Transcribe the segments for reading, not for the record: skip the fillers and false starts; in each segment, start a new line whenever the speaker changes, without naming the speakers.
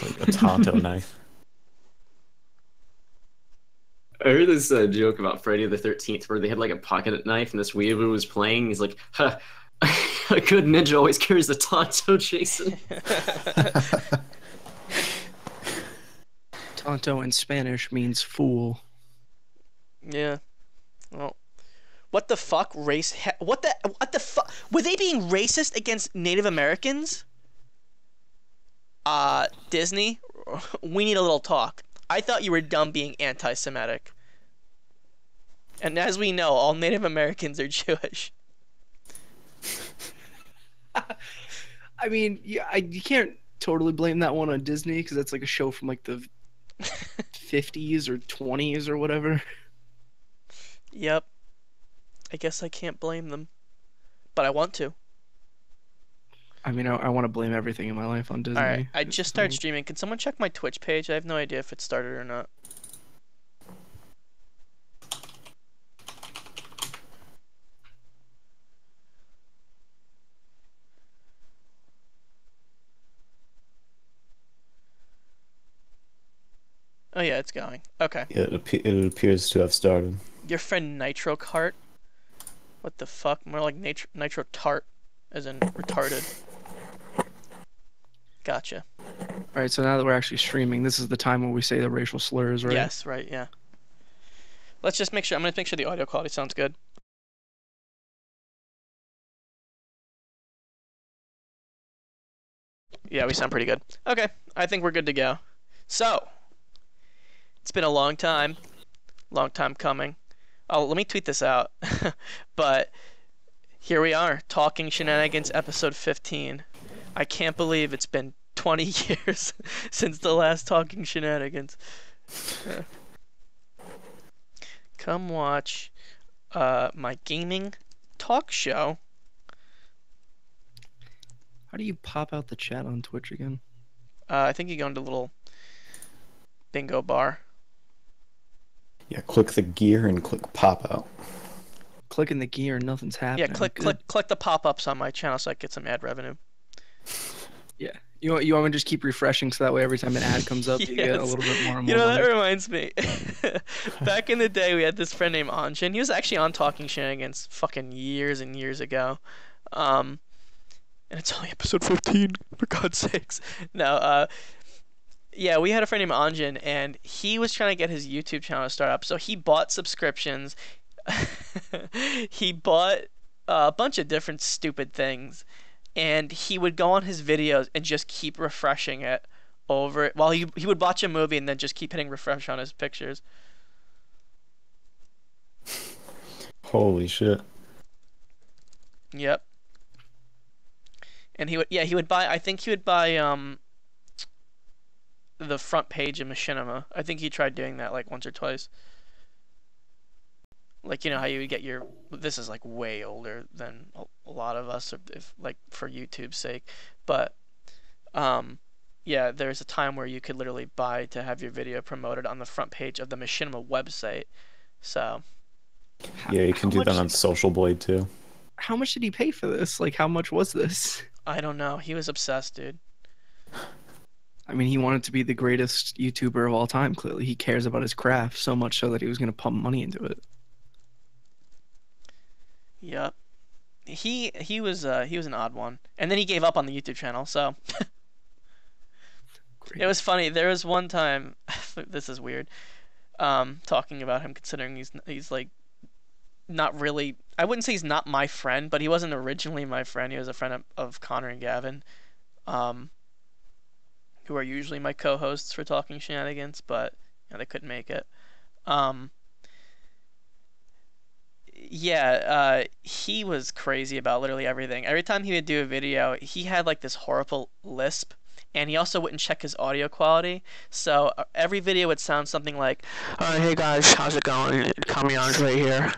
It's like a Tonto knife.
I heard this joke about Friday the 13th where they had like a pocket knife and this weirdo was playing. He's like, huh, a good ninja always carries a Tonto, Jason.
Tonto in Spanish means fool.
Yeah. Well, what the fuck? What the fuck? Were they being racist against Native Americans? Disney, we need a little talk. I thought you were dumb being anti-Semitic. And as we know, all Native Americans are Jewish.
I mean, yeah, you can't totally blame that one on Disney because that's like a show from like the 50s or 20s or whatever.
Yep. I guess I can't blame them. But I want to.
I mean, I want to blame everything in my life on Disney.
Alright, I just started streaming. Can someone check my Twitch page? I have no idea if it started or not. Oh yeah, it's going. Okay.
Yeah, it appears to have started.
Your friend Nitro Cart? What the fuck? More like Nitro Tart, as in retarded. Gotcha.
All right, so now that we're actually streaming, this is the time where we say the racial slurs, right?
Yes, right, yeah. Let's just make sure. I'm gonna make sure the audio quality sounds good. Yeah, we sound pretty good. Okay, I think we're good to go. So, it's been a long time coming. Oh, let me tweet this out. But here we are, Talking Shenanigans, episode 15. I can't believe it's been 20 years since the last Talking Shenanigans. Come watch my gaming talk show.
How do you pop out the chat on Twitch again?
I think you go into the little bingo bar.
Yeah, click the gear and click pop out.
Clicking the gear and nothing's happening.
Yeah, click the pop-ups on my channel so I get some ad revenue.
Yeah. You want me to just keep refreshing so that way every time an ad comes up, you get a
Yes.
little bit more and
You
more
know,
money?
that reminds me. Back in the day, we had this friend named Anjan. He was actually on Talking Shenanigans fucking years and years ago. And it's only episode 15, for God's sakes. No, yeah, we had a friend named Anjan, and he was trying to get his YouTube channel to start up. So he bought subscriptions. He bought a bunch of different stupid things. And he would go on his videos and just keep refreshing it over while he would watch a movie and then just keep hitting refresh on his pictures.
Holy shit.
Yep. And he would buy, I think he would buy the front page of Machinima. I think he tried doing that like once or twice. Like, you know how you would get your, this is like way older than a lot of us, if like for YouTube's sake, but yeah, there's a time where you could literally buy to have your video promoted on the front page of the Machinima website. So
Yeah, you can do that on Social Blade too.
How much did he pay for this? Like, how much was this?
I don't know. He was obsessed, dude.
I mean, he wanted to be the greatest YouTuber of all time. Clearly, he cares about his craft so much so that he was going to pump money into it.
Yep. He was an odd one, and then he gave up on the YouTube channel. So it was funny. There was one time, this is weird, talking about him, considering he's like not really. I wouldn't say he's not my friend, but he wasn't originally my friend. He was a friend of Connor and Gavin, who are usually my co-hosts for Talking Shenanigans, but you know, they couldn't make it. Yeah, he was crazy about literally everything. Every time he would do a video, he had like this horrible lisp, and he also wouldn't check his audio quality. So every video would sound something like, "Hey guys, how's it going? Kamion's right here."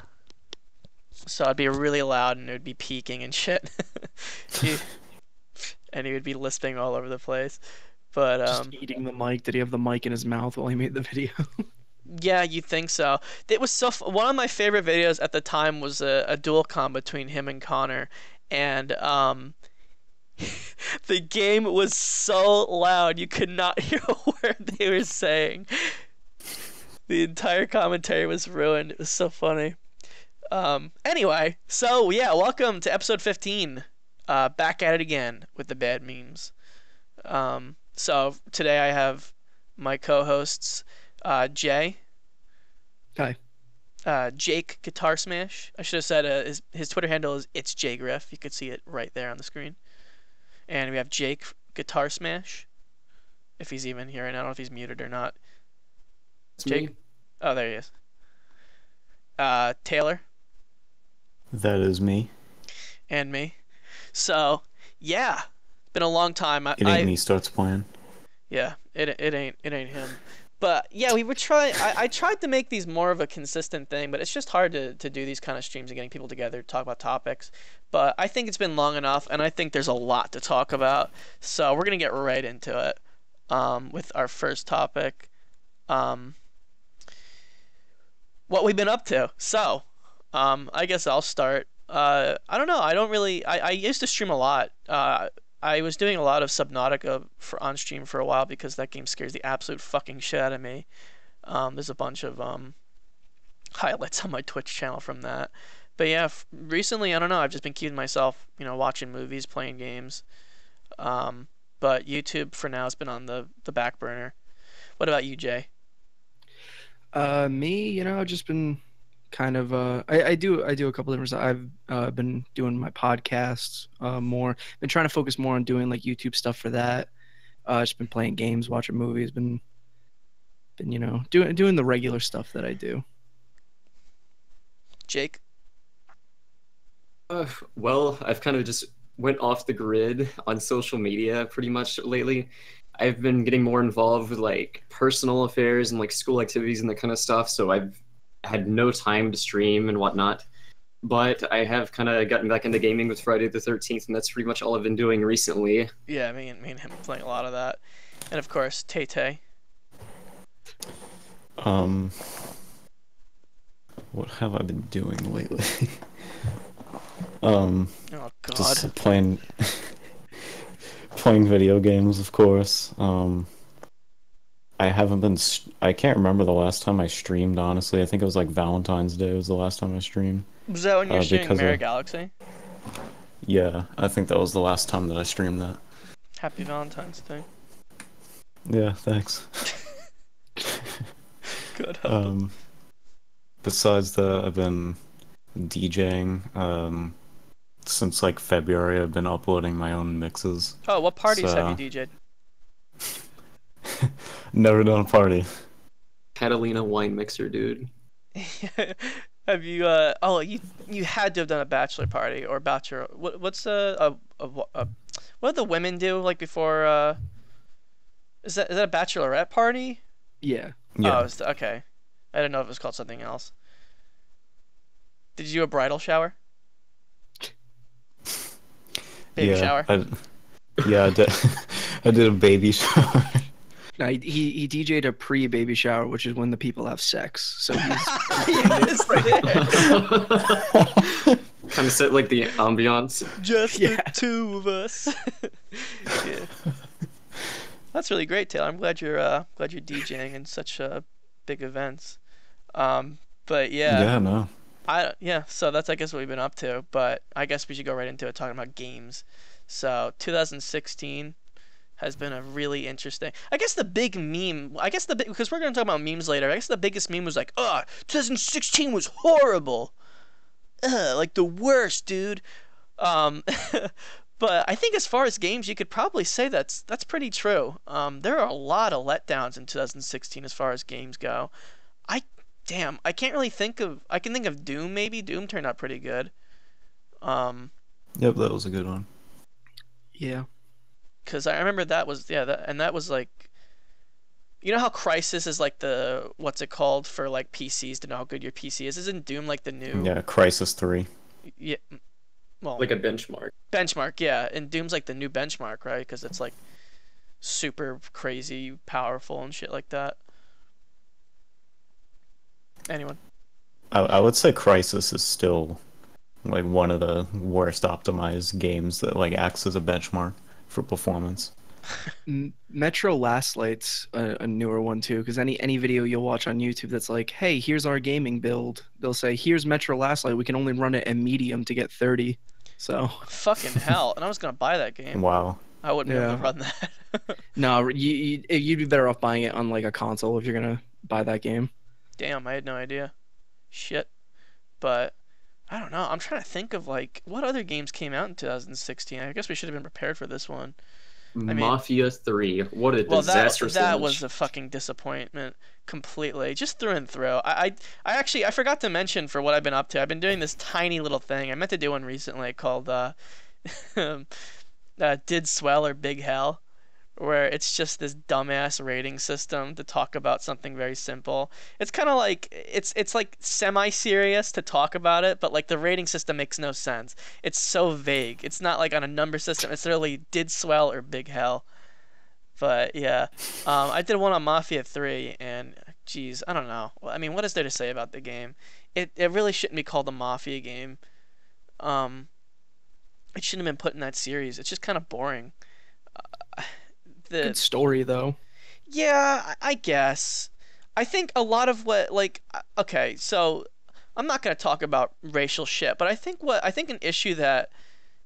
So it'd be really loud, and it would be peaking and shit. And he would be lisping all over the place. But
just eating the mic. Did he have the mic in his mouth while he made the video?
yeah, you'd think so. It was so one of my favorite videos at the time was a dual com between him and Connor, and The game was so loud you could not hear a word they were saying. The entire commentary was ruined. It was so funny. Anyway, so yeah, welcome to episode 15. Back at it again with the bad memes. So today I have my co-hosts, Jay.
Hi.
Jake Guitar Smash. I should have said his Twitter handle is it's JGriff. You could see it right there on the screen. And we have Jake Guitar Smash. If he's even here, and I don't know if he's muted or not.
It's
Jake.
me.
Oh, there he is. Taylor
That is me.
and me. So yeah, been a long time.
It ain't me starts playing.
Yeah, it ain't him. But yeah, we were trying. I tried to make these more of a consistent thing, but it's just hard to do these kind of streams and getting people together to talk about topics. But I think it's been long enough, and I think there's a lot to talk about. So we're gonna get right into it with our first topic. What we've been up to. So I guess I'll start. I don't know. I don't really. I used to stream a lot. I was doing a lot of Subnautica on stream for a while because that game scares the absolute fucking shit out of me. There's a bunch of highlights on my Twitch channel from that. But yeah, recently I don't know. I've just been keeping myself, watching movies, playing games. But YouTube for now has been on the back burner. What about you, Jay?
Me, I've just been kind of I do a couple different stuff. I've been doing my podcasts more. Been trying to focus more on doing like YouTube stuff for that. Just been playing games, watching movies, been doing the regular stuff that I do.
Jake?
Well, I've kind of just went off the grid on social media pretty much lately. I've been getting more involved with like personal affairs and like school activities and that kind of stuff, so I've had no time to stream and whatnot. But I have kind of gotten back into gaming with Friday the 13th, and that's pretty much all I've been doing recently.
Yeah, me and him playing a lot of that. And of course, Tay-Tay.
What have I been doing lately?
Oh God.
Just playing video games, of course. I haven't been. I can't remember the last time I streamed. Honestly, I think it was like Valentine's Day was the last time I streamed.
Was that when you were streaming
because
Mirror
of-
Galaxy?
Yeah, I think that was the last time that I streamed that.
Happy Valentine's Day.
Yeah, thanks.
Good.
Besides that, I've been DJing. Since like February, I've been uploading my own mixes.
Oh, what parties
So-
have you DJ'd?
Never done a party.
Catalina wine mixer, dude.
Have you? You had to have done a bachelor party or bachelor. What's what do the women do like before? Is that a bachelorette party?
Yeah.
Yeah.
Oh, okay. I didn't know if it was called something else. Did you do a bridal shower? Baby shower?
I did. I did a baby shower.
No, he DJ'd a pre-baby shower, which is when the people have sex. So he's
Yes,
Kind of set like the ambiance.
just
Yeah.
the two of us. Yeah. That's really great, Taylor. I'm glad you're DJing in such big events. But
Yeah, no.
So that's I guess what we've been up to. But I guess we should go right into it talking about games. So 2016 has been a really interesting. I guess the big meme. Because we're gonna talk about memes later. I guess the biggest meme was like, 2016 was horrible. Like the worst, dude. But I think as far as games, you could probably say that's pretty true. There are a lot of letdowns in 2016 as far as games go. I can't really think of. I can think of Doom maybe. Doom turned out pretty good.
Yep, that was a good one.
yeah.
Because I remember that was that was like, you know how Crysis is like the what's it called for like PCs to know how good your PC is? Isn't Doom like the new
Yeah, Crisis 3.
yeah, well,
Like a benchmark.
benchmark, yeah, and Doom's like the new benchmark, right? Because it's like super crazy powerful and shit like that. Anyone?
I would say Crisis is still like one of the worst optimized games that like acts as a benchmark for performance.
Metro Last Light's a newer one too, because any video you'll watch on YouTube that's like, hey, here's our gaming build, they'll say, here's Metro Last Light. We can only run it at medium to get 30. So
Fucking hell. And I was gonna buy that game.
Wow.
I wouldn't be able to
yeah,
run that.
no, you'd be better off buying it on like a console if you're gonna buy that game.
Damn, I had no idea. Shit. But I don't know. I'm trying to think of like what other games came out in 2016. I guess we should have been prepared for this one. I mean,
Mafia 3. What a
well,
disastrous
that
launch.
was a fucking disappointment completely, just through and through. I actually I forgot to mention for what I've been up to. I've been doing this tiny little thing. I meant to do one recently called Did Swell or Big Hell, where it's just this dumbass rating system to talk about something very simple. It's kind of like it's like semi-serious to talk about it, but like the rating system makes no sense. It's so vague. It's not like on a number system. It's literally did swell or big hell. But yeah, I did one on Mafia 3, and geez, I don't know. Well, I mean, what is there to say about the game? It really shouldn't be called a Mafia game. Um, it shouldn't have been put in that series. It's just kind of boring. The
Good story though.
Yeah, I guess. I think a lot of what like okay, so I'm not gonna talk about racial shit, but I think an issue that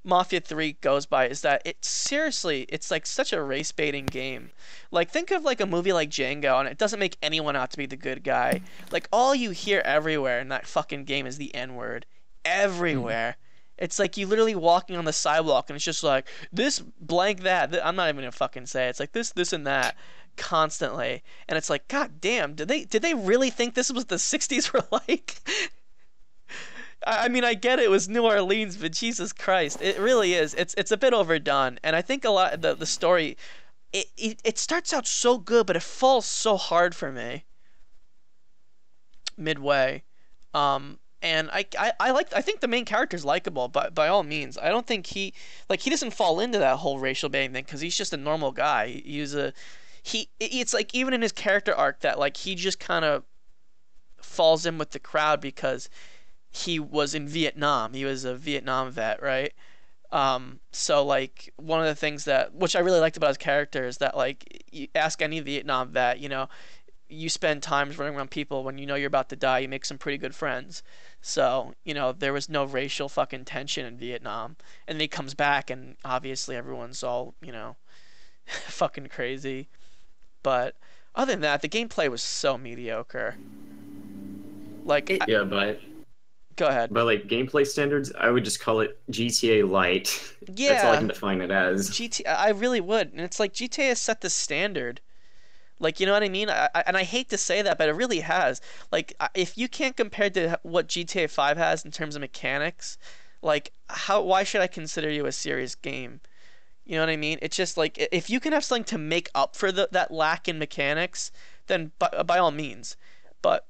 Mafia 3 goes by is that it's like such a race baiting game. Like think of like a movie like Django and it doesn't make anyone out to be the good guy. Like all you hear everywhere in that fucking game is the N-word.
Mm.
Everywhere. It's like you literally walking on the sidewalk and it's just like this blank that. I'm not even gonna fucking say it. It's like this and that constantly. And it's like god damn, did they really think this was the 60s were like? I mean, I get it was New Orleans, but Jesus Christ, it really is. It's a bit overdone, and I think a lot of the story, it starts out so good, but it falls so hard for me midway. And I think the main character's likable, but by all means, I don't think he doesn't fall into that whole racial baiting thing because he's just a normal guy. It's like even in his character arc that like he just kind of falls in with the crowd because he was in Vietnam. He was a Vietnam vet, right? So like one of the things that which I really liked about his character is that like you ask any Vietnam vet, you spend times running around people when you know you're about to die, you make some pretty good friends. So, there was no racial fucking tension in Vietnam. And then he comes back and obviously everyone's all, fucking crazy. But other than that, the gameplay was so mediocre. Like,
It
Yeah, but
go ahead.
by like gameplay standards, I would just call it GTA Light. That's all I
Yeah,
can define it as.
I really would. And it's like GTA has set the standard. Like, you know what I mean? And I hate to say that, but it really has. Like, if you can't compare to what GTA 5 has in terms of mechanics, like, why should I consider you a serious game? You know what I mean? It's just like, if you can have something to make up for that lack in mechanics, then by all means. But,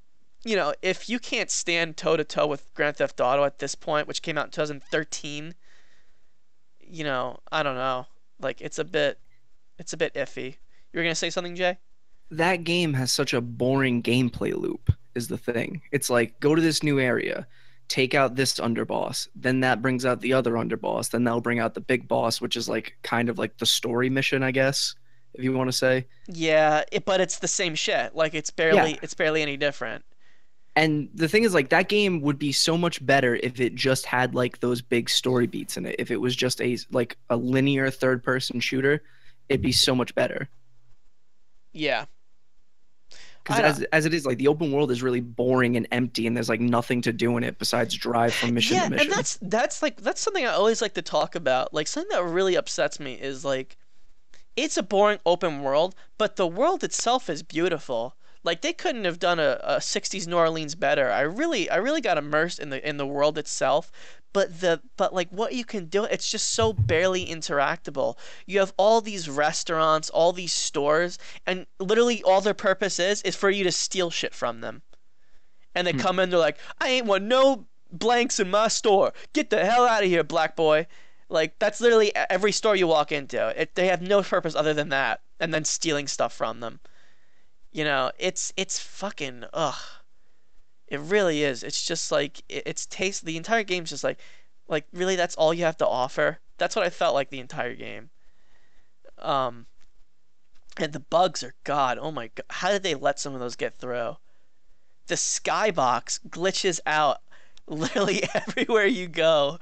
if you can't stand toe to toe with Grand Theft Auto at this point, which came out in 2013, I don't know. Like, it's a bit iffy. You were gonna say something, Jay?
that game has such a boring gameplay loop is the thing. It's like go to this new area, take out this underboss, then that brings out the other underboss, then that'll bring out the big boss, which is like kind of like the story mission, I guess, if you want to say.
Yeah, but it's the same shit. Like
Yeah.
it's barely any different.
And the thing is like that game would be so much better if it just had like those big story beats in it. If it was just a linear third person shooter, it'd be so much better.
Yeah.
Because
I don't
as it is, like the open world is really boring and empty, and there's like nothing to do in it besides drive from mission
Yeah,
to
and
mission.
that's something I always like to talk about. Like something that really upsets me is like it's a boring open world, but the world itself is beautiful. Like they couldn't have done a 60s New Orleans better. I really got immersed in the world itself. But like what you can do, it's just so barely interactable. You have all these restaurants, all these stores, and literally all their purpose is for you to steal shit from them. And they
Hmm.
come in, they're like, I ain't want no blanks in my store. Get the hell out of here, black boy. Like that's literally every store you walk into. They have no purpose other than that, and then stealing stuff from them. It's fucking ugh. It really is. It's just like it's taste. The entire game's just like Like, really, that's all you have to offer? That's what I felt like the entire game. Um, and the bugs are God. Oh my God, how did they let some of those get through? The skybox glitches out literally everywhere you go.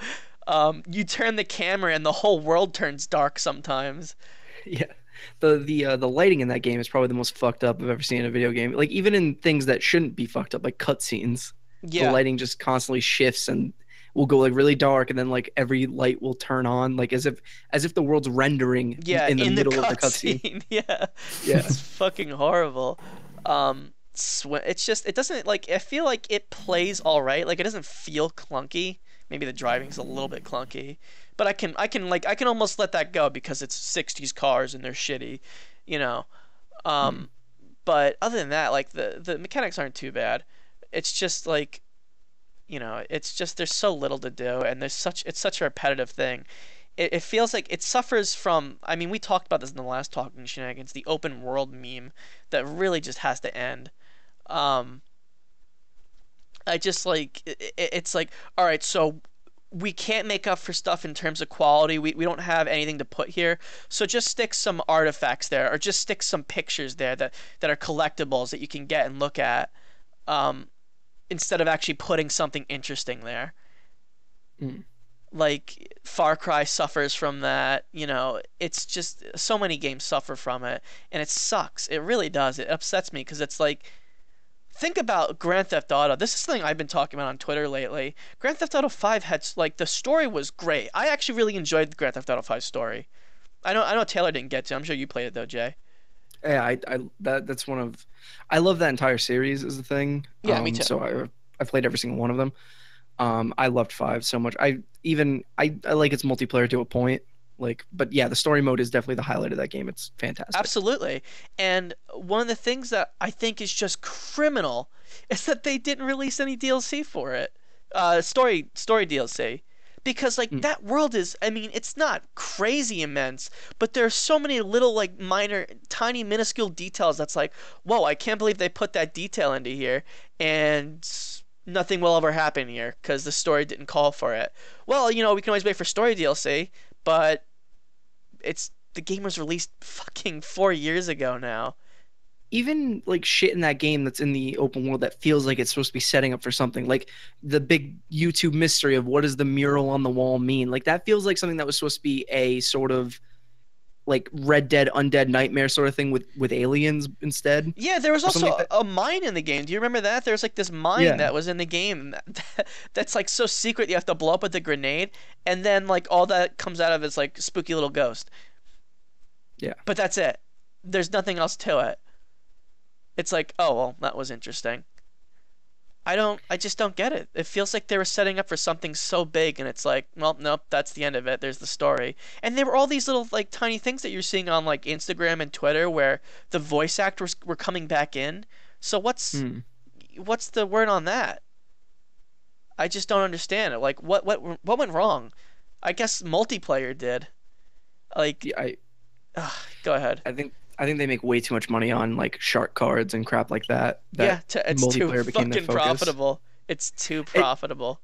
You turn the camera and the whole world turns dark sometimes.
Yeah. The lighting in that game is probably the most fucked up I've ever seen in a video game. Like even in things that shouldn't be fucked up, like cutscenes, the
Yeah,
lighting just constantly shifts and will go like really dark, and then like every light will turn on, like as if the world's rendering
yeah,
in the
in the
middle of the cutscene.
cutscene. Yeah,
Yeah.
it's fucking horrible. It's just it doesn't like I feel like it plays all right. Like it doesn't feel clunky. Maybe the driving's a little bit clunky, but I can almost let that go because it's 60s cars and they're shitty, you know.
Hmm.
Um, but other than that, like the mechanics aren't too bad. It's just like it's just there's so little to do and it's such a repetitive thing. It feels like it suffers from, I mean, we talked about this in the last Talking Shenanigans, the open world meme that really just has to end. Um, I just like it's like, all right, so we can't make up for stuff in terms of quality. We don't have anything to put here. So just stick some artifacts there or just stick some pictures there that are collectibles that you can get and look at. Um, Instead of actually putting something interesting there.
Hmm.
Like Far Cry suffers from that, it's just so many games suffer from it and it sucks. It really does. It upsets me because it's like think about Grand Theft Auto. This is something I've been talking about on Twitter lately. Grand Theft Auto 5 had like the story was great. I actually really enjoyed the Grand Theft Auto 5 story. I know Taylor didn't get to. I'm sure you played it though, Jay.
Yeah, that's one of I love that entire series is the thing.
Yeah, me too.
So I played every single one of them. I loved five so much. I like its multiplayer to a point. Like, but yeah, the story mode is definitely the highlight of that game. It's fantastic.
Absolutely. And one of the things that I think is just criminal is that they didn't release any DLC for it. Story DLC. Because like
Mm.
that world is I mean, it's not crazy immense, but there's so many little like minor tiny minuscule details that's like, "Whoa, I can't believe they put that detail into here." And nothing will ever happen here because the story didn't call for it. Well, we can always wait for story DLC, but the game was released fucking 4 years ago now.
Even like shit in that game that's in the open world that feels like it's supposed to be setting up for something. Like the big YouTube mystery of what does the mural on the wall mean? Like that feels like something that was supposed to be a sort of like Red Dead Undead Nightmare sort of thing with aliens instead.
Yeah, there was
Or something
also
like that.
a mine in the game. Do you remember that? There's like this mine
Yeah.
that was in the game that's like so secret you have to blow up with a grenade, and then like all that comes out of is like spooky little ghost.
Yeah.
But that's it. There's nothing else to it. It's like, oh well, that was interesting. I just don't get it. It feels like they were setting up for something so big and it's like, well, nope, that's the end of it. There's the story. And there were all these little like tiny things that you're seeing on like Instagram and Twitter where the voice actors were coming back in. So
Hmm.
what's the word on that? I just don't understand it. Like what went wrong? I guess multiplayer did. Like,
Yeah,
ugh, go ahead.
I think they make way too much money on like shark cards and crap like that.
Yeah,
That
it's too
multiplayer became their
fucking
focus.
profitable. It's too
It
profitable.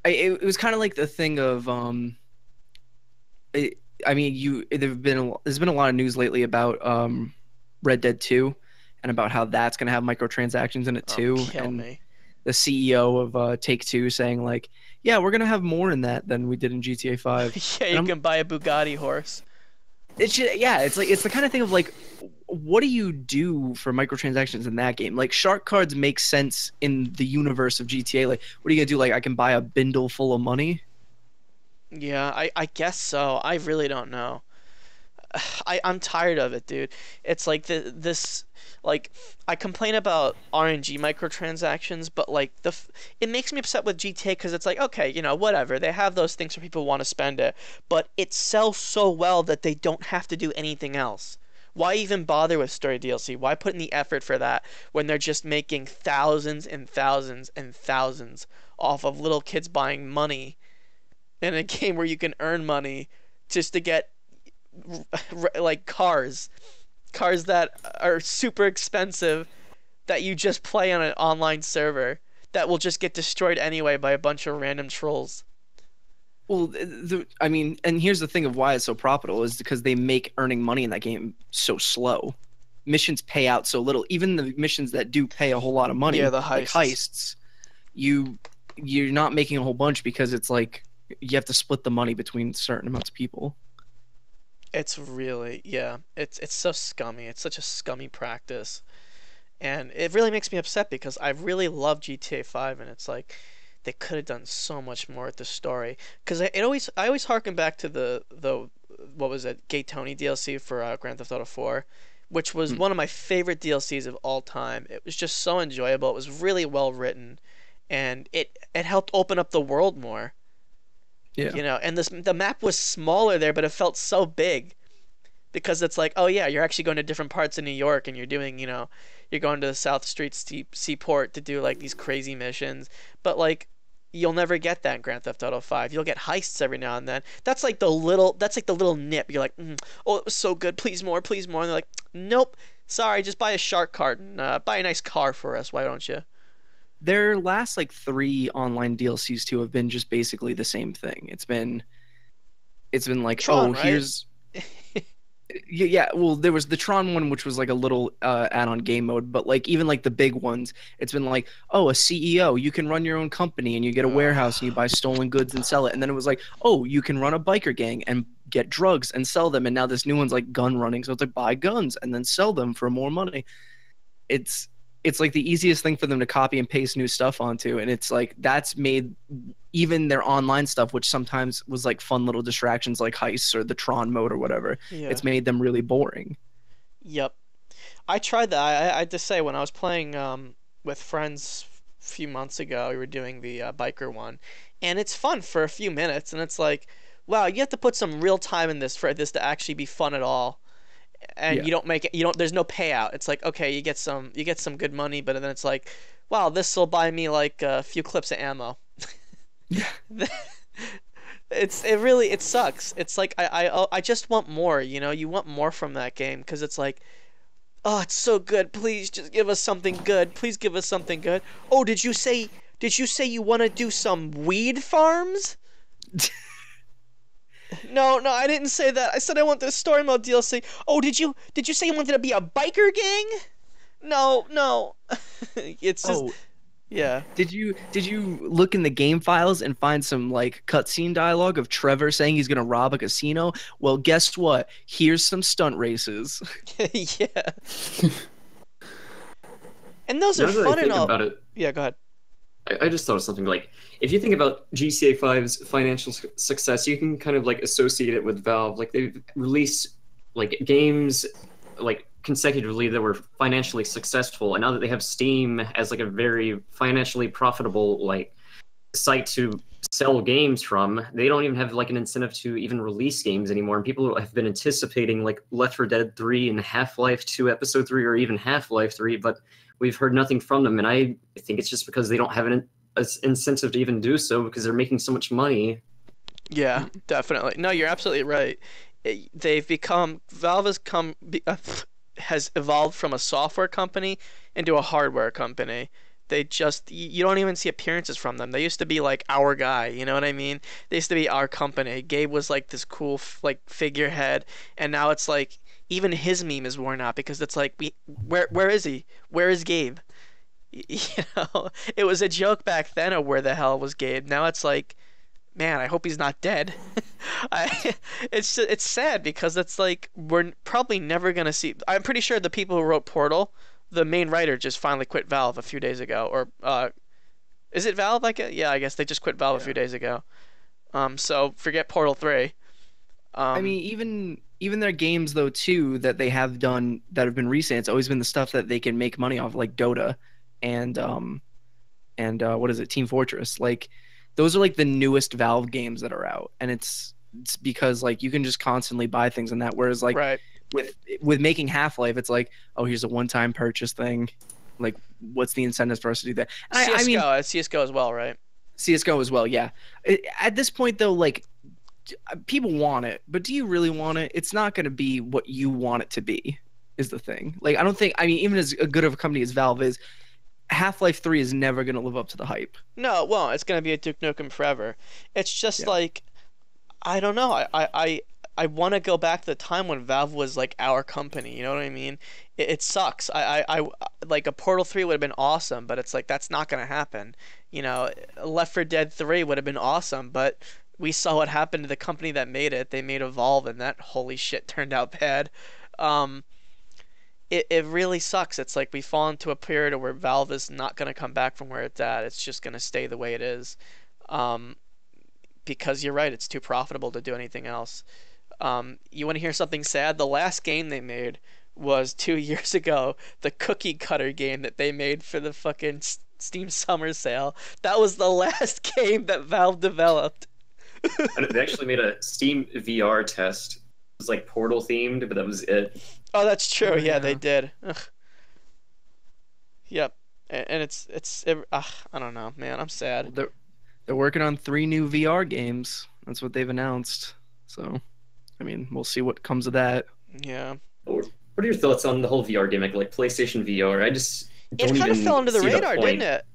it was kind of like the thing of it, I mean there's been a lot of news lately about Red Dead 2 and about how that's going to have microtransactions in it
Oh,
too,
kill
and
me.
the CEO of Take-Two saying like, yeah, we're going to have more in that than we did in GTA 5.
Yeah,
And
you
I'm
can buy a Bugatti horse.
yeah, it's like it's the kind of thing of like, what do you do for microtransactions in that game? Like shark cards make sense in the universe of GTA. Like, what are you gonna do? Like, I can buy a bindle full of money.
Yeah, I guess so. I really don't know. I'm tired of it, dude. It's like this like I complain about RNG microtransactions, but like it makes me upset with GTA because it's like okay, whatever. They have those things where people want to spend it, but it sells so well that they don't have to do anything else. Why even bother with story DLC? Why put in the effort for that when they're just making thousands and thousands and thousands off of little kids buying money in a game where you can earn money just to get like cars that are super expensive that you just play on an online server that will just get destroyed anyway by a bunch of random trolls.
Well, I mean, and here's the thing of why it's so profitable is because they make earning money in that game so slow. Missions pay out so little. Even the missions that do pay a whole lot of money,
Yeah, the
like
heists.
heists, you're not making a whole bunch because it's like you have to split the money between certain amounts of people.
It's really, yeah, it's so scummy. It's such a scummy practice. And it really makes me upset because I really love GTA 5 and it's like they could have done so much more with the story. Because I always harken back to the what was it, Gay Tony DLC for Grand Theft Auto 4, which was one of my favorite DLCs of all time. It was just so enjoyable. It was really well written, and it helped open up the world more.
Yeah.
You know, and the map was smaller there, but it felt so big because it's like, oh yeah, you're actually going to different parts of New York, and you're doing, you know, you're going to the South Street Seaport to do like these crazy missions, but like you'll never get that in Grand Theft Auto 5. You'll get heists every now and then. That's like the little nip. You're like, oh, it was so good. Please more, please more. And they're like, nope, sorry, just buy a shark card and buy a nice car for us. Why don't you?
Their last like 3 online DLCs too have been just basically the same thing. It's been like,
Tron,
oh,
right?
here's yeah, well, there was the Tron one, which was like a little add-on game mode, but like even like the big ones, it's been like, oh, a CEO, you can run your own company and you get a warehouse and you buy stolen goods and sell it. And then it was like, oh, you can run a biker gang and get drugs and sell them. And now this new one's like gun running, so it's like buy guns and then sell them for more money. It's like the easiest thing for them to copy and paste new stuff onto, and it's like that's made even their online stuff, which sometimes was like fun little distractions like heists or the Tron mode or whatever,
Yeah.
it's made them really boring.
Yep. I tried that. I had to say when I was playing with friends a few months ago, we were doing the biker one, and it's fun for a few minutes, and it's like, wow, you have to put some real time in this for this to actually be fun at all. And
Yeah.
you don't make it. You don't. There's no payout. It's like, okay, you get some good money, but then it's like, wow, this will buy me like a few clips of ammo. It sucks. It's like I just want more. You know, you want more from that game because it's like, oh, it's so good. Please just give us something good. Please give us something good. Oh, did you say you want to do some weed farms? No, I didn't say that. I said I want the story mode DLC. Oh, did you say you wanted to be a biker gang? No. It's just
Oh,
yeah.
did you look in the game files and find some like cutscene dialogue of Trevor saying he's gonna rob a casino? Well, guess what? Here's some stunt races.
Yeah. And those
Now
are
that I
fun
think
and all.
about it,
Yeah, go ahead.
I just thought of something like if you think about GTA 5's financial success, you can kind of like associate it with Valve. Like they've released like games like consecutively that were financially successful, and now that they have Steam as like a very financially profitable like site to sell games from, they don't even have like an incentive to even release games anymore. And people have been anticipating like Left 4 Dead 3 and Half-Life 2 Episode 3 or even Half-Life 3, but we've heard nothing from them. And I think it's just because they don't have an incentive to even do so because they're making so much money.
Yeah, definitely. No, you're absolutely right. Valve has evolved from a software company into a hardware company. You don't even see appearances from them. They used to be like our guy, you know what I mean? They used to be our company. Gabe was like this cool like figurehead, and now it's like even his meme is worn out because it's like where is he? Where is Gabe? You know, it was a joke back then of where the hell was Gabe. Now it's like, man, I hope he's not dead. It's sad because it's like we're probably never gonna see. I'm pretty sure the people who wrote Portal, the main writer, just finally quit Valve a few days ago. Or is it Valve? Yeah, I guess they just quit Valve a few days ago. So forget Portal 3.
I mean, even their games though too that they have done that have been recent, it's always been the stuff that they can make money off, like Dota and what is it, Team Fortress. Like those are like the newest Valve games that are out, and it's because like you can just constantly buy things in that. Whereas like
Right.
with making Half-Life, it's like, oh, here's a one-time purchase thing. Like, what's the incentive for us to do that? And I mean,
CS:GO as well, right?
CS:GO as well, yeah. At this point, though, like, people want it, but do you really want it? It's not going to be what you want it to be, is the thing. Like, I don't think, I mean, even as good of a company as Valve is, Half-Life 3 is never going to live up to the hype.
No, well, it's gonna be a Duke Nukem forever. It's just like I don't know. I want to go back to the time when Valve was like our company. You know what I mean? It sucks. Like a Portal 3 would have been awesome, but it's like that's not gonna happen. You know, Left 4 Dead 3 would have been awesome, but we saw what happened to the company that made it. They made Evolve, and that holy shit turned out bad. Um, it really sucks. It's like we fall into a period where Valve is not gonna come back from where it's at. It's just gonna stay the way it is. Um, because you're right, it's too profitable to do anything else. You want to hear something sad? The last game they made was 2 years ago. The cookie cutter game that they made for the fucking Steam Summer Sale. That was the last game that Valve developed.
And they actually made a Steam VR test. It was like Portal themed, but that was it.
Oh, that's true.
Oh,
Yeah, they
yeah.
did. Ugh. Yep. And I don't know, man. I'm sad.
They're working on 3 new VR games. That's what they've announced. So, I mean, we'll see what comes of that.
Yeah.
What are your thoughts on the whole VR gimmick, like PlayStation VR? I just
It
don't
kind of
even
fell under the
see
radar,
point.
didn't it?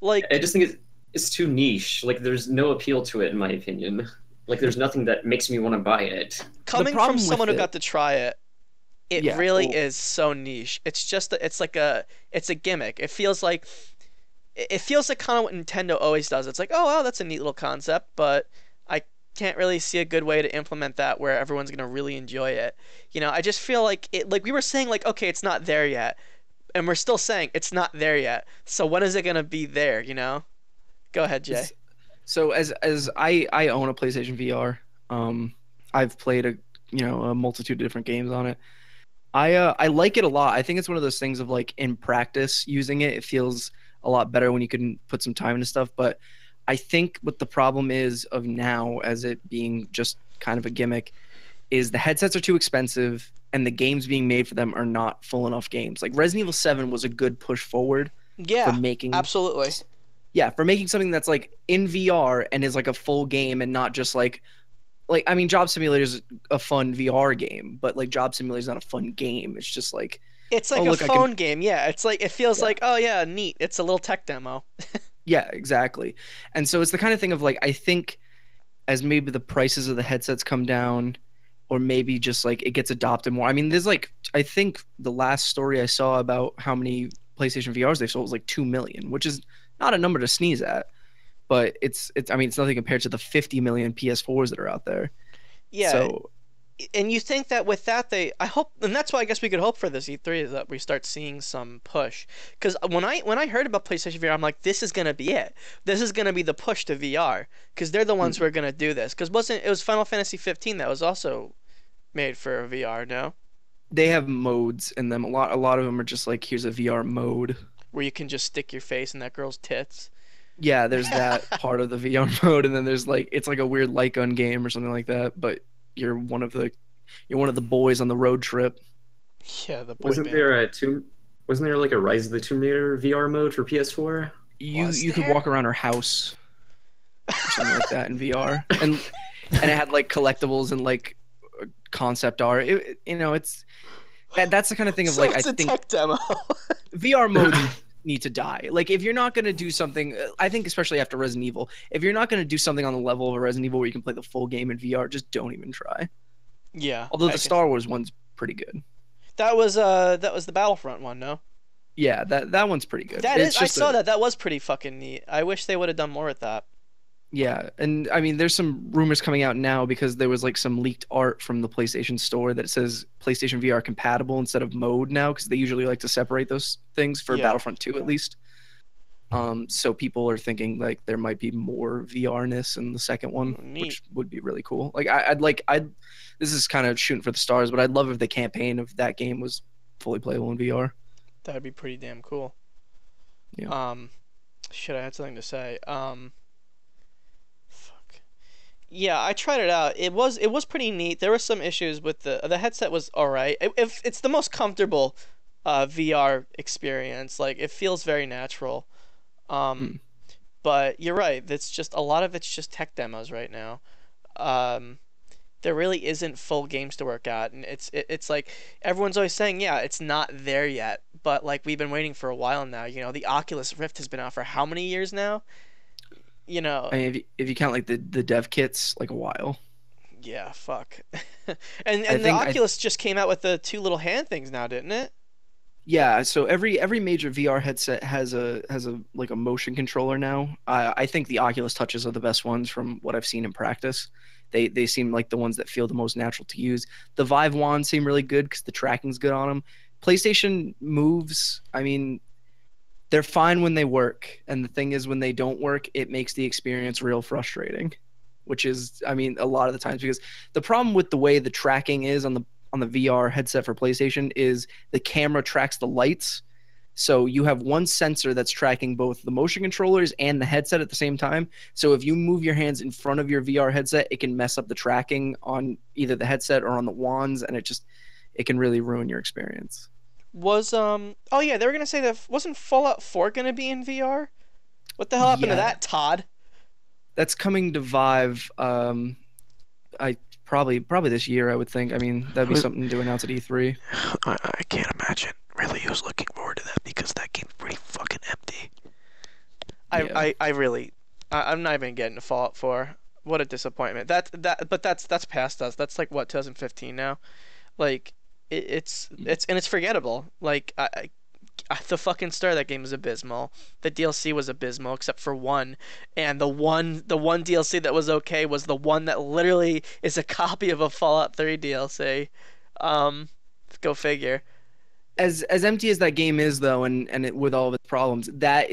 Like,
I just think it's too niche. Like, there's no appeal to it, in my opinion. Like, there's nothing that makes me want to buy it.
coming from
problem with
someone who
it-
got to try it, it
Yeah,
really
well-
is so niche. It's just it's a gimmick. It feels like kind of what Nintendo always does. It's like, oh wow, that's a neat little concept, but I can't really see a good way to implement that where everyone's gonna really enjoy it. You know, I just feel like like we were saying, like, okay, it's not there yet, and we're still saying it's not there yet. So when is it gonna be there? You know? Go ahead, Jay.
So as I own a PlayStation VR, I've played a multitude of different games on it. I like it a lot. I think it's one of those things of like in practice using it, it feels a lot better when you can put some time into stuff. But I think what the problem is of now, as it being just kind of a gimmick, is the headsets are too expensive and the games being made for them are not full enough games. Like Resident Evil 7 was a good push forward for
Yeah,
making
absolutely.
for making something that's like in VR and is like a full game and not just like I mean, Job Simulator is a fun VR game, but like Job Simulator is not a fun game. It's just like,
It's like
oh,
a
look, I
phone
can-
game. Yeah, it's like it feels
Yeah.
like, oh yeah, neat. It's a little tech demo.
yeah, exactly. And so it's the kind of thing of like, I think as maybe the prices of the headsets come down, or maybe just like it gets adopted more. I mean, there's like, I think the last story I saw about how many PlayStation VRs they sold was like 2 million, which is not a number to sneeze at, but I mean, it's nothing compared to the 50 million PS4s that are out there.
Yeah,
So
and you think that with that I hope, and that's why I guess we could hope for this E3 is that we start seeing some push. Because when I heard about PlayStation VR, I'm like, this is gonna be it. This is gonna be the push to VR because they're the ones who are gonna do this. Because it was Final Fantasy 15 that was also made for VR, no?
they have modes in them. A lot of them are just like, here's a VR mode.
Where you can just stick your face in that girl's tits.
Yeah, there's that part of the VR mode, and then there's like it's like a weird light gun game or something like that. But you're one of the boys on the road trip.
Yeah, the boy
Wasn't
band.
there wasn't there like a Rise of the Tomb Raider VR mode for PS4?
You could
there?
walk around her house or something like that in VR, and it had like collectibles and like concept art. That's the kind of thing of
So
like I
it's a
think
tech demo.
VR modes need to die. Like if you're not gonna do something, I think especially after Resident Evil, if you're not gonna do something on the level of a Resident Evil where you can play the full game in VR, just don't even try.
Yeah.
Although
I
the
guess.
Star Wars one's pretty good.
That was the Battlefront one, no?
Yeah, that one's pretty good.
That
It's
is. I
just
saw that. That was pretty fucking neat. I wish they would have done more with that.
Yeah, and I mean, there's some rumors coming out now because there was like some leaked art from the PlayStation Store that says PlayStation VR compatible instead of mode now because they usually like to separate those things for
Yeah.
Battlefront 2 at least. So people are thinking like there might be more VR-ness in the second one,
Oh, neat.
which would be really cool. Like this is kind of shooting for the stars, but I'd love if the campaign of that game was fully playable in VR.
That would be pretty damn cool.
Yeah.
Shit, I had something to say. Fuck. Yeah, I tried it out. It was pretty neat. There were some issues with the headset was all right. If it's the most comfortable VR experience, like it feels very natural. But you're right. That's just a lot of it's just tech demos right now. There really isn't full games to work at, and it's like everyone's always saying, yeah, it's not there yet. But like we've been waiting for a while now. You know, the Oculus Rift has been out for how many years now? You know,
I mean, if you count like the dev kits, like a while.
Yeah, fuck.
I
And the
think I
Oculus just came out with the two little hand things now, didn't it?
Yeah, so every major VR headset has a like a motion controller now. I think the Oculus Touches are the best ones from what I've seen in practice. They seem like the ones that feel the most natural to use. The Vive wands seem really good because the tracking's good on them. PlayStation moves, I mean, they're fine when they work, and the thing is, when they don't work, it makes the experience real frustrating. Which is, I mean, a lot of the times because the problem with the way the tracking is on the VR headset for PlayStation is the camera tracks the lights. So you have one sensor that's tracking both the motion controllers and the headset at the same time. So if you move your hands in front of your VR headset, it can mess up the tracking on either the headset or on the wands, and it can really ruin your experience.
Was oh yeah, they were gonna say that wasn't Fallout 4 gonna be in VR? What the hell happened to
Yeah,
that, Todd?
that's coming to Vive. I probably this year, I would think. I mean, that'd be something to announce at E3.
I can't imagine really who's looking forward to that because that game's pretty fucking empty.
Yeah.
I really I'm not even getting to Fallout 4. What a disappointment. But that's past us. That's like what 2015 now. Like it's forgettable. Like the fucking start of that game was abysmal. The DLC was abysmal except for one, and the one DLC that was okay was the one that literally is a copy of a Fallout 3 DLC. Um, Go figure.
As empty as that game is though, with all of its problems, that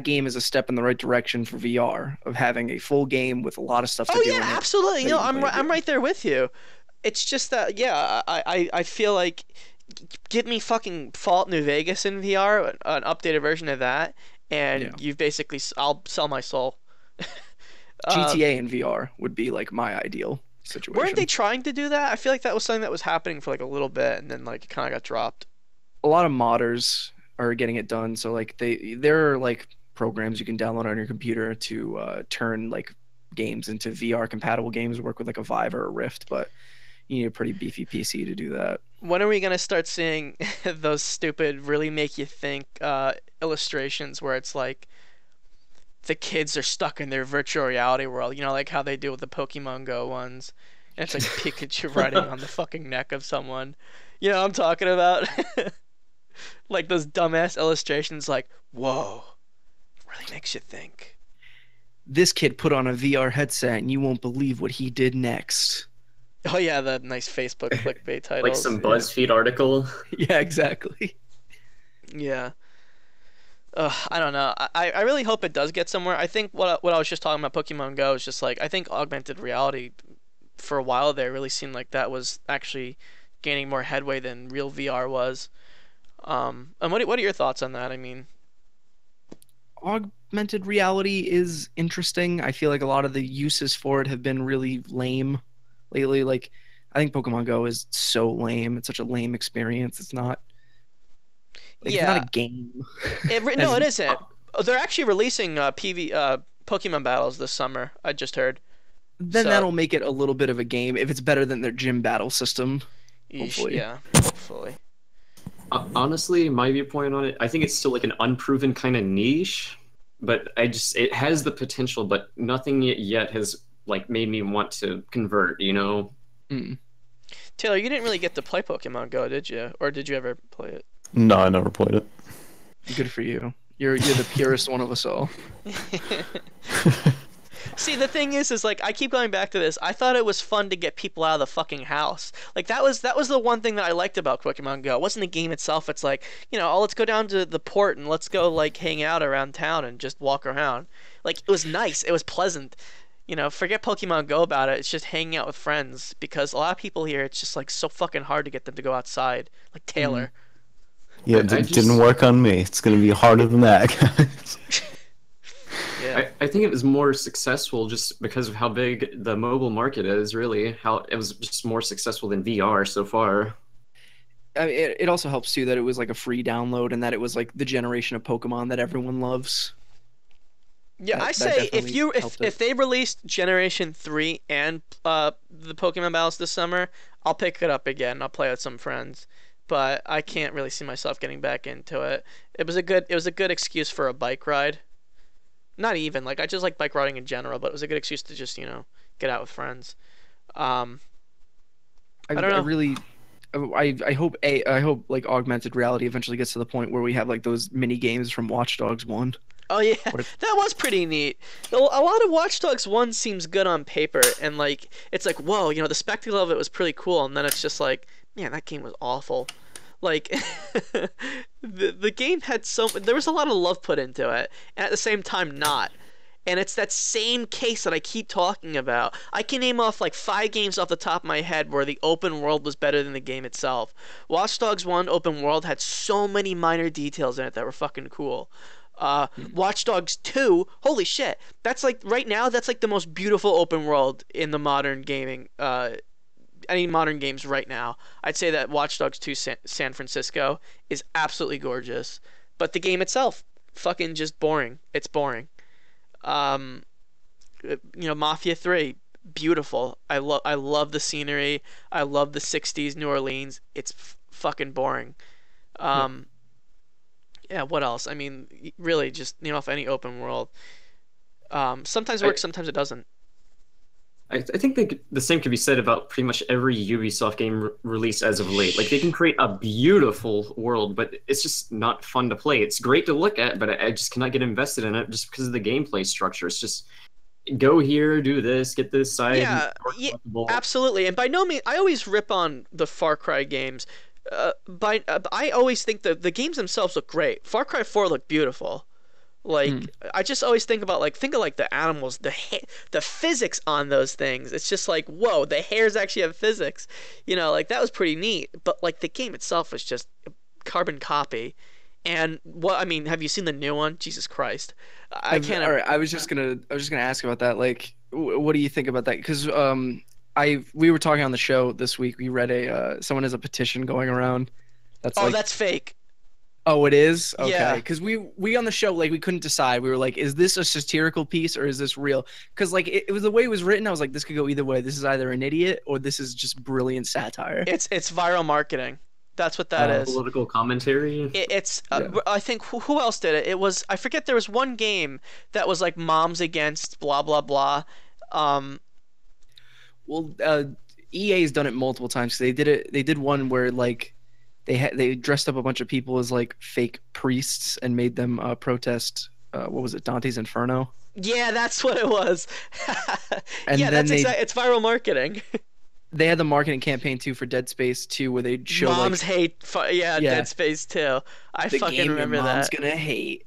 game is a step in the right direction for VR of having a full game with a lot of stuff to
Oh
do
yeah,
in it
absolutely.
that
No,
you can play
I'm
again.
right there with you. It's just that yeah, I feel like give me fucking Fallout New Vegas in VR, an updated version of that,
Yeah.
and you've basically I'll sell my soul. Uh,
GTA in VR would be like my ideal
weren't they
situation.
trying to do that? I feel like that was something that was happening for like a little bit, and then like it kind of got dropped.
A lot of modders are getting it done. So like there are like programs you can download on your computer to turn like games into VR compatible games, work with like a Vive or a Rift, but you need a pretty beefy PC to do that.
When are we gonna start seeing those stupid, really make you think illustrations where it's like the kids are stuck in their virtual reality world? You know, like how they do with the Pokemon Go ones, and it's like Pikachu riding on the fucking neck of someone. You know what I'm talking about? Like those dumbass illustrations, like whoa, really makes you think.
This kid put on a VR headset and you won't believe what he did next.
Oh yeah, the nice Facebook clickbait
Like
titles.
some BuzzFeed article.
Yeah, exactly.
Yeah. I don't know. I really hope it does get somewhere. I think what I was just talking about Pokemon Go is just like I think augmented reality for a while there really seemed like that was actually gaining more headway than real VR was. And what are your thoughts on that? I mean,
Augmented reality is interesting. I feel like a lot of the uses for it have been really lame lately. Like, I think Pokemon Go is so lame. It's such a lame experience. It's not like it's not a
yeah,
game.
no,
As
it isn't. They're actually releasing Pokemon battles this summer. I just heard.
then
So,
that'll make it a little bit of a game if it's better than their gym battle system.
yeesh,
Hopefully,
yeah, hopefully.
Honestly, my viewpoint on it, I think it's still like an unproven kind of niche, but it has the potential, but nothing yet has like made me want to convert, you know?
mm,
Taylor, you didn't really get to play Pokemon Go, did you? Or did you ever play it?
No, I never played it.
good for you. You're the purest one of us all.
See, the thing is like I keep going back to this. I thought it was fun to get people out of the fucking house. Like that was the one thing that I liked about Pokemon Go. It wasn't the game itself. It's like, oh, let's go down to the port and let's go like hang out around town and just walk around. Like it was nice. It was pleasant. Forget Pokemon Go about it. It's just hanging out with friends because a lot of people here it's just like so fucking hard to get them to go outside. Like
Mm.
Taylor.
Yeah,
I
it
just
didn't work on me. It's gonna be harder than that, guys.
Yeah.
I think it was more successful just because of how big the mobile market is, really. How it was just more successful than VR so far.
I mean, it also helps too that it was like a free download and that it was like the generation of Pokemon that everyone loves.
Yeah, I
That
say if
definitely
you
helped
if
it.
they released Generation 3 and the Pokemon Battles this summer, I'll pick it up again. I'll play with some friends. But I can't really see myself getting back into it. It was a good excuse for a bike ride. Not even like I just like bike riding in general, but it was a good excuse to just, get out with friends. Um,
I,
I don't
I
know.
really, I hope like augmented reality eventually gets to the point where we have like those mini games from Watch Dogs 1.
Oh yeah,
What if,
that was pretty neat. A lot of Watch Dogs 1 seems good on paper, and like it's like, whoa, the spectacle of it was pretty cool, and then it's just like, man, that game was awful. Like the game had there was a lot of love put into it, and at the same time not. And it's that same case that I keep talking about. I can name off like 5 games off the top of my head where the open world was better than the game itself. Watch Dogs 1 open world had so many minor details in it that were fucking cool. Watch Dogs 2, holy shit. That's like, right now, that's like the most beautiful open world in the modern gaming, any modern games right now. I'd say that Watch Dogs 2 San Francisco is absolutely gorgeous. But the game itself, fucking just boring. It's boring. Um, Mafia 3, beautiful. I love the scenery. I love the 60s New Orleans. It's fucking boring.
yeah.
Um, yeah, what else? I mean, really, just off any open world. Sometimes it
I,
works, sometimes it doesn't.
I think the same could be said about pretty much every Ubisoft game released as of late. Like they can create a beautiful world, but it's just not fun to play. It's great to look at, but I just cannot get invested in it just because of the gameplay structure. It's just go here, do this, get this side.
Yeah, yeah, absolutely. And by no means, I always rip on the Far Cry games. I always think that the games themselves look great. Far Cry 4 looked beautiful.
Hmm.
Like I just always think about think of like the animals, the physics on those things. It's just like, whoa, the hairs actually have physics. Like that was pretty neat. But like the game itself was just a carbon copy. And I mean, have you seen the new one? Jesus Christ, I can't.
All right, I was just gonna ask about that. Like, what do you think about that? Because we were talking on the show this week. We read someone has a petition going around. That's
Oh,
like,
that's fake.
oh, it is? Okay.
Yeah.
Because we on the show, like, we couldn't decide. We were like, is this a satirical piece or is this real? Because, like, it was the way it was written. I was like, this could go either way. This is either an idiot or this is just brilliant satire.
It's viral marketing. That's what that is.
Political commentary.
It's
Yeah.
I think who else did it? It was, I forget, there was one game that was like moms against blah blah blah. Um,
Well, EA's done it multiple times. They did it. They did one where, like, they dressed up a bunch of people as, like, fake priests and made them protest. What was it? Dante's Inferno.
yeah, that's what it was.
And
Yeah,
then
it's viral marketing.
they had the marketing campaign too for Dead Space 2 where they'd show
Moms hate
Yeah.
Dead Space 2. I
the
fucking
game
remember
your mom's
that.
gonna hate.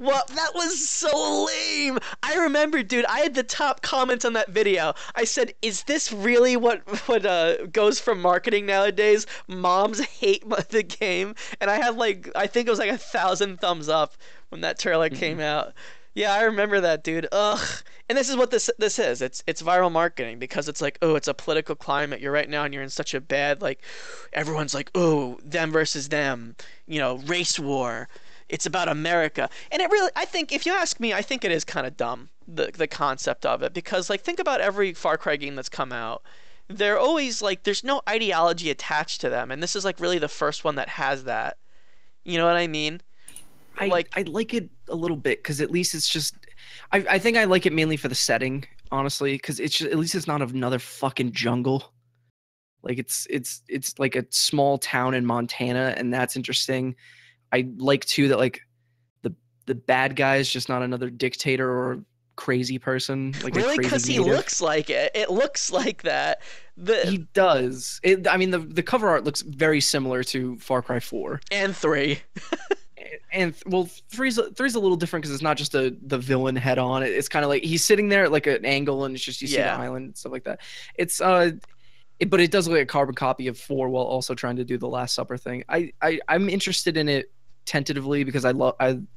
Well, that was so lame. I remember, dude. I had the top comments on that video. I said, "Is this really what goes for marketing nowadays? Moms hate the game." And I had like, I think it was like 1,000 thumbs up when that trailer came out. Yeah, I remember that, dude. Ugh. And this is what this is. It's viral marketing because it's like, oh, it's a political climate. You're right now, and you're in such a bad, like, everyone's like, oh, them versus them. Race war. It's about America. And it really, I think, if you ask me, I think it is kind of dumb, the concept of it. Because, like, think about every Far Cry game that's come out. They're always, like, there's no ideology attached to them. And this is, like, really the first one that has that. You know what I mean?
I like it a little bit because at least it's just. I think I like it mainly for the setting, honestly, because it's just, at least it's not another fucking jungle. Like it's like a small town in Montana, and that's interesting. I like too that, like, the bad guy is just not another dictator or crazy person, like
Really?
a crazy
Because he
native.
looks like it. It looks like that.
He does. I mean, the cover art looks very similar to Far Cry 4.
And 3.
And well, three's a little different because it's not just the villain head on. It's kind of like he's sitting there at like an angle, and it's just you see the
Yeah.
island and stuff like that. It's but it does look like a carbon copy of 4 while also trying to do the Last Supper thing. I'm interested in it tentatively because I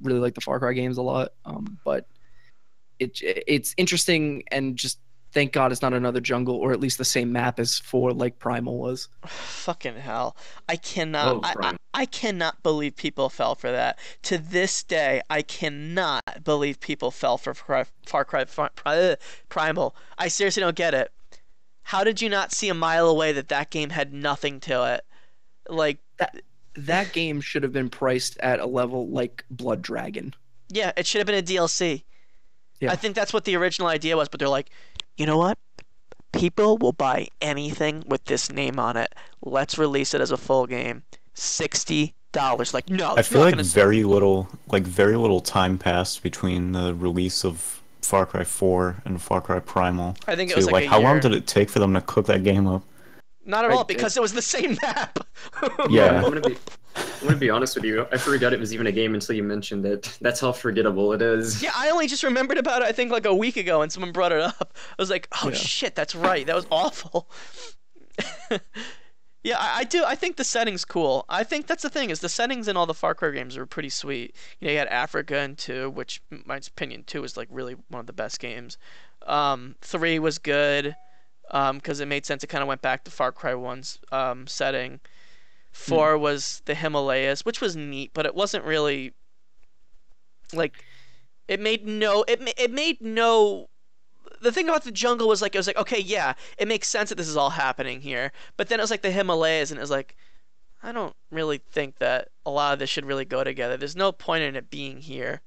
really like the Far Cry games a lot. But it's interesting, and just thank God it's not another jungle, or at least the same map as 4 like Primal was.
Fucking hell. I cannot.
Oh, crime.
I cannot believe people fell for that. To this day, I cannot believe people fell for Far Cry Primal. I seriously don't get it. How did you not see a mile away that game had nothing to it? Like,
That game should have been priced at a level like Blood Dragon.
yeah, it should have been a DLC.
Yeah.
I think that's what the original idea was, but they're like, you know what? People will buy anything with this name on it. Let's release it as a full game. $60. Like, no,
I
it's
feel
not
like
gonna.
very little time passed between the release of Far Cry 4 and Far Cry Primal.
I think it
To
was like a
how long
year.
did it take for them to cook that game up?
Not at all, because it was the same map.
Yeah.
I'm gonna be honest with you. I forgot it was even a game until you mentioned it. That's how forgettable it is.
Yeah, I only just remembered about it, I think, like a week ago, and someone brought it up. I was like, oh
Yeah.
shit, that's right. That was awful. Yeah, I do. I think the setting's cool. I think that's the thing, is the settings in all the Far Cry games are pretty sweet. You know, you had Africa in 2, which, in my opinion, 2 is like really one of the best games. 3 was good, because it made sense. It kind of went back to Far Cry 1's setting. 4 was the Himalayas, which was neat, but it wasn't really like it made no. The thing about the jungle was like, it was like, okay, yeah, it makes sense that this is all happening here, but then it was like the Himalayas, and it was like, I don't really think that a lot of this should really go together. There's no point in it being here.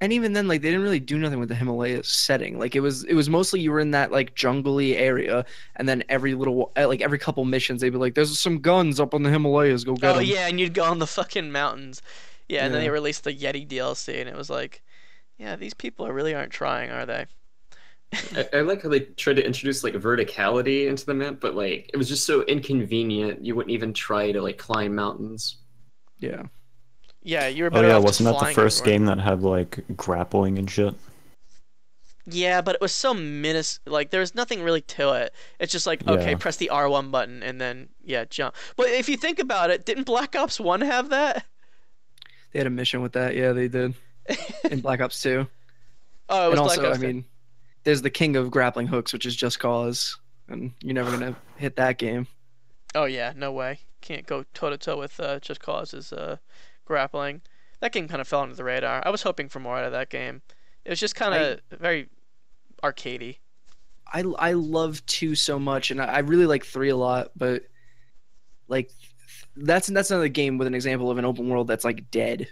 And even then, like they didn't really do nothing with the Himalayas setting. Like it was mostly you were in that like jungly area, and then every couple missions they'd be like, "There's some guns up on the Himalayas, go get
Oh
them."
yeah, and you'd go on the fucking mountains. Yeah, and then they
Yeah.
released the Yeti DLC, and it was like, yeah, these people really aren't trying, are they?
I like how they tried to introduce like verticality into the map, but like it was just so inconvenient. You wouldn't even try to like climb mountains.
Yeah.
Yeah, you were
Oh
better
yeah,
off just
wasn't that the
flying
first
everywhere.
game that had like grappling and shit?
Yeah, but it was so like there was nothing really to it. It's just like, okay,
Yeah.
press the R1 button and then yeah, jump. But if you think about it, didn't Black Ops 1 have that?
They had a mission with that. Yeah, they did in Black Ops 2.
Oh, it
And
was Black
also,
Ops
I
2.
mean, there's the king of grappling hooks, which is Just Cause, and you're never gonna hit that game.
Oh yeah, no way. Can't go toe to toe with Just Cause's grappling. That game kind of fell under the radar. I was hoping for more out of that game. It was just kind of very arcadey.
I love 2 so much, and I really like 3 a lot, but like that's another game with an example of an open world that's like dead,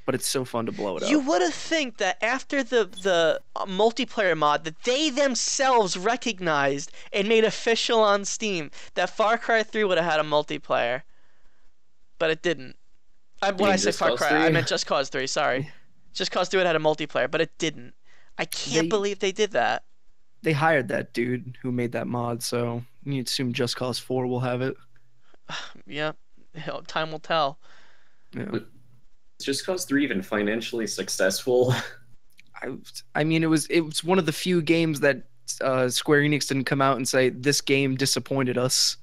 but it's so fun to blow it
You
up.
would have think that after the multiplayer mod that they themselves recognized and made official on Steam that Far Cry 3 would have had a multiplayer, but it didn't. When
mean
I say
Just
Far
Cause
Cry,
3?
I meant Just Cause 3. Sorry, Just Cause 3 would have had a multiplayer, but it didn't. I can't
They-
believe they did that.
They hired that dude who made that mod, so you assume Just Cause 4 will have it.
Yeah, hell, time will tell.
Yeah.
Is Just Cause 3 even financially successful?
I mean, it was one of the few games that Square Enix didn't come out and say this game disappointed us.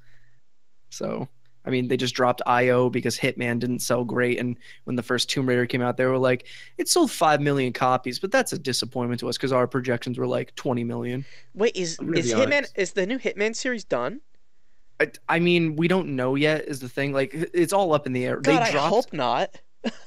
So, I mean, they just dropped IO because Hitman didn't sell great, and when the first Tomb Raider came out, they were like, it sold 5 million copies, but that's a disappointment to us because our projections were like 20 million.
Wait, is
I'm gonna be
Hitman
honest.
is the new Hitman series done?
I mean, we don't know yet is the thing. Like, it's all up in the air.
God, I hope not.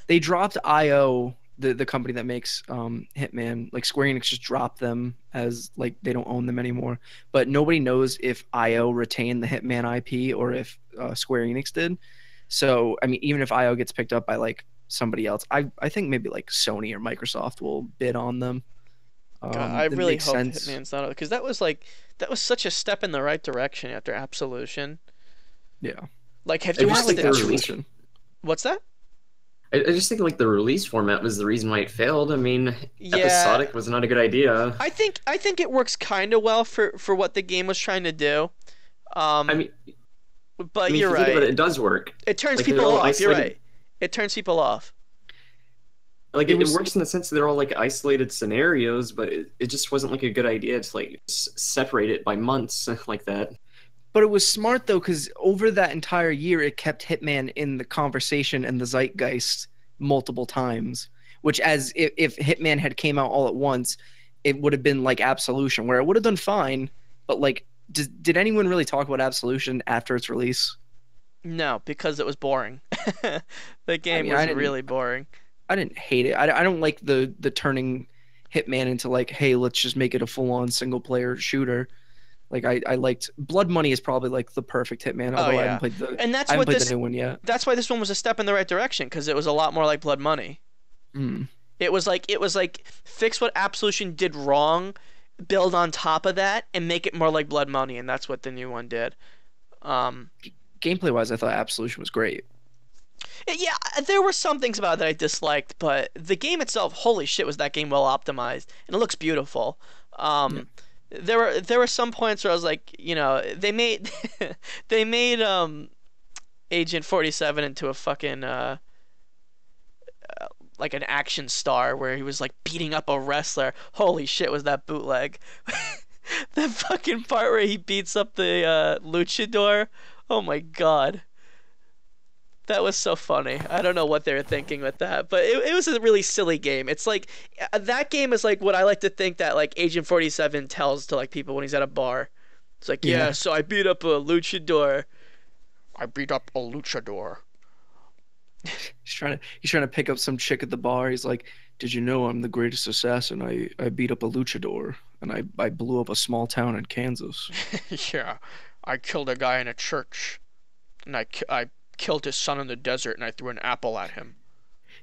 They dropped IO, the company that makes Hitman. Like Square Enix just dropped them as like they don't own them anymore. But nobody knows if IO retained the Hitman IP or if Square Enix did. So I mean, even if IO gets picked up by like somebody else, I think maybe like Sony or Microsoft will bid on them.
God, I
it
really
makes
hope
sense.
Hitman's not, because that was such a step in the right direction after Absolution.
Yeah.
Like, have
I
you
just
watched
think
the
they're
Absolution.
What's that?
I just think like the release format was the reason why it failed. I mean,
Yeah.
episodic was not a good idea.
I think it works kind of well for what the game was trying to do.
I mean,
But
if
you're
you think about
right.
it does work.
It turns
like,
people
they're all
off. You're
isolated-
right. It turns people off.
Like
It
it
was-
works in the sense that they're all like isolated scenarios, but it just wasn't like a good idea to like separate it by months like that.
But it was smart though, because over that entire year, it kept Hitman in the conversation and the zeitgeist multiple times. Which, as if Hitman had came out all at once, it would have been like Absolution, where it would have done fine. But like, did anyone really talk about Absolution after its release?
No, because it was boring. The game
mean, I
was
didn't-
really boring.
I didn't hate it. I don't like the turning Hitman into like, hey, let's just make it a full on single player shooter. Like I liked Blood Money is probably like the perfect Hitman. Although I
yeah.
haven't played the
And that's
I haven't
what
played
this
the new one yet.
that's why this one was a step in the right direction, because it was a lot more like Blood Money.
Mm.
It was like fix what Absolution did wrong, build on top of that and make it more like Blood Money, and that's what the new one did. Um,
Gameplay wise, I thought Absolution was great.
yeah, there were some things about it that I disliked, but the game itself, holy shit, was that game well optimized, and it looks beautiful.
Yeah.
There were some points where I was like, they made they made Agent 47 into a fucking like an action star where he was like beating up a wrestler. Holy shit, was that bootleg? That fucking part where he beats up the luchador. Oh my god. That was so funny. I don't know what they were thinking with that, but it was a really silly game. It's like that game is like what I like to think that like Agent 47 tells to like people when he's at a bar. It's like, yeah, so I beat up a luchador. I beat up a luchador.
He's trying to pick up some chick at the bar. He's like, "Did you know I'm the greatest assassin? I beat up a luchador and I blew up a small town in Kansas."
Yeah, I killed a guy in a church, and I killed his son in the desert, and I threw an apple at him.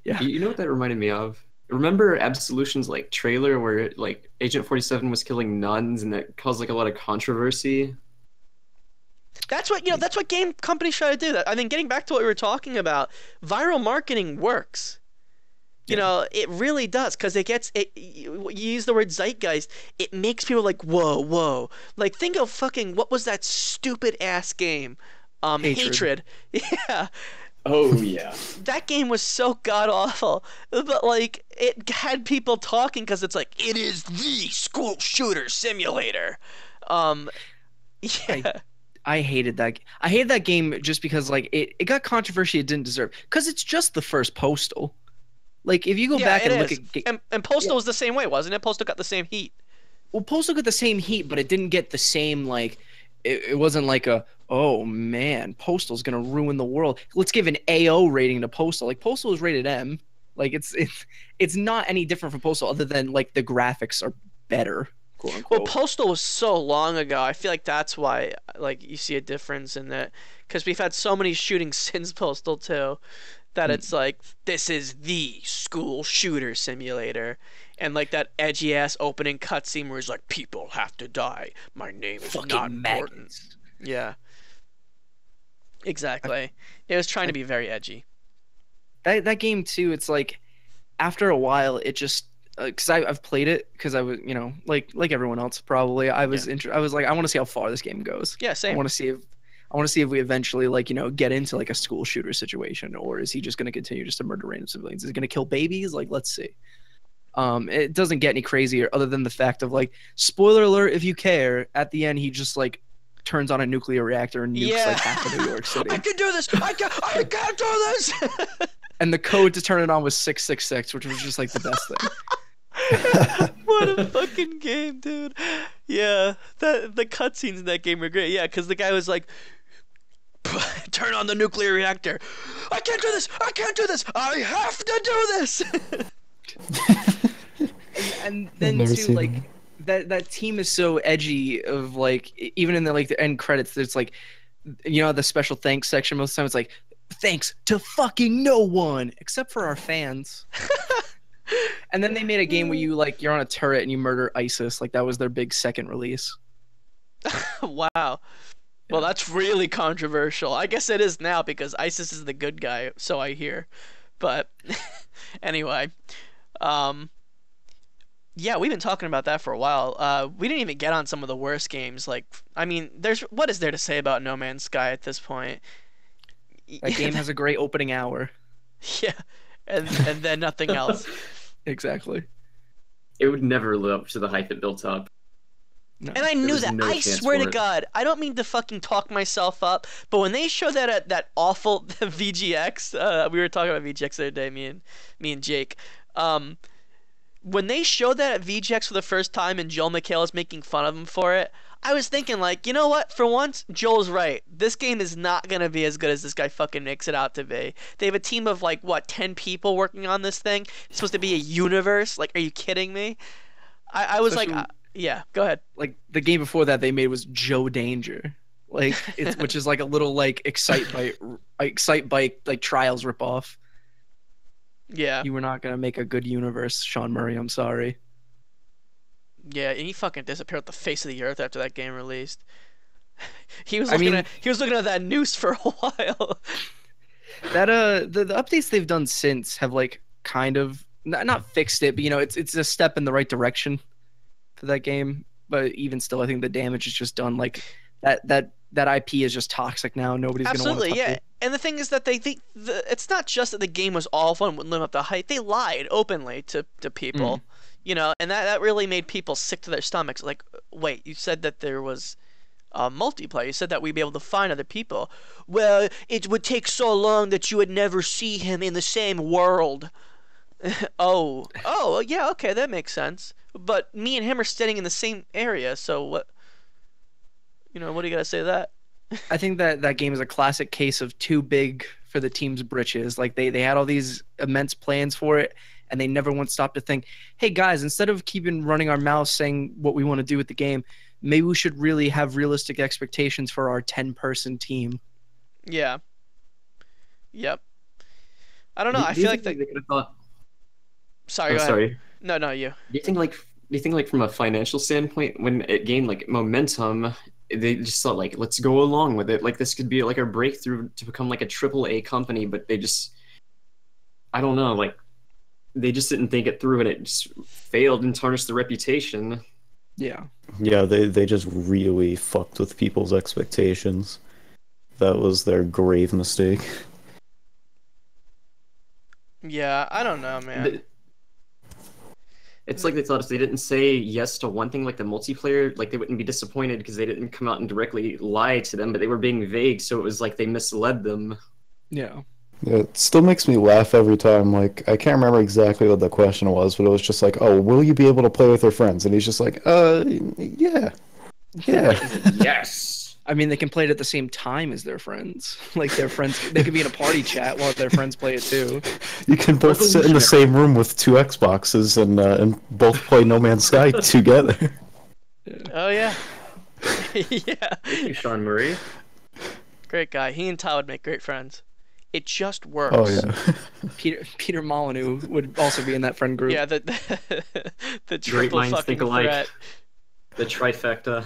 Yeah.
You know what that reminded me of? Remember Absolution's like trailer where like Agent 47 was killing nuns and that caused like a lot of controversy?
That's what that's what game companies try to do. That I mean, getting back to what we were talking about, viral marketing works. It really does because it gets it. You use the word zeitgeist. It makes people like whoa, whoa. Like think of fucking what was that stupid ass game? Hatred. Yeah.
Oh yeah.
That game was so god awful, but like it had people talking because it's like it is the school shooter simulator. Yeah.
I hated that. I hated that game just because like it got controversy it didn't deserve. Because it's just the first Postal. Like if you go back and look at
and Postal was the same way, wasn't it? Postal got the same heat.
Well, Postal got the same heat, but it didn't get the same like. It wasn't like oh man, Postal's gonna ruin the world. Let's give an AO rating to Postal. Like Postal is rated M. Like it's not any different from Postal other than like the graphics are better. Quote unquote.
Well, Postal was so long ago. I feel like that's why like you see a difference in that because we've had so many shootings since Postal 2 that it's like this is the school shooter simulator. And like that edgy ass opening cutscene where he's like, "People have to die. My name is
Fucking
not important."
maggots.
Yeah, exactly. It was trying to be very edgy.
That game too. It's like after a while, it just because I've played it because I was like everyone else probably I was I was like I want to see how far this game goes.
Yeah, same.
I want to see if we eventually like get into like a school shooter situation, or is he just going to continue just to murder random civilians? Is he going to kill babies? Like let's see. It doesn't get any crazier other than the fact of like spoiler alert if you care. At the end, he just like turns on a nuclear reactor and nukes like half of New York City.
I can do this. I can't do this.
And the code to turn it on was 666, which was just like the best thing.
What a fucking game, dude. Yeah, the cutscenes in that game were great. Yeah, because the guy was like, turn on the nuclear reactor. I can't do this. I can't do this. I have to do this.
and then too like that team is so edgy of like even in the end credits it's like the special thanks section most of the time it's like thanks to fucking no one except for our fans. And then they made a game where you're on a turret and you murder ISIS. Like that was their big second release.
Wow. Well, that's really controversial. I guess it is now because ISIS is the good guy, so I hear. But anyway, yeah, we've been talking about that for a while. We didn't even get on some of the worst games. Like, I mean, what is there to say about No Man's Sky at this point?
That game has a great opening hour.
Yeah, and then nothing else.
Exactly.
It would never live up to the hype it built up.
No.
And I knew
was
that.
no
I
chance
swear
for
to
it.
God, I don't mean to fucking talk myself up, but when they showed that awful VGX, we were talking about VGX the other day, me and Jake. When they showed that at VGX for the first time and Joel McHale was making fun of him for it, I was thinking like, you know what? For once, Joel's right. This game is not gonna be as good as this guy fucking makes it out to be. They have a team of like 10 people working on this thing. It's supposed to be a universe. Like, are you kidding me? I was
Especially-
like, yeah, go ahead.
Like the game before that they made was Joe Danger. Like which is like a little like Excite Bike like Trials ripoff.
Yeah.
You were not gonna make a good universe, Sean Murray. I'm sorry.
Yeah, and he fucking disappeared off the face of the earth after that game released. He was
I
looking
mean,
at that noose for a while.
that the updates they've done since have like kind of not fixed it, but it's a step in the right direction for that game. But even still, I think the damage is just done. Like that IP is just toxic now. Nobody's gonna want to
Absolutely,
touch
yeah.
it.
And the thing is that it's not just that the game was awful and wouldn't live up to hype. They lied openly to people, and that really made people sick to their stomachs. Like, wait, you said that there was multiplayer. You said that we'd be able to find other people. Well, it would take so long that you would never see him in the same world. Oh, yeah, okay, that makes sense. But me and him are standing in the same area, so what? What do you gotta say to that?
I think that game is a classic case of too big for the team's britches. Like they had all these immense plans for it, and they never once stopped to think, hey guys, instead of keeping running our mouths saying what we want to do with the game, maybe we should really have realistic expectations for our 10-person team.
Yeah. Yep. I don't know. I
Do you
feel like
think they could have thought?
Sorry,
Oh,
go ahead.
sorry.
No, you.
Do you think from a financial standpoint, when it gained like momentum, they just thought like, let's go along with it. Like this could be like a breakthrough to become like a AAA company, but they just, I don't know, like they just didn't think it through, and it just failed and tarnished the reputation.
Yeah.
Yeah, they just really fucked with people's expectations. That was their grave mistake.
Yeah, I don't know, man.
It's like they thought if they didn't say yes to one thing, like the multiplayer, like they wouldn't be disappointed because they didn't come out and directly lie to them, but they were being vague, so it was like they misled them.
Yeah.
Yeah, it still makes me laugh every time. Like, I can't remember exactly what the question was, but it was just like, "Oh, will you be able to play with your friends?" And he's just like, yeah, yeah."
Yes.
I mean, they can play it at the same time as their friends. Like their friends, they could be in a party chat while their friends play it too.
You can both sit in the same room with two Xboxes and both play No Man's Sky together.
Oh yeah. Yeah.
Thank you, Sean Murray.
Great guy. He and Ty would make great friends. It just works.
Oh yeah.
Peter Molyneux would also be in that friend group.
Yeah, the
Great
triple
minds
fucking
think alike.
threat.
The trifecta.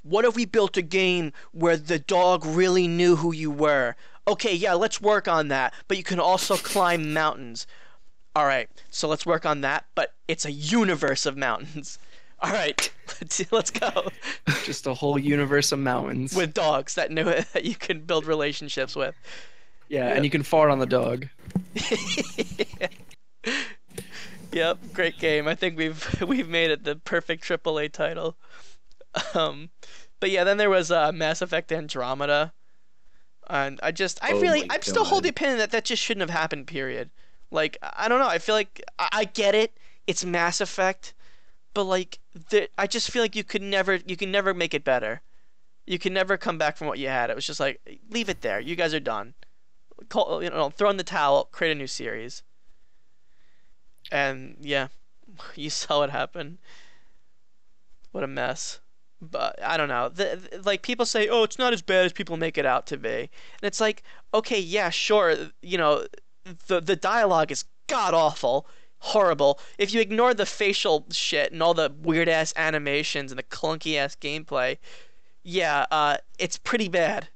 What if we built a game where the dog really knew who you were? Okay, yeah, let's work on that. But you can also climb mountains. All right, so let's work on that. But it's a universe of mountains. All right, let's go.
Just a whole universe of mountains.
With dogs that know that you can build relationships with.
Yeah, and you can fart on the dog.
Yep, great game. I think we've made it the perfect AAA title. But yeah, then there was Mass Effect Andromeda, and I'm still hold the opinion that just shouldn't have happened. Period. Like I don't know. I feel like I get it. It's Mass Effect, but like I just feel like you can never make it better. You can never come back from what you had. It was just like leave it there. You guys are done. Throw in the towel. Create a new series. And yeah, you saw what happened. What a mess. But I don't know. Like people say, oh, it's not as bad as people make it out to be, and it's like, okay, yeah, sure, the dialogue is god awful, horrible. If you ignore the facial shit and all the weird ass animations and the clunky ass gameplay, yeah, it's pretty bad.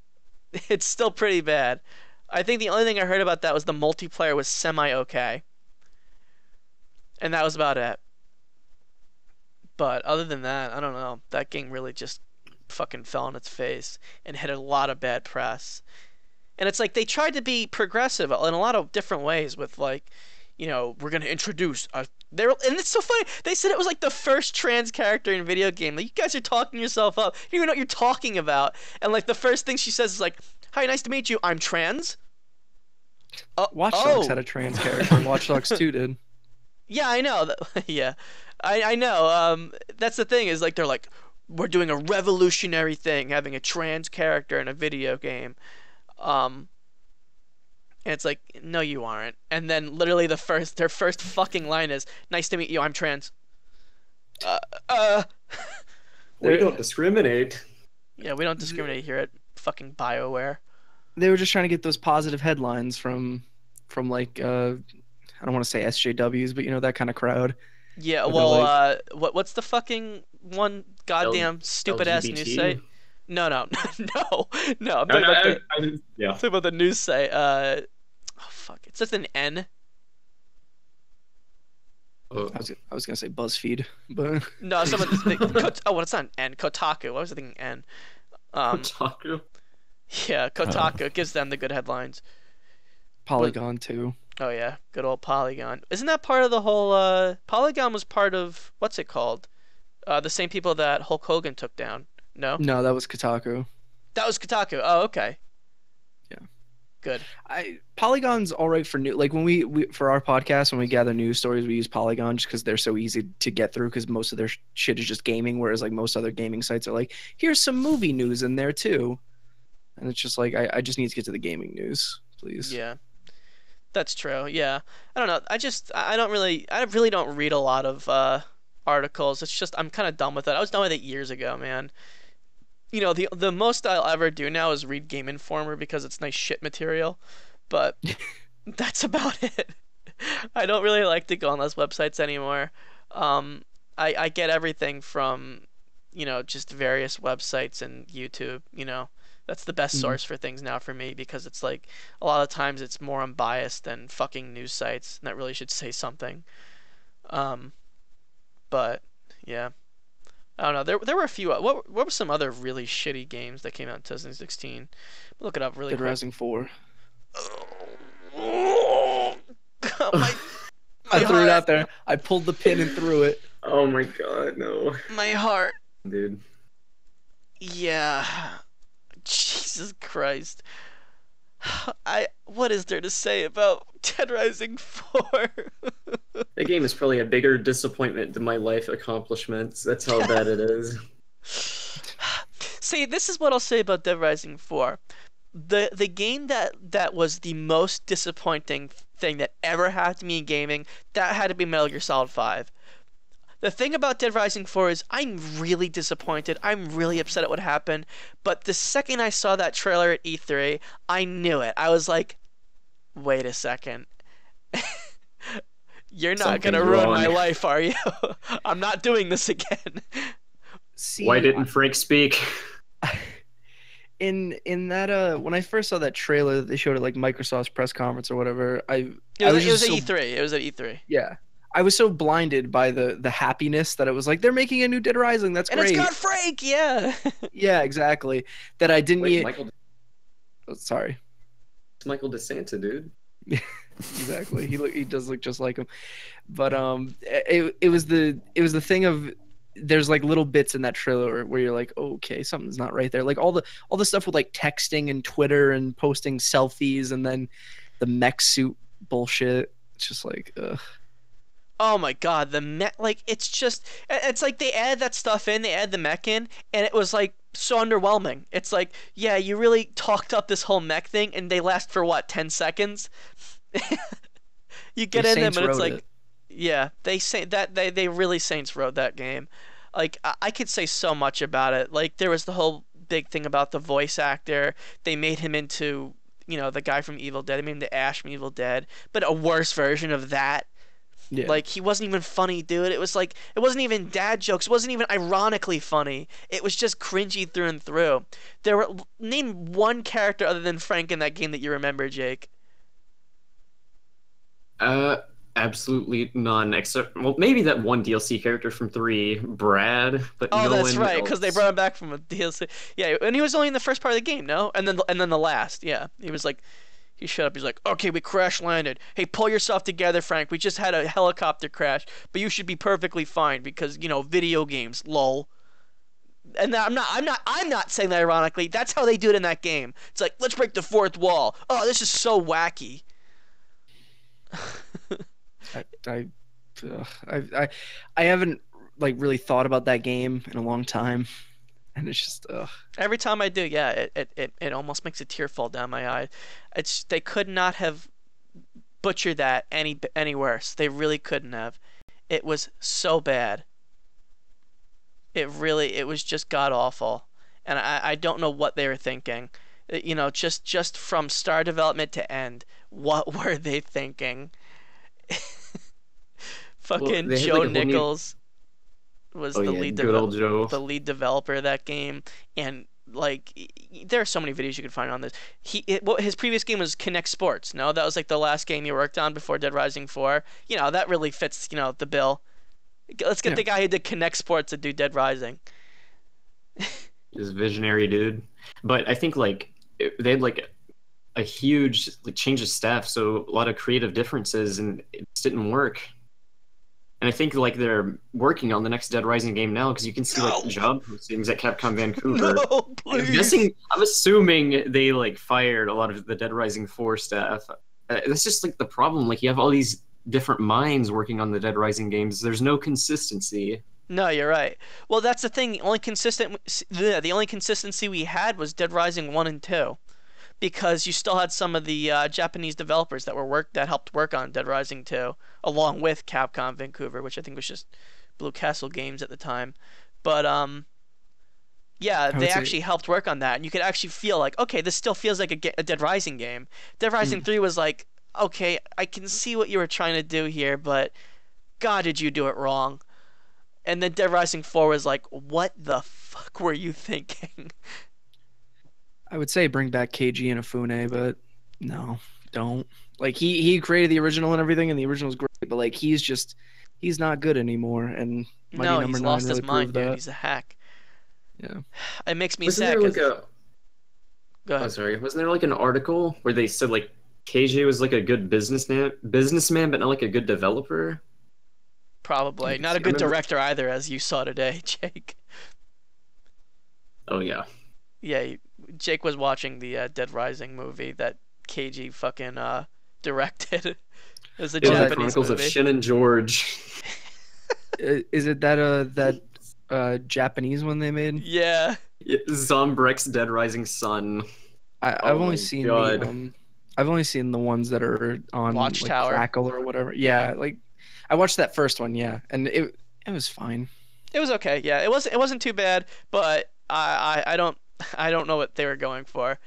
It's still pretty bad. I think the only thing I heard about that was the multiplayer was semi okay, and that was about it. But other than that, I don't know. That game really just fucking fell on its face and had a lot of bad press. And it's like they tried to be progressive in a lot of different ways with like, we're gonna introduce a and it's so funny. They said it was like the first trans character in a video game. Like you guys are talking yourself up. You don't even know what you're talking about. And like the first thing she says is like, "Hi, nice to meet you. I'm trans."
Watch Dogs had a trans character. Watch Dogs 2 did.
Yeah, I know. Yeah. I know. That's the thing is like they're like, we're doing a revolutionary thing, having a trans character in a video game, and it's like, no, you aren't. And then literally their first fucking line is, "Nice to meet you. I'm trans."
We don't discriminate.
Yeah, we don't discriminate here at fucking BioWare.
They were just trying to get those positive headlines from like I don't want to say SJWs, but that kind of crowd.
Yeah,
Where they're
well,
like,
what's the fucking one goddamn stupid ass news
LGBT?
site? No, no, no, no. I'm
I,
talking about
I,
the
yeah.
talking about the news site. Oh fuck, it's just an N.
Oh,
I was gonna say BuzzFeed, but
No, some of the oh, well, it's not an N. Kotaku. Why was I thinking N? Um,
Kotaku.
yeah, Kotaku gives them the good headlines. But
Polygon too.
oh yeah, good old Polygon. Isn't that part of the whole? Polygon was part of what's it called? The same people that Hulk Hogan took down. No,
No, that was Kotaku.
that was Kotaku. Oh, okay,
Yeah.
good.
Polygon's all right for new, like when we for our podcast, when we gather news stories, we use Polygon just because they're so easy to get through, because most of their shit is just gaming, whereas like most other gaming sites are like, here's some movie news in there too, and it's just like I just need to get to the gaming news, please.
Yeah, that's true. Yeah, I don't know. I really don't read a lot of articles. It's just I'm kind of done with it. I was done with it years ago, man. You know, the most I'll ever do now is read Game Informer because it's nice shit material, but that's about it. I don't really like to go on those websites anymore. Um, I get everything from, just various websites and YouTube, That's the best
Mm.
source for things now for me because it's like a lot of times it's more unbiased than fucking news sites, and that really should say something. Um, but yeah. I don't know. There were a few. What were some other really shitty games that came out in 2016? Look it up really
Dead
quick.
Rising 4.
my
I
my
threw it
heart,
out there. I pulled the pin and threw it.
Oh my god, no,
my heart.
dude.
Yeah. Jesus Christ. What is there to say about Dead Rising 4?
That game is probably a bigger disappointment than my life accomplishments. That's how bad it is.
See, this is what I'll say about Dead Rising 4. The game that was the most disappointing thing that ever happened to me in gaming, that had to be Metal Gear Solid 5. The thing about Dead Rising 4 is I'm really disappointed. I'm really upset at what happened. But the second I saw that trailer at E3, I knew it. I was like, wait a second. You're not going to
Something's
ruin
wrong.
my life, are you? I'm not doing this again.
See,
Why didn't Frank speak?
in that when I first saw that trailer that they showed at like Microsoft's press conference or whatever,
It
I was
was
just
at
so,
E3. It was at E3.
yeah. I was so blinded by the happiness that it was like they're making a new Dead Rising. That's
And
great.
it's got Frank, yeah.
Yeah, exactly. That I didn't.
Wait, Michael,
Oh, sorry.
it's Michael DeSanta, dude.
Exactly. He does look just like him. But it was the thing of there's like little bits in that trailer where you're like, okay, something's not right there. Like all the stuff with like texting and Twitter and posting selfies and then the mech suit bullshit. It's just like, ugh.
Oh my god, the mech, like, it's like they add that stuff in, they add the mech in, and it was like so underwhelming. It's like, yeah, you really talked up this whole mech thing, and they last for what, 10 seconds? You get
They
in them,
Saints
and it's
Rowed
like,
it.
yeah, they really Saints wrote that game. Like, I could say so much about it. Like, there was the whole big thing about the voice actor. They made him into, the guy from Evil Dead. They made him the Ash from Evil Dead, but a worse version of that.
Yeah.
Like, he wasn't even funny, dude. It was like, it wasn't even dad jokes. It wasn't even ironically funny. It was just cringy through and through. Name one character other than Frank in that game that you remember, Jake.
Absolutely none. Except, well, maybe that one DLC character from 3, Brad, but
Oh,
no
that's
one
right, because they
else.
brought him back from a DLC. Yeah, and he was only in the first part of the game, no? And then the last, yeah. He was like, he shut up. He's like, okay, we crash landed. Hey, pull yourself together, Frank. We just had a helicopter crash, but you should be perfectly fine because video games, lol. And I'm not saying that ironically. That's how they do it in that game. It's like, let's break the fourth wall. Oh, this is so wacky.
I, ugh, I haven't like really thought about that game in a long time, and it's just ugh.
Every time I do, yeah, it almost makes a tear fall down my eye. They could not have butchered that any worse. They really couldn't have. It was so bad. It was just god awful, and I don't know what they were thinking. Just from start development to end, what were they thinking? Fucking
they had
Joe
like a whole new.
Nichols was
Oh
the
yeah, good old Joe.
developer of that game, and like there are so many videos you can find on this. His previous game was Connect Sports. No, that was like the last game he worked on before Dead Rising 4. You know that really fits the bill. Let's get
Yeah.
the guy who did Connect Sports to do Dead Rising.
He's a visionary dude. But I think like they had like a huge like change of staff, so a lot of creative differences, and it just didn't work. And I think like they're working on the next Dead Rising game now because you can see like
No.
job postings at Capcom Vancouver.
No,
And
please.
I'm assuming they like fired a lot of the Dead Rising 4 staff. That's just like the problem. Like you have all these different minds working on the Dead Rising games. There's no consistency.
No, you're right. Well, that's the thing. The only consistency we had was Dead Rising 1 and 2, because you still had some of the Japanese developers that helped work on Dead Rising 2, along with Capcom Vancouver, which I think was just Blue Castle Games at the time. But yeah,
I
they
would say
actually helped work on that, and you could actually feel like, okay, this still feels like a Dead Rising game. Dead Rising 3 was like, okay, I can see what you were trying to do here, but God, did you do it wrong? And then Dead Rising 4 was like, what the fuck were you thinking?
I would say bring back KG and Afune, but no, don't. Like he created the original and everything, and the original's great, but like he's not good anymore. And Mighty
No,
Number
he's
Nine
lost
really
his mind,
proved
dude.
that.
He's a hack.
Yeah.
It makes me
Wasn't
sad
there like
because.
a
Go
oh
ahead.
sorry, wasn't there like an article where they said like KJ was like a good businessman, but not like a good developer?
Probably. Not a
I
good
remember.
director either, as you saw today, Jake.
Oh yeah.
Yeah, Jake was watching the Dead Rising movie that KG fucking directed. It was a
It was the
Japanese
Chronicles of
movie.
Shin and George.
Is it that Japanese one they made?
Yeah.
Zombrex Dead Rising Sun.
I've
Oh
only
my
seen
God.
I've only seen the ones that are on like
Watchtower.
Crackle or whatever. Yeah, like I watched that first one, yeah, and it was fine.
It was okay. Yeah, it wasn't too bad, but I don't know what they were going for.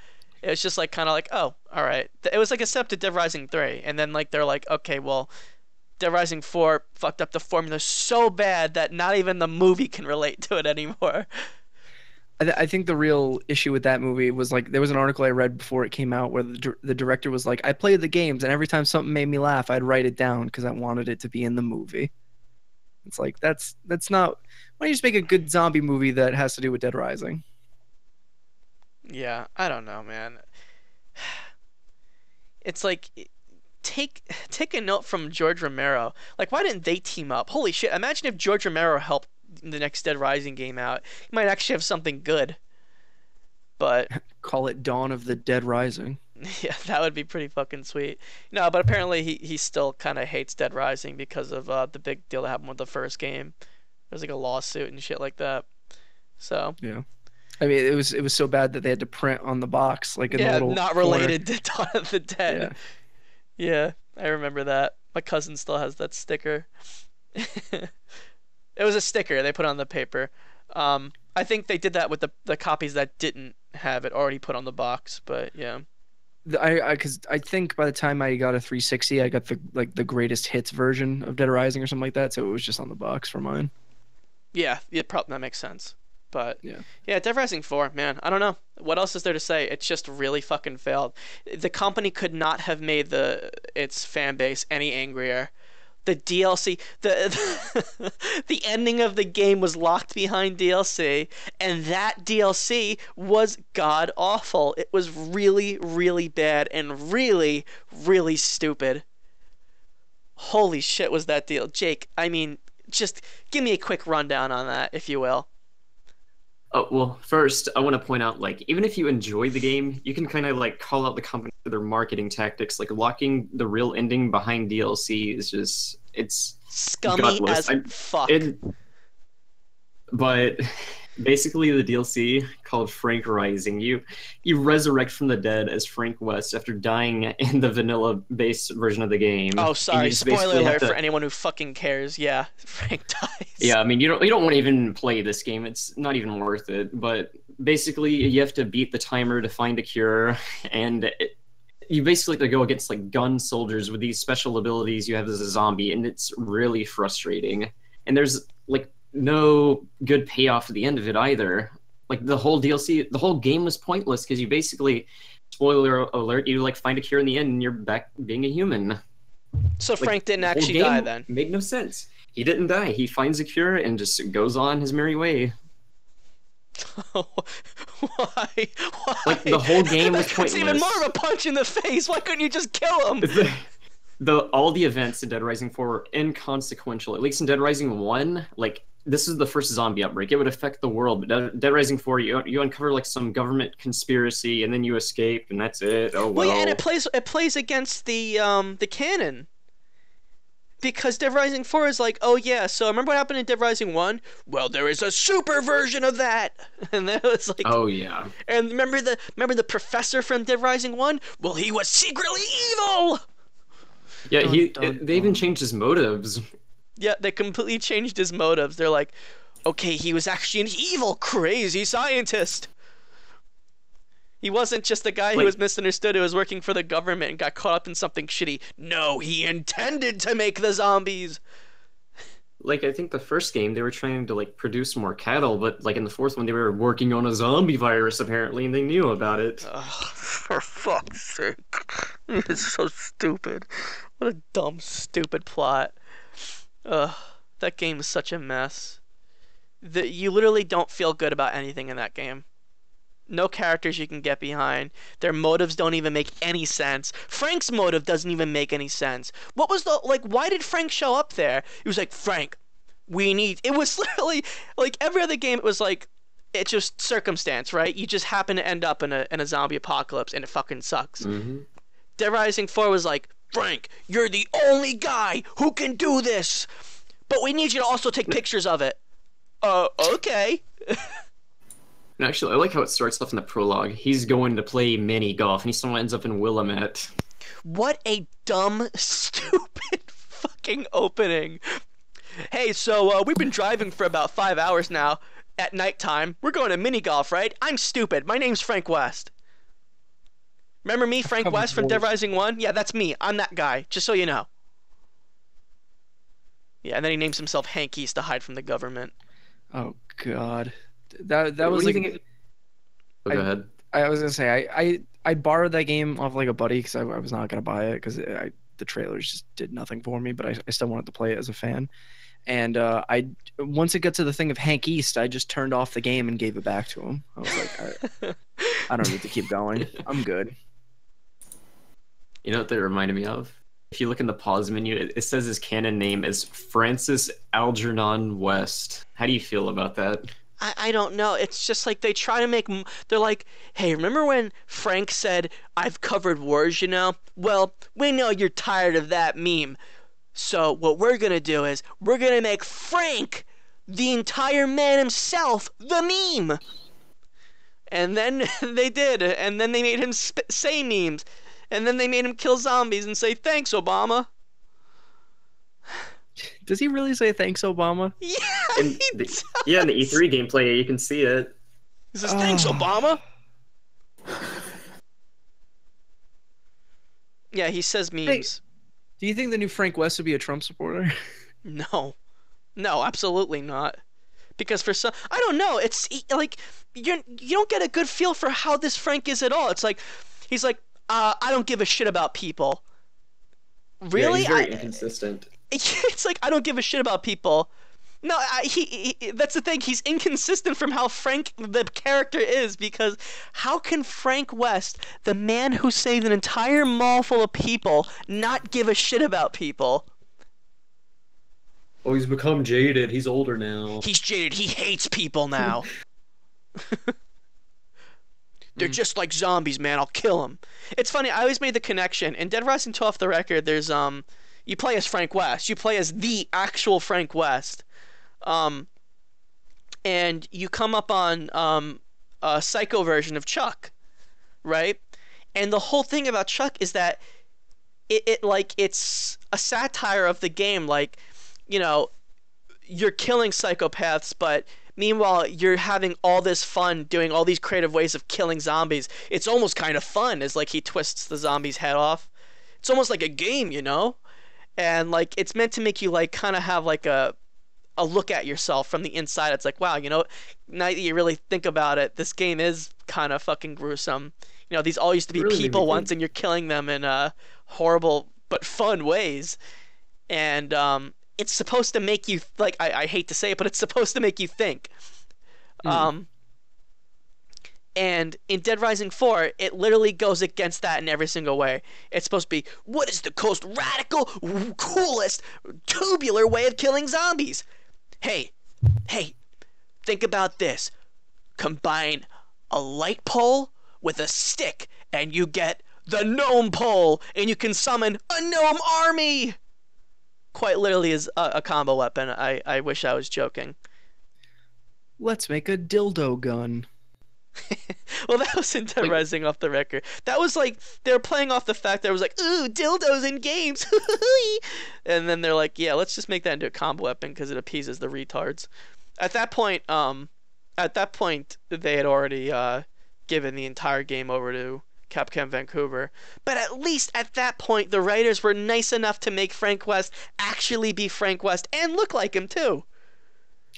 It was just like kind of like, oh, all right. It was like a step to Dead Rising 3, and then like they're like, okay, well, Dead Rising 4 fucked up the formula so bad that not even the movie can relate to it anymore.
I think the real issue with that movie was like there was an article I read before it came out where the director was like, I played the games and every time something made me laugh, I'd write it down because I wanted it to be in the movie. It's like that's not. Why don't you just make a good zombie movie that has to do with Dead Rising?
Yeah, I don't know, man. It's like take a note from George Romero. Like, why didn't they team up? Holy shit! Imagine if George Romero helped the next Dead Rising game out. You might actually have something good. But
Call it Dawn of the Dead Rising.
yeah, that would be pretty fucking sweet. No, but apparently he still kind of hates Dead Rising because of the big deal that happened with the first game. There's like a lawsuit and shit like that. So
Yeah. I mean, it was so bad that they had to print on the box, like in the
yeah,
little
not
corner.
related to Dawn of the Dead. Yeah, I remember that. My cousin still has that sticker. It was a sticker they put on the paper. I think they did that with the copies that didn't have it already put on the box, but yeah.
Because I think by the time I got a 360, I got the greatest hits version of Dead Rising or something like that, so it was just on the box for mine.
Yeah, that makes sense. But
Yeah.
Dead Rising 4, man, I don't know. What else is there to say? It's just really fucking failed. The company could not have made its fan base any angrier. The DLC, the ending of the game was locked behind DLC, and that DLC was god awful. It was really, really bad and really, really stupid. Holy shit, was that deal, Jake? I mean, just give me a quick rundown on that, if you will.
Oh, well, first, I want to point out, like, even if you enjoy the game, you can kind of, like, call out the company for their marketing tactics. Like, locking the real ending behind DLC is just, it's
Scummy
godless.
as fuck.
But basically, the DLC called Frank Rising, you resurrect from the dead as Frank West after dying in the vanilla-based version of the game.
Oh,
And
sorry.
you just
Spoiler
basically have
alert
to-
for anyone who fucking cares. Yeah, Frank dies.
Yeah, I mean, you don't want to even play this game. It's not even worth it. But basically, you have to beat the timer to find a cure, and you basically have to go against like gun soldiers with these special abilities you have as a zombie, and it's really frustrating. And there's like no good payoff at the end of it either. Like the whole DLC, the whole game was pointless because you basically, spoiler alert, you like find a cure in the end and you're back being a human.
So
Like,
Frank didn't
the whole
actually
game
die then.
Made no sense. He didn't die. He finds a cure and just goes on his merry way.
Why? Why?
Like the whole game was
That's
pointless.
even more of a punch in the face. Why couldn't you just kill him?
All the events in Dead Rising 4 were inconsequential. At least in Dead Rising 1, like this is the first zombie outbreak. It would affect the world. But Dead Rising 4, you uncover like some government conspiracy and then you escape and that's it. Oh well.
Well, yeah, and it plays against the canon. Because Dead Rising 4 is like, oh yeah, so remember what happened in Dead Rising 1? Well, there is a super version of that. And then it was like,
oh yeah.
and remember the professor from Dead Rising 1? Well, he was secretly evil.
Yeah,
dun.
they even changed his motives.
Yeah, they completely changed his motives. They're like, okay, he was actually an evil, crazy scientist. He wasn't just the guy who was misunderstood, who was working for the government and got caught up in something shitty. No, he intended to make the zombies.
Like, I think the first game, they were trying to, like, produce more cattle, but, like, in the fourth one, they were working on a zombie virus, apparently, and they knew about it.
Ugh, for fuck's sake. It's so stupid. What a dumb, stupid plot. Ugh, that game is such a mess. You literally don't feel good about anything in that game. No characters you can get behind. Their motives don't even make any sense. Frank's motive doesn't even make any sense. What was why did Frank show up there? He was like, Frank, it was literally, like, every other game, it was like, it's just circumstance, right? You just happen to end up in a zombie apocalypse and it fucking sucks.
Mm-hmm.
Dead Rising 4 was like, Frank, you're the only guy who can do this, but we need you to also take pictures of it. Okay.
And actually, I like how it starts off in the prologue. He's going to play mini golf, and he somehow ends up in Willamette.
What a dumb, stupid fucking opening. Hey, so we've been driving for about 5 hours now at nighttime. We're going to mini golf, right? I'm stupid. My name's Frank West. Remember me, Frank West from Dead Rising 1? Yeah, that's me. I'm that guy, just so you know. Yeah, and then he names himself Hank East to hide from the government.
Oh God, that
What
was
do you
like.
think go ahead.
I was gonna say I borrowed that game off like a buddy because I was not gonna buy it because the trailers just did nothing for me, but I still wanted to play it as a fan. And once it got to the thing of Hank East, I just turned off the game and gave it back to him. I was like, I don't need to keep going. I'm good.
You know what that reminded me of? If you look in the pause menu, it says his canon name is Francis Algernon West. How do you feel about that?
I don't know. It's just like they try to make... They're like, hey, remember when Frank said, I've covered wars, you know? Well, we know you're tired of that meme. So what we're going to do is we're going to make Frank, the entire man himself, the meme. And then they did. And then they made him say memes. And then they made him kill zombies and say, thanks, Obama.
Does he really say thanks, Obama?
Yeah,
In the E3 gameplay, you can see it.
He says, thanks, Obama. Yeah, he says memes.
Hey, do you think the new Frank West would be a Trump supporter?
No, absolutely not. Because for some, I don't know. It's like you don't get a good feel for how this Frank is at all. It's like he's like, I don't give a shit about people. Really?
Yeah, he's very inconsistent.
It's like I don't give a shit about people. No, he that's the thing. He's inconsistent from how Frank the character is, because how can Frank West, the man who saved an entire mall full of people, not give a shit about people?
Oh, he's become jaded. He's older now.
He's jaded. He hates people now. They're just like zombies, man. I'll kill them. It's funny. I always made the connection. In Dead Rising 2 off the record, there's you play as Frank West. You play as the actual Frank West. And you come up on a psycho version of Chuck, right? And the whole thing about Chuck is that it's a satire of the game. Like, you know, you're killing psychopaths, but Meanwhile, you're having all this fun doing all these creative ways of killing zombies. It's almost kind of fun as like he twists the zombie's head off. It's almost like a game, you know? And like it's meant to make you like kind of have like a look at yourself from the inside. It's like, wow, you know, now that you really think about it, this game is kind of fucking gruesome. You know, these all used to be
Really made me
people once,
think.
and you're killing them in horrible but fun ways. And it's supposed to make you like I hate to say it, but it's supposed to make you think. Um, and in Dead Rising 4, it literally goes against that in every single way. It's supposed to be, what is the most radical, coolest, tubular way of killing zombies? Hey, think about this. Combine a light pole with a stick, and you get the gnome pole, and you can summon a gnome army! Quite literally is a combo weapon. I wish I was joking.
Let's make a dildo gun.
Well, that was in Dead Rising off the record. That was like, they were playing off the fact that it was like, ooh, dildos in games. And then they're like, yeah, let's just make that into a combo weapon because it appeases the retards. At that point, they had already given the entire game over to Capcom Vancouver. But at least at that point, the writers were nice enough to make Frank West actually be Frank West and look like him too.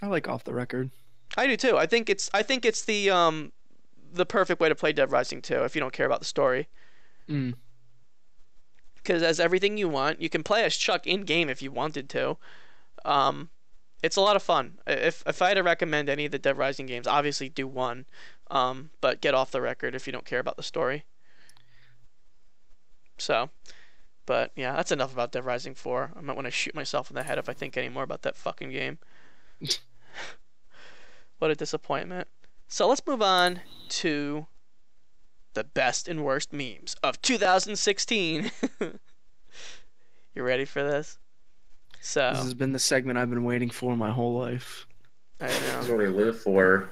I like Off the Record.
I do too. I think it's the perfect way to play Dead Rising 2 if you don't care about the story.
Mm.
Because as everything you want, you can play as Chuck in game if you wanted to. It's a lot of fun. If I had to recommend any of the Dead Rising games, obviously do one, but get Off the Record if you don't care about the story. So, but yeah, that's enough about Dead Rising 4. I might want to shoot myself in the head if I think any more about that fucking game. What a disappointment. So let's move on to the best and worst memes of 2016. You ready for this? So
This has been the segment I've been waiting for my whole life.
I
That's
know.
what we live for.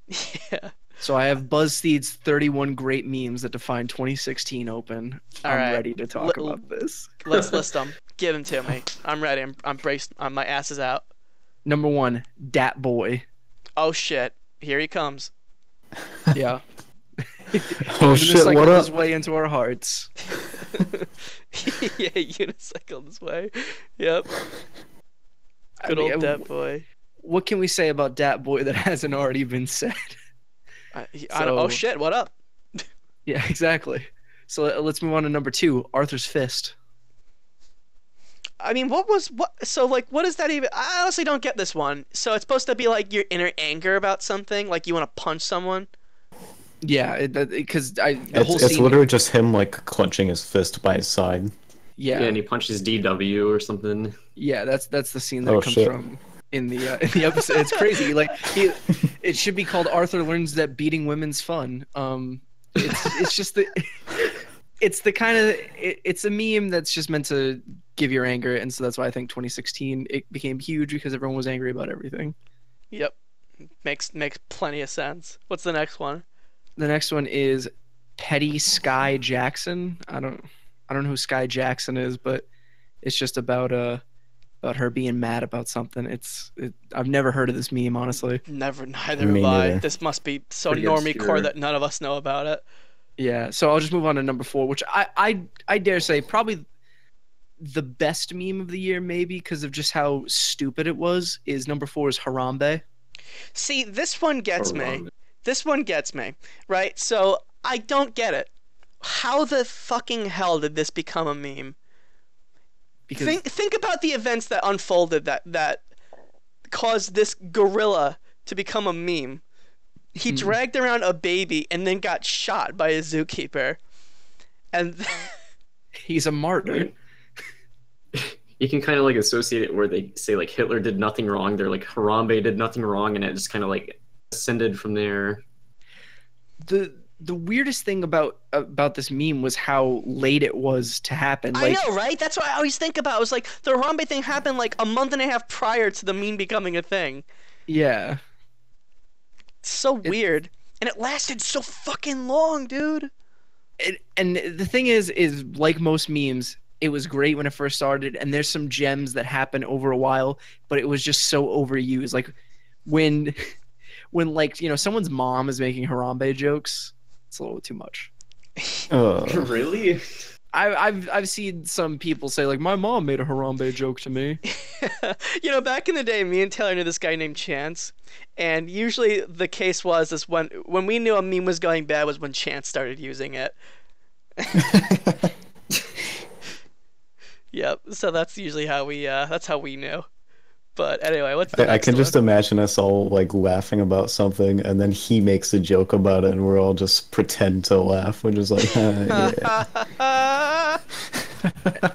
Yeah.
So I have BuzzFeed's 31 great memes that define 2016 open.
All
I'm
right.
ready to talk
L-
about this.
Let's list them. Give them to me. I'm ready. I'm braced. My ass is out.
Number 1, Dat Boy.
Oh shit! Here he comes.
Yeah.
Oh shit, what up?
His way into our hearts.
Yeah, unicycle this way. Yep.
I
Good
mean,
old Dat Boy.
What can we say about Dat Boy that hasn't already been said?
I don't, oh shit! What up?
Yeah, exactly. So let's move on to number 2, Arthur's Fist.
I mean, what? So, like, what is that even? I honestly don't get this one. So it's supposed to be like your inner anger about something, like you want to punch someone.
Yeah, because the whole
It's
scene.
literally just him like clenching his fist by his side.
Yeah,
Yeah,
Yeah, and he punches DW or something.
yeah, that's the scene that
Oh,
it comes
shit.
from in the episode. It's crazy. Like it should be called Arthur learns that beating women's fun. It's just it's the kind of it's a meme that's just meant to give your anger, and so that's why I think 2016 it became huge because everyone was angry about everything.
Yep. Makes plenty of sense. What's the next one?
The next one is Petty Sky Jackson. I don't know who Sky Jackson is, but it's just about her being mad about something. I've never heard of this meme, honestly.
Neither have
Me
I.
neither.
This must be so
Pretty
normie core
obscure.
that none of us know about it.
Yeah, so I'll just move on to number 4, which I dare say probably the best meme of the year, maybe because of just how stupid it was. Is number 4 is Harambe.
See, this one gets
Or
me.
wrong.
This one gets me, right? So I don't get it. How the fucking hell did this become a meme?
Because
Think about the events that unfolded that caused this gorilla to become a meme. He dragged around a baby and then got shot by a zookeeper. And
he's a martyr.
You can kind of like associate it where they say like Hitler did nothing wrong. They're like Harambe did nothing wrong, and it just kind of like ascended from there.
The weirdest thing about this meme was how late it was to happen.
I know, right? That's what I always think about. It was like the Harambe thing happened like a month and a half prior to the meme becoming a thing.
Yeah.
It's so weird. And it lasted so fucking long, dude.
And the thing is like most memes, it was great when it first started, and there's some gems that happen over a while, but it was just so overused. Like when like someone's mom is making Harambe jokes, it's a little too much.
Really?
I've seen some people say like my mom made a Harambe joke to me.
Back in the day, me and Taylor knew this guy named Chance, and usually the case was this when we knew a meme was going bad was when Chance started using it. Yep. So that's usually how we knew. But anyway, what's the
I
next
can just
one?
imagine us all like laughing about something, and then he makes a joke about it, and we're all just pretend to laugh. We're just like, yeah.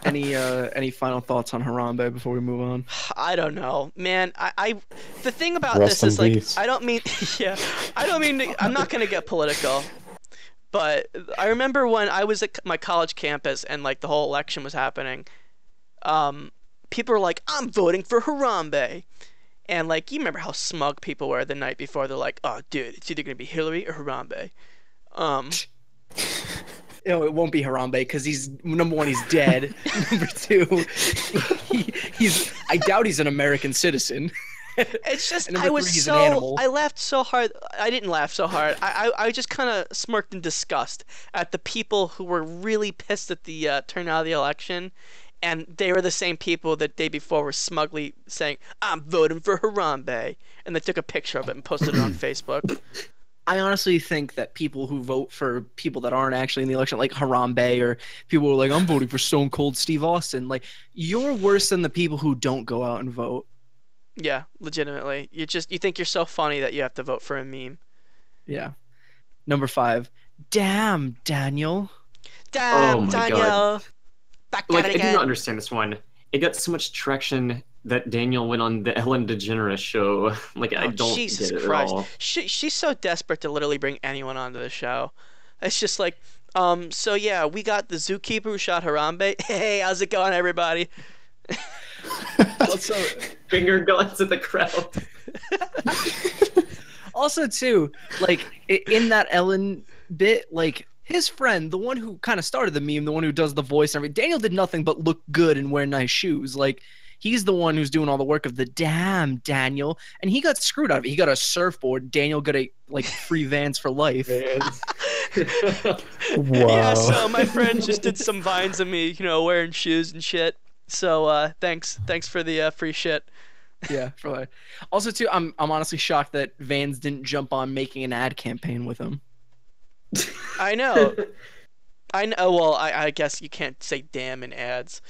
Any final thoughts on Harambe before we move on?
I don't know, man. The thing about
Rest
this is
in
like
peace.
I don't mean yeah, I don't mean I'm not gonna get political, but I remember when I was at my college campus and like the whole election was happening. People were like, "I'm voting for Harambe," and like you remember how smug people were the night before. They're like, "Oh, dude, it's either gonna be Hillary or Harambe."
It won't be Harambe because he's number one, he's dead. Number two, I doubt he's an American citizen.
It's just
And
I
number
was
three, he's an
so
animal.
I laughed so hard. I didn't laugh so hard. I just kind of smirked in disgust at the people who were really pissed at the turnout of the election, and they were the same people that day before were smugly saying, "I'm voting for Harambe," and they took a picture of it and posted it on Facebook.
I honestly think that people who vote for people that aren't actually in the election, like Harambe, or people who are like, I'm voting for Stone Cold Steve Austin, like, you're worse than the people who don't go out and vote.
Yeah, legitimately. You think you're so funny that you have to vote for a meme.
Yeah. Number 5. Damn, Daniel.
Damn,
Oh my
Daniel.
God.
Back
Like,
at
I
it
do not
again.
understand this one. It got so much traction that Daniel went on the Ellen DeGeneres show. Like, I
Oh,
don't
Jesus
get it
Christ.
at all.
She's so desperate to literally bring anyone onto the show. It's just like, so yeah, we got the zookeeper who shot Harambe. Hey, how's it going, everybody?
Also,
Finger guns at the crowd.
also too, like, in that Ellen bit, like, his friend, the one who kind of started the meme, the one who does the voice and everything, Daniel did nothing but look good and wear nice shoes. Like, he's the one who's doing all the work of the damn Daniel, and he got screwed out of it. He got a surfboard. Daniel got free Vans for life.
Wow.
Yeah, so my friend just did some vines of me, wearing shoes and shit. So thanks for the free shit.
Yeah, for life. Also, too, I'm honestly shocked that Vans didn't jump on making an ad campaign with him.
I know. I know. Well, I guess you can't say damn in ads,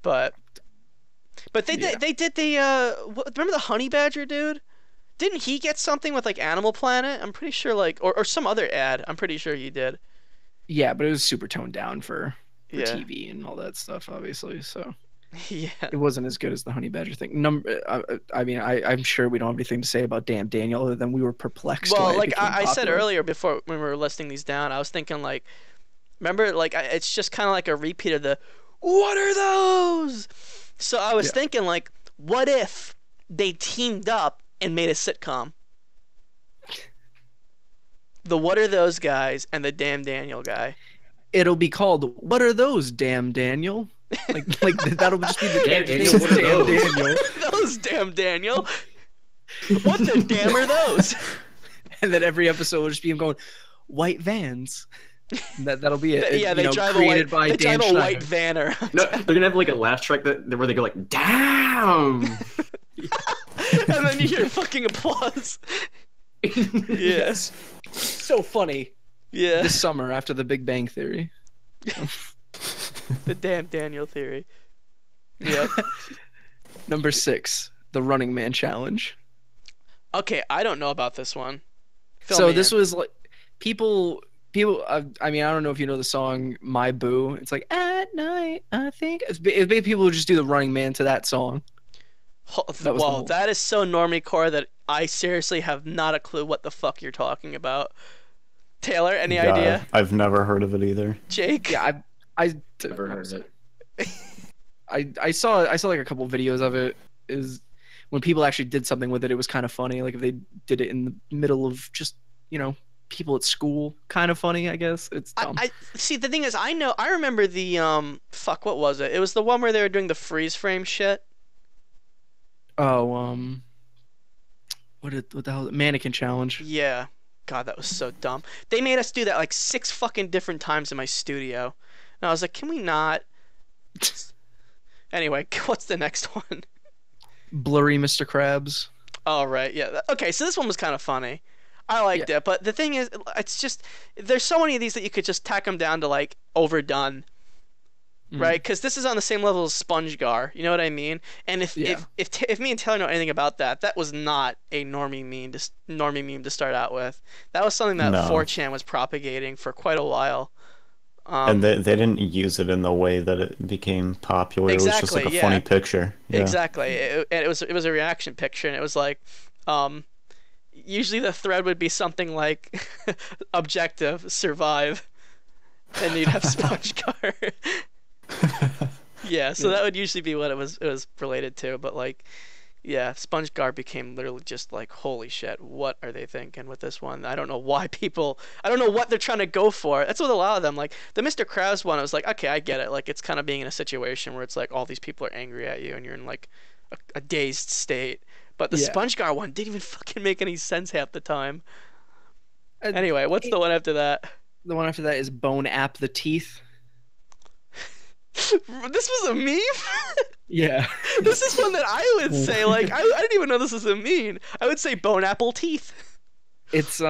but they
Yeah.
did the remember the honey badger dude? Didn't he get something with like Animal Planet? I'm pretty sure or some other ad. I'm pretty sure he did.
Yeah, but it was super toned down for
Yeah.
TV and all that stuff, obviously. So
Yeah.
it wasn't as good as the Honey Badger thing. I'm sure we don't have anything to say about Damn Daniel other than we were perplexed.
Well,
why it
like
became
I said
popular.
earlier before when we were listing these down, I was thinking like, remember like it's just kind of like a repeat of the what are those? So I was
Yeah.
thinking like, what if they teamed up and made a sitcom? The what are those guys and the Damn Daniel guy.
It'll be called "What Are Those, Damn Daniel?" Like that'll just be the
Damn
campaign,
Daniel, what are
Damn
those?
Daniel,
Those Damn Daniel. What the damn are those?
and then every episode will just be him going, "White Vans." That'll be it.
Yeah,
You
they
know,
drive a
created
white.
by
They
Dan
drive a white
Schneider.
vanner.
No, they're gonna have like a laugh track where they go like, "Damn!"
And then you hear fucking applause.
Yes.
So funny.
Yeah.
This summer after The Big Bang Theory.
The Damn Daniel theory. Yep.
Number 6, the Running Man Challenge.
Okay, I don't know about this one. Fill
So
me
this
in.
was like people. I mean, I don't know if you know the song "My Boo." It's like at night. I think it's big people who just do the Running Man to that song. That was the
Well,
whole-
that is so normie core that I seriously have not a clue what the fuck you're talking about. Taylor, any
Yeah,
idea?
I've never heard of it either.
Jake?
Yeah, I
Never heard of it.
I saw like a couple videos of it. Is when people actually did something with it, it was kind of funny. Like if they did it in the middle of just people at school, kind of funny. I guess it's dumb.
I see. The thing is, I remember the fuck. What was it? It was the one where they were doing the freeze frame shit.
Oh What the hell? Mannequin challenge.
Yeah. God, that was so dumb. They made us do that like 6 fucking different times in my studio. And I was like, can we not? Anyway, what's the next one?
Blurry Mr. Krabs.
Oh, right. Yeah. Okay, so this one was kind of funny. I
Yeah.
liked it, but the thing is, it's just there's so many of these that you could just tack them down to like overdone,
Mm.
right? Because this is on the same level as SpongeGar. You know what I mean? And
Yeah.
if me and Taylor know anything about that, that was not a normie meme to start out with. That was something that
No.
4chan was propagating for quite a while.
And they didn't use it in the way that it became popular. It was just like
Exactly,
a funny
yeah.
picture. Yeah.
Exactly. And it was a reaction picture, and it was like, usually the thread would be something like, objective, survive, and you'd have SpongeGar. Yeah, so that would usually be what it was related to, but like, yeah, SpongeGar became literally just like, holy shit, what are they thinking with this one? I don't know why I don't know what they're trying to go for. That's what a lot of them, like, the Mr. Krabs one, I was like, okay, I get it. Like, it's kind of being in a situation where it's like all these people are angry at you and you're in like a dazed state. But the
Yeah.
SpongeGar one didn't even fucking make any sense half the time.
Uh,
Anyway, what's the one after that?
The one after that is Bone App the Teeth.
This was a meme?
Yeah.
This is one that I would say, like, I didn't even know this was a meme. I would say bone apple teeth.
It's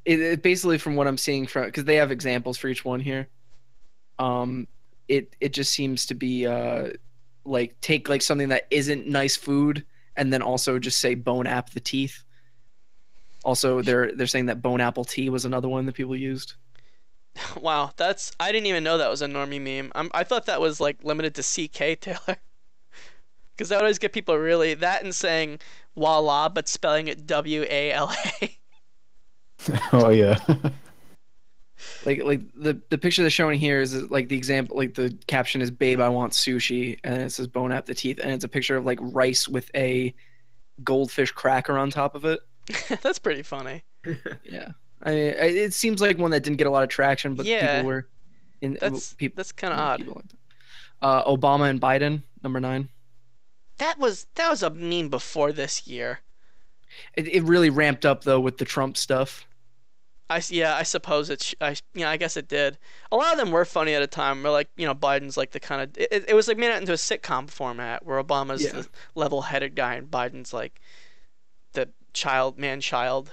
it basically from what I'm seeing from because they have examples for each one here. It just seems to be like take like something that isn't nice food and then also just say bone app the teeth. Also, they're saying that bone apple tea was another one that people used.
Wow, I didn't even know that was a normie meme. I thought that was like limited to CK Taylor. Because that would always get people really that and saying voila, but spelling it WALA.
Oh yeah.
Like the picture they're showing here is like the example, like the caption is "Babe, I want sushi," and it says "Bone app the teeth," and it's a picture of like rice with a goldfish cracker on top of it.
That's pretty funny.
Yeah, I mean, it seems like one that didn't get a lot of traction, but
Yeah,
people were in.
That's kind of odd.
People liked it. Obama and Biden, number 9.
That was a meme before this year.
It really ramped up though with the Trump stuff.
I suppose I guess it did. A lot of them were funny at a time. Where like Biden's like the kind of it was like made it into a sitcom format where Obama's the level-headed guy and Biden's like the man-child.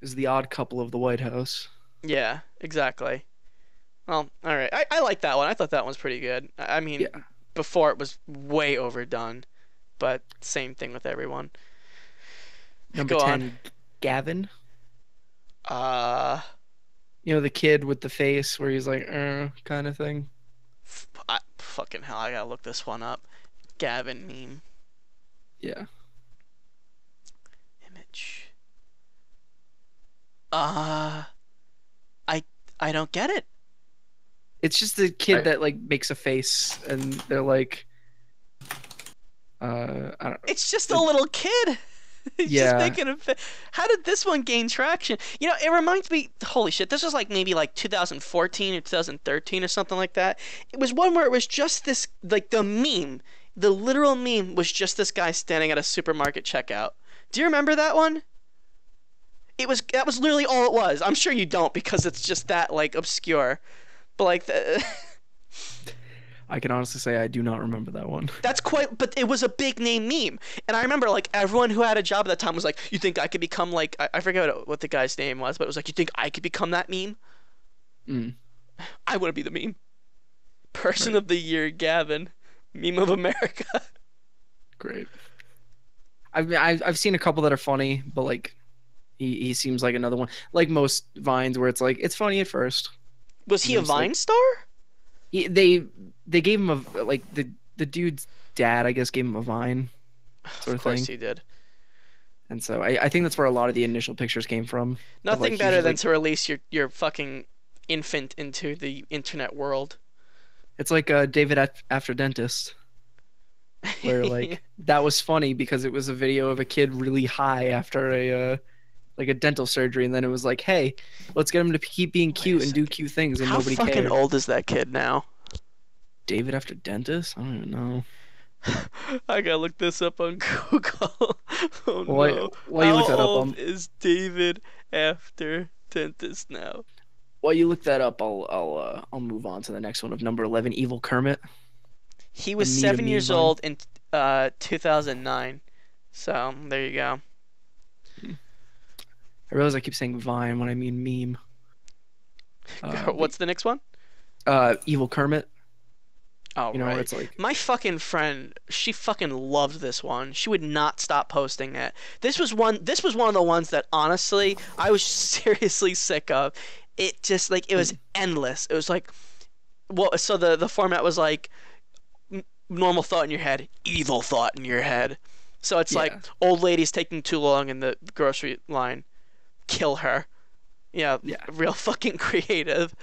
Is the odd couple of the White House.
Yeah, exactly. Well, all right. I like that one. I thought that one was pretty good. I mean,
Yeah.
before it was way overdone, but same thing with everyone.
Number
Go
10,
on.
Gavin.
Uh,
The kid with the face where he's like, kind of thing.
fucking hell, I gotta look this one up. Gavin meme
Yeah.
image. I don't get it.
It's just the kid
I-
that like makes a face and they're like, I don't know.
It's just a little kid. He's
Yeah.
just making a How did this one gain traction? It reminds me. Holy shit! This was like maybe like 2014 or 2013 or something like that. It was one where it was just this, like the meme, the literal meme was just this guy standing at a supermarket checkout. Do you remember that one? That was literally all it was. I'm sure you don't because it's just that like obscure. But like
I can honestly say I do not remember that one.
but it was a big name meme. And I remember like everyone who had a job at that time was like, you think I could become like, I forget what the guy's name was, but it was like, you think I could become that meme?
Mm.
I want to be the meme. Person of the year, Gavin. Meme of America.
Great. I've seen a couple that are funny, but like he seems like another one. Like most Vines where it's like it's funny at first.
Was he a
It's like-
Vine star?
They gave him a like the dude's dad I guess gave him a Vine sort
Of course
thing.
he did.
And so I think that's where a lot of the initial pictures came from.
Nothing
like, he's
better
just
than
like-
to release your fucking infant into the internet world.
It's like David after dentist, where like that was funny because it was a video of a kid really high after a like a dental surgery, and then it was like, hey, let's get him to keep being cute and do cute things, and
How
nobody
fucking
cared.
old is that kid now?
David after dentist? I don't even know.
I gotta look this up on Google. Oh
While,
no.
while you
How
look that up,
old is David after dentist now?
I'll move on to the next one of number 11, Evil Kermit.
He was
Anita
7 years
Meme
old in 2009. So there you go.
I realize I keep saying Vine when I mean meme.
What's the next one?
Evil Kermit.
Oh,
You know, where
right.
it's like,
My fucking friend, she fucking loved this one. She would not stop posting it. This was one of the ones that honestly I was seriously sick of. It just like it was endless. It was like so the format was like normal thought in your head, evil thought in your head. So it's like
Yeah.
old lady's taking too long in the grocery line. Kill her. Yeah,
Yeah.
real fucking creative.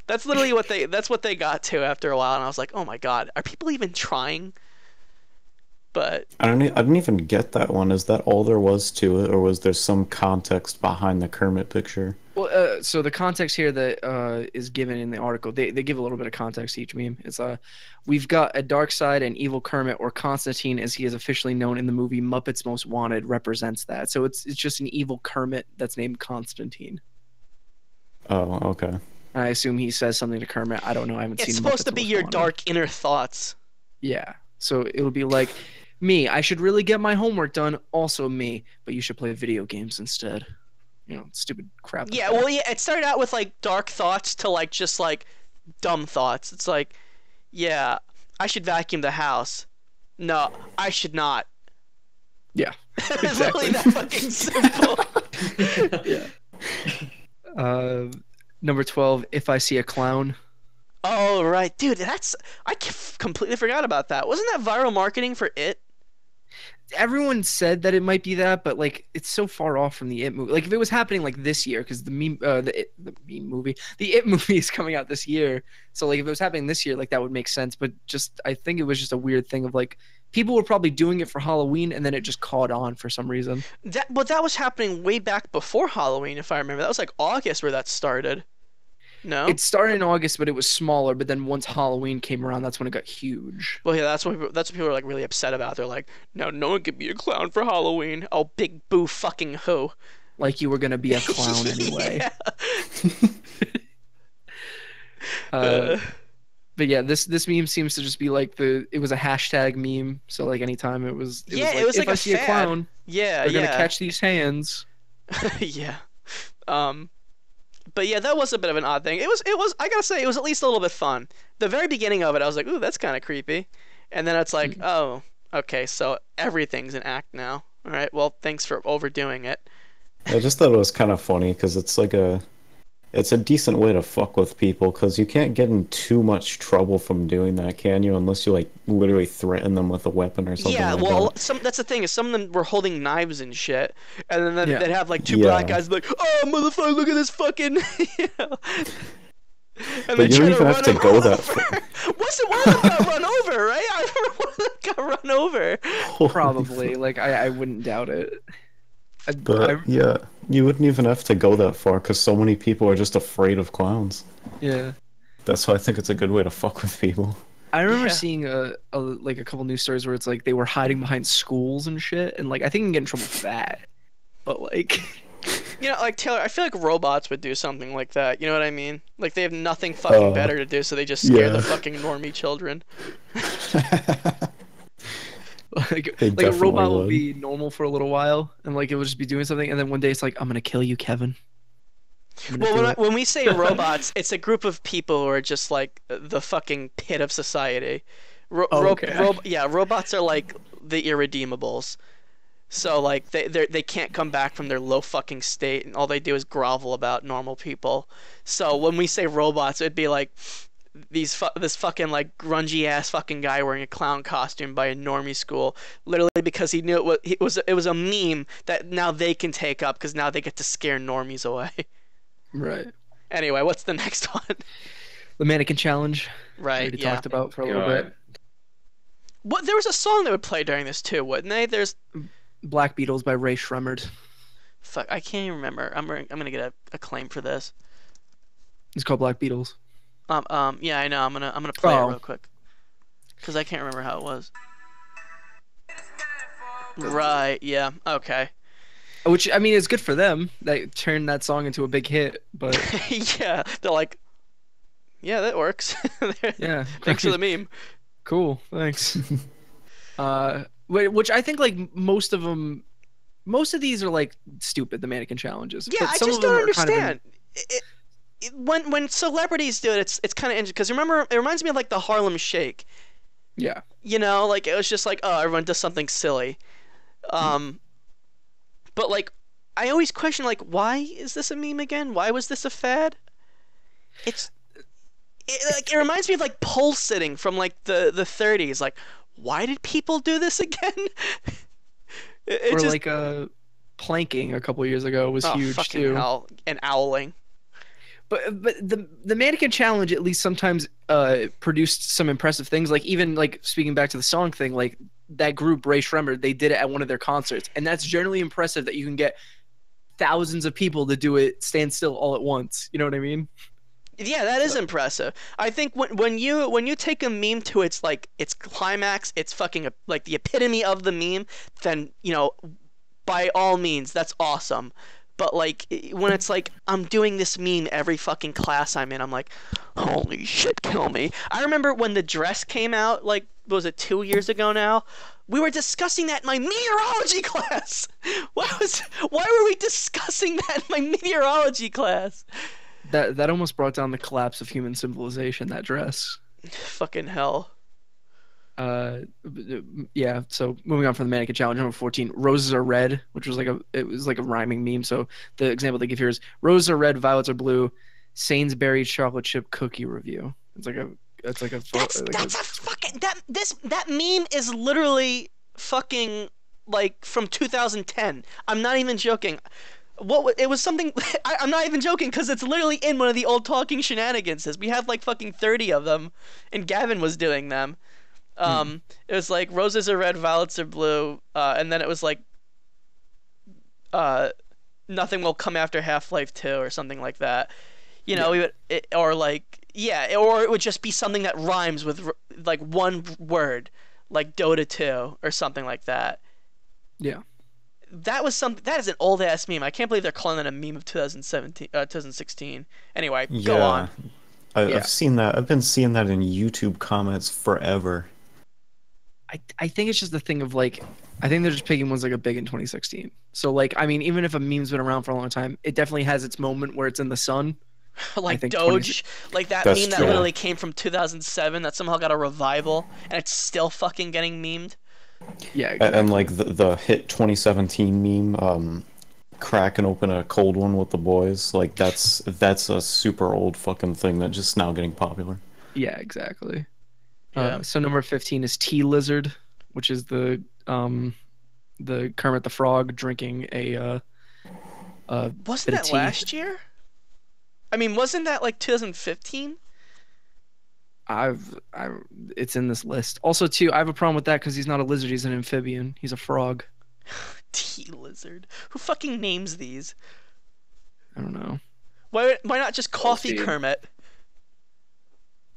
That's literally that's what they got to after a while, and I was like, oh my god, are people even trying? But
I didn't even get that one. Is that all there was to it, or was there some context behind the Kermit picture?
well, so the context here that is given in the article, they give a little bit of context to each meme. It's we've got a dark side, and Evil Kermit, or Constantine, as he is officially known in the movie Muppets Most Wanted, represents that. So it's just an evil Kermit that's named Constantine.
Oh, okay.
I assume he says something to Kermit. I don't know. I haven't seen.
it's supposed
Muppets
to be
Most
your
Wanted.
dark inner thoughts.
Yeah. So it'll be like, me, I should really get my homework done. Also me, but you should play video games instead. You know, stupid crap.
Yeah, well, yeah, it started out with like dark thoughts to like just like dumb thoughts. It's like, yeah, I should vacuum the house. No, I should not.
Yeah.
It's literally that fucking simple.
Yeah. Number 12, If I See a Clown.
Oh right, dude, completely forgot about that. Wasn't that viral marketing for it?
Everyone said that it might be that, but like it's so far off from the It movie. Like if it was happening like this year, because the It movie is coming out this year. So like if it was happening this year, like that would make sense. But just I think it was just a weird thing of like people were probably doing it for Halloween, and then it just caught on for some reason.
That was happening way back before Halloween, if I remember. That was like August where that started. No.
It started in August, but it was smaller. But then once Halloween came around, that's when it got huge.
Well, yeah, that's what people are like really upset about. They're like, no one can be a clown for Halloween. Oh, big boo fucking who?
Like you were gonna be a clown anyway.
Yeah.
But yeah, this meme seems to just be like it was a hashtag meme. So like anytime it was
Yeah,
like,
it was
if
like
I
a
see a
fad.
clown,
Yeah,
they're
yeah.
gonna catch these hands.
Yeah. But yeah, that was a bit of an odd thing. It was I gotta say, it was at least a little bit fun. The very beginning of it, I was like, ooh, that's kind of creepy. And then it's like, oh, okay, so everything's an act now. All right, well, thanks for overdoing it.
I just thought it was kind of funny because it's a decent way to fuck with people because you can't get in too much trouble from doing that, can you? Unless you like literally threaten them with a weapon or something.
Yeah,
like
well,
that.
that's the thing is some of them were holding knives and shit, and then
Yeah.
they'd have like two
Yeah.
black guys like, oh motherfucker, look at this fucking. You know? And
But you don't even have to go
over.
that far.
One of them got run over, right? I remember one of them got run over.
Probably. Like I wouldn't doubt it.
But yeah, you wouldn't even have to go that far because so many people are just afraid of clowns.
Yeah.
That's why I think it's a good way to fuck with people.
I remember
Yeah.
seeing like a couple news stories where it's like they were hiding behind schools and shit, and like I think you can get in trouble for that. But like,
You know, like Taylor, I feel like robots would do something like that. You know what I mean? Like they have nothing fucking better to do, so they just scare the
yeah.
fucking normie children.
like
They
a
definitely
robot will
would.
be normal for a little while, and like it will just be doing something, and then one day it's like, I'm gonna kill you, Kevin. I'm gonna
Well,
do it.
when we say robots, it's a group of people who are just like the fucking pit of society.
Okay.
Robots are like the irredeemables. So like they can't come back from their low fucking state, and all they do is grovel about normal people. So when we say robots, it'd be like this fucking like grungy ass fucking guy wearing a clown costume by a normie school, literally because he knew it was a meme that now they can take up because now they get to scare normies away.
Right.
Anyway, what's the next one?
The mannequin challenge.
Right.
Already
Yeah.
talked about for a little
God.
bit.
What? There was a song that would play during this too, wouldn't they? There's
Black Beatles by Ray Shremmerd.
fuck. I can't even remember. I'm gonna get a claim for this.
It's called Black Beatles.
Yeah, I know. I'm gonna play it
Oh.
real quick because I can't remember how it was. Right. Yeah. Okay.
Which I mean is good for them. They turned that song into a big hit, but
Yeah. They're like, yeah, that works.
yeah.
Thanks for the meme.
Cool, thanks. Which I think like most of these are like stupid, the mannequin challenges.
Yeah,
But
I
some
just
of them
don't
are kind of
understand. When celebrities do it, it's kind of interesting because remember it reminds me of like the Harlem Shake.
yeah.
You know, like it was just like, oh, everyone does something silly. Um, but like I always question like why is this a meme again? Why was this a fad? It's like it reminds me of like pole sitting from like the 30s. Like why did people do this again? It
Or
just
like planking a couple years ago was
oh
huge
fucking
too.
hell and owling.
But the mannequin challenge at least sometimes produced some impressive things. Like even like speaking back to the song thing, like that group Ray Shremmer, they did it at one of their concerts, and that's generally impressive that you can get thousands of people to do it stand still all at once. You know what I mean?
Yeah, that is impressive. I think when you take a meme to its like its climax, it's fucking like the epitome of the meme, then by all means that's awesome. But like when it's like I'm doing this meme every fucking class I'm in, I'm like, holy shit, kill me. I remember when the dress came out, like what was it 2 years ago now? We were discussing that in my meteorology class. Why were we discussing that in my meteorology class?
That almost brought down the collapse of human civilization. That dress.
Fucking hell.
Yeah. So moving on from the mannequin challenge, number 14, roses are red, which was it was like a rhyming meme. So the example they give here is roses are red, violets are blue. Sainsbury chocolate chip cookie review. It's like a
That's a fucking that meme is literally fucking like from 2010. I'm not even joking. It was something I'm not even joking because it's literally in one of the old talking shenanigans. We had like fucking 30 of them, and Gavin was doing them. It was like roses are red, violets are blue, and then it was like nothing will come after Half-Life 2 or something like that. You know, we would or like or it would just be something that rhymes with like one word, like Dota 2 or something like that.
Yeah.
That is an old ass meme. I can't believe they're calling that a meme of 2016. Anyway, go on.
I've seen that. I've been seeing that in YouTube comments forever.
I think it's just the thing of like, I think they're just picking ones that got big in 2016. So like, I mean, even if a meme's been around for a long time, it definitely has its moment where it's in the sun.
Like Doge, like that
That's
meme that
true.
literally came from 2007 that somehow got a revival, and it's still fucking getting memed.
Yeah, exactly.
And like the hit 2017 meme, cracking open a cold one with the boys, like that's a super old fucking thing that's just now getting popular.
Yeah, exactly.
Yeah.
So number 15 is Tea Lizard, which is the Kermit the Frog drinking a
Wasn't
bit of
that
tea.
last year? I mean, wasn't that like 2015?
It's in this list. Also, too, I have a problem with that because he's not a lizard; he's an amphibian. He's a frog.
Tea lizard. Who fucking names these?
I don't know.
Why not just Coffee
see.
Kermit?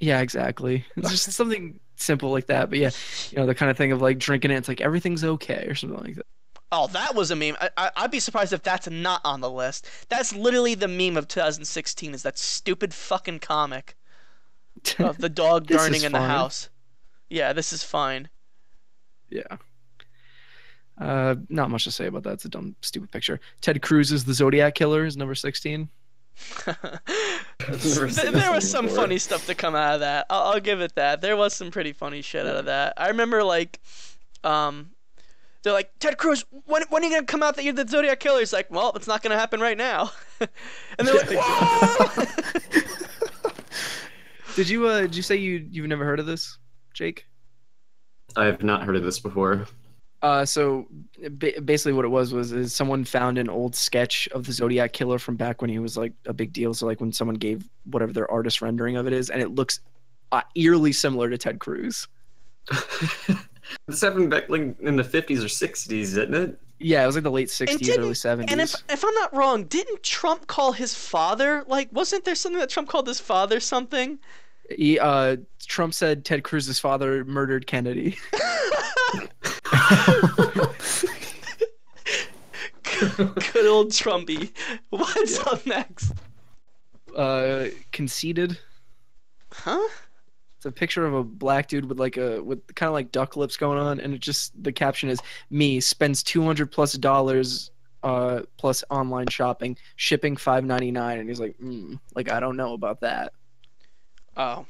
Yeah, exactly. It's just something simple like that. But yeah, the kind of thing of like drinking it. It's like everything's okay or something like that.
Oh, that was a meme. I'd be surprised if that's not on the list. That's literally the meme of 2016. Is that stupid fucking comic of the dog
This
burning
is
in the
fine.
house? Yeah, this is fine.
Yeah. Not much to say about that. It's a dumb, stupid picture. Ted Cruz's The Zodiac Killer is number 16.
There was some funny stuff to come out of that. I'll give it that. There was some pretty funny shit out of that. I remember like, they're like, Ted Cruz, when are you gonna come out that you're the Zodiac Killer? He's like, well, it's not gonna happen right now. And they're like, whoa!
Did you say you've never heard of this, Jake?
I have not heard of this before.
So basically what it was is someone found an old sketch of the Zodiac Killer from back when he was like a big deal. So like when someone gave whatever their artist rendering of it is, and it looks eerily similar to Ted Cruz.
This happened back like in the 50s or 60s, isn't it?
Yeah, it was like the late 60s, early 70s.
And if I'm not wrong, didn't Trump call his father, like, wasn't there something that Trump called his father something?
Trump said Ted Cruz's father murdered Kennedy.
Good old Trumpy. What's up next?
Conceited.
Huh?
It's a picture of a black dude with kind of like duck lips going on, and the caption is me spends $200+ plus online shopping, shipping $5.99, and he's like I don't know about that.
Oh,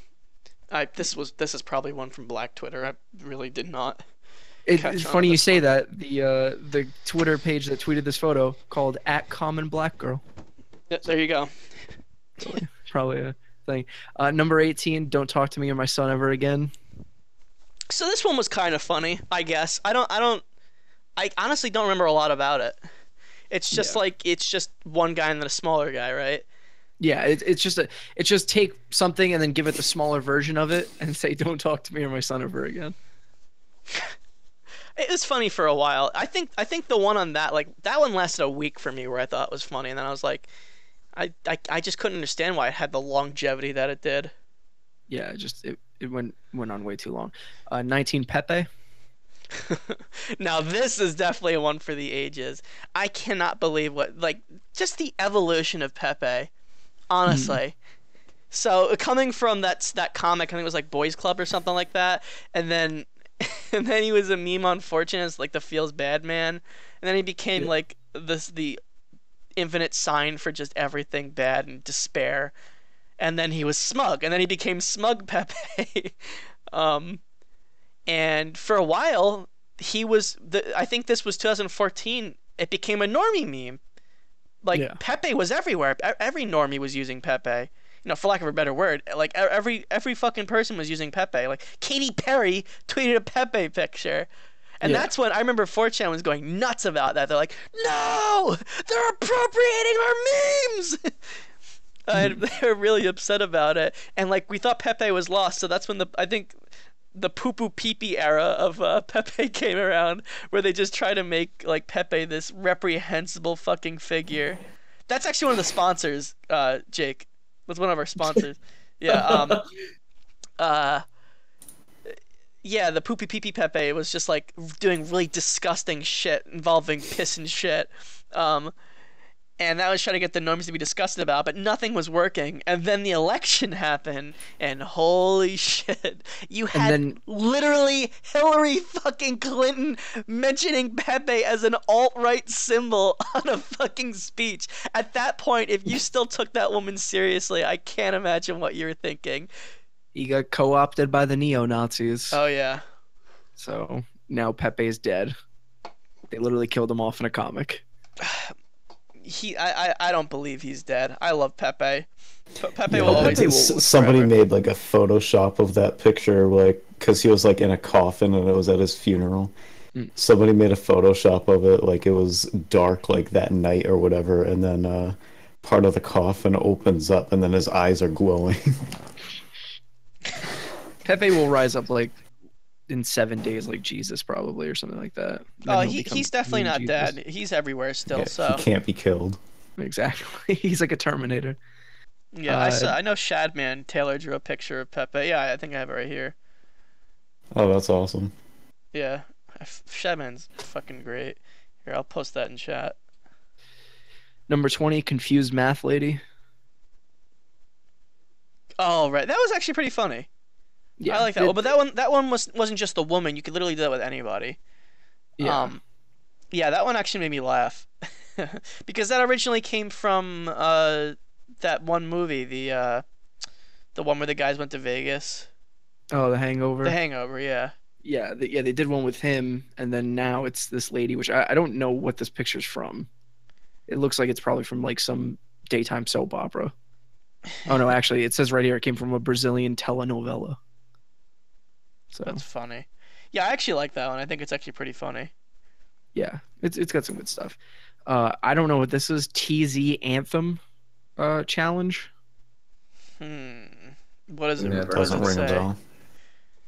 this is probably one from Black Twitter. I really did not.
It's funny you say that. The Twitter page that tweeted this photo called @CommonBlackGirl.
Yeah, there you go.
Probably a thing. Number 18, don't talk to me or my son ever again.
So this one was kind of funny, I guess. I honestly don't remember a lot about it. It's just it's just one guy and then a smaller guy, right?
Yeah, it's just take something and then give it the smaller version of it and say don't talk to me or my son ever again.
It was funny for a while. I think the one on that one lasted a week for me where I thought it was funny, and then I was like, I just couldn't understand why it had the longevity that it did.
Yeah, it went on way too long. 19 Pepe.
Now this is definitely one for the ages. I cannot believe just the evolution of Pepe, honestly. So coming from that comic, I think it was like Boys Club or something like that, and then he was a meme on 4chan as like the feels bad man, and then he became the infinite sign for just everything bad and despair, and then he was smug, and then he became Smug Pepe. And for a while he was I think this was 2014, it became a normie meme. Pepe was everywhere. Every normie was using Pepe, for lack of a better word. Like every fucking person was using Pepe. Like Katy Perry tweeted a Pepe picture. And that's when I remember 4chan was going nuts about that. They're like, no, they're appropriating our memes. They were really upset about it. And we thought Pepe was lost. So that's when I think the poo-poo pee-pee era of Pepe came around, where they just try to make Pepe this reprehensible fucking figure. That's actually one of the sponsors, Jake. That's one of our sponsors. Yeah. Yeah, the poopy pee pee Pepe was just doing really disgusting shit involving piss and shit. And that was trying to get the normies to be disgusted about, but nothing was working. And then the election happened, and holy shit, you had literally Hillary fucking Clinton mentioning Pepe as an alt-right symbol on a fucking speech. At that point, if you still took that woman seriously, I can't imagine what you were thinking.
He got co-opted by the neo-Nazis.
Oh, yeah.
So now Pepe is dead. They literally killed him off in a comic.
I don't believe he's dead. I love Pepe. Pepe will always.
Somebody made a Photoshop of that picture, because he was in a coffin and it was at his funeral. Somebody made a Photoshop of it, it was dark that night or whatever, and then part of the coffin opens up and then his eyes are glowing.
Pepe will rise up in 7 days, like Jesus, probably, or something like that.
Oh, he's definitely not dead. He's everywhere still.
Yeah,
so
he can't be killed.
Exactly. He's like a Terminator.
Yeah, I know Shadman Taylor drew a picture of Pepe. Yeah, I think I have it right here.
Oh, that's awesome.
Yeah, Shadman's fucking great. Here, I'll post that in chat.
Number 20, confused math lady.
Oh, right. That was actually pretty funny. Yeah, I like that one. But that one wasn't just the woman. You could literally do that with anybody.
Yeah.
Yeah, that one actually made me laugh. Because that originally came from that one movie, the one where the guys went to Vegas.
Oh, The Hangover.
The Hangover, yeah.
Yeah, they did one with him, and then now it's this lady, which I don't know what this picture's from. It looks like it's probably from some daytime soap opera. Oh no, actually, it says right here it came from a Brazilian telenovela. So
that's funny. Yeah, I actually like that one. I think it's actually pretty funny.
Yeah, it's got some good stuff. I don't know what this is. TZ Anthem challenge.
What is it?
It doesn't ring a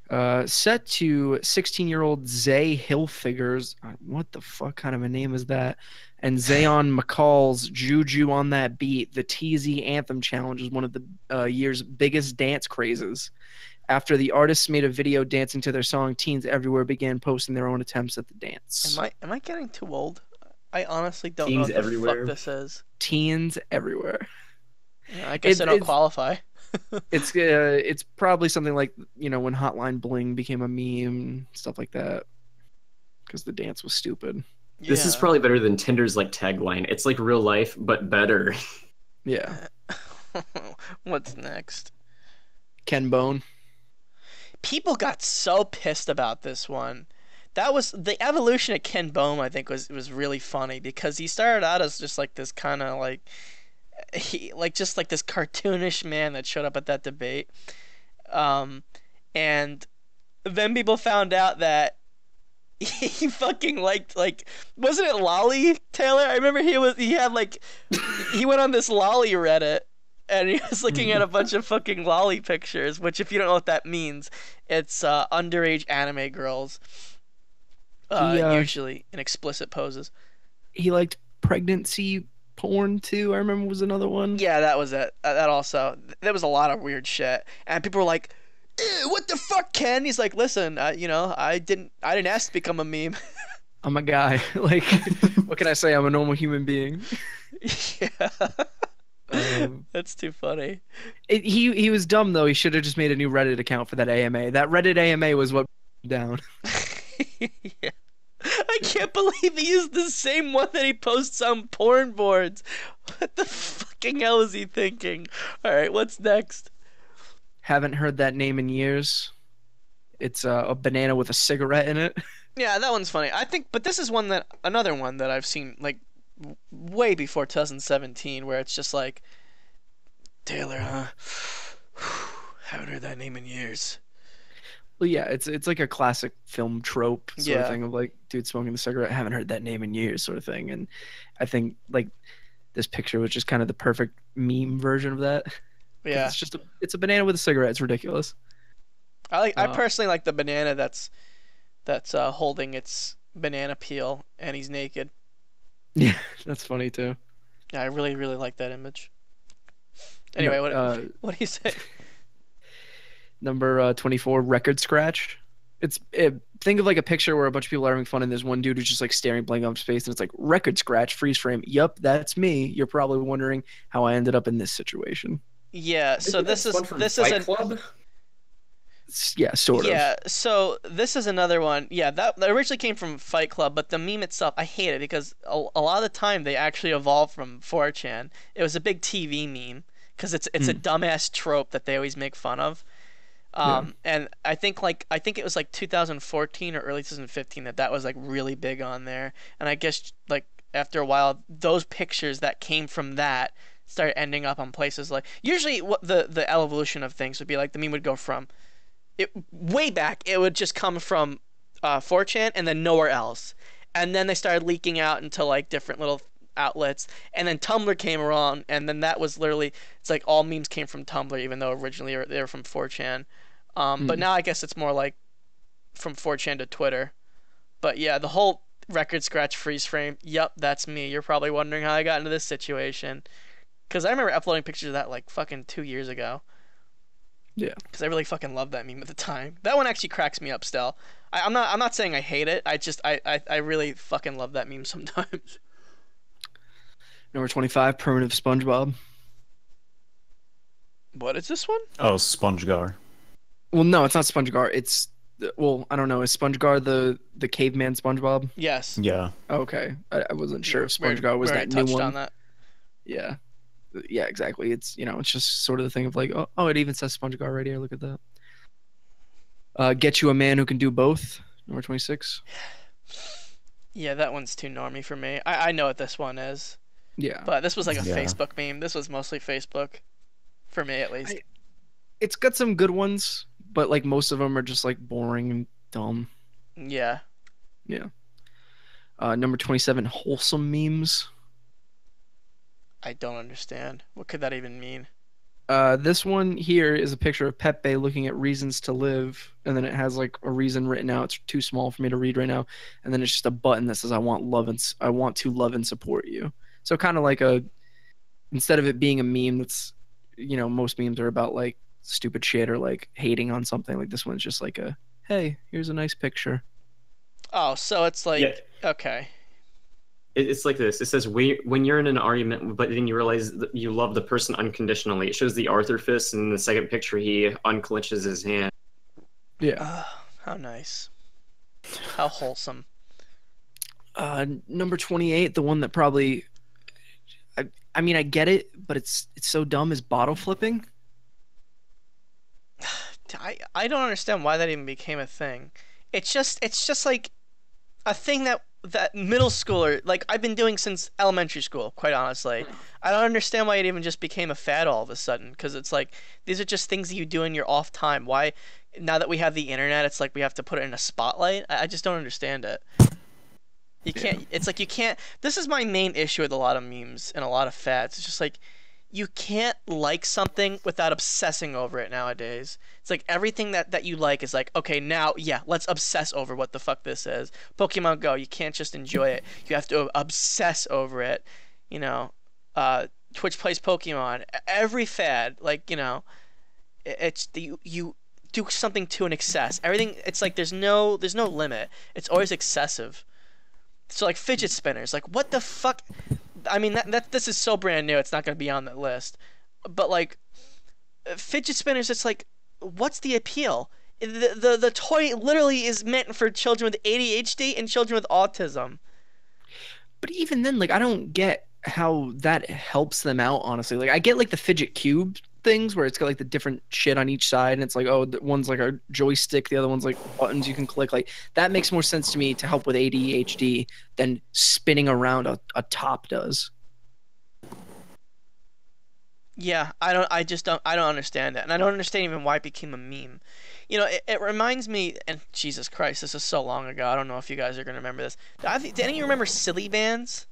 bell.
Set to 16-year-old Zay Hilfigers. What the fuck kind of a name is that? And Zayon McCall's Juju on That Beat. The TZ Anthem challenge is one of the year's biggest dance crazes. After the artists made a video dancing to their song, teens everywhere began posting their own attempts at the dance.
Am I getting too old? I honestly don't know
Teens
what the
everywhere.
fuck this is.
Teens everywhere.
Yeah, I guess I don't qualify.
It's probably something like, you know, when Hotline Bling became a meme, stuff like that. Because the dance was stupid.
This is probably better than Tinder's like tagline. It's like real life, but better.
Yeah.
What's next?
Ken Bone.
People got so pissed about this one. That was the evolution of Ken Bone. I think was really funny because he started out as just like this kind of like just like this cartoonish man that showed up at that debate, and then people found out that he fucking liked, like, wasn't it Lolly, Taylor? I remember he went on this Lolly Reddit and he was looking at a bunch of fucking Lolly pictures, which if you don't know what that means, it's underage anime girls, usually in explicit poses.
He liked pregnancy porn too, I remember was another one.
Yeah, that was it. That also, there was a lot of weird shit, and people were like, "Ew, what the fuck, Ken?" He's like, "Listen, you know, I didn't ask to become a meme."
I'm a guy. Like, what can I say? I'm a normal human being.
Yeah. That's too funny.
He was dumb though. He should have just made a new Reddit account for that AMA. That Reddit AMA was what down.
Yeah. I can't believe he used the same one that he posts on porn boards. What the fucking hell is he thinking? All right, what's next?
Haven't heard that name in years. It's a banana with a cigarette in it.
Yeah, that one's funny. I think, but this is another one that I've seen like way before 2017, where it's just like, Taylor, huh? Haven't heard that name in years.
Well, yeah, it's like a classic film trope sort of
Yeah.
thing of like dude smoking the cigarette. Haven't heard that name in years, sort of thing. And I think like this picture was just kind of the perfect meme version of that. 'Cause
Yeah.
it's a banana with a cigarette. It's ridiculous.
I personally like the banana that's holding its banana peel and he's naked.
Yeah, that's funny too.
Yeah, I really, really like that image. Anyway, what do you say?
Number 24, record scratch. Think of like a picture where a bunch of people are having fun and there's one dude who's just like staring blank off space and it's like record scratch, freeze frame. Yup, that's me. You're probably wondering how I ended up in this situation.
Yeah, so this is
Club.
Yeah, sort of.
Yeah, so this is another one. Yeah, that originally came from Fight Club, but the meme itself, I hate it because a lot of the time they actually evolved from 4chan. It was a big TV meme because it's a dumbass trope that they always make fun of. And I think it was like 2014 or early 2015 that was like really big on there. And I guess like after a while, those pictures that came from that started ending up on places like, usually what the evolution of things would be like, the meme would go from way back, it would just come from 4chan and then nowhere else. And then they started leaking out into like different little outlets, and then Tumblr came around, and then that was literally, it's like all memes came from Tumblr, even though originally they were from 4chan. But now I guess it's more like from 4chan to Twitter. But yeah, the whole record scratch freeze frame, yup, that's me. You're probably wondering how I got into this situation. Because I remember uploading pictures of that like fucking 2 years ago.
Yeah.
Because I really fucking loved that meme at the time. That one actually cracks me up still. I'm not saying I hate it. I really fucking love that meme sometimes.
Number 25, primitive SpongeBob.
What is this one?
Oh, SpongeGar.
Well, no, it's not SpongeGar. It's I don't know. Is SpongeGar the caveman SpongeBob?
Yes.
Yeah.
Okay, I wasn't sure if
We
SpongeGar was
already
that new
touched
one.
on that.
Yeah, yeah, exactly. It's it's just sort of the thing of like, oh, it even says SpongeGar right here. Look at that. Get you a man who can do both. Number 26.
Yeah, that one's too normie for me. I know what this one is.
Yeah,
But this was like a
Yeah.
Facebook meme. This was mostly Facebook, for me at least.
it's got some good ones, but like most of them are just like boring and dumb.
Yeah.
Yeah. Number 27, wholesome memes.
I don't understand. What could that even mean?
This one here is a picture of Pepe looking at reasons to live, and then it has like a reason written out. It's too small for me to read right now, and then it's just a button that says I want to love and support you. So kind of like instead of it being a meme that's, most memes are about like stupid shit or like hating on something. Like this one's just like a hey, here's a nice picture.
Oh, so it's like
Yeah.
okay.
It's like this. It says when you're in an argument, but then you realize that you love the person unconditionally. It shows the Arthur fist, and in the second picture, he unclenches his hand.
Yeah.
How nice. How wholesome.
Number 28, the one that probably I mean I get it, but it's so dumb is bottle flipping.
I don't understand why that even became a thing. It's just like a thing that middle schooler, like I've been doing since elementary school, quite honestly. I don't understand why it even just became a fad all of a sudden, because it's like these are just things that you do in your off time. Why now that we have the internet, it's like we have to put it in a spotlight? I just don't understand it. You can't, it's like you can't, this is my main issue with a lot of memes and a lot of fads. It's just like you can't like something without obsessing over it nowadays. It's like everything that you like is like, okay, now, yeah, let's obsess over what the fuck this is. Pokemon Go, you can't just enjoy it. You have to obsess over it. You know, Twitch plays Pokemon. Every fad, like, you know, it's you do something to an excess. Everything, it's like there's no limit. It's always excessive. So like fidget spinners, like what the fuck? I mean that this is so brand new, it's not gonna be on that list. But like fidget spinners, it's like what's the appeal? The toy literally is meant for children with ADHD and children with autism.
But even then, like I don't get how that helps them out. Honestly, like I get like the fidget cube things where it's got like the different shit on each side, and it's like oh, one's like a joystick, the other one's like buttons you can click. Like that makes more sense to me to help with ADHD than spinning around a top does.
Yeah, I don't understand it, and I don't understand even why it became a meme. You know, it reminds me, and Jesus Christ, this is so long ago. I don't know if you guys are gonna remember this. Did any of you remember Silly Bands?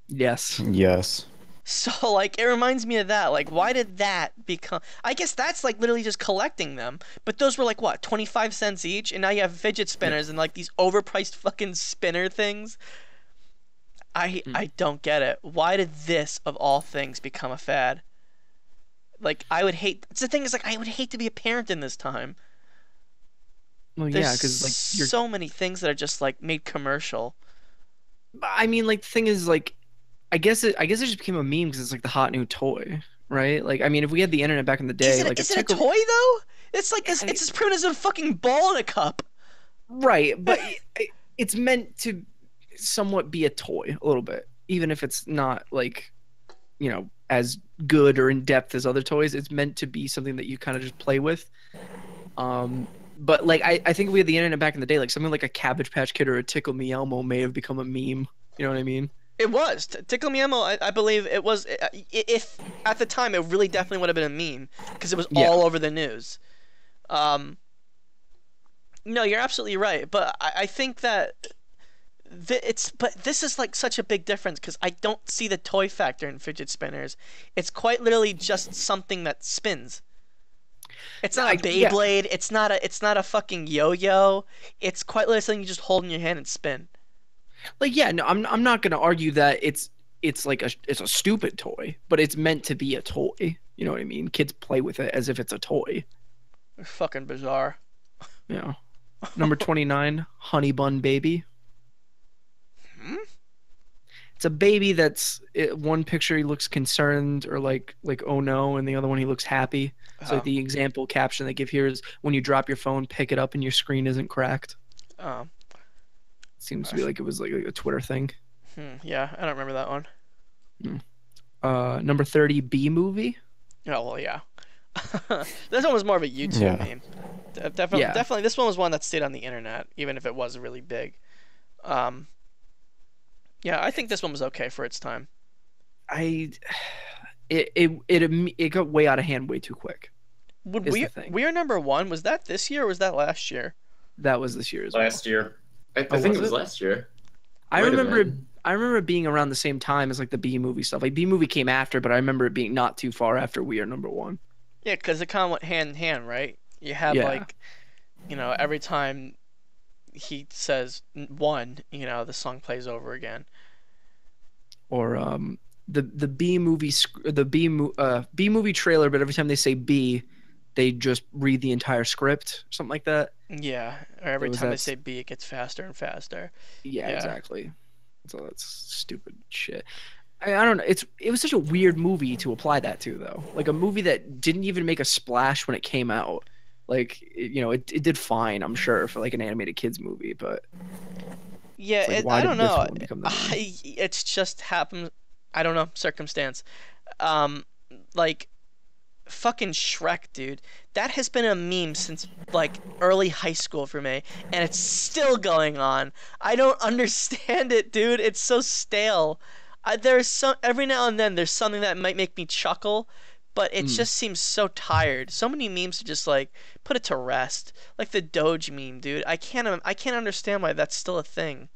Yes.
Yes.
So like it reminds me of that. Like why did that become, I guess that's like literally just collecting them. But those were like what, 25 cents each, and now you have fidget spinners and like these overpriced fucking spinner things. I don't get it. Why did this of all things become a fad? Like I would hate, it's the thing is like I would hate to be a parent in this time.
Well,
There's
yeah, because like you're
so many things that are just like made commercial.
I mean, like the thing is, like, I guess it just became a meme because it's like the hot new toy, right? Like, I mean, if we had the internet back in the day, like,
Is it a toy though? It's like this. It's as prune as a fucking ball in a cup.
Right, but it's meant to somewhat be a toy a little bit, even if it's not like, you know, as good or in depth as other toys. It's meant to be something that you kind of just play with. But like I think if we had the internet back in the day, like something like a Cabbage Patch Kid or a Tickle Me Elmo may have become a meme. You know what I mean?
It was Tickle Me Elmo. I believe it was. If at the time, it really definitely would have been a meme because it was all over the news. No, you're absolutely right, but I think that but this is like such a big difference because I don't see the toy factor in fidget spinners. It's quite literally just something that spins. It's not a Beyblade. Yeah. It's not a fucking yo-yo. It's quite literally something you just hold in your hand and spin.
Like yeah, no, I'm not gonna argue that it's like it's a stupid toy, but it's meant to be a toy. You know what I mean? Kids play with it as if it's a toy.
It's fucking bizarre.
Yeah. Number 29, Honey Bun Baby. It's a baby that's one picture he looks concerned or like oh no, and the other one he looks happy. So the example caption they give here is when you drop your phone, pick it up and your screen isn't cracked.
Oh.
Seems to be like it was like a Twitter thing.
Yeah, I don't remember that one.
Number 30, B Movie.
Oh well, yeah. This one was more of a YouTube meme. Definitely. This one was one that stayed on the internet, even if it was really big. Yeah, I think this one was okay for its time.
It got way out of hand way too quick.
We Are Number One. Was that this year or was that last year?
That was this year as well.
Last year. I think it was last year.
I remember it being around the same time as like the B Movie stuff. Like B Movie came after, but I remember it being not too far after We Are Number One.
Yeah, because it kind of went hand in hand, right? You have like, you know, every time he says one, you know, the song plays over again.
Or the B Movie B Movie trailer, but every time they say B, they just read the entire script, something like that.
Yeah, or every
There was
time they
that.
say B, it gets faster and faster.
Yeah,
Yeah.
exactly. So that's stupid shit. I don't know. It was such a weird movie to apply that to, though. Like a movie that didn't even make a splash when it came out. Like it did fine, I'm sure, for like an animated kids movie, but
Yeah,
it's like,
I
why
don't
did this
know.
one become the meme?
It's just happened. I don't know, circumstance. Um, like fucking Shrek, dude. That has been a meme since like early high school for me, and it's still going on. I don't understand it, dude. It's so stale. There's some every now and then there's something that might make me chuckle, but it
Mm.
just seems so tired. So many memes are just like put it to rest. Like the Doge meme, dude. I can't understand why that's still a thing.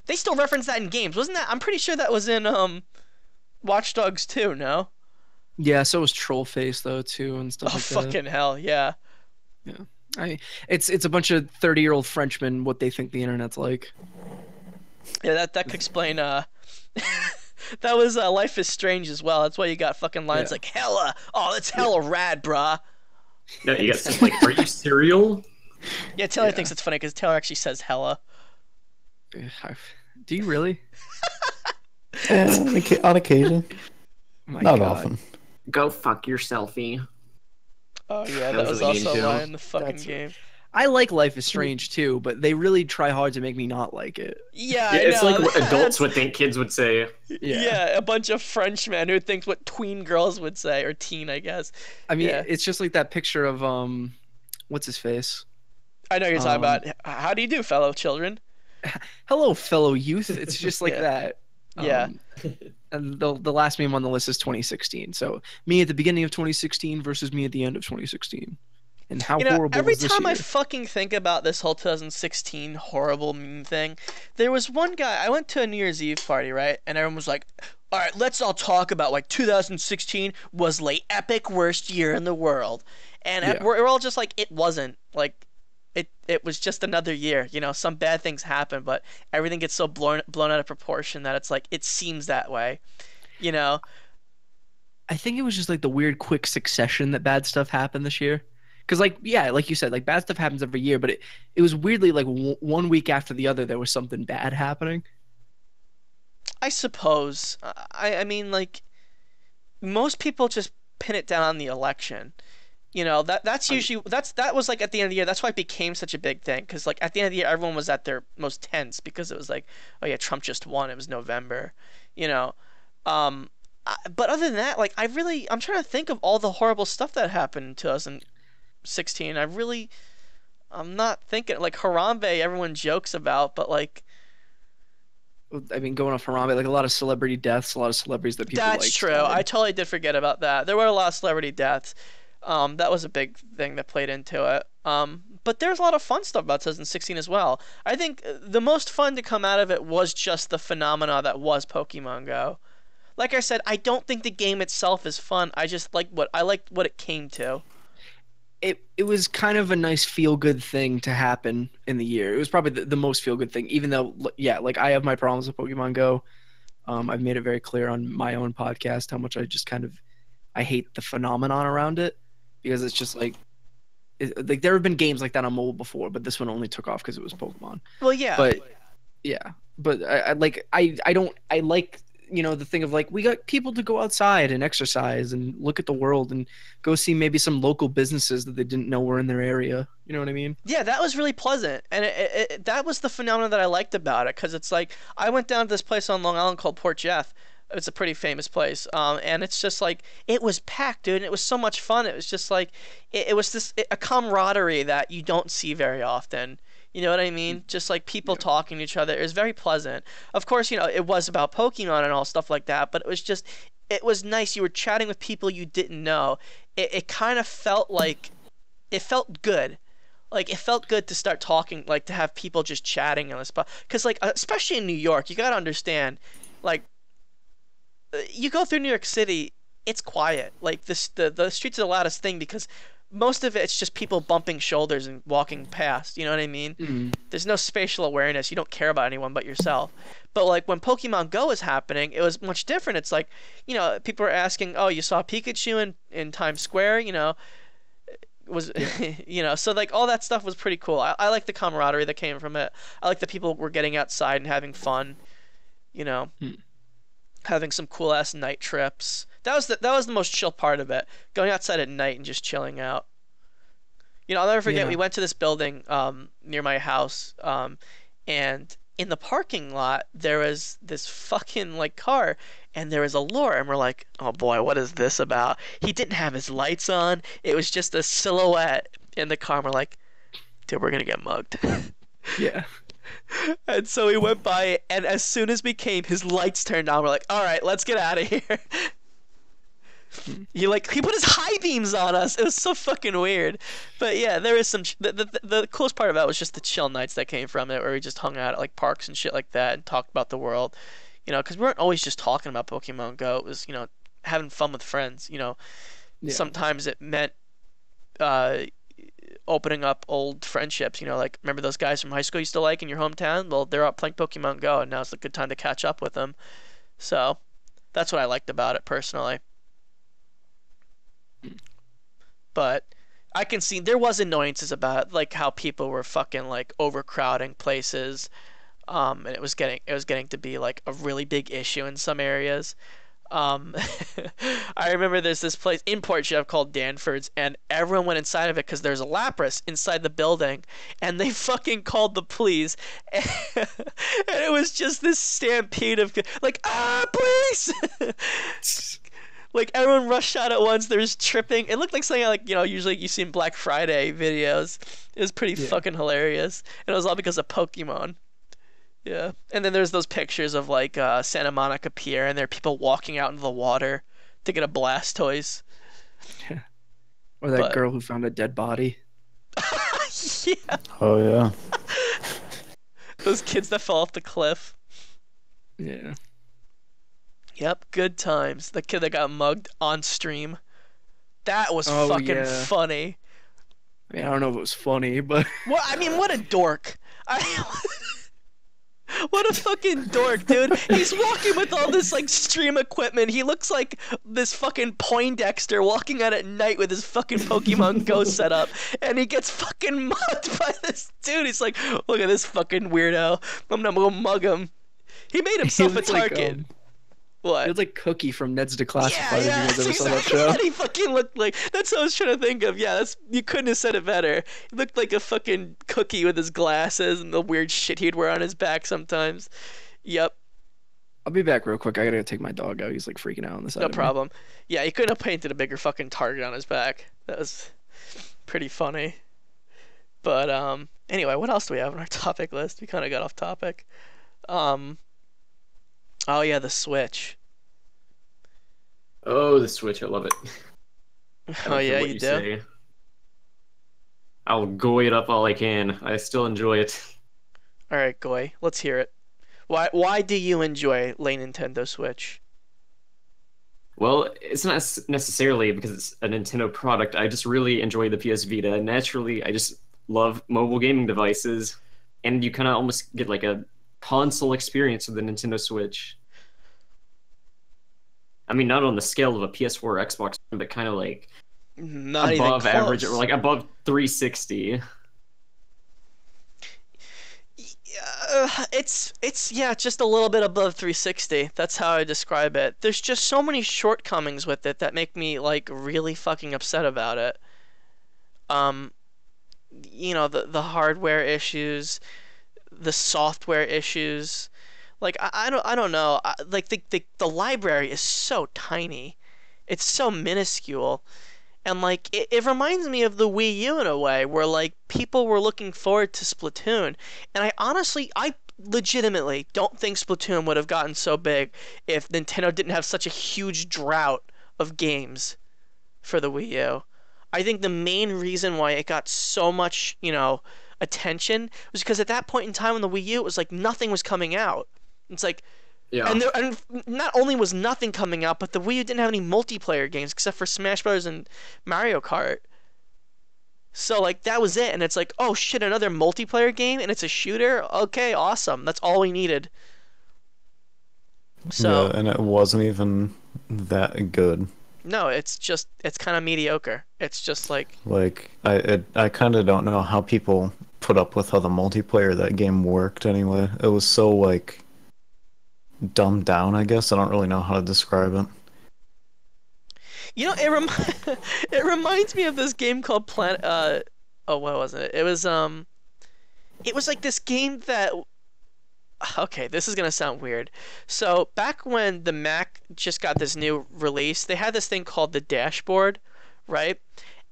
They still reference that in games, wasn't that? I'm pretty sure that was in Watch Dogs 2, no?
Yeah, so was Trollface though too and stuff
Oh
like that.
fucking hell, yeah.
Yeah. It's a bunch of 30-year-old Frenchmen what they think the internet's like.
Yeah, that could explain that was Life is Strange as well. That's why you got fucking lines
Yeah.
like hella. Oh, that's hella rad, brah.
No, you got something like, are you cereal?
Yeah, Taylor
Yeah.
thinks it's funny because Taylor actually says hella.
Do you really?
On occasion,
My
not
God.
often.
Go fuck your selfie.
Oh yeah,
That
that
was
was
in the game,
also a
too.
line in the fucking
That's-
game.
I like Life is Strange too, but they really try hard to make me not like it.
Yeah,
Yeah,
I
it's
know.
like what adults
That's-
would think kids would say.
Yeah, a bunch of Frenchmen who thinks what tween girls would say, or teen, I guess.
I mean,
Yeah.
it's just like that picture of what's his face?
I know you're talking
Um,
about. How do you do, fellow children?
Hello, fellow youth. It's just like
Yeah.
that.
Yeah.
And the last meme on the list is 2016. So me at the beginning of 2016 versus me at the end of 2016. And how
You know,
horrible
every
was this
time I
year?
fucking think about this whole 2016 horrible meme thing, there was one guy. I went to a New Year's Eve party, right? And everyone was like, "All right, let's all talk about like 2016 was the epic worst year in the world," and
Yeah.
we're all just like, "It wasn't. Like, it was just another year. You know, some bad things happen, but everything gets so blown out of proportion that it's like it seems that way." You know?
I think it was just like the weird quick succession that bad stuff happened this year. Because like yeah, like you said, like bad stuff happens every year, but it was weirdly like one week after the other there was something bad happening.
I suppose. I mean, like, most people just pin it down on the election. You know, that's usually that was like at the end of the year. That's why it became such a big thing because like at the end of the year, everyone was at their most tense because it was like, oh yeah, Trump just won. It was November, you know. But other than that, like I'm trying to think of all the horrible stuff that happened in 2016. I'm not thinking like Harambe. Everyone jokes about, but like.
I mean, going off Harambe, like a lot of celebrity deaths, a lot of celebrities that people
That's
liked
true.
died.
I totally did forget about that. There were a lot of celebrity deaths. That was a big thing that played into it. But there's a lot of fun stuff about 2016 as well. I think the most fun to come out of it was just the phenomena that was Pokemon Go. Like I said, I don't think the game itself is fun. I just like what it came to.
It was kind of a nice feel good thing to happen in the year. It was probably the most feel good thing, even though yeah, like I have my problems with Pokemon Go. I've made it very clear on my own podcast how much I just kind of I hate the phenomenon around it because it's just like like there have been games like that on mobile before, but this one only took off because it was Pokemon.
Well, yeah.
But yeah, but I don't I like the thing of like we got people to go outside and exercise and look at the world and go see maybe some local businesses that they didn't know were in their area. You know what I mean?
Yeah, that was really pleasant, and that was the phenomenon that I liked about it, because it's like I went down to this place on Long Island called Port Jeff. It's a pretty famous place, and it's just like it was packed, dude, and it was so much fun. It was just like it was a camaraderie that you don't see very often. You know what I mean? Just like people talking to each other. It was very pleasant. Of course, it was about Pokemon and all stuff like that, but it was nice. You were chatting with people you didn't know. It kind of felt like, it felt good. Like, it felt good to start talking, like, to have people just chatting in the spot. Because, like, especially in New York, you gotta understand, like, you go through New York City, it's quiet. Like, the streets are the loudest thing because most of it's just people bumping shoulders and walking past. You know what I mean?
Mm-hmm.
There's no spatial awareness. You don't care about anyone but yourself. But like when Pokemon Go was happening, it was much different. It's like, people are asking, "Oh, you saw Pikachu in Times Square?" was so like all that stuff was pretty cool. I like the camaraderie that came from it. I like the people were getting outside and having fun, you know,
Hmm.
having some cool ass night trips. That was the most chill part of it. Going outside at night and just chilling out. I'll never forget. We
Yeah.
went to this building near my house, and in the parking lot there was this fucking like car, and there was a lure, and we're like, oh boy, what is this about? He didn't have his lights on. It was just a silhouette in the car. And we're like, dude, we're gonna get mugged.
Yeah.
And so we went by, and as soon as we came, his lights turned on. We're like, all right, let's get out of here. He put his high beams on us. It was so fucking weird. But yeah, there is some the coolest part of that was just the chill nights that came from it, where we just hung out at like parks and shit like that and talked about the world. Because we weren't always just talking about Pokemon Go. It was having fun with friends.
Yeah.
Sometimes it meant uh opening up old friendships. Like remember those guys from high school you used to like in your hometown? Well, they're out playing Pokemon Go, and now's a good time to catch up with them. So that's what I liked about it personally. But I can see there was annoyances about it, like how people were fucking like overcrowding places, and it was getting to be like a really big issue in some areas. Um, I remember there's this place import shop called Danford's, and everyone went inside of it because there's a Lapras inside the building, and they fucking called the police, and it was just this stampede of like police. Like everyone rushed out at once. There was tripping. It looked like something like usually you see in Black Friday videos. It was pretty
Yeah.
fucking hilarious, and it was all because of Pokemon. Yeah, and then there's those pictures of like Santa Monica Pier, and there are people walking out into the water to get a Blastoise.
Or that
But-
girl who found a dead body.
Yeah,
Oh yeah.
those kids that fell off the cliff.
Yeah.
Yep, good times. The kid that got mugged on stream. That was
Oh,
fucking
yeah.
funny.
I mean, I don't know if it was funny, but
What a dork. What a fucking dork, dude. He's walking with all this like stream equipment. He looks like this fucking Poindexter walking out at night with his fucking Pokemon Go setup, and he gets fucking mugged by this dude. He's like, look at this fucking weirdo. I'm gonna go mug him. He made himself a
looked like,
target.
he
What?
looked like Cookie from Ned's Declassified.
Yeah,
If you guys
that's
ever saw that
exactly
show.
what he fucking looked like. That's what I was trying to think of. Yeah, you couldn't have said it better. He looked like a fucking cookie with his glasses and the weird shit he'd wear on his back sometimes. Yep,
I'll be back real quick. I gotta go take my dog out. He's like freaking out on the side.
no
of me.
problem. Yeah, he couldn't have painted a bigger fucking target on his back. That was pretty funny. But anyway, what else do we have on our topic list? We kind of got off topic. Oh yeah, the Switch.
Oh, the Switch, I love it. I
Oh
don't care
yeah,
what
you do.
say. I'll go it up all I can. I still enjoy it.
All right, Goy, let's hear it. Why do you enjoy Lane Nintendo Switch?
Well, it's not necessarily because it's a Nintendo product. I just really enjoy the PS Vita. Naturally, I just love mobile gaming devices, and you kind of almost get like a console experience with the Nintendo Switch. I mean, not on the scale of a PS4 or Xbox One, but kind of like
Not even
above average,
close.
or like above 360.
It's yeah, just a little bit above 360. That's how I describe it. There's just so many shortcomings with it that make me like really fucking upset about it. Um, the hardware issues, the software issues. Like I don't know. Like the library is so tiny. It's so minuscule. And like it reminds me of the Wii U in a way, where like people were looking forward to Splatoon, and I legitimately don't think Splatoon would have gotten so big if Nintendo didn't have such a huge drought of games for the Wii U. I think the main reason why it got so much, attention was because at that point in time on the Wii U, it was like nothing was coming out. It's like
Yeah.
and not only was nothing coming out, but the Wii U didn't have any multiplayer games except for Smash Bros. And Mario Kart. So like that was it, and it's like, oh shit, another multiplayer game, and it's a shooter. Okay, awesome. That's all we needed. So
Yeah, and it wasn't even that good.
No, it's kind of mediocre. It's just like,
Like I kind of don't know how people put up with how the multiplayer of that game worked anyway. It was so like dumbed down, I guess. I don't really know how to describe it.
it reminds me of this game called oh, what was it? It was like this game that, okay, this is gonna sound weird. So back when the Mac just got this new release, they had this thing called the dashboard, right?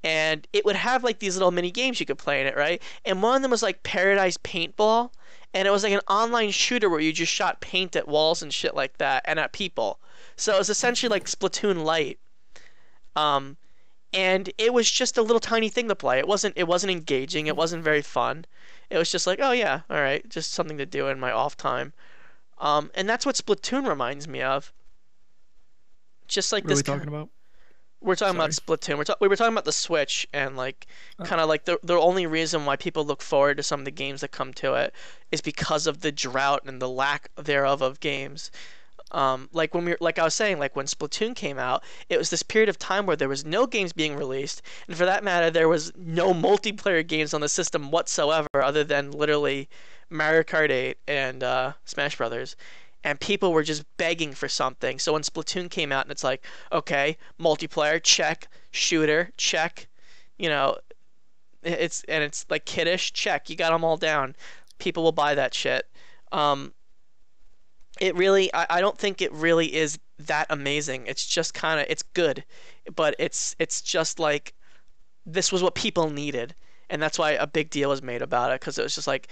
And it would have like these little mini games you could play in it, right? And one of them was like Paradise Paintball, and it was like an online shooter where you just shot paint at walls and shit like that, and at people. So it was essentially like Splatoon Light. Um, and it was just a little tiny thing to play. It wasn't engaging. It wasn't very fun. It was just like, oh yeah, all right, just something to do in my off time. And that's what Splatoon reminds me of. Just like
What are
this
we talking about?
we're talking about
Sorry.
Splatoon. We were talking about the Switch and like
Oh.
kind of like the only reason why people look forward to some of the games that come to it is because of the drought and the lack thereof of games. Like like I was saying, like when Splatoon came out, it was this period of time where there was no games being released, and for that matter, there was no multiplayer games on the system whatsoever, other than literally Mario Kart 8 and Smash Brothers. And people were just begging for something. So when Splatoon came out, and it's like, okay, multiplayer, check, shooter, check, you know, it's like kiddish, check, you got them all down. People will buy that shit. Um, I don't think it really is that amazing. It's just kind of it's good, but it's just like this was what people needed, and that's why a big deal was made about it because it was just like,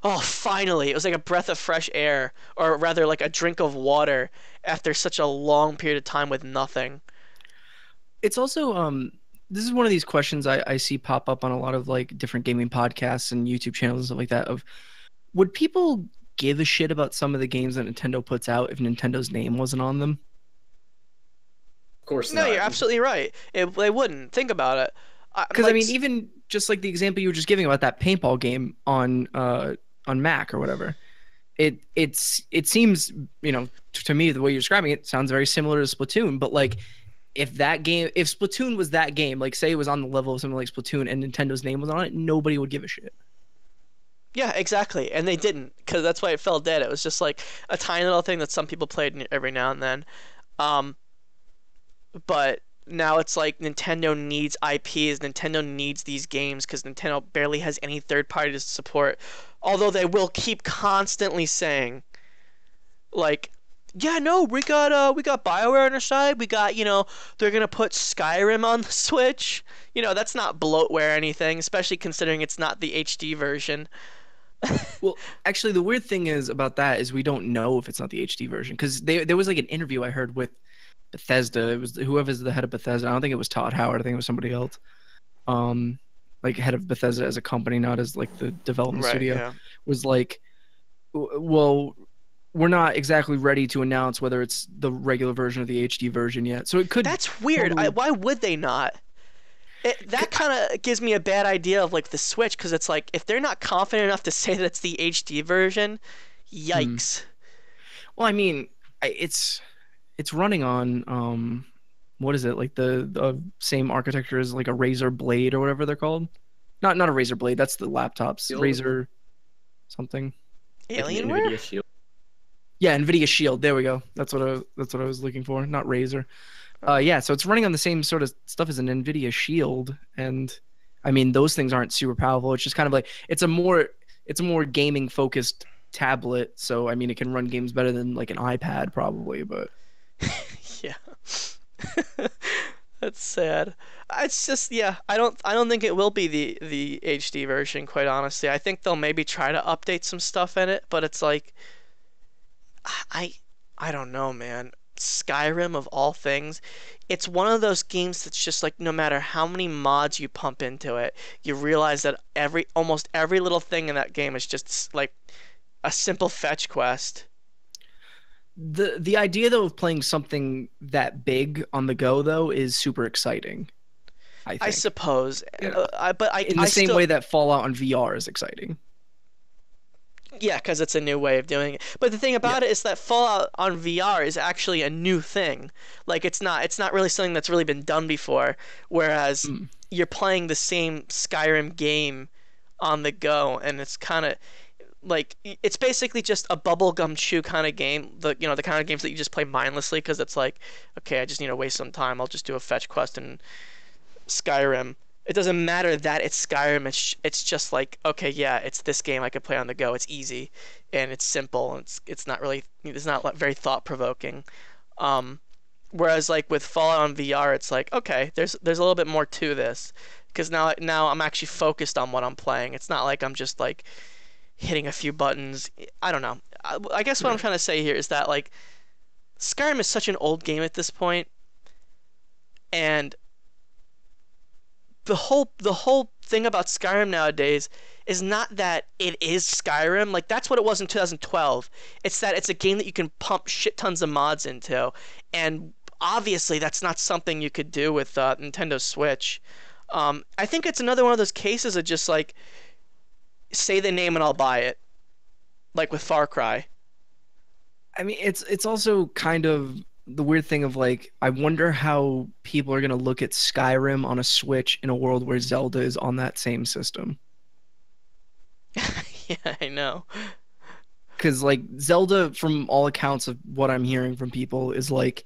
oh, finally, it was like a breath of fresh air, or rather like a drink of water after such a long period of time with nothing.
It's also this is one of these questions I see pop up on a lot of like different gaming podcasts and YouTube channels and stuff like that of would people give a shit about some of the games that Nintendo puts out if Nintendo's name wasn't on them?
Of course
No,
not.
you're absolutely right. They wouldn't think about it.
Because I mean, even just like the example you were just giving about that paintball game on Mac or whatever, it seems, you know, to me the way you're describing it sounds very similar to Splatoon. But like, if Splatoon was that game, like say it was on the level of something like Splatoon and Nintendo's name was on it, nobody would give a shit.
Yeah, exactly. And they didn't, because that's why it fell dead. It was just like a tiny little thing that some people played every now and then. Um, but now it's like Nintendo needs IPs, Nintendo needs these games because Nintendo barely has any third party to support. Although they will keep constantly saying, like, yeah, no, we got BioWare on our side. We got, they're gonna put Skyrim on the Switch. That's not bloatware or anything, especially considering it's not the HD version.
Well, actually, the weird thing is about that is we don't know if it's not the HD version because there was like an interview I heard with Bethesda. It was whoever's the head of Bethesda. I don't think it was Todd Howard. I think it was somebody else. Like head of Bethesda as a company, not as like the development
Right,
studio.
yeah.
Was like, well, we're not exactly ready to announce whether it's the regular version or the HD version yet. So it could.
That's weird.
totally-
Why would they not? That kind of gives me a bad idea of like the Switch because it's like if they're not confident enough to say that it's the HD version, yikes.
Well, I mean, it's running on what is it like the same architecture as like a Razer Blade or whatever they're called. Not a Razer Blade. That's the laptops.
Shield?
Razer something.
Like the
Alienware?
Nvidia Shield.
Yeah, Nvidia Shield. There we go. That's what I was looking for. Not Razer. Yeah, so it's running on the same sort of stuff as an Nvidia Shield, and I mean those things aren't super powerful. It's just kind of like it's a more gaming focused tablet. So I mean it can run games better than like an iPad probably, but
Yeah. That's sad. It's just I don't think it will be the HD version, quite honestly. I think they'll maybe try to update some stuff in it, but it's like I I don't know, man. Skyrim of all things, it's one of those games that's just like no matter how many mods you pump into it, you realize that almost every little thing in that game is just like a simple fetch quest.
the idea though of playing something that big on the go though is super exciting. I
I
think.
suppose,
Yeah.
but
In the
I
same
still,
way that Fallout on VR is exciting.
Yeah, because it's a new way of doing it. But the thing about
Yeah.
it is that Fallout on VR is actually a new thing. Like it's not really something that's really been done before. Whereas
Mm.
you're playing the same Skyrim game on the go, and it's kind of like it's basically just a bubblegum chew kind of game. The kind of games that you just play mindlessly because it's like, okay, I just need to waste some time. I'll just do a fetch quest in Skyrim. It doesn't matter that it's Skyrim. It's just like, okay, yeah, it's this game I could play on the go. It's easy and it's simple. And it's not like very thought provoking. Um, Whereas like with Fallout on VR, it's like, okay, there's a little bit more to this because now I'm actually focused on what I'm playing. It's not like I'm just like hitting a few buttons. I don't know. I guess what I'm trying to say here is that like Skyrim is such an old game at this point, and the whole thing about Skyrim nowadays is not that it is Skyrim. Like that's what it was in 2012. It's that it's a game that you can pump shit tons of mods into, and obviously that's not something you could do with Nintendo Switch. I think it's another one of those cases of just like say the name and I'll buy it, like with Far Cry.
I mean, it's also kind of the weird thing of like, I wonder how people are gonna look at Skyrim on a Switch in a world where Zelda is on that same system.
Yeah, I know.
Because like Zelda, from all accounts of what I'm hearing from people, is like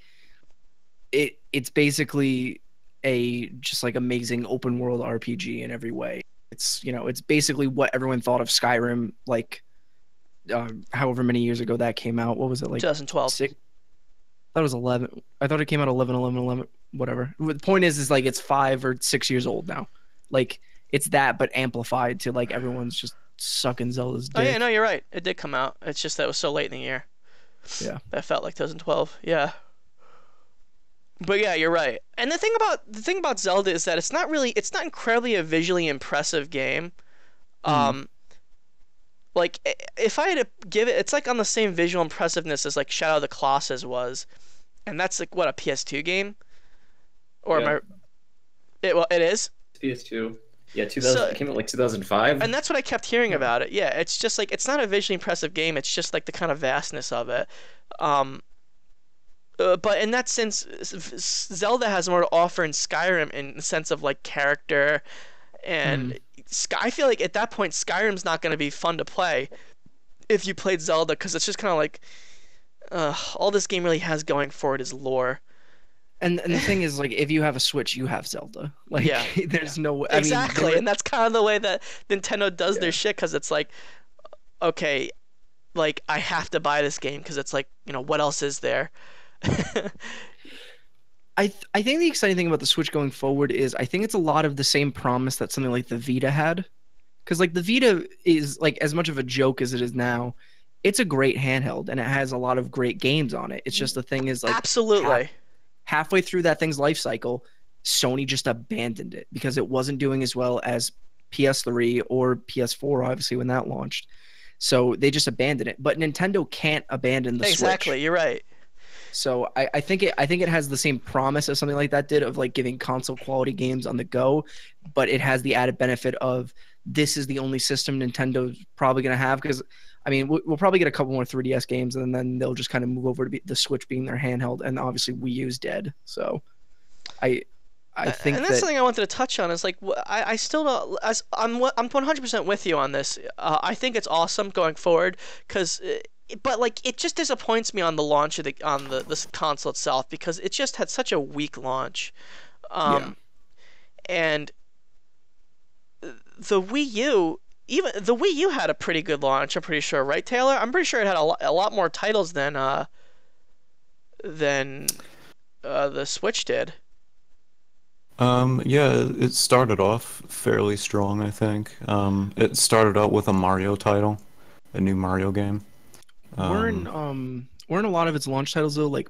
it's basically a just like amazing open world RPG in every way. It's basically what everyone thought of Skyrim like however many years ago that came out. What was it like?
2012.
Six? I thought it was 11. I thought it came out 11, 11, 11, whatever. The point is like it's 5 or 6 years old now. Like it's that, but amplified to like everyone's just sucking Zelda's
Oh
dick.
yeah, no, you're right. It did come out. It's just that it was so late in the year.
Yeah.
That felt like 2012. Yeah. But yeah, you're right. And the thing about Zelda is that it's not incredibly a visually impressive game. Um like if I had to give it, it's like on the same visual impressiveness as like Shadow of the Colossus was. And that's like what, a PS2 game? Or
Yeah.
it is?
PS2. Yeah, 2000.
So-
It came out like 2005.
And that's what I kept hearing about it. Yeah, it's just like it's not a visually impressive game. It's just like the kind of vastness of it. But in that sense, Zelda has more to offer in Skyrim in the sense of like character, and I feel like at that point Skyrim's not going to be fun to play if you played Zelda because it's just kind of like all this game really has going for it is lore.
And the thing is, like, if you have a Switch, you have Zelda. Like,
Yeah.
there's no. I mean,
Exactly, and that's kind of the way that Nintendo does their shit because it's like, okay, like I have to buy this game because it's like, what else is there?
I think the exciting thing about the Switch going forward is I think it's a lot of the same promise that something like the Vita had. Because like the Vita is like as much of a joke as it is now, it's a great handheld and it has a lot of great games on it. It's just the thing is like
Absolutely.
halfway through that thing's life cycle, Sony just abandoned it because it wasn't doing as well as PS3 or PS4, obviously, when that launched. So they just abandoned it. But Nintendo can't abandon the Switch.
Exactly, you're right.
So I think it has the same promise as something like that did of like giving console quality games on the go, but it has the added benefit of this is the only system Nintendo's probably going to have because I mean we'll probably get a couple more 3DS games and then they'll just kind of move over to the Switch being their handheld, and obviously Wii U's dead. So I think
and that's
that
something I wanted to touch on is like I still don't, as I'm 100% with you on this. I think it's awesome going forward because but like it just disappoints me on the launch of this console itself because it just had such a weak launch.
Yeah.
And the Wii U, even the Wii U had a pretty good launch, I'm pretty sure, right, Taylor? I'm pretty sure it had a lot more titles than the Switch did.
Yeah, it started off fairly strong, I think. It started out with a Mario title, a new Mario game.
weren't a lot of its launch titles though like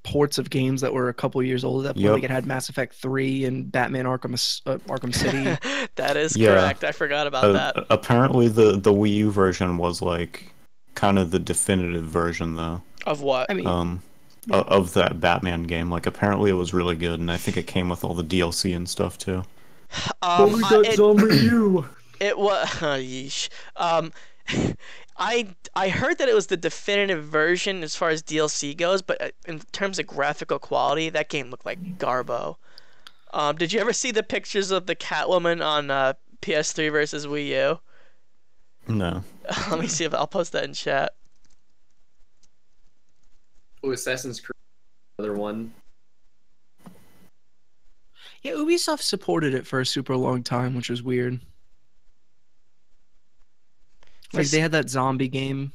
ports of games that were a couple years old at that point?
Yep.
Like it had Mass Effect 3 and Batman Arkham City.
That is
Yeah.
correct. I forgot about that.
Apparently, the Wii U version was like kind of the definitive version, though.
Of what?
I mean,
Of that Batman game. Like apparently, it was really good, and I think it came with all the DLC and stuff too.
It
on Wii U.
was yeesh. I heard that it was the definitive version as far as DLC goes, but in terms of graphical quality, that game looked like Garbo. Did you ever see the pictures of the Catwoman on PS3 versus Wii U?
No.
Let me see if I'll post that in chat.
Oh, Assassin's Creed, another one.
Yeah, Ubisoft supported it for a super long time, which was weird. Like they had that zombie game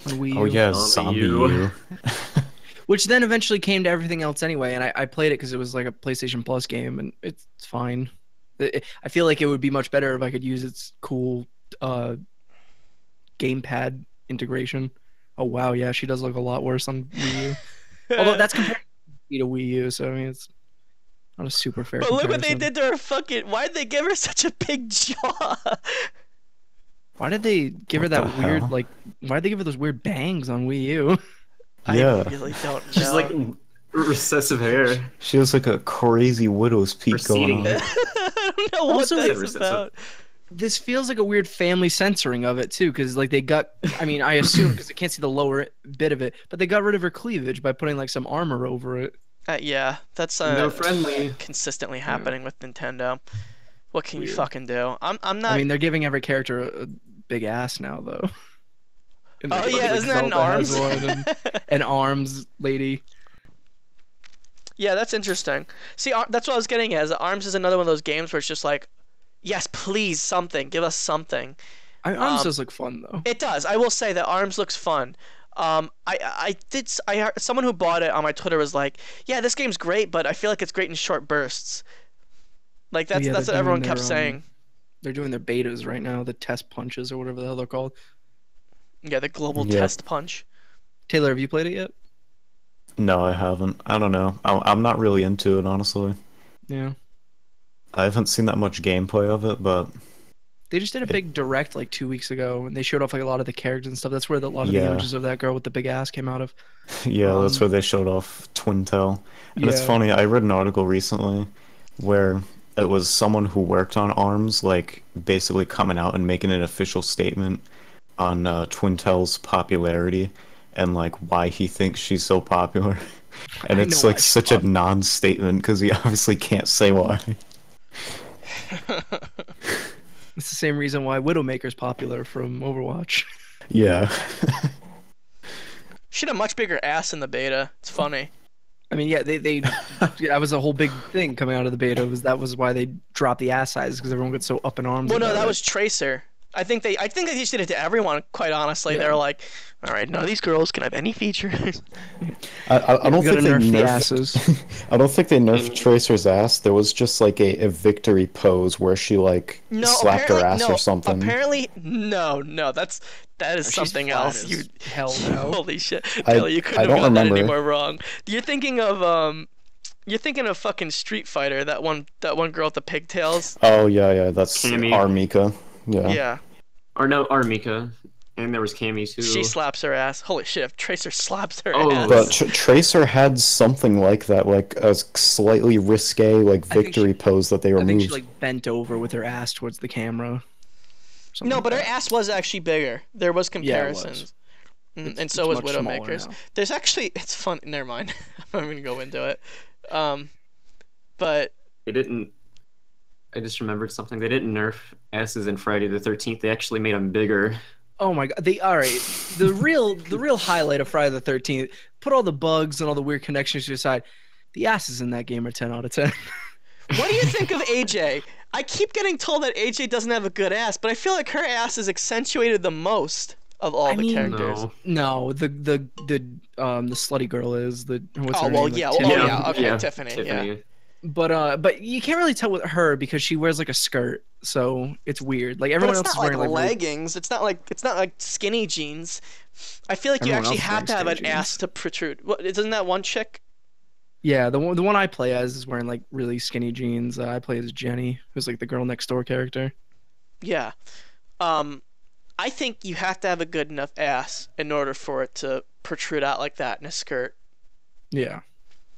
on Wii U.
Oh yeah,
Zombie
Zombie
U.
U.
Which then eventually came to everything else anyway, and I played it because it was like a PlayStation Plus game, and it's fine. I feel like it would be much better if I could use its cool gamepad integration. Oh wow, yeah, she does look a lot worse on Wii U. Although that's compared to Wii U, so I mean it's not a super fair.
But look what they
comparison.
did to her fucking. Why did they give her such a big jaw?
Why did they give her
What the
that weird
hell?
like? Why did they give her those weird bangs on Wii U?
Yeah.
I really don't know.
She's like recessive hair.
She has like a crazy widow's peak going
Receding.
on.
I don't know what
Also,
that's
recessive.
about.
This feels like a weird family censoring of it too, because like they got. I mean, I assume because I can't see the lower bit of it, but they got rid of her cleavage by putting like some armor over it.
Yeah, that's
They're friendly.
consistently happening with Nintendo. What can you
Weird.
fucking do? I'm not.
I mean, they're giving every character a big ass now, though. And,
Oh
like,
yeah,
like,
isn't that an
Zelda has
arms?
one, and an arms lady.
Yeah, that's interesting. See, that's what I was getting at. Is that Arms is another one of those games where it's just like, yes, please, something, give us something.
I mean, arms does look fun though.
It does. I will say that Arms looks fun. I heard someone who bought it on my Twitter was like, yeah, this game's great, but I feel like it's great in short bursts. Like that's
Yeah,
that's
they're
what everyone
doing
kept
their,
saying.
They're doing their betas right now, the test punches or whatever the hell they're called.
Yeah, the global
Yeah.
test punch.
Taylor, have you played it yet?
No, I haven't. I don't know. I'm not really into it, honestly.
Yeah.
I haven't seen that much gameplay of it, but
They just did a big direct like 2 weeks ago, and they showed off like a lot of the characters and stuff. That's where a lot of the
Yeah.
images of that girl with the big ass came out of.
yeah, that's where they showed off Twin Tail. And it's
Yeah.
funny, I read an article recently where it was someone who worked on ARMS, like, basically coming out and making an official statement on Twin Tail's popularity and, like, why he thinks she's so popular. And
I
it's,
know
like,
why
such a non-statement because he obviously can't say why.
It's the same reason why Widowmaker's popular from Overwatch.
Yeah.
She had a much bigger ass in the beta. It's funny.
I mean, yeah, they that was a whole big thing coming out of the beta. That was why they dropped the ass size because everyone got so up in arms.
Well, no,
about
that
it.
was Tracer. I think they just did it to everyone. Quite honestly,
Yeah.
they were like, "All right, none of these girls can have any features."
I don't
We gotta
think they
nerf the
nerfed
asses.
I don't think they nerfed Tracer's ass. There was just like a victory pose where she like
No,
slapped her
apparently-
ass
no,
or something.
Apparently, no, that is
She's
something
flat
else.
as
You
hell no.
holy shit,
I-
Taylor, you couldn't
I
have
don't
gotten that
remember.
any more wrong. You're thinking of fucking Street Fighter. That one girl with the pigtails.
Oh yeah, that's
Cammy.
Armika. Yeah.
Yeah,
Or no, Armika. And there was Cammy too.
she slaps her ass. Holy shit, if Tracer slaps her
Oh,
ass.
But Tracer had something like that, like a slightly risque like
think
victory pose that they
I think
removed.
she like bent over with her ass towards the camera. Something
No,
like
but her
that.
ass was actually bigger. There was
Yeah, it was.
comparisons.
It's-
And so
it's
was
much smaller
Widowmaker's.
now.
There's actually, it's fun. Never mind. I'm not gonna go into it. But
They didn't. I just remembered something. They didn't nerf asses in Friday the 13th. They actually made them bigger.
Oh my god! All right. The real highlight of Friday the 13th. Put all the bugs and all the weird connections to the side. The asses in that game are 10 out of 10.
what do you think of AJ? I keep getting told that AJ doesn't have a good ass, but I feel like her ass is accentuated the most of all
I
the
mean,
characters.
No.
No, the slutty girl is the what's
Oh
her
well,
name?
yeah.
Like,
Oh
Tiffany.
yeah. Okay, Tiffany. Yeah.
But you can't really tell with her because she wears like a skirt, so it's weird. Like everyone
But it's
else
not
is
like
wearing like really-
leggings. It's not like skinny jeans. I feel like you
Everyone
actually
else is
have to have
wearing
an
skinny
ass to protrude. What, isn't that one chick?
Yeah, the one I play as is wearing like really skinny jeans. I play as Jenny, who's like the girl next door character.
Yeah. I think you have to have a good enough ass in order for it to protrude out like that in a skirt.
Yeah.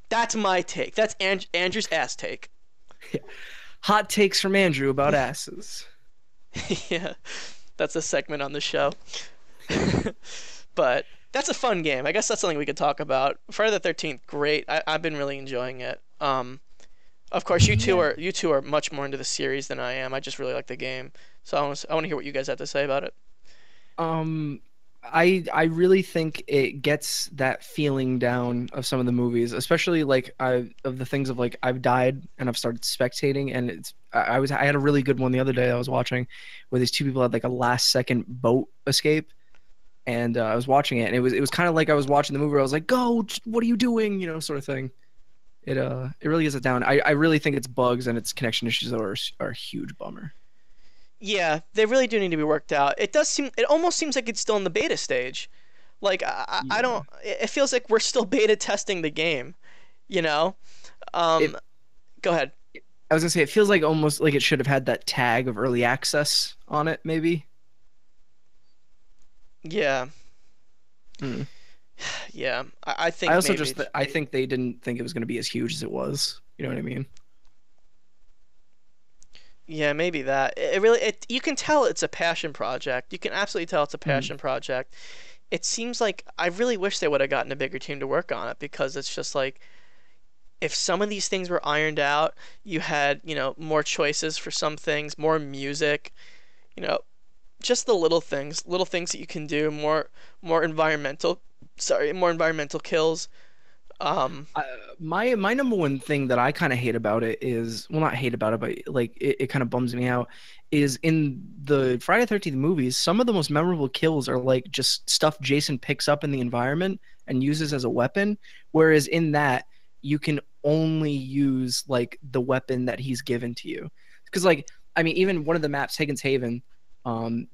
That's my take. That's Andrew's ass take.
Hot takes from Andrew about asses.
Yeah. That's a segment on the show. But that's a fun game. I guess that's something we could talk about. Friday the 13th, great. I've been really enjoying it. Of course, you two are much more into the series than I am. I just really like the game, so I want to hear what you guys have to say about it.
I really think it gets that feeling down of some of the movies, especially like of the things of like I've died and I've started spectating, and I had a really good one the other day I was watching where these two people had like a last second boat escape, and I was watching it, and it was kind of like I was watching the movie where I was like, go, what are you doing, sort of thing. It really gets it down. I really think it's bugs and its connection issues are a huge bummer.
Yeah, they really do need to be worked out. It almost seems like it's still in the beta stage. Like I don't. It feels like we're still beta testing the game. Go ahead.
I was gonna say it feels like almost like it should have had that tag of early access on it, maybe.
Yeah. Yeah, I think.
I also
maybe.
I think they didn't think it was gonna be as huge as it was. You know what I mean?
Yeah, maybe that. You can tell it's a passion project. You can absolutely tell it's a passion project. It seems like I really wish they would have gotten a bigger team to work on it, because it's just like if some of these things were ironed out, you had, more choices for some things, more music, just the little things that you can do, more environmental kills.
My number one thing that I kind of hate about it is, well, not hate about it, but like it kind of bums me out, is in the Friday the 13th movies, some of the most memorable kills are like just stuff Jason picks up in the environment and uses as a weapon, whereas in that you can only use like the weapon that he's given to you. Because like, I mean, even one of the maps, Higgins Haven,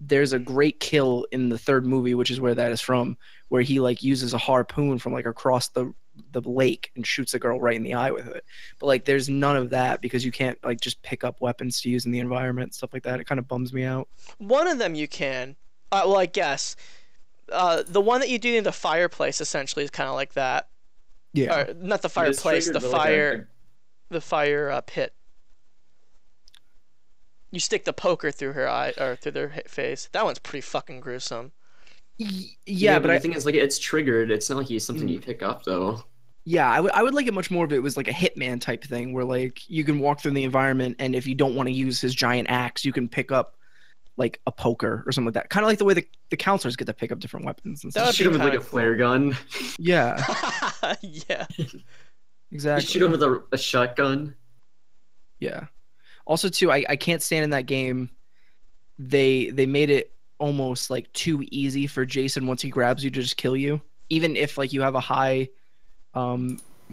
there's a great kill in the third movie, which is where that is from, where he like uses a harpoon from like across the lake and shoots a girl right in the eye with it. But like there's none of that because you can't like just pick up weapons to use in the environment, stuff like that. It kind of bums me out.
One of them you can. Well, I guess the one that you do in the fireplace essentially is kind of like that.
Yeah.
Or, not the fireplace, the fire pit. You stick the poker through her eye or through their face. That one's pretty fucking gruesome.
Yeah, but
the thing is, like, it's triggered. It's not like it's something you pick up, though.
Yeah, I would like it much more if it was like a Hitman type thing, where like you can walk through the environment, and if you don't want to use his giant axe, you can pick up like a poker or something like that. Kind of like the way the counselors get to pick up different weapons and stuff.
Shoot him with like a flare gun.
Yeah.
Yeah.
Exactly.
You shoot him with a shotgun.
Yeah. Also, too, I can't stand in that game. They made it almost like too easy for Jason once he grabs you to just kill you, even if like you have a high, I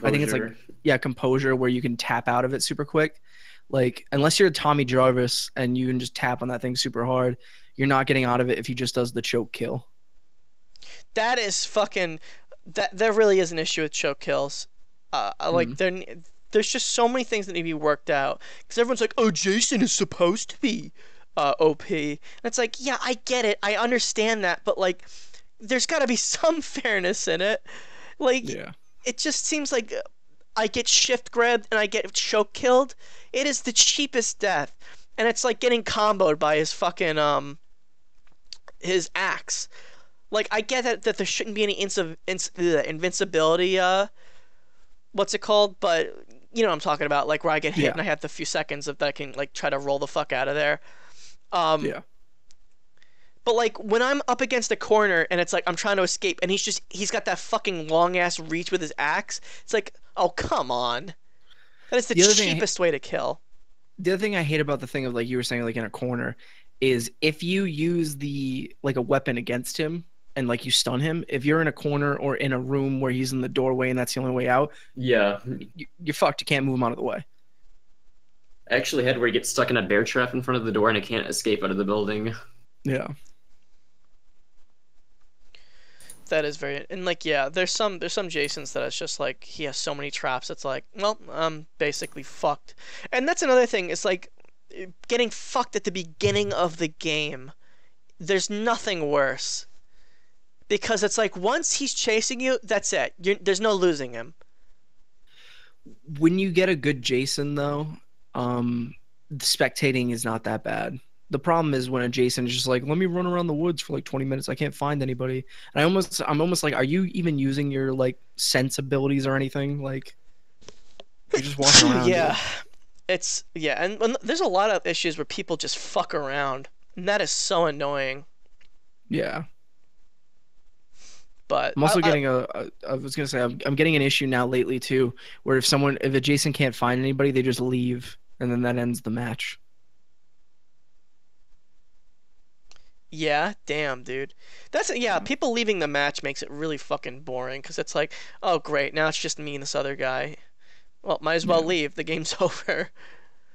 think it's like composure where you can tap out of it super quick. Like unless you're Tommy Jarvis and you can just tap on that thing super hard, you're not getting out of it if he just does the choke kill.
That is fucking. There really is an issue with choke kills. Like there's just so many things that need to be worked out, because everyone's like, oh, Jason is supposed to be OP, and it's like, yeah, I get it, I understand that, but like there's got to be some fairness in it. Like, it just seems like I get shift grabbed and I get choke killed. It is the cheapest death, and it's like getting comboed by his fucking his axe. Like, I get that there shouldn't be any invincibility, what's it called, but you know what I'm talking about, like where I get hit and I have the few seconds that I can like try to roll the fuck out of there. But like when I'm up against a corner and it's like I'm trying to escape and he's got that fucking long ass reach with his axe, it's like, oh, come on. That is the cheapest way to kill.
The other thing I hate about the thing of like you were saying, like in a corner, is if you use a weapon against him and like you stun him, if you're in a corner or in a room where he's in the doorway and that's the only way out, you're fucked. You can't move him out of the way.
I actually had where he gets stuck in a bear trap in front of the door and I can't escape out of the building.
Yeah.
That is very, and like, yeah, there's some Jasons that it's just like he has so many traps. It's like, well, I'm basically fucked. And that's another thing. It's like getting fucked at the beginning of the game. There's nothing worse, because it's like once he's chasing you, that's it. There's no losing him.
When you get a good Jason, though, spectating is not that bad. The problem is when a Jason is just like, let me run around the woods for like 20 minutes. I can't find anybody. And I'm almost like, are you even using your like sense abilities or anything? Like you're just walking around.
Yeah, and there's a lot of issues where people just fuck around, and that is so annoying.
Yeah.
But
I'm also getting I was gonna say I'm getting an issue now lately too, where if a Jason can't find anybody, they just leave, and then that ends the match.
yeah, damn, dude. People leaving the match makes it really fucking boring because it's like, oh great, now it's just me and this other guy. Well, might as well
Yeah.
leave. The game's over.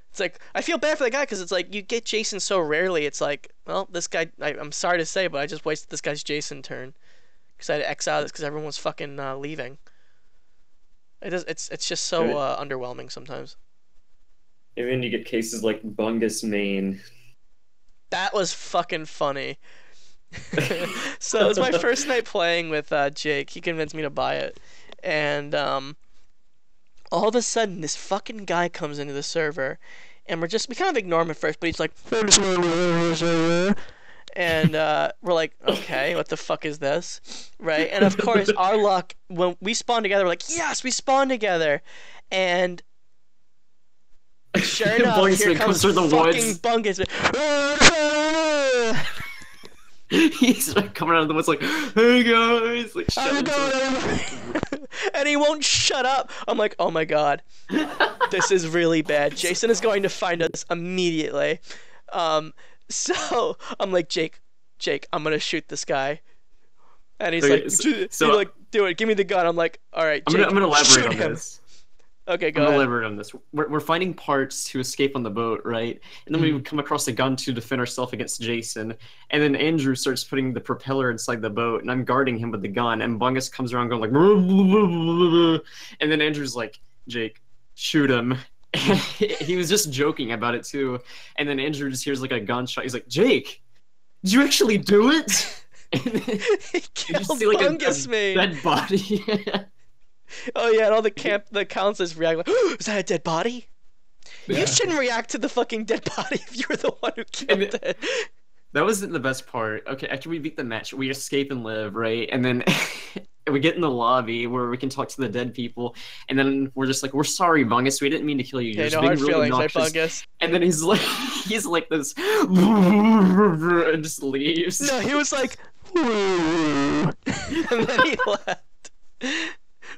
It's like I feel bad for the guy because it's like you get Jason so rarely. It's like, well, this guy. I'm sorry to say, but I just wasted this guy's Jason turn because I had to X out this because everyone was fucking leaving. It's just so underwhelming sometimes.
And then you get cases like Bungus Main.
That was fucking funny. So it was my first night playing with Jake. He convinced me to buy it, and all of a sudden this fucking guy comes into the server, and we kind of ignore him at first, but he's like, and we're like, okay, what the fuck is this, right? And of course, our luck, when we spawn together, we're like, yes, we spawn together, and sure enough,
Bungus
here
Man
comes
through the
fucking
woods.
Bungus.
He's like coming out of the woods like, hey guys, like shouting
And he won't shut up. I'm like, oh my god, this is really bad. Jason is going to find us immediately. So I'm like, Jake, I'm gonna shoot this guy. And he's
Okay,
like,
so-
he's like, do it, give me the gun. I'm like, all right,
I'm
Jake,
gonna elaborate
shoot
on
him.
this.
Okay, go
I'm gonna
ahead.
elaborate on this. We're finding parts to escape on the boat, right? And then we come across a gun to defend ourselves against Jason. And then Andrew starts putting the propeller inside the boat, and I'm guarding him with the gun. And Bungus comes around going like, and then Andrew's like, Jake, shoot him. And he was just joking about it too. And then Andrew just hears like a gunshot. He's like, Jake, did you actually do it? And then
He
you
killed
just see like
Bungus,
a
man.
dead body.
Oh yeah, and all the counselors react like, oh, is that a dead body?
Yeah.
You shouldn't react to the fucking dead body if you were the one who killed
And
it.
That wasn't the best part. Okay, after we beat the match, we escape and live, right? And then we get in the lobby where we can talk to the dead people, and then we're just like, "We're sorry, Bungus. We didn't mean to kill you. You're
Okay,
just
no
being
hard
really
feelings, right,
obnoxious."
Bungus?
And then he's like this, and just leaves.
No, he was like, and then he left.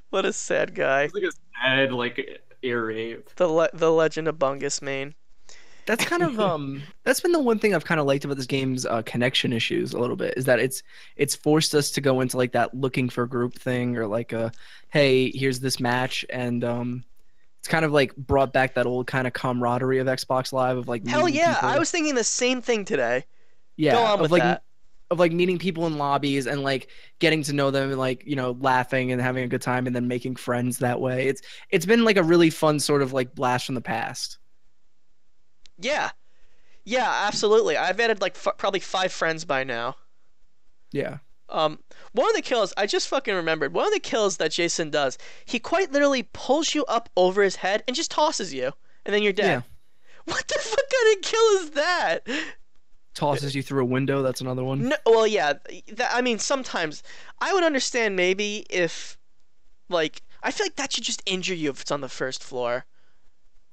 What a sad guy.
He's like a sad, like ear rape.
The legend of Bungus, Maine.
That's kind of that's been the one thing I've kind of liked about this game's connection issues a little bit, is that it's forced us to go into like that looking for group thing, or like a, hey, here's this match, and it's kind of like brought back that old kind of camaraderie of Xbox Live, of like
Hell
meeting
yeah,
people.
I was thinking the same thing today.
Yeah,
Go on
of
with
like
that.
of like meeting people in lobbies and like getting to know them and like, you know, laughing and having a good time and then making friends that way. It's been like a really fun sort of like blast from the past.
Yeah. Yeah, absolutely. I've added like probably 5 friends by now.
Yeah.
One of the kills, I just fucking remembered, one of the kills that Jason does, he quite literally pulls you up over his head and just tosses you, and then you're dead.
Yeah.
What the fuck kind of kill is that?
Tosses you through a window, that's another one.
No, well, yeah, I mean, sometimes I would understand maybe if, like, I feel like that should just injure you if it's on the first floor.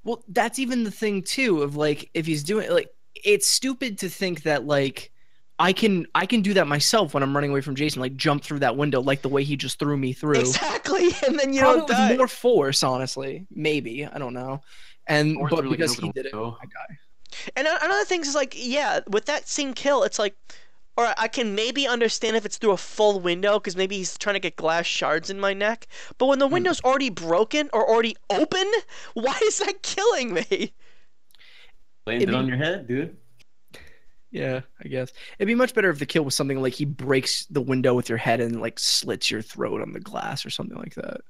Well, that's even the thing too, of like, if he's doing, like, it's stupid to think that like I can do that myself when I'm running away from Jason, like jump through that window like the way he just threw me through.
Exactly, and then you
Probably
don't die.
with more force, honestly. Maybe, I don't know. And
Or
but
through, like, an
because he
open
did it,
window.
that guy.
And another thing is like, yeah, with that same kill, it's like, or I can maybe understand if it's through a full window because maybe he's trying to get glass shards in my neck. But when the window's already broken or already open, why is that killing me?
Landed on your head, dude.
Yeah, I guess it'd be much better if the kill was something like he breaks the window with your head and like slits your throat on the glass or something like that.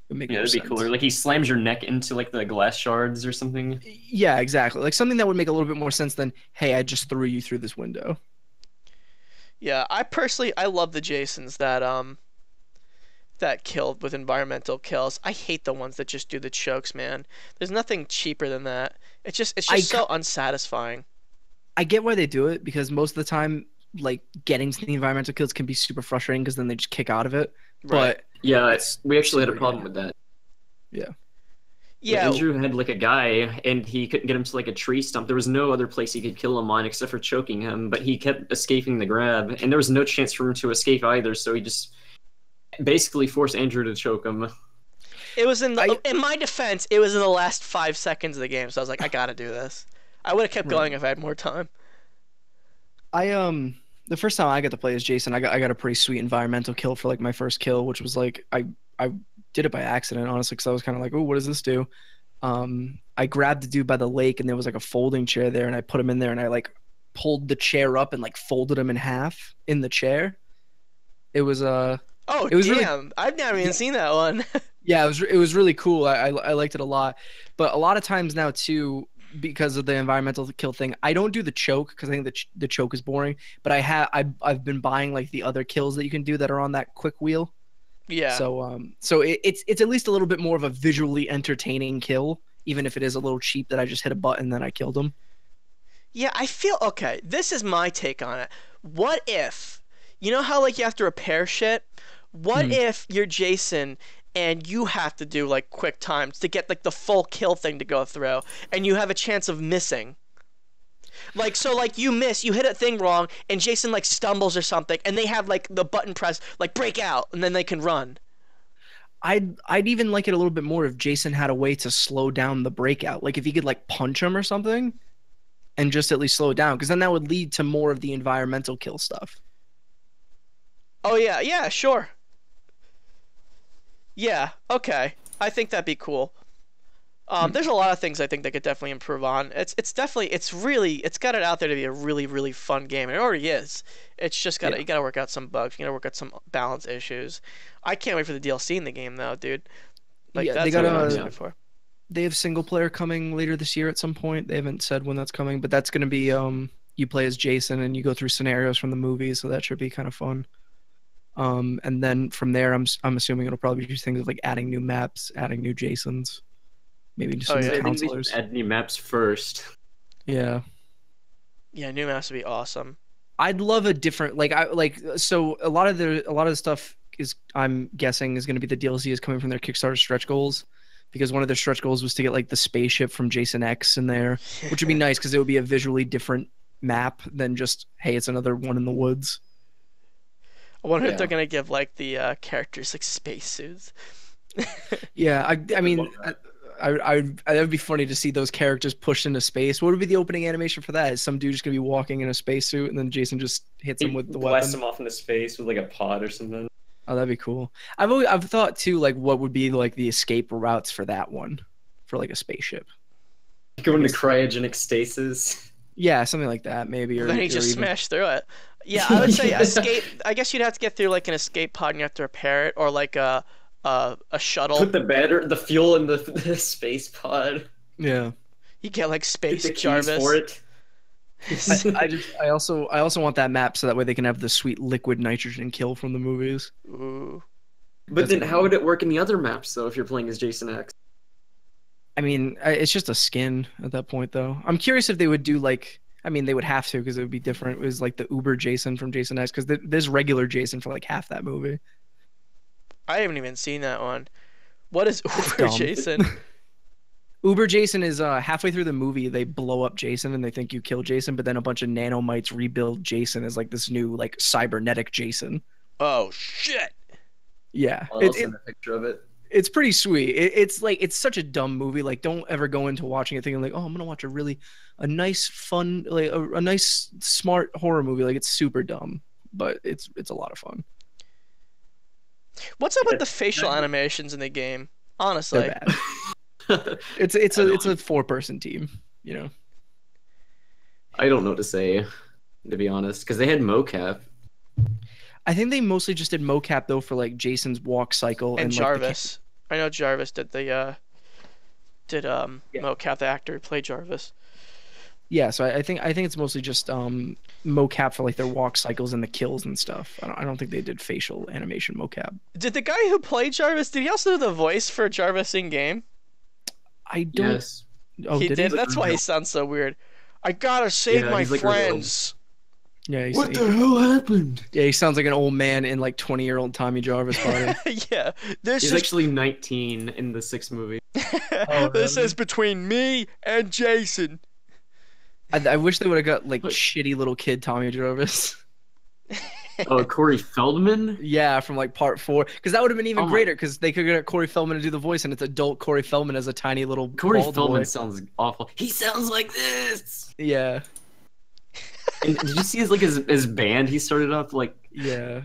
It'd make
Yeah,
more
that'd be
sense.
cooler. Like he slams your neck into like the glass shards or something.
Yeah, exactly. Like something that would make a little bit more sense than, hey, I just threw you through this window.
Yeah, I love the Jasons that killed with environmental kills. I hate the ones that just do the chokes, man. There's nothing cheaper than that. It's just so unsatisfying.
I get why they do it because most of the time, like getting to the environmental kills can be super frustrating because then they just kick out of it.
Right.
But
Yeah,
it's
we actually had a
super
problem
good.
with that.
Yeah.
Yeah.
Andrew had like a guy, and he couldn't get him to like a tree stump. There was no other place he could kill him on except for choking him, but he kept escaping the grab, and there was no chance for him to escape either. So he just basically forced Andrew to choke him.
It was in my defense, it was in the last 5 seconds of the game, so I was like, I gotta do this. I would have kept going if I had more time.
The first time I got to play as Jason, I got a pretty sweet environmental kill for like my first kill, which was like I did it by accident, honestly, because I was kind of like, oh, what does this do? I grabbed the dude by the lake, and there was like a folding chair there, and I put him in there, and I like pulled the chair up and like folded him in half in the chair. It was
Oh,
it was
damn.
really,
I've never even seen that one.
yeah, it was really cool. I liked it a lot, but a lot of times now too, because of the environmental kill thing, I don't do the choke because I think the choke is boring. But I've been buying like the other kills that you can do that are on that quick wheel.
Yeah.
So it's at least a little bit more of a visually entertaining kill, even if it is a little cheap that I just hit a button and then I killed him.
Yeah, I feel okay. This is my take on it. What if, you know how like you have to repair shit? What if you're Jason and you have to do like quick times to get like the full kill thing to go through, and you have a chance of missing? Like, so like you hit a thing wrong, and Jason like stumbles or something, and they have like the button press like break out, and then they can run.
I'd even like it a little bit more if Jason had a way to slow down the breakout. Like if he could like punch him or something and just at least slow it down, because then that would lead to more of the environmental kill stuff.
Oh yeah, sure. Yeah, okay. I think that'd be cool. There's a lot of things I think they could definitely improve on. It's got it out there to be a really, really fun game. And it already is. It's just you gotta work out some bugs. You gotta work out some balance issues. I can't wait for the DLC in the game though, dude. Like
Yeah,
that's
they got
what I'm excited for.
They have single player coming later this year at some point. They haven't said when that's coming, but that's gonna be you play as Jason and you go through scenarios from the movie, so that should be kind of fun. And then from there, I'm assuming it'll probably be things like adding new maps, adding new Jasons, maybe just some
yeah.
new
I think they
counselors.
should add new maps first.
Yeah,
Yeah, new maps would be awesome.
I'd love a different so a lot of the stuff is I'm guessing is going to be the DLC is coming from their Kickstarter stretch goals, because one of their stretch goals was to get like the spaceship from Jason X in there, which would be nice because it would be a visually different map than just hey, it's another one in the woods.
I wonder if they're gonna give like the characters like spacesuits.
Yeah, I mean, that would be funny to see those characters pushed into space. What would be the opening animation for that? Is some dude just gonna be walking in a spacesuit and then Jason just hits him with the
Blast
weapon?
him off into space with like a pod or something.
Oh, that'd be cool. I've thought too, like what would be like the escape routes for that one, for like a spaceship.
Go into cryogenic stasis.
Yeah, something like that maybe. Or
Then he
or
just
even-
smashed through it. Yeah, I would say escape. I guess you'd have to get through like an escape pod and you have to repair it, or like a shuttle.
Put the fuel in the space pod.
Yeah.
You get like
Get
space
the keys
Jarvis.
for it.
I also want that map so that way they can have the sweet liquid nitrogen kill from the movies.
Ooh.
But then how would it work in the other maps though if you're playing as Jason X?
I mean, it's just a skin at that point, though. I'm curious if they would do like, I mean, they would have to because it would be different. It was like the Uber Jason from Jason X, because there's regular Jason for like half that movie.
I haven't even seen that one. What is Uber
dumb.
Jason?
Uber Jason is halfway through the movie, they blow up Jason and they think you killed Jason, but then a bunch of nanomites rebuild Jason as like this new like cybernetic Jason.
Oh shit!
Yeah,
I'll send a picture of it.
it's pretty sweet. It's like it's such a dumb movie. Like, don't ever go into watching it thinking like, oh, I'm gonna watch a nice, fun, like a nice, smart horror movie. Like, it's super dumb, but it's a lot of fun.
What's up with the facial animations in the game? Honestly,
They're bad. It's a 4-person team, you know.
I don't know what to say, to be honest, because they had mocap.
I think they mostly just did mocap though for like Jason's walk cycle
and
like,
Jarvis. I know Jarvis did the mocap. The actor who played Jarvis.
Yeah, so I think it's mostly just mocap for like their walk cycles and the kills and stuff. I don't think they did facial animation mocap.
Did the guy who played Jarvis? Did he also do the voice for Jarvis in game?
I don't.
Yes.
Oh,
he
did he?
That's why he sounds so weird. I gotta save
Yeah,
my
he's, like, really old.
friends.
Yeah,
hell happened?
yeah, he sounds like an old man in like 20-year-old Tommy Jarvis body.
Yeah, this
He's
is
actually 19 in the 6th movie.
Oh,
this
really?
is between me and Jason.
I wish they would have got like shitty little kid Tommy Jarvis.
Oh, Corey Feldman?
Yeah, from like part 4, because that would have been even
Oh my-
greater. Because they could get Corey Feldman to do the voice, and it's adult Corey Feldman as a tiny little
Corey
bald
Feldman
boy.
sounds awful. He sounds like this!
Yeah,
And did you see his band he started up? Like,
yeah,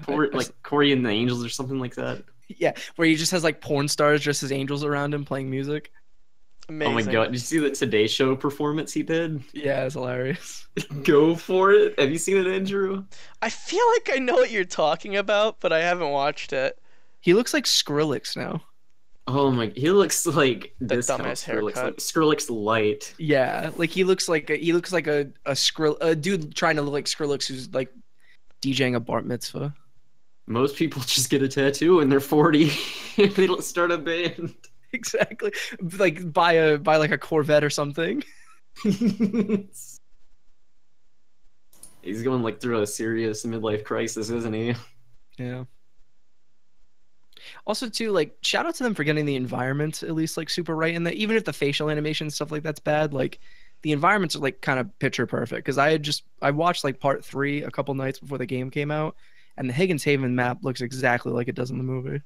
Corey and the Angels or something like that?
yeah. Where he just has like porn stars dressed as angels around him playing music.
Amazing.
Oh my god, did you see the Today Show performance he did?
Yeah, it's hilarious.
Go for it! Have you seen it, Andrew?
I feel like I know what you're talking about, but I haven't watched it.
He looks like Skrillex now.
Oh my, he looks like
The
this kind of
dumbass
Skrillex,
haircut.
like Skrillex light.
Yeah, like he looks like a a dude trying to look like Skrillex who's like DJing a bar mitzvah.
Most people just get a tattoo when they're 40 and they don't start a band.
Exactly. Like buy like a Corvette or something.
He's going like through a serious midlife crisis, isn't he?
Yeah. Also, too, like shout out to them for getting the environment at least like super right in that. Even if the facial animation and stuff like that's bad, like the environments are like kind of picture perfect. Because I watched like part 3 a couple nights before the game came out, and the Higgins Haven map looks exactly like it does in the movie.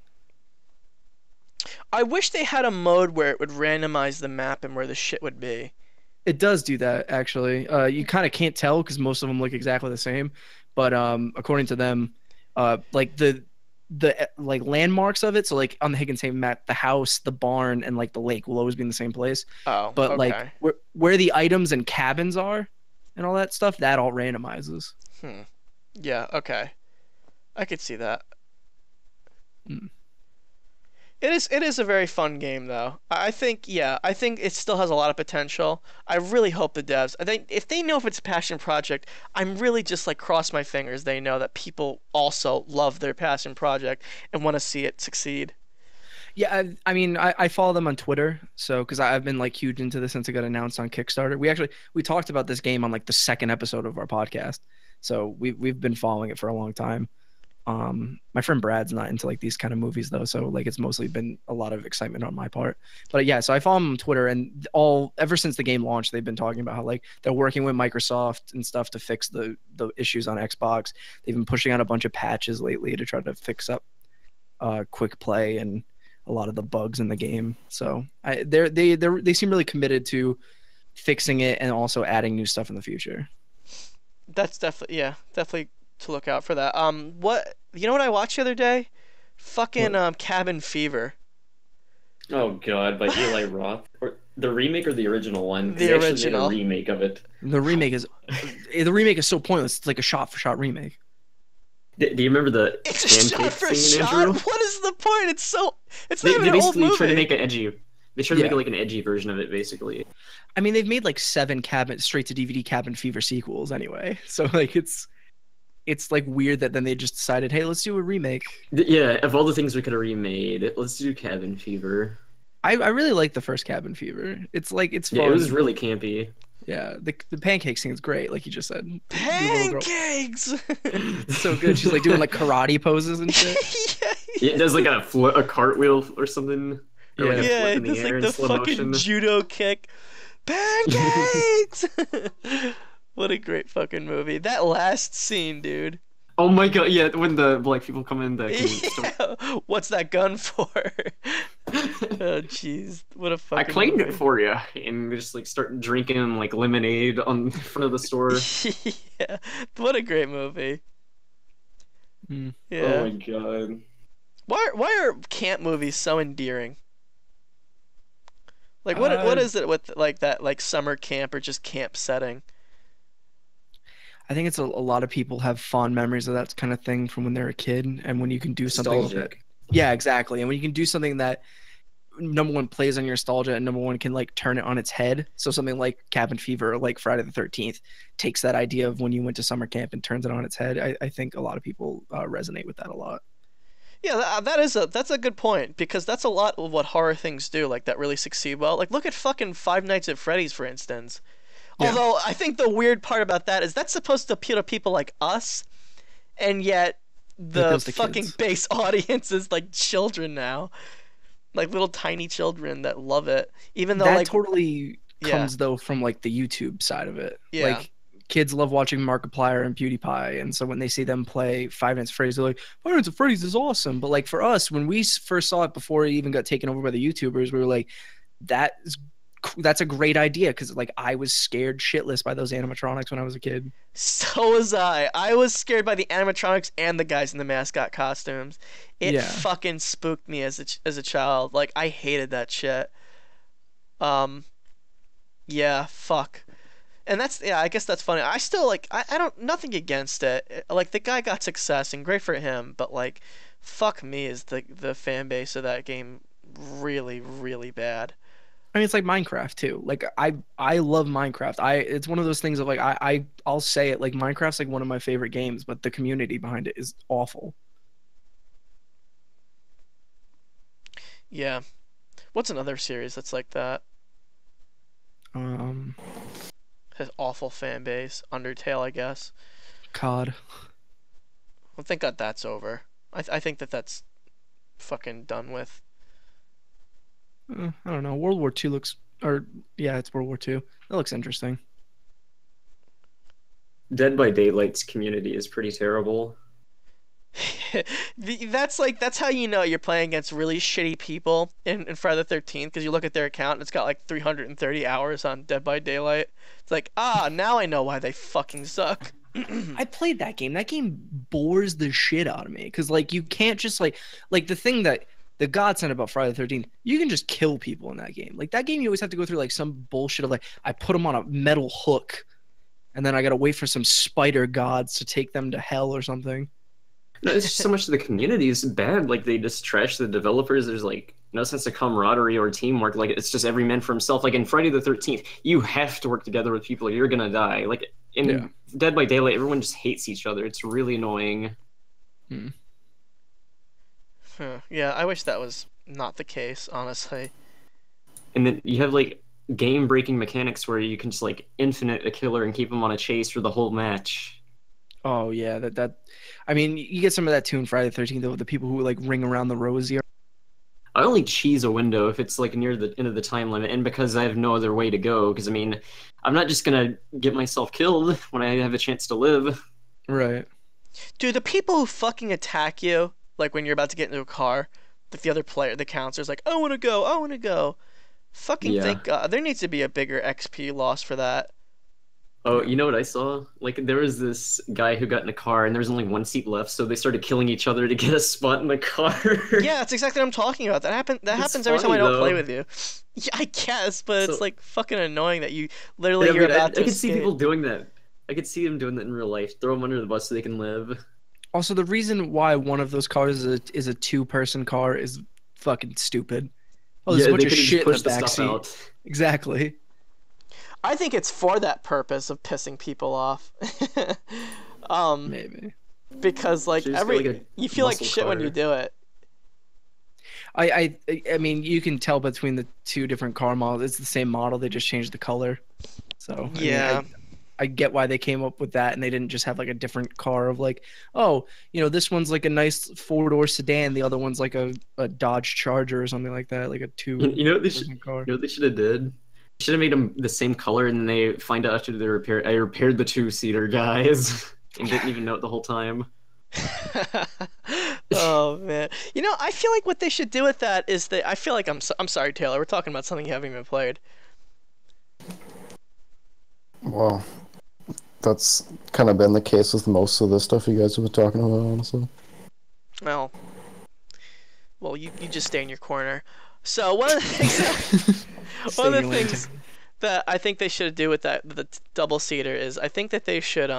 I wish they had a mode where it would randomize the map and where the shit would be.
It does do that actually. You kind of can't tell because most of them look exactly the same, but according to them, like the like landmarks of it. So like on the Higgins Haven map, the house, the barn, and like the lake will always be in the same place.
Oh,
But
okay.
like where the items and cabins are, and all that stuff, that all randomizes.
Yeah, okay. I could see that.
Hmm.
It is a very fun game though. I think it still has a lot of potential. I really hope the devs, I think if they know if it's a passion project, I'm really just like cross my fingers they know that people also love their passion project and want to see it succeed.
Yeah, I mean, I follow them on Twitter, so because I've been like huge into this since it got announced on Kickstarter. We talked about this game on like the 2nd episode of our podcast, so we've been following it for a long time. My friend Brad's not into like these kind of movies though, so like it's mostly been a lot of excitement on my part. But yeah, so I follow them on Twitter, and ever since the game launched, they've been talking about how like they're working with Microsoft and stuff to fix the issues on Xbox. They've been pushing out a bunch of patches lately to try to fix up quick play and a lot of the bugs in the game. So they seem really committed to fixing it and also adding new stuff in the future.
That's definitely to look out for that. What you know what I watched the other day? Fucking Cabin Fever.
Oh god, by Eli Roth. Or the remake or the original one?
The
They actually
original.
made a remake of it.
The remake is so pointless. It's like a shot-for-shot remake.
Do you remember the
It's a shot
pancake
for
scene,
shot.
Andrew?
What is the point? It's not
They
even an old
basically
movie.
try to make an edgy. They try to make
Yeah.
like an edgy version of it, basically.
I mean, they've made like 7 straight to DVD Cabin Fever sequels anyway. So like it's like weird that then they just decided, hey, let's do a remake.
Yeah, of all the things we could have remade, let's do Cabin Fever.
I really like the first Cabin Fever. It's like it's fun.
Yeah, it was really campy.
Yeah, the pancake scene is great, like you just said. The little girl-
Pancakes.
It's so good. She's like doing like karate poses and shit.
Yeah, it does like a cartwheel or something. Or like a
Yeah,
flip in the
it's
air
like
in
the
slow
fucking
motion.
judo kick. Pancakes! What a great fucking movie. That last scene, dude.
Oh my god, yeah, when the black people come in the
Yeah. What's that gun for? Oh, jeez. What a
I
fucking
claimed
movie.
it for you, and we just like start drinking like lemonade on front of the store.
Yeah. What a great movie.
Mm.
Yeah.
Oh my god.
Why are camp movies so endearing? Like what is it with like that like summer camp or just camp setting?
I think it's a lot of people have fond memories of that kind of thing from when they're a kid, and when you can do something that,
Nostalgic.
yeah, exactly, and when you can do something that number one plays on your nostalgia and number one can like turn it on its head. So something like Cabin Fever or like Friday the 13th takes that idea of when you went to summer camp and turns it on its head. I think a lot of people resonate with that a lot.
Yeah, that's a good point because that's a lot of what horror things do like that really succeed well. Like look at fucking Five Nights at Freddy's for instance.
Yeah.
Although I think the weird part about that is that's supposed to appeal to people like us, and yet
It
the
appeals to
fucking
kids.
base audience is like children now, like little tiny children that love it. Even though
That
like
totally
yeah,
comes though from like the YouTube side of it.
yeah.
Like kids love watching Markiplier and PewDiePie, and so when they see them play Five Nights at Freddy's, they're like, Five Nights at Freddy's is awesome. But like for us, when we first saw it before it even got taken over by the YouTubers, we were like, that's a great idea because like I was scared shitless by those animatronics when I was a kid.
So was I. I was scared by the animatronics and the guys in the mascot costumes. It
Yeah.
fucking spooked me as a child. Like I hated that shit. Um, yeah, fuck. And that's yeah, I guess that's funny. I still like I don't nothing against it. Like the guy got success and great for him, but like fuck me is the fan base of that game really really bad.
I mean, it's like Minecraft too. Like I love Minecraft. It's one of those things of like I'll say it like Minecraft's like one of my favorite games, but the community behind it is awful.
Yeah. What's another series that's like that?
Um,
Has awful fan base. Undertale, I guess.
COD.
Well, thank God that's over. I think that's fucking done with.
I don't know. World War II looks, or yeah, it's World War II. That looks interesting.
Dead by Daylight's community is pretty terrible.
That's how you know you're playing against really shitty people in Friday the 13th because you look at their account and it's got like 330 hours on Dead by Daylight. It's like, now I know why they fucking suck.
I played that game. That game bores the shit out of me because like you can't just like the thing that the godsend about Friday the 13th, you can just kill people in that game. Like that game, you always have to go through like some bullshit of like I put them on a metal hook, and then I gotta wait for some spider gods to take them to hell or something.
No, it's just so much of the community is bad. Like they just trash the developers. There's like no sense of camaraderie or teamwork. Like it's just every man for himself. Like in Friday the 13th, you have to work together with people or you're gonna die. Like in Dead by Daylight, everyone just hates each other. It's really annoying.
Yeah, I wish that was not the case, honestly.
And then you have like game-breaking mechanics where you can just like infinite a killer and keep him on a chase for the whole match.
Oh yeah, that. I mean, you get some of that too in Friday the 13th though. The people who like ring around the rosy.
I only cheese a window if it's like near the end of the time limit, and because I have no other way to go. Because I mean, I'm not just gonna get myself killed when I have a chance to live.
Right.
Dude, the people who fucking attack you, like when you're about to get into a car, the other player, the counselor's like, I wanna go. Fucking thank God. There needs to be a bigger XP loss for that.
Oh, you know what I saw? Like, there was this guy who got in a car, and there was only one seat left, so they started killing each other to get a spot in the car.
Yeah, that's exactly what I'm talking about. That happens every time I don't play with you. Yeah, I guess, but it's like fucking annoying that you literally you're about to
I could
escape.
see people doing that. I could see them doing that in real life. Throw them under the bus so they can live.
Also, the reason why one of those cars is a two-person car is fucking stupid. Oh, there's a bunch of shit in the backseat. Exactly.
I think it's for that purpose of pissing people off.
Maybe.
Because like you feel like shit when you do it.
I mean, you can tell between the two different car models. It's the same model. They just changed the color. So
yeah.
I mean, I get why they came up with that, and they didn't just have like a different car of like, oh, this one's like a nice 4-door sedan, the other one's like a Dodge Charger or something like that, like a two.
You know what they should have did? Should have made them the same color, and then they find out after the repair. I repaired the 2-seater, guys, and didn't even know it the whole time.
Oh man, I feel like what they should do with that is I feel like I'm sorry, Taylor. We're talking about something you haven't even played.
Well, that's kind of been the case with most of the stuff you guys have been talking about, honestly.
Well, you just stay in your corner. So one of the things that I think they should do with the double-seater is I think that they should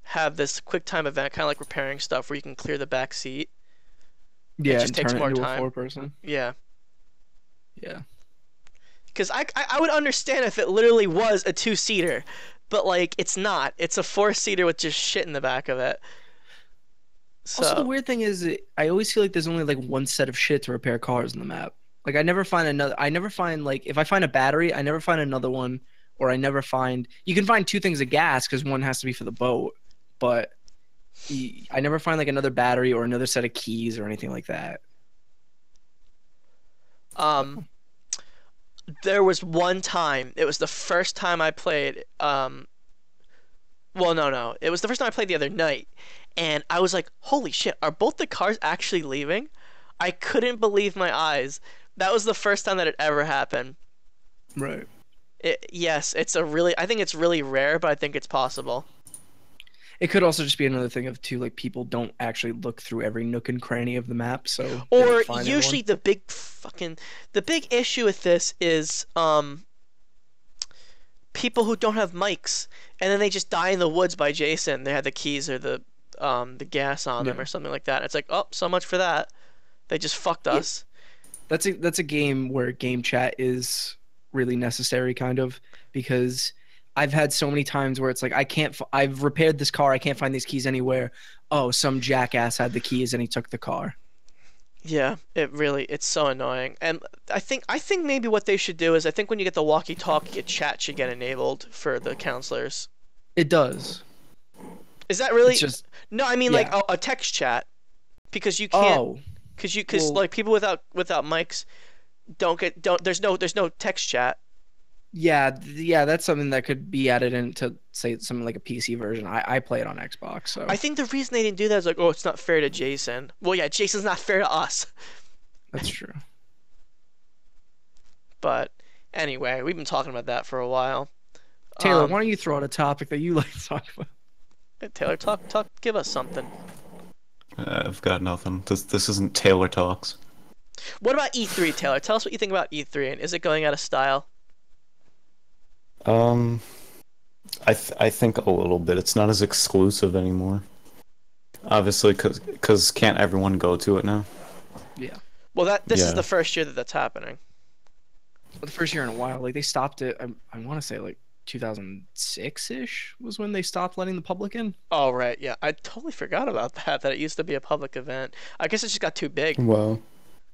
have this quick time event, kind of like repairing stuff, where you can clear the back seat.
Yeah,
it just takes more time.
A 4-person.
Yeah.
Yeah.
Because I would understand if it literally was a 2-seater, but like it's not. It's a 4-seater with just shit in the back of it. So.
Also, the weird thing is, I always feel like there's only like one set of shit to repair cars in the map. Like I never find like if I find a battery, I never find another one, or I never find. You can find 2 things of gas because one has to be for the boat, but I never find like another battery or another set of keys or anything like that.
There was one time. It was the first time I played. Well, no. It was the first time I played the other night, and I was like, "Holy shit! Are both the cars actually leaving?" I couldn't believe my eyes. That was the first time that it ever happened.
Right.
Yes, I think it's really rare, but I think it's possible.
It could also just be another thing of too, like people don't actually look through every nook and cranny of the map, so they
Or
don't find
usually
everyone.
the big issue with this is people who don't have mics and then they just die in the woods by Jason. They had the keys or the gas on them
Yeah.
or something like that. It's like, oh, so much for that. They just fucked us.
That's a game where game chat is really necessary, kind of, because I've had so many times where it's like I've repaired this car, I can't find these keys anywhere. Oh, some jackass had the keys and he took the car.
Yeah, it's so annoying. And I think maybe what they should do is I think when you get the walkie-talkie, a chat should get enabled for the counselors.
It does.
Is that really?
It's just
No, I mean like
yeah.
a text chat because you can't
Oh,
because
well,
like people without mics don't there's no text chat.
yeah, that's something that could be added into say something like a PC version. I play it on Xbox, so
I think the reason they didn't do that is like, oh, it's not fair to Jason. Well, yeah, Jason's not fair to us.
that's true.
But anyway, we've been talking about that for a while.
Taylor, why don't you throw out a topic that you like to talk about?
Taylor, talk, give us something.
I've got nothing. This isn't Taylor Talks.
What about E3, Taylor? Tell us what you think about E3, and is it going out of style?
I think a little bit. It's not as exclusive anymore. Obviously, cause can't everyone go to it now?
Yeah.
Well, this is
Yeah.
the first year that that's happening.
But the first year in a while, like they stopped it. I want to say like 2006-ish was when they stopped letting the public in.
Oh, right, yeah. I totally forgot about that it used to be a public event. I guess it just got too big.
Well,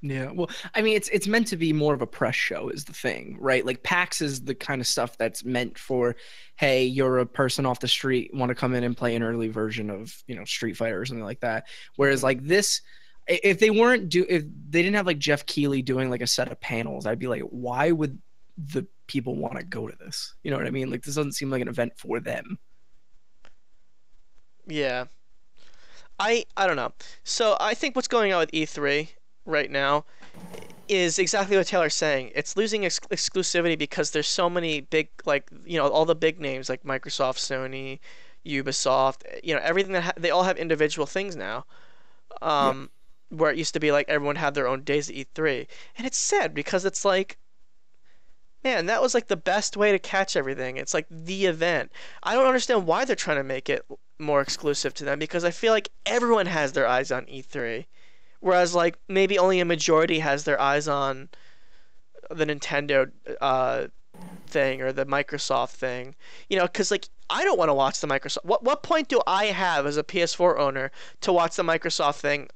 Yeah, well, I mean, it's meant to be more of a press show, is the thing, right? Like PAX is the kind of stuff that's meant for, hey, you're a person off the street, want to come in and play an early version of, Street Fighter or something like that. Whereas like this, if they didn't have like Jeff Keighley doing like a set of panels, I'd be like, why would the people want to go to this? You know what I mean? Like this doesn't seem like an event for them.
Yeah. I don't know. So I think what's going on with E3 right now is exactly what Taylor's saying. It's losing exclusivity because there's so many big, like, all the big names like Microsoft, Sony, Ubisoft, everything they all have individual things now.
Yeah.
Where it used to be like everyone had their own days at E3. And it's sad because it's like, man, that was like the best way to catch everything. It's like the event. I don't understand why they're trying to make it more exclusive to them because I feel like everyone has their eyes on E3. Whereas, like, maybe only a majority has their eyes on the Nintendo thing or the Microsoft thing. Because, like, I don't want to watch the Microsoft. What point do I have as a PS4 owner to watch the Microsoft thing,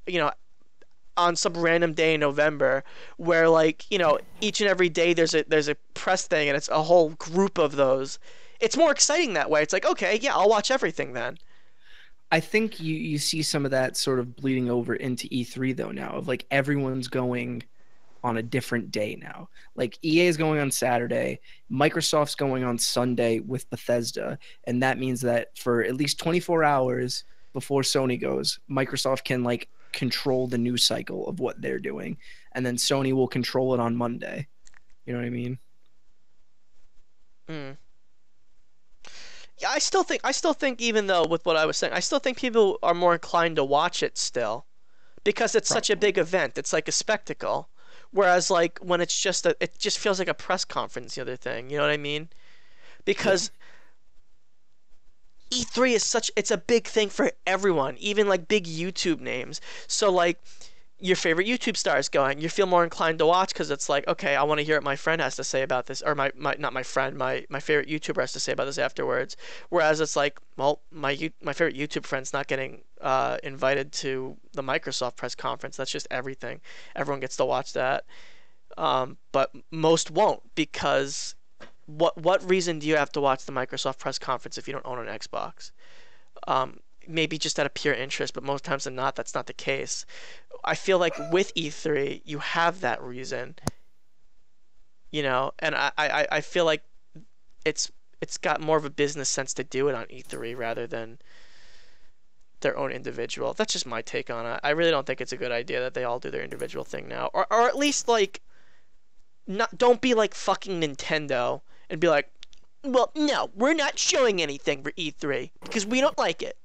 on some random day in November where, like, each and every day there's a press thing and it's a whole group of those. It's more exciting that way. It's like, okay, yeah, I'll watch everything then.
I think you see some of that sort of bleeding over into E3 though now, of like everyone's going on a different day now. Like EA is going on Saturday, Microsoft's going on Sunday with Bethesda, and that means that for at least 24 hours before Sony goes, Microsoft can like control the news cycle of what they're doing, and then Sony will control it on Monday. You know what I mean?
Mm. Yeah, I still think even though with what I was saying, I still think people are more inclined to watch it still because it's such a big event. It's like a spectacle. Whereas like when it's it just feels like a press conference the other thing. You know what I mean? Because E3 is it's a big thing for everyone, even like big YouTube names. So like your favorite YouTube star is going, you feel more inclined to watch because it's like, okay, I want to hear what my friend has to say about this, or my not my friend, my favorite YouTuber has to say about this afterwards. Whereas it's like, well, my favorite YouTube friend's not getting invited to the Microsoft press conference. That's just everything. Everyone gets to watch that, but most won't because what reason do you have to watch the Microsoft press conference if you don't own an Xbox? Maybe just out of pure interest, but most times than not, that's not the case. I feel like with E3, you have that reason, and I feel like it's got more of a business sense to do it on E3 rather than their own individual. That's just my take on it. I really don't think it's a good idea that they all do their individual thing now, or at least like, don't be like fucking Nintendo and be like, well, no, we're not showing anything for E3 because we don't like it.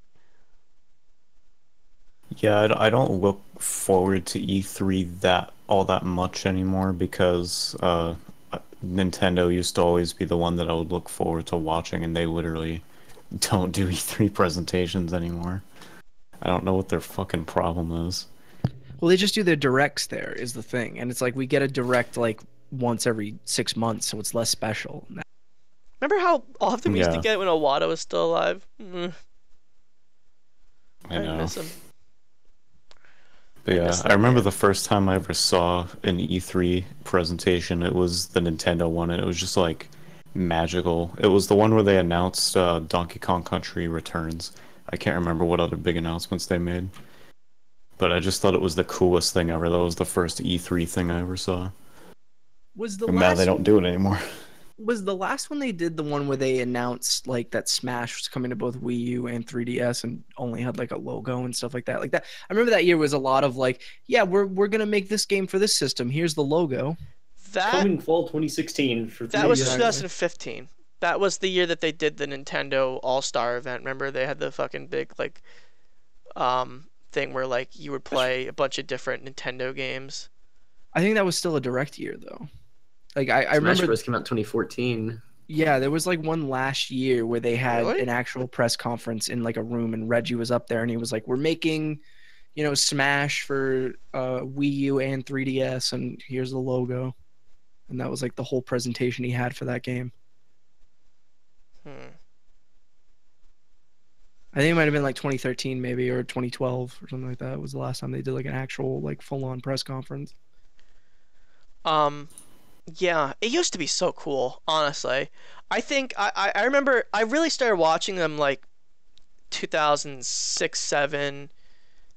Yeah, I don't look forward to E3 all that much anymore because Nintendo used to always be the one that I would look forward to watching, and they literally don't do E3 presentations anymore. I don't know what their fucking problem is.
Well, they just do their directs there is the thing, and it's like we get a direct like once every 6 months, so it's less special.
Remember how often we used to get it when Iwata was still alive?
I know.
miss him.
But yeah, I remember the first time I ever saw an E3 presentation, it was the Nintendo one, and it was just like magical. It was the one where they announced Donkey Kong Country Returns. I can't remember what other big announcements they made, but I just thought it was the coolest thing ever. That was the first E3 thing I ever saw.
Was the
And now they don't do it anymore.
Was the last one they did the one where they announced like that Smash was coming to both Wii U and 3DS and only had like a logo and stuff like that? Like that, I remember that year was a lot of like, yeah, we're gonna make this game for this system. Here's the logo.
Coming fall 2016 for 3DS.
That was 2015. That was the year that they did the Nintendo All-Star event. Remember, they had the fucking big like thing where like you would play a bunch of different Nintendo games.
I think that was still a direct year though. Like I
Smash
remember
Bros came out 2014.
Yeah, there was like one last year where they had
Really?
an actual press conference in like a room, and Reggie was up there and he was like, "We're making, Smash for Wii U and 3DS, and here's the logo." And that was like the whole presentation he had for that game. I think it might have been like 2013 maybe, or 2012 or something like that. Was the last time they did like an actual like full-on press conference.
Yeah, it used to be so cool, honestly. I think I remember I really started watching them like 2006, 7.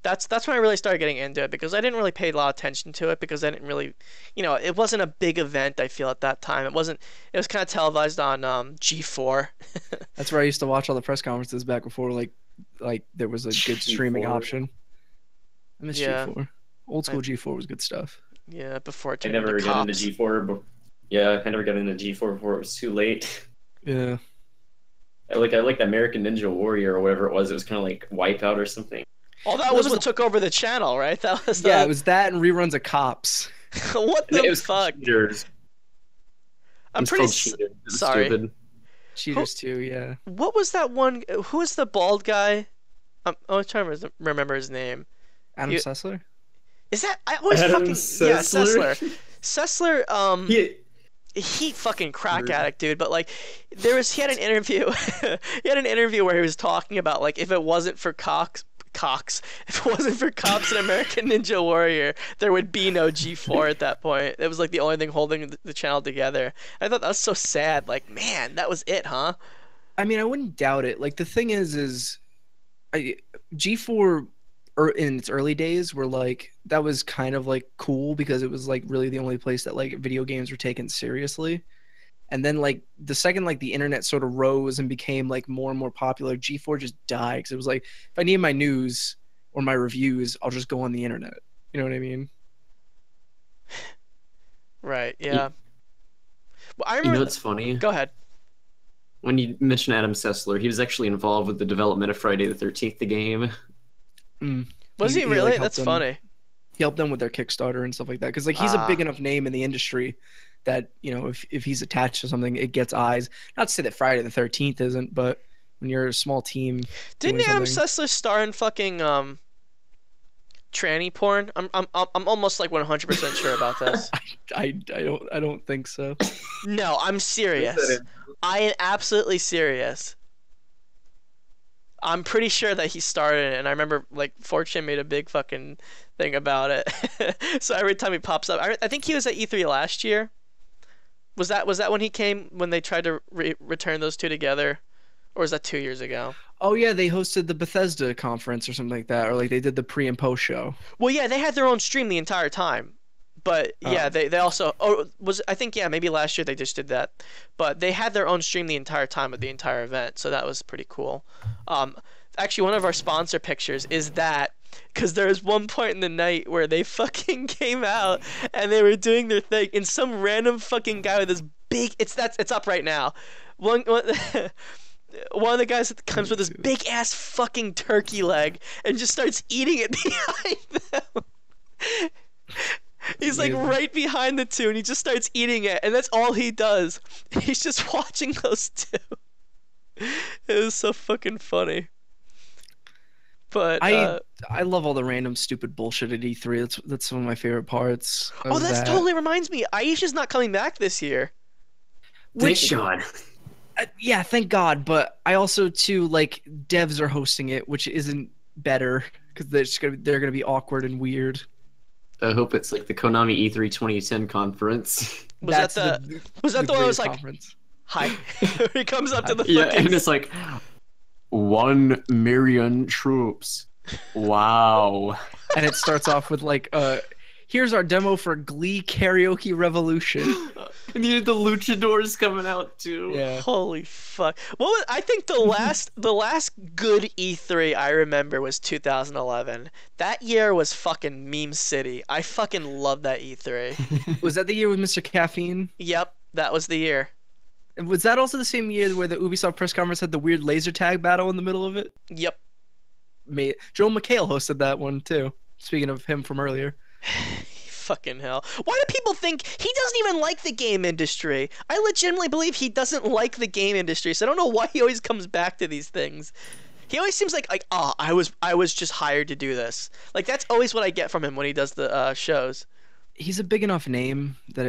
That's when I really started getting into it because I didn't really pay a lot of attention to it because I didn't really, it wasn't a big event, I feel, at that time. It was kind of televised on G4.
That's where I used to watch all the press conferences back before like there was a good streaming
G4.
option. I miss
Yeah.
G4. Old school G4 was good stuff.
Yeah, before it
I
turned
never
into
got into
cops.
G4. Yeah, I never got into G4 before it was too late.
Yeah.
I like the American Ninja Warrior or whatever it was. It was kind of like Wipeout or something.
Oh, that was what took over the channel, right? That was
Yeah, it was that and reruns of Cops.
What
And
the
it was
fuck?
Cheaters.
I'm
It's
pretty
called Cheaters. It was
sorry.
Stupid.
Cheaters too, yeah.
What was that one? Who was the bald guy? I'm trying to remember his name.
Adam
You-
Sessler?
Is that I always
Adam
fucking
Sessler?
Sessler. Sessler, he fucking crack
Weird.
addict, dude. But like, he had an interview. He had an interview where he was talking about like if it wasn't for Cox, if it wasn't for Cops and American Ninja Warrior, there would be no G4 at that point. It was like the only thing holding the channel together. I thought that was so sad. Like, man, that was it, huh?
I mean, I wouldn't doubt it. Like the thing is G4 in its early days were like that was kind of like cool because it was like really the only place that like video games were taken seriously. And then like the second like the internet sort of rose and became like more and more popular, G4 just died because it was like if I need my news or my reviews, I'll just go on the internet. You know what I mean?
Right. Yeah. Well, I
You
remember.
know what's funny?
Go ahead.
When you mention Adam Sessler, he was actually involved with the development of Friday the 13th, the game.
Was he
He,
really?
like, helped
That's
them.
funny.
He helped them with their Kickstarter and stuff like that because like he's a big enough name in the industry that if he's attached to something, it gets eyes. Not to say that Friday the 13th isn't, but when you're a small team,
Didn't
doing
Adam
something-
Sessler star in fucking tranny porn? I'm almost like 100% sure about this.
I don't think so.
No, I'm serious. I am absolutely serious. I'm pretty sure that he started it, and I remember like Fortune made a big fucking thing about it. So every time he pops up, I think he was at E3 last year. Was that when he came when they tried to return those two together, or was that 2 years ago?
Oh yeah, they hosted the Bethesda conference or something like that, or like they did the pre and post show.
Well, yeah, they had their own stream the entire time. But yeah,
Oh.
they also I think yeah, maybe last year they just did that. But they had their own stream the entire time of the entire event, so that was pretty cool. Um Actually one of our sponsor pictures is that because there was one point in the night where they fucking came out and they were doing their thing and some random fucking guy with this big it's up right now. One one of the guys that comes with this big ass fucking turkey leg and just starts eating it behind them. He's like right behind the two and he just starts eating it and that's all he does. He's just watching those two. It was so fucking funny. But
I love all the random stupid bullshit at E3. That's one of my favorite parts.
Oh, that totally reminds me. Aisha's not coming back this year.
Thank God.
Yeah, thank God. But I also too like devs are hosting it, which isn't better because they're gonna be awkward and weird.
I hope it's like the Konami E3 2010 conference.
Was that the one that was like,
conference.
hi? He comes up to the
Yeah,
fucking...
and it's like 1 million troops. Wow.
And it starts off with like, here's our demo for Glee Karaoke Revolution.
And you had the luchadors coming out too.
Yeah.
Holy fuck. I think the last good E3 I remember was 2011. That year was fucking meme city. I fucking love that E3.
Was that the year with Mr. Caffeine?
Yep, that was the year.
And was that also the same year where the Ubisoft press conference had the weird laser tag battle in the middle of it?
Yep.
Joel McHale hosted that one too. Speaking of him from earlier.
Fucking hell. Why do people think he doesn't even like the game industry? I legitimately believe he doesn't like the game industry, so I don't know why he always comes back to these things. He always seems like oh, I was just hired to do this. Like that's always what I get from him when he does the shows.
He's a big enough name that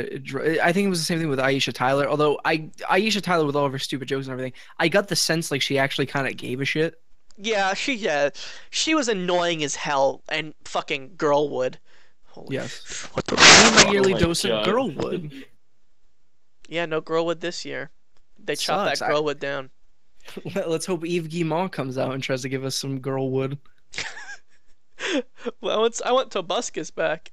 I think it was the same thing with Aisha Tyler. Although Aisha Tyler with all of her stupid jokes and everything, I got the sense like she actually kind of gave a shit.
Yeah, she was annoying as hell and fucking Girlwood. Holy
Yes.
What the
I need my
fuck?
yearly
my
dose of
God.
Girlwood.
Yeah, no Girlwood this year. They chopped that
Sucks.
Girlwood down.
Let's hope Yves Guillemot comes out and tries to give us some Girlwood.
Well, I want Tobuscus back.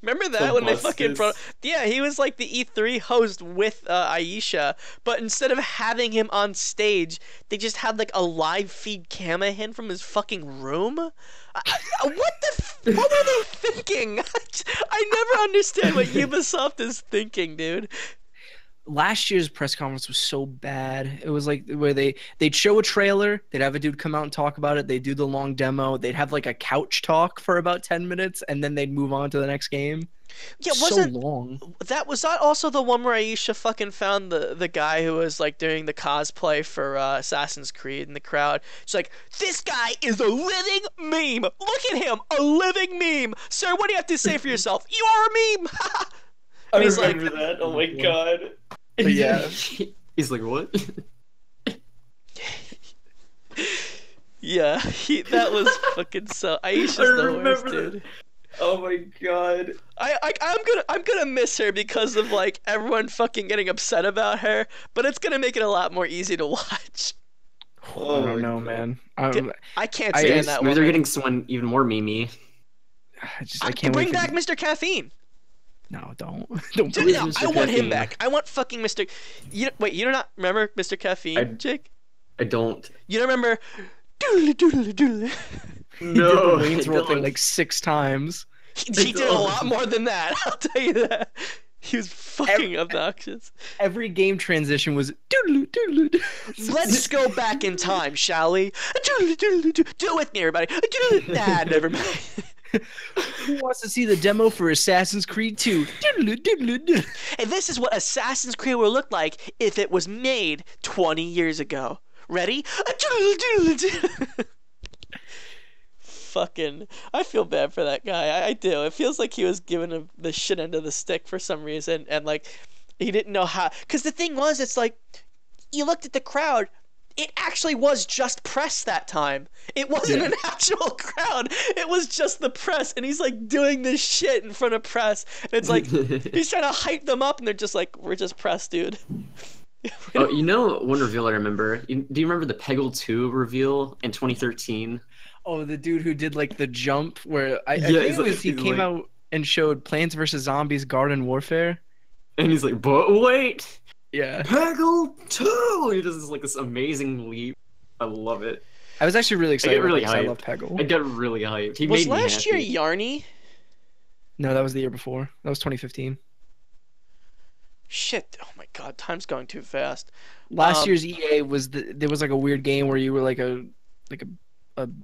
Remember that when they fucking brought? Yeah, he was like the E3 host with Aisha, but instead of having him on stage, they just had like a live feed cam of him from his fucking room. What were they thinking? I never understand what Ubisoft is thinking, dude.
Last year's press conference was so bad. It was like where they'd show a trailer, they'd have a dude come out and talk about it, they'd do the long demo, they'd have like a couch talk for about 10 minutes, and then they'd move on to the next game.
Yeah,
so long.
Was that also the one where Aisha fucking found the guy who was like doing the cosplay for Assassin's Creed in the crowd? She's like, this guy is a living meme. Look at him, a living meme. Sir, what do you have to say for yourself? You are a meme.
I
he's
remember that. Oh my God.
But yeah.
He's like, what?
Yeah, that was fucking so. Aisha's
I
the worst,
remember
dude.
that. Oh my God.
I'm gonna miss her because of like everyone fucking getting upset about her, but it's gonna make it a lot more easy to watch.
I don't know, man.
I can't
I
stand
guess
that
Maybe
one.
they're getting someone even more memey.
I can't
Bring
wait
back
for
Mr. Caffeine.
No, don't.
Dude, no,
Mr.
I want him
Caffeine?
back. I want fucking Mr. Wait, you do not remember Mr. Caffeine, Jake?
I don't.
You don't remember? Doodly doodly doodly.
He did
No,
the Wayne's
I
World thing
don't.
like 6 times.
He did a lot more than that. I'll tell you that. He was fucking obnoxious.
Every game transition was doodle doodle.
Let's go back in time, shall we? Doodly doodly doo. Do it with me, everybody. Nah, never mind.
Who wants to see the demo for Assassin's Creed 2? Doodle doodle doodle.
And this is what Assassin's Creed would look like if it was made 20 years ago. Ready? Fucking, I feel bad for that guy. I do. It feels like he was giving him the shit end of the stick for some reason, and like he didn't know how. Because the thing was, it's like you looked at the crowd. it actually was just press that time. It wasn't an actual crowd. It was just the press, and he's like doing this shit in front of press, and it's like he's trying to hype them up, and they're just like, "We're just press, dude."
Oh, you know one reveal I remember? Do you remember the Peggle 2 reveal in 2013?
Oh, the dude who did like the jump where I
Yeah,
think
he's
it was
like-
he
he's
came
like-
out and showed Plants vs Zombies Garden Warfare.
And he's like, but wait,
Yeah.
Peggle 2! He does this amazing leap. I love it.
I was actually really excited
really
about this. I
hyped.
love Peggle.
I got really hyped. He
Was
made me
last year
happy.
Yarny?
No, that was the year before. That was 2015.
Shit! Oh my god, time's going too fast.
Last year's EA was there was like a weird game where you were like a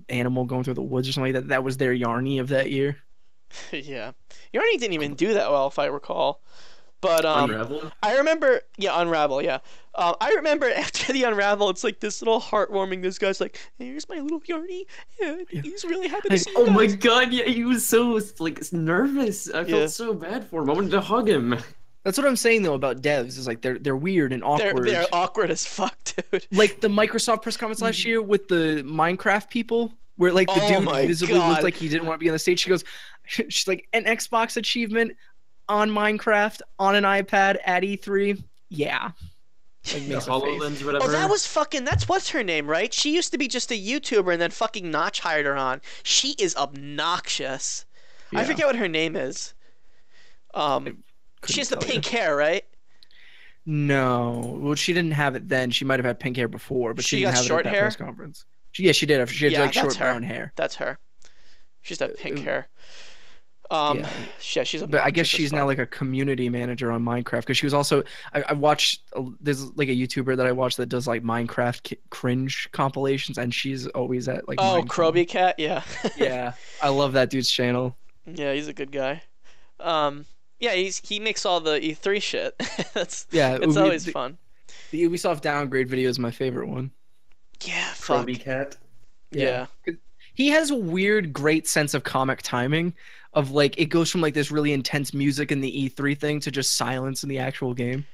animal going through the woods or something like that. That was their Yarny of that year.
Yeah, Yarny didn't even do that well, if I recall. But
Unravel?
I remember, Unravel, yeah. I remember after the Unravel, it's like this little heartwarming. This guy's like, hey, "Here's my little Yarny. Yeah, he's really happy to see you
Oh my
guys."
god, yeah, he was so nervous. I
Yeah.
felt so bad for him. I wanted to hug him.
That's what I'm saying though about devs. Is like they're weird and awkward.
They're awkward as fuck, dude.
Like the Microsoft press conference last year with the Minecraft people, where like the
Oh
dude
my
visibly
God.
looked like he didn't want to be on the stage. She goes, she's like, an Xbox achievement on Minecraft on an iPad at E3. Yeah. Like
The
makes a face.
HoloLens or whatever.
Oh, that was fucking. That's what's her name, right? She used to be just a YouTuber, and then fucking Notch hired her on. She is obnoxious. I
Yeah.
forget what her name is. She has the
tell you.
pink hair, right?
No, well, she didn't have it then. She might have had pink hair before, but
She
she didn't
got
have
short
it at that
hair?
press conference. Yeah, she did. She had
Yeah,
like
that's
short
her.
brown hair.
That's her. She's that pink
Uh,
hair.
yeah.
Yeah, she's.
But I guess
obnoxious as
she's now
fuck.
like a community manager on Minecraft because she was also. I watched. There's like a YouTuber that I watch that does like Minecraft cringe compilations, and she's always at like.
Oh,
Minecon.
Kroby Cat. Yeah.
Yeah, I love that dude's channel.
Yeah, he's a good guy. Yeah, he makes all the E3 shit. That's
Yeah,
it's always fun.
The Ubisoft downgrade video is my favorite one.
Yeah, fuck.
Krabby Cat.
Yeah.
He has a weird, great sense of comic timing. Of like, it goes from like this really intense music in the E3 thing to just silence in the actual game.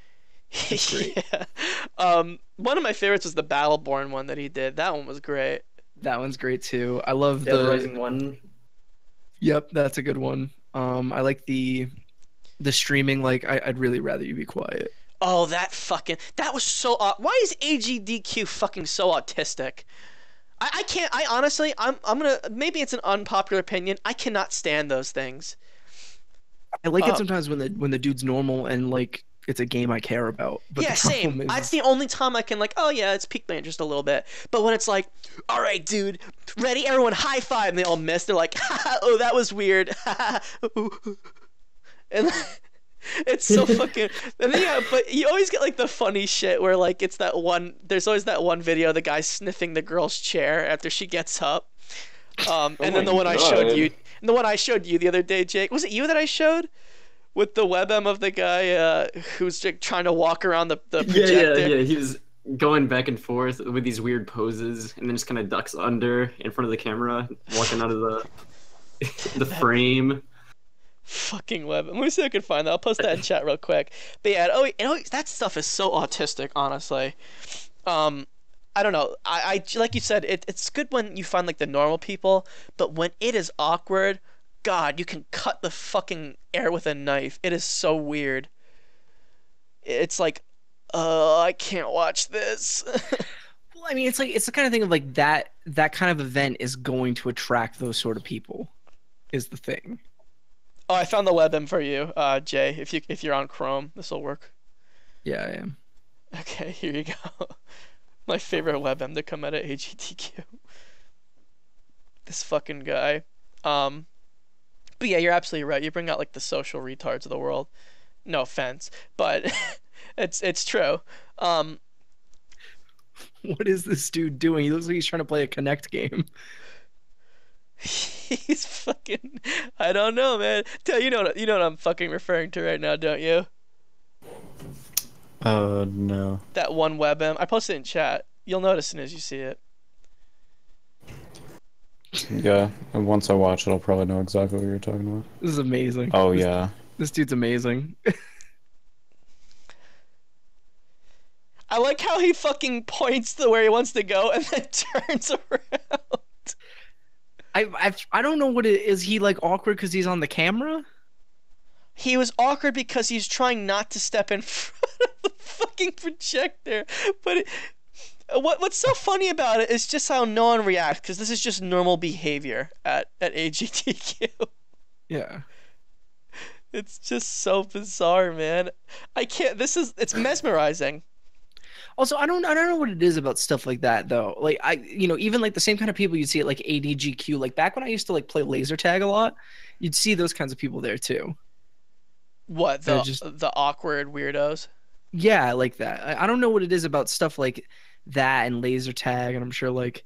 great.
Yeah. One of my favorites was the Battleborn one that he did. That one was great.
That one's great too. I love
Dead
the.
Rising 1.
Yep, that's a good one. I like the streaming. Like, I'd really rather you be quiet.
Oh, that was so. Why is AGDQ fucking so autistic? I can't. I honestly, I'm gonna. Maybe it's an unpopular opinion. I cannot stand those things.
I like it sometimes when the dude's normal and like it's a game I care about. But
Yeah,
the problem
same.
is-
That's the only time I can like. Oh yeah, it's piqued my interest a little bit. But when it's like, all right, dude, ready, everyone, high five, and they all miss. They're like, oh, that was weird. And it's so fucking. And then, yeah, but you always get like the funny shit where like it's that one. There's always that one video of the guy sniffing the girl's chair after she gets up. And then the
my
one I showed
God.
you, and the one I showed you the other day, Jake. Was it you that I showed? With the webm of the guy who's like, trying to walk around the projector.
Yeah. He was going back and forth with these weird poses, and then just kind of ducks under in front of the camera, walking out of the frame.
Fucking webm. Let me see if I can find that. I'll post that in chat real quick. But yeah, that stuff is so autistic, honestly. I don't know. I like you said, it's good when you find like the normal people, but when it is awkward, God, you can cut the fucking air with a knife. It is so weird. It's like, I can't watch this.
Well, I mean, it's the kind of thing of like that kind of event is going to attract those sort of people, is the thing.
Oh, I found the webm for you, Jay. If you're on Chrome, this will work.
Yeah, I am.
Okay, here you go. My favorite webm to come out of AGTQ. This fucking guy. But yeah, you're absolutely right. You bring out like the social retards of the world. No offense, but it's true.
What is this dude doing? He looks like he's trying to play a Connect game.
He's fucking. I don't know, man. You know what I'm fucking referring to right now, don't you?
No.
That one webm. I posted it in chat. You'll notice as soon as you see it.
Yeah, and once I watch it, I'll probably know exactly what you're talking about.
This is amazing.
Oh,
This-
yeah.
This dude's amazing.
I like how he fucking points to where he wants to go and then turns around.
I don't know what it is. He like awkward because he's on the camera?
He was awkward because he's trying not to step in front of the fucking projector. But what's so funny about it is just how no one reacts, because this is just normal behavior at AGTQ.
Yeah.
It's just so bizarre, man. I can't. It's mesmerizing.
Also, I don't know what it is about stuff like that though. Like even like the same kind of people you'd see at like ADGQ. Like back when I used to like play laser tag a lot, you'd see those kinds of people there too.
What, the awkward weirdos?
Yeah, like that. I don't know what it is about stuff like that and laser tag, and I'm sure like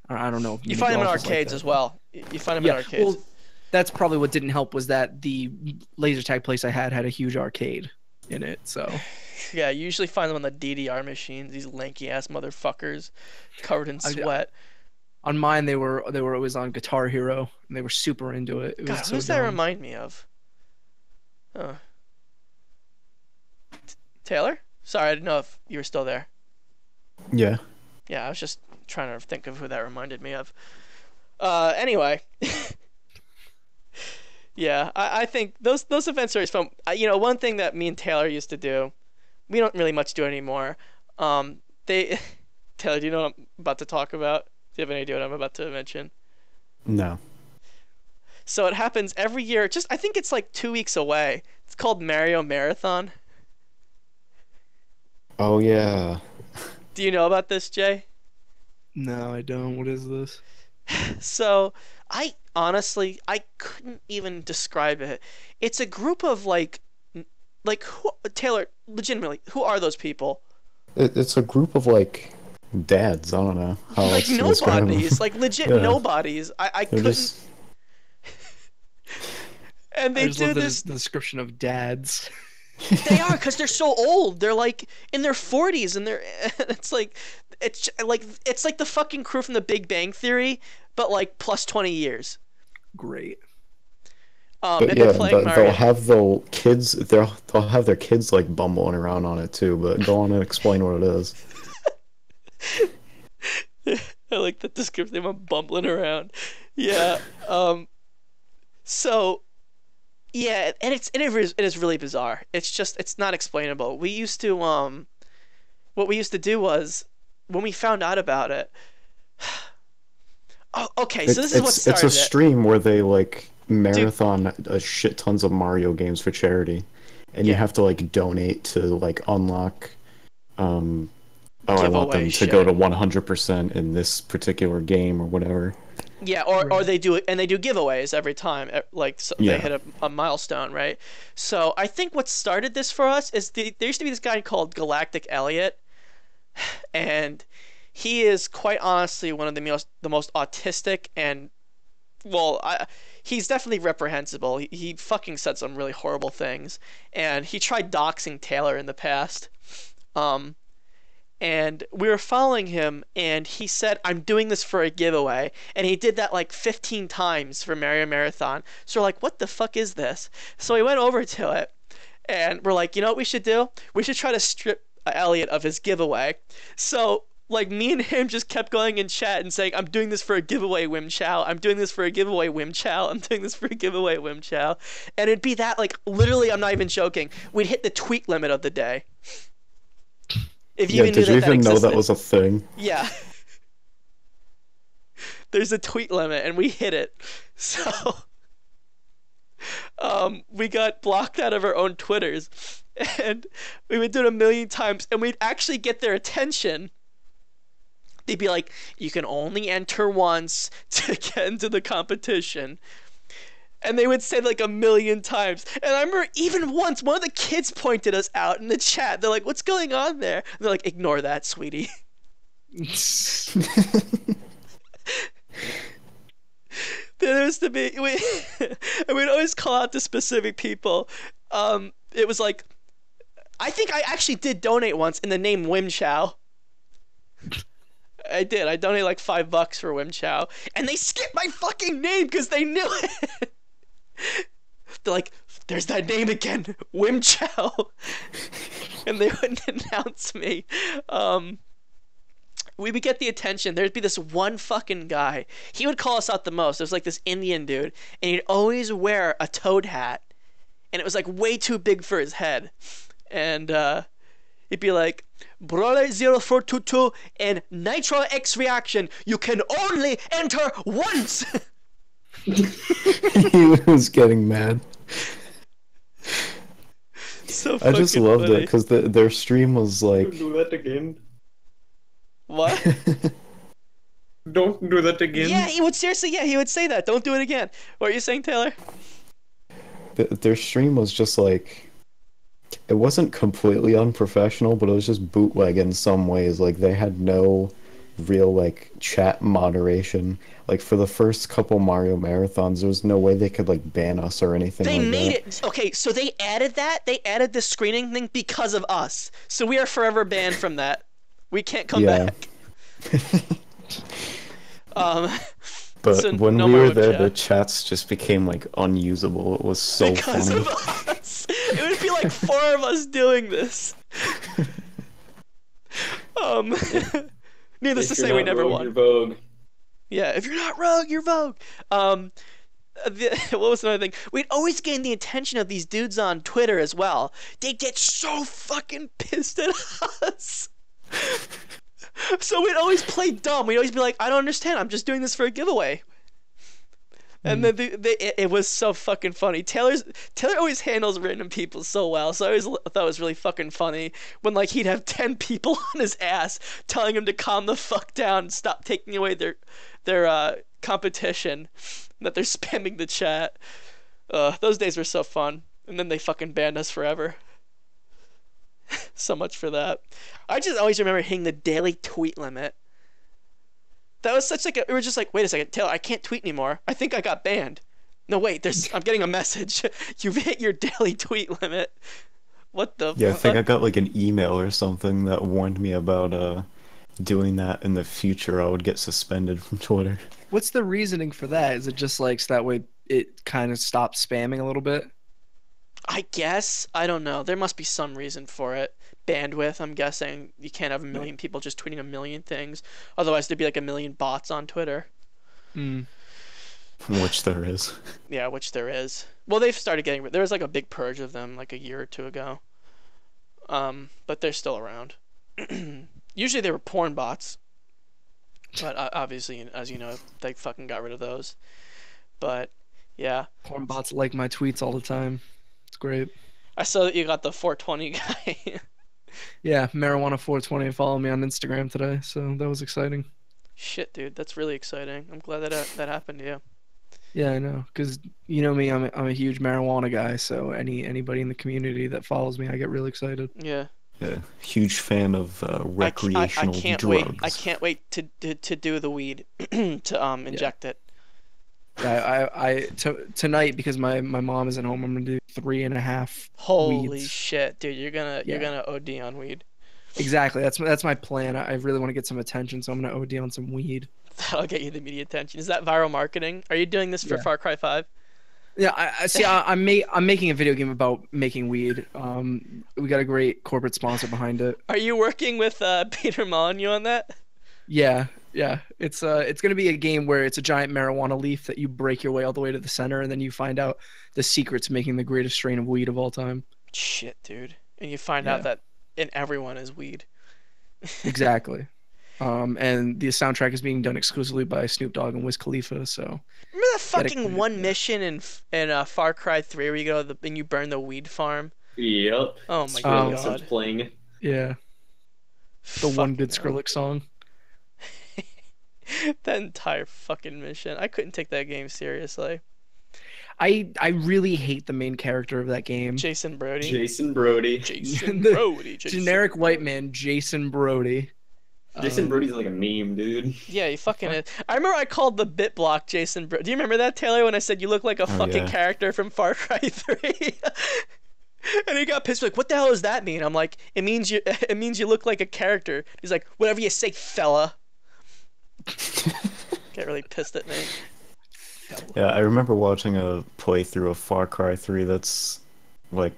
I don't know.
You find them in arcades as well. You find them in arcades.
Well, that's probably what didn't help, was that the laser tag place I had a huge arcade in it. So
yeah, you usually find them on the DDR machines. These lanky ass motherfuckers, covered in sweat.
On mine, they were always on Guitar Hero, and they were super into it.
God, who's that remind me of? Taylor? Sorry, I didn't know if you were still there.
Yeah.
Yeah, I was just trying to think of who that reminded me of. Anyway. Yeah, I think those events are always fun. One thing that me and Taylor used to do, we don't really much do anymore. Taylor, do you know what I'm about to talk about? Do you have any idea what I'm about to mention?
No.
So it happens every year. I think it's like 2 weeks away. It's called Mario Marathon.
Oh yeah.
Do you know about this, Jay?
No, I don't. What is this?
So I couldn't even describe it. It's a group of who, Taylor, legitimately, who are those people?
It's a group of like dads. I don't know how
like
else to describe them.
nobodies, like legit nobodies. I
They're
couldn't.
just-
And they
I just
do
love
this.
the description of dads.
They are, because they're so old. They're like in their 40s, and it's like the fucking crew from The Big Bang Theory, but like plus 20 years.
Great.
But
and
yeah,
they're playing Mario.
they'll have the kids. They'll have their kids like bumbling around on it too. But go on and explain what it is.
I like that description. They were bumbling around. Yeah. So. Yeah, and it is really bizarre. It's not explainable. We used to what we used to do was, when we found out about it. Oh, okay. So this is what started
It's a stream where they like marathon a shit tons of Mario games for charity, and you have to like donate to like unlock. I want them to go to 100% in this particular game or whatever.
Yeah, or they do it, and they do giveaways every time, like they hit a milestone, right? So I think what started this for us is there used to be this guy called Galactic Elliot, and he is quite honestly one of the most autistic, and he's definitely reprehensible. He fucking said some really horrible things, and he tried doxing Taylor in the past. And we were following him, and he said, "I'm doing this for a giveaway," and he did that like 15 times for Mario Marathon. So we're like, what the fuck is this? So we went over to it, and we're like, you know what we should do? We should try to strip Elliot of his giveaway. So like me and him just kept going in chat and saying, "I'm doing this for a giveaway, Wim Chow. I'm doing this for a giveaway, Wim Chow. I'm doing this for a giveaway, Wim Chow." And it'd be that, like, literally, I'm not even joking, we'd hit the tweet limit of the day. If you
did you even know that was a thing?
Yeah. There's a tweet limit, and we hit it. So we got blocked out of our own Twitters, and we would do it a million times, and we'd actually get their attention. They'd be like, "You can only enter once to get into the competition." And they would say like a million times. And I remember even once, one of the kids pointed us out in the chat. They're like, "What's going on there?" And they're like, "Ignore that, sweetie." There used to be, and we'd always call out to specific people. It was like, I think I actually did donate once in the name Wim Chow. I did. I donated like $5 for Wim Chow, and they skipped my fucking name because they knew it. They're like, "There's that name again, Wim Chow." and they wouldn't announce me. We would get the attention. There'd be this one fucking guy. He would call us out the most. It was like this Indian dude, and he'd always wear a toad hat, and it was like way too big for his head. And he'd be like, Brawler 0422 and Nitro X reaction, you can only enter once!
He was getting mad.
So
I just
fucking
loved it
funny.
because their stream was like.
Do that again.
What?
Don't do that again.
Yeah, he would seriously, yeah, he would say that. Don't do it again. What are you saying, Taylor?
Their stream was just like. It wasn't completely unprofessional, but it was just bootleg in some ways. Like, they had no real, like, chat moderation. Like, for the first couple Mario Marathons, there was no way they could, like, ban us or anything
They
like
made
that.
it. Okay, so they added that. They added this screening thing because of us. So we are forever banned from that. We can't come
Yeah.
back. Um,
But
so
when
no
we
more
were
web
there,
chat.
the chats just became, like, unusable. It was so
because
funny.
of us. It would be like 4 of us doing this. Needless to
If
say,
you're
we
not
never
Rogue,
won.
you're Vogue.
Yeah, if you're not Rogue, you're Vogue. What was another thing? We'd always gain the attention of these dudes on Twitter as well. They'd get so fucking pissed at us. So we'd always play dumb. We'd always be like, I don't understand. I'm just doing this for a giveaway. And then it was so fucking funny. Taylor always handles random people so well. So I always thought it was really fucking funny when like he'd have 10 people on his ass telling him to calm the fuck down and stop taking away their competition, that they're spamming the chat. Those days were so fun. And then they fucking banned us forever. So much for that. I just always remember hitting the daily tweet limit. That was such like we were just like, wait a second, Taylor, I can't tweet anymore. I think I got banned. No, wait, I'm getting a message. You've hit your daily tweet limit. What the
Yeah, I
fuck?
think I got, like, an email or something that warned me about, doing that in the future. I would get suspended from Twitter.
What's the reasoning for that? Is it just like so that way it kind of stops spamming a little bit?
I guess. I don't know. There must be some reason for it. Bandwidth, I'm guessing. You can't have a million people just tweeting a million things. Otherwise, there'd be like a million bots on Twitter.
Mm.
Which there is.
Yeah, which there is. Well, they've started getting... There was like a big purge of them like a year or two ago. But they're still around. Usually they were porn bots. But obviously, as you know, they fucking got rid of those. But, yeah.
Porn bots like my tweets all the time. It's great.
I saw that you got the 420 guy.
Yeah, marijuana 420 followed me on Instagram today, so that was exciting.
Shit, dude, that's really exciting. I'm glad that that happened to you.
Yeah, I know, because you know me, I'm a huge marijuana guy, so anybody in the community that follows me, I get really excited.
Yeah.
Yeah, huge fan of recreational
I can't
drugs.
wait. I can't wait to do the weed to inject it.
Tonight, because my mom isn't home, I'm gonna do 3.5
Holy
weeds.
shit, dude! You're
Yeah.
gonna OD on weed.
Exactly. That's my plan. I really want to get some attention, so I'm gonna OD on some weed.
That'll get you the media attention. Is that viral marketing? Are you doing this for
Yeah.
Far Cry 5?
Yeah, I see. I'm making a video game about making weed. We got a great corporate sponsor behind it.
Are you working with Peter Molyneux on that?
Yeah. It's gonna be a game where it's a giant marijuana leaf that you break your way all the way to the center, and then you find out the secret to making the greatest strain of weed of all time.
Shit, dude! And you find out that in everyone is weed.
Exactly. And the soundtrack is being done exclusively by Snoop Dogg and Wiz Khalifa. So
Remember that fucking one mission in Far Cry 3 where you go and you burn the weed farm?
Yep.
Oh my
Skrillex
god!
is playing.
yeah, the one good
Fucking hell.
Skrillex song.
That entire fucking mission. I couldn't take that game seriously.
I really hate the main character of that game.
Jason Brody.
Jason Brody.
Jason
The
Brody. Jason
Generic white
Brody.
man, Jason Brody.
Jason Brody's like a meme, dude.
Yeah, he fucking is. I remember I called the bit block Jason Brody. Do you remember that, Taylor, when I said you look like a fucking
yeah.
character from Far Cry 3? And he got pissed, like, what the hell does that mean? I'm like, it means you look like a character. He's like, whatever you say, fella. Get really pissed at me.
Yeah, I remember watching a playthrough of Far Cry 3 that's like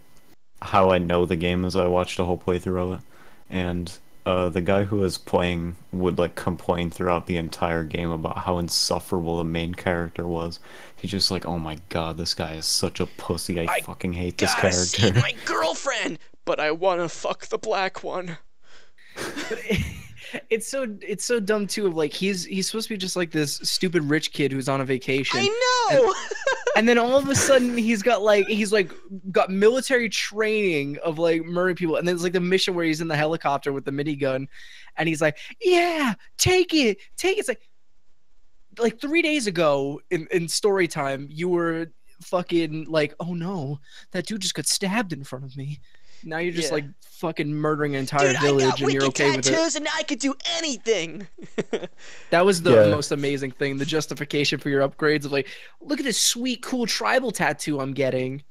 how I know the game is I watched a whole playthrough of it, and the guy who was playing would like complain throughout the entire game about how insufferable the main character was. He's just like, oh my god, this guy is such a pussy. I fucking hate this
Gotta
character.
see my girlfriend, but I wanna fuck the black one.
It's so dumb too. Of like he's supposed to be just like this stupid rich kid who's on a vacation.
I know.
And then all of a sudden he's got military training of like murdering people. And then it's like the mission where he's in the helicopter with the minigun, and he's like, "Yeah, take it." It's like 3 days ago in story time, you were fucking like, "Oh no, that dude just got stabbed in front of me." Now you're just like fucking murdering an entire village, and you're okay with it.
Tattoos, and now I could do anything.
That was the most amazing thing. The justification for your upgrades of like, look at this sweet, cool tribal tattoo I'm getting.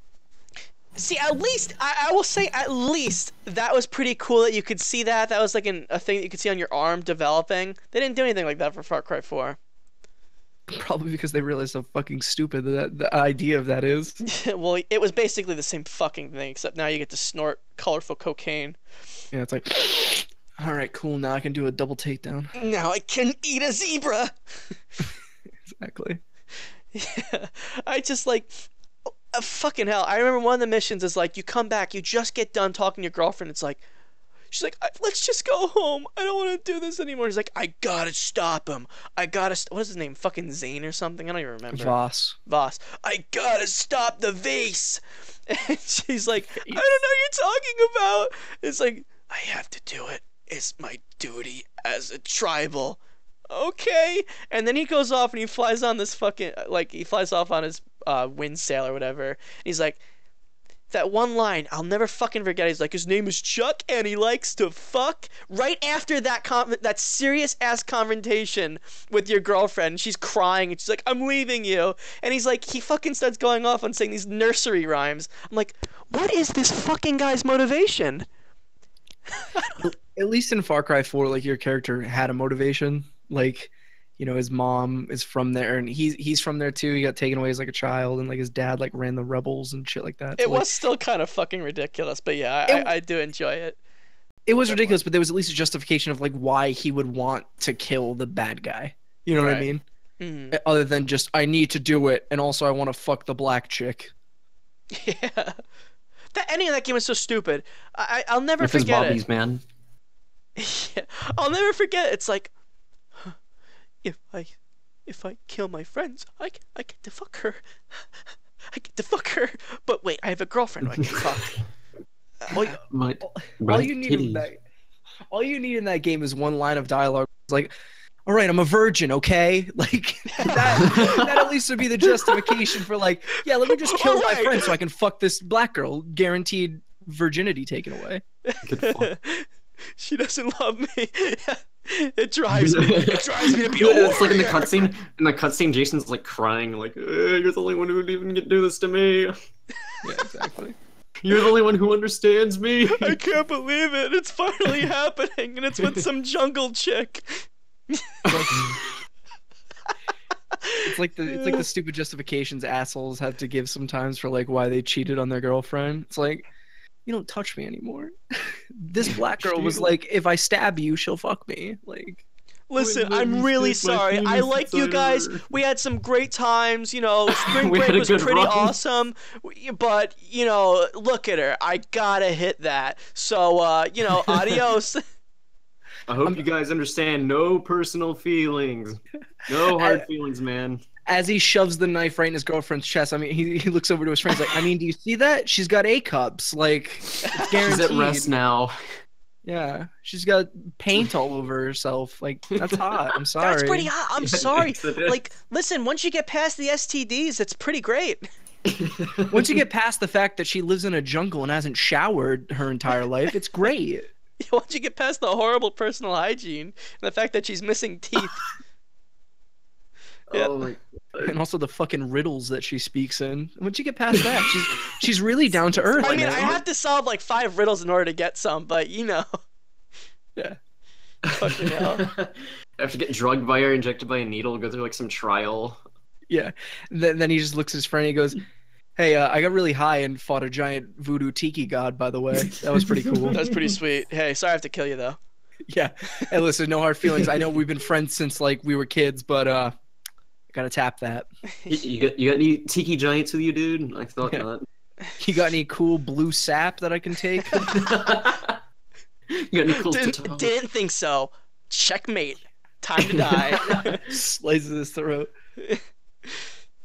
See, at least I will say, at least that was pretty cool that you could see that. That was like a thing that you could see on your arm developing. They didn't do anything like that for Far Cry 4.
Probably because they realized how fucking stupid the idea of that is.
Well, it was basically the same fucking thing, except now you get to snort colorful cocaine.
Yeah, it's like, all right, cool. Now I can do a double takedown.
Now I can eat a zebra.
Exactly.
Yeah, I just like, fucking hell. I remember one of the missions is like, you come back, you just get done talking to your girlfriend. It's like, she's like, let's just go home. I don't want to do this anymore. He's like, I gotta stop him. What is his name? Fucking Zane or something? I don't even remember.
Voss.
I gotta stop the vase. And she's like, I don't know what you're talking about. It's like, I have to do it. It's my duty as a tribal. Okay. And then he goes off and he flies on this fucking, like, he flies off on his wind sail or whatever. And he's like, that one line, I'll never fucking forget. He's like, his name is Chuck, and he likes to fuck. Right after that serious ass confrontation with your girlfriend, she's crying, and she's like, I'm leaving you. And he's like, he fucking starts going off on saying these nursery rhymes. I'm like, what is this fucking guy's motivation?
At least in Far Cry 4, like your character had a motivation. Like, you know, his mom is from there, and he's from there too. He got taken away as like a child, and like his dad like ran the rebels and shit like that.
It was still kind of fucking ridiculous, but yeah, I do enjoy it.
It was ridiculous, but there was at least a justification of like why he would want to kill the bad guy. You know what I mean?
Mm-hmm.
Other than just, I need to do it, and also I want to fuck the black chick.
Yeah. That ending of that game was so stupid. I'll never
If
forget
it's Bobby's,
it.
man.
Yeah, I'll never forget. It's like, if I kill my friends, I get to fuck her. I get to fuck her. But wait, I have a girlfriend who I can fuck.
All you need in that game is one line of dialogue. It's like, all right, I'm a virgin, okay? Like that at least would be the justification for like, yeah, let me just kill my friend so I can fuck this black girl. Guaranteed virginity taken away.
She doesn't love me. It drives me. It drives me to be a warrior.
It's like in the cutscene. In the cutscene, Jason's like crying, like, "You're the only one who would even do this to me."
Yeah, exactly.
You're the only one who understands me.
I can't believe it. It's finally happening, and it's with some jungle chick.
It's like the stupid justifications assholes have to give sometimes for like why they cheated on their girlfriend. It's like, you don't touch me anymore. This black girl was like, if I stab you, she'll fuck me. Like,
listen, I'm really sorry. I like you guys. We had some great times. You know, spring break was pretty awesome. But, you know, look at her. I gotta hit that. So, you know, adios.
I hope you guys understand. No personal feelings. No hard feelings, man.
As he shoves the knife right in his girlfriend's chest, I mean, he looks over to his friends like, I mean, do you see that? She's got A cups. Like, it's guaranteed.
She's at rest now.
Yeah, she's got paint all over herself. Like, that's hot. I'm sorry.
That's pretty hot. I'm sorry. Like, listen, once you get past the STDs, it's pretty great.
Once you get past the fact that she lives in a jungle and hasn't showered her entire life, it's great.
Once you get past the horrible personal hygiene and the fact that she's missing teeth.
Yeah. Oh my God.
And also the fucking riddles that she speaks in. Once you get past that, she's really down to earth.
I mean, I have to solve like 5 riddles in order to get some, but you know.
Yeah.
Fucking hell.
I have to get drugged by her, injected by a needle, go through like some trial.
Yeah. Then he just looks at his friend and he goes, Hey, I got really high and fought a giant voodoo tiki god, by the way. That was pretty cool.
That was pretty sweet. Hey, sorry I have to kill you though.
Yeah. Hey, listen, no hard feelings. I know we've been friends since like we were kids, but I gotta tap that.
You got any tiki giants with you, dude? I thought
Yeah.
not.
You got any cool blue sap that I can take?
You got any cool
Didn't think so. Checkmate. Time to die.
Slices his throat.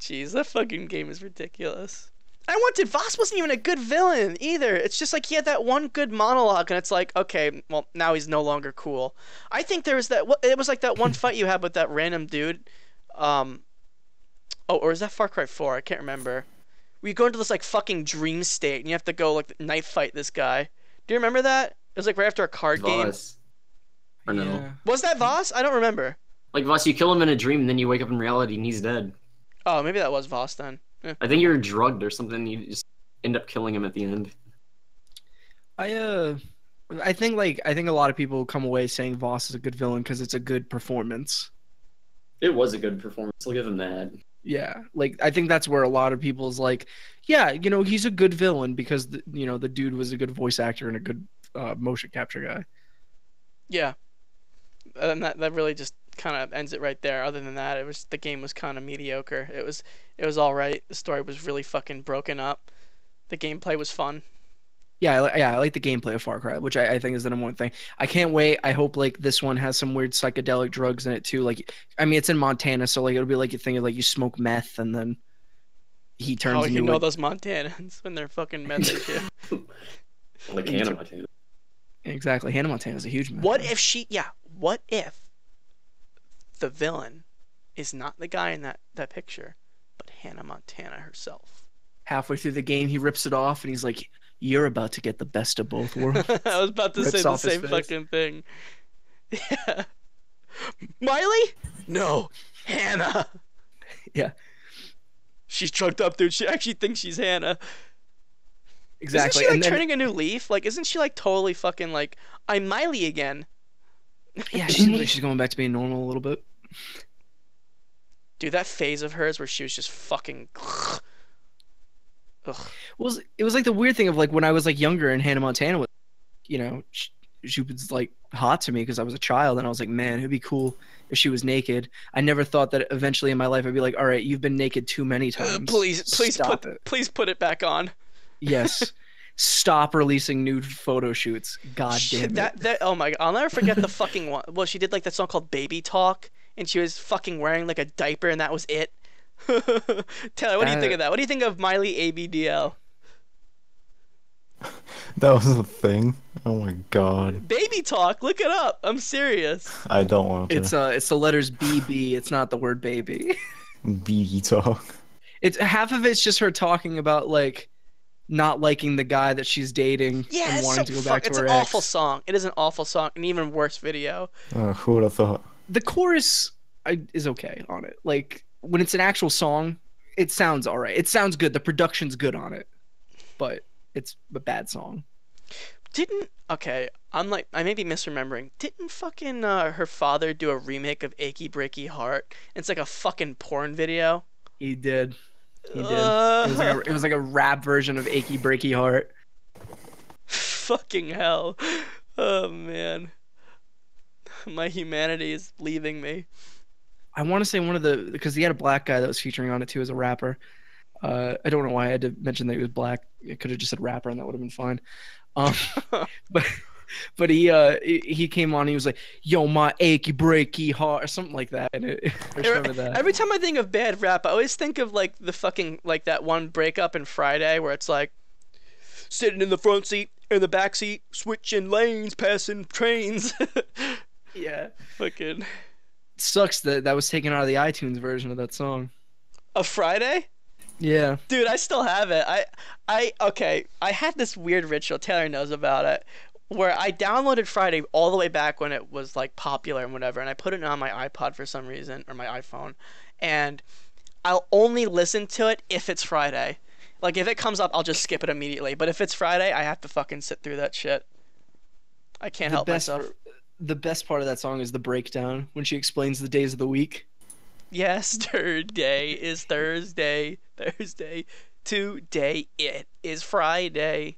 Jeez, that fucking game is ridiculous. I wanted Voss wasn't even a good villain either. It's just like he had that one good monologue, and it's like, okay, well now he's no longer cool. I think there was that. It was like that one fight you had with that random dude. Oh, or is that Far Cry 4? I can't remember. We go into this like fucking dream state, and you have to go like knife fight this guy. Do you remember that? It was like right after a card game.
Voss. Or no?
Yeah.
Was that Voss? I don't remember.
Like Voss, you kill him in a dream, and then you wake up in reality, and he's dead.
Oh, maybe that was Voss then. Yeah.
I think you're drugged or something. You just end up killing him at the end.
I think a lot of people come away saying Voss is a good villain because it's a good performance.
It was a good performance. I'll give him that.
Yeah, like I think that's where a lot of people's like, yeah, he's a good villain because the dude was a good voice actor and a good motion capture guy.
Yeah. And that really just kind of ends it right there. Other than that, the game was kind of mediocre. It was all right. The story was really fucking broken up. The gameplay was fun.
Yeah, I like the gameplay of Far Cry, which I think is the number one thing. I can't wait. I hope like this one has some weird psychedelic drugs in it too. Like, I mean, it's in Montana, so like it'll be like you think of like you smoke meth and then he turns.
Oh,
into
you know
like...
those Montanans when they're fucking meth and shit.
Like Hannah Montana.
Exactly, Hannah Montana's a huge meth.
What if the villain is not the guy in that picture, but Hannah Montana herself?
Halfway through the game, he rips it off and he's like, "You're about to get the best of both worlds."
I was about to
Rips
say the
off his
same
face.
fucking thing. Yeah. Miley? No, Hannah.
Yeah,
She's chucked up, dude. She actually thinks she's Hannah.
exactly.
Isn't she like
And then,
turning a new leaf? Like, isn't she like totally fucking like, I'm Miley again?
yeah, she seems like she's going back to being normal a little bit.
Dude, that phase of hers where she was just fucking. Ugh.
It was like the weird thing of like when I was like younger and Hannah Montana was, she was like hot to me because I was a child and I was like, man, it'd be cool if she was naked. I never thought that eventually in my life I'd be like, all right, you've been naked too many times.
Please
Stop it.
Please put it back on.
Yes. Stop releasing nude photo shoots. God damn it.
That oh my god, I'll never forget the fucking one. Well, she did like that song called Baby Talk, and she was fucking wearing like a diaper, and that was it. Taylor, what do you think of that? What do you think of Miley ABDL?
That was a thing. Oh my god.
Baby Talk, look it up. I'm serious.
I don't want to.
It's the letters BB. It's not the word baby.
BB talk.
It's half of it's just her talking about like not liking the guy that she's dating
Yeah,
and
it's
wanting
so
to go back to
it's
her
an
ex.
awful song. It is an awful song, an even worse video.
Who would have thought?
The chorus is okay on it. Like when it's an actual song, it sounds all right. It sounds good. The production's good on it, but it's a bad song.
I may be misremembering. Didn't fucking her father do a remake of Achy Breaky Heart? It's like a fucking porn video.
He did. It was like a rap version of Achy Breaky Heart.
Fucking hell. Oh man. My humanity is leaving me.
I want to say because he had a black guy that was featuring on it too as a rapper. I don't know why I had to mention that he was black. It could have just said rapper and that would have been fine. But he came on and he was like, "Yo, my achy breaky heart," or something like that. And I remember that.
Every time I think of bad rap, I always think of like the fucking like that one breakup in Friday where it's like sitting in the front seat, in the back seat, switching lanes, passing trains.
Yeah.
Fucking
Sucks that was taken out of the iTunes version of that song.
a Friday?
Yeah.
Dude, I still have it. I had this weird ritual. Taylor knows about it, where I downloaded Friday all the way back when it was like popular and whatever, and I put it on my iPod for some reason, or my iPhone, and I'll only listen to it if it's Friday. Like if it comes up, I'll just skip it immediately. But if it's Friday, I have to fucking sit through that shit. I can't help myself.
The best part of that song is the breakdown when she explains the days of the week.
Yesterday is Thursday. Thursday today it is Friday.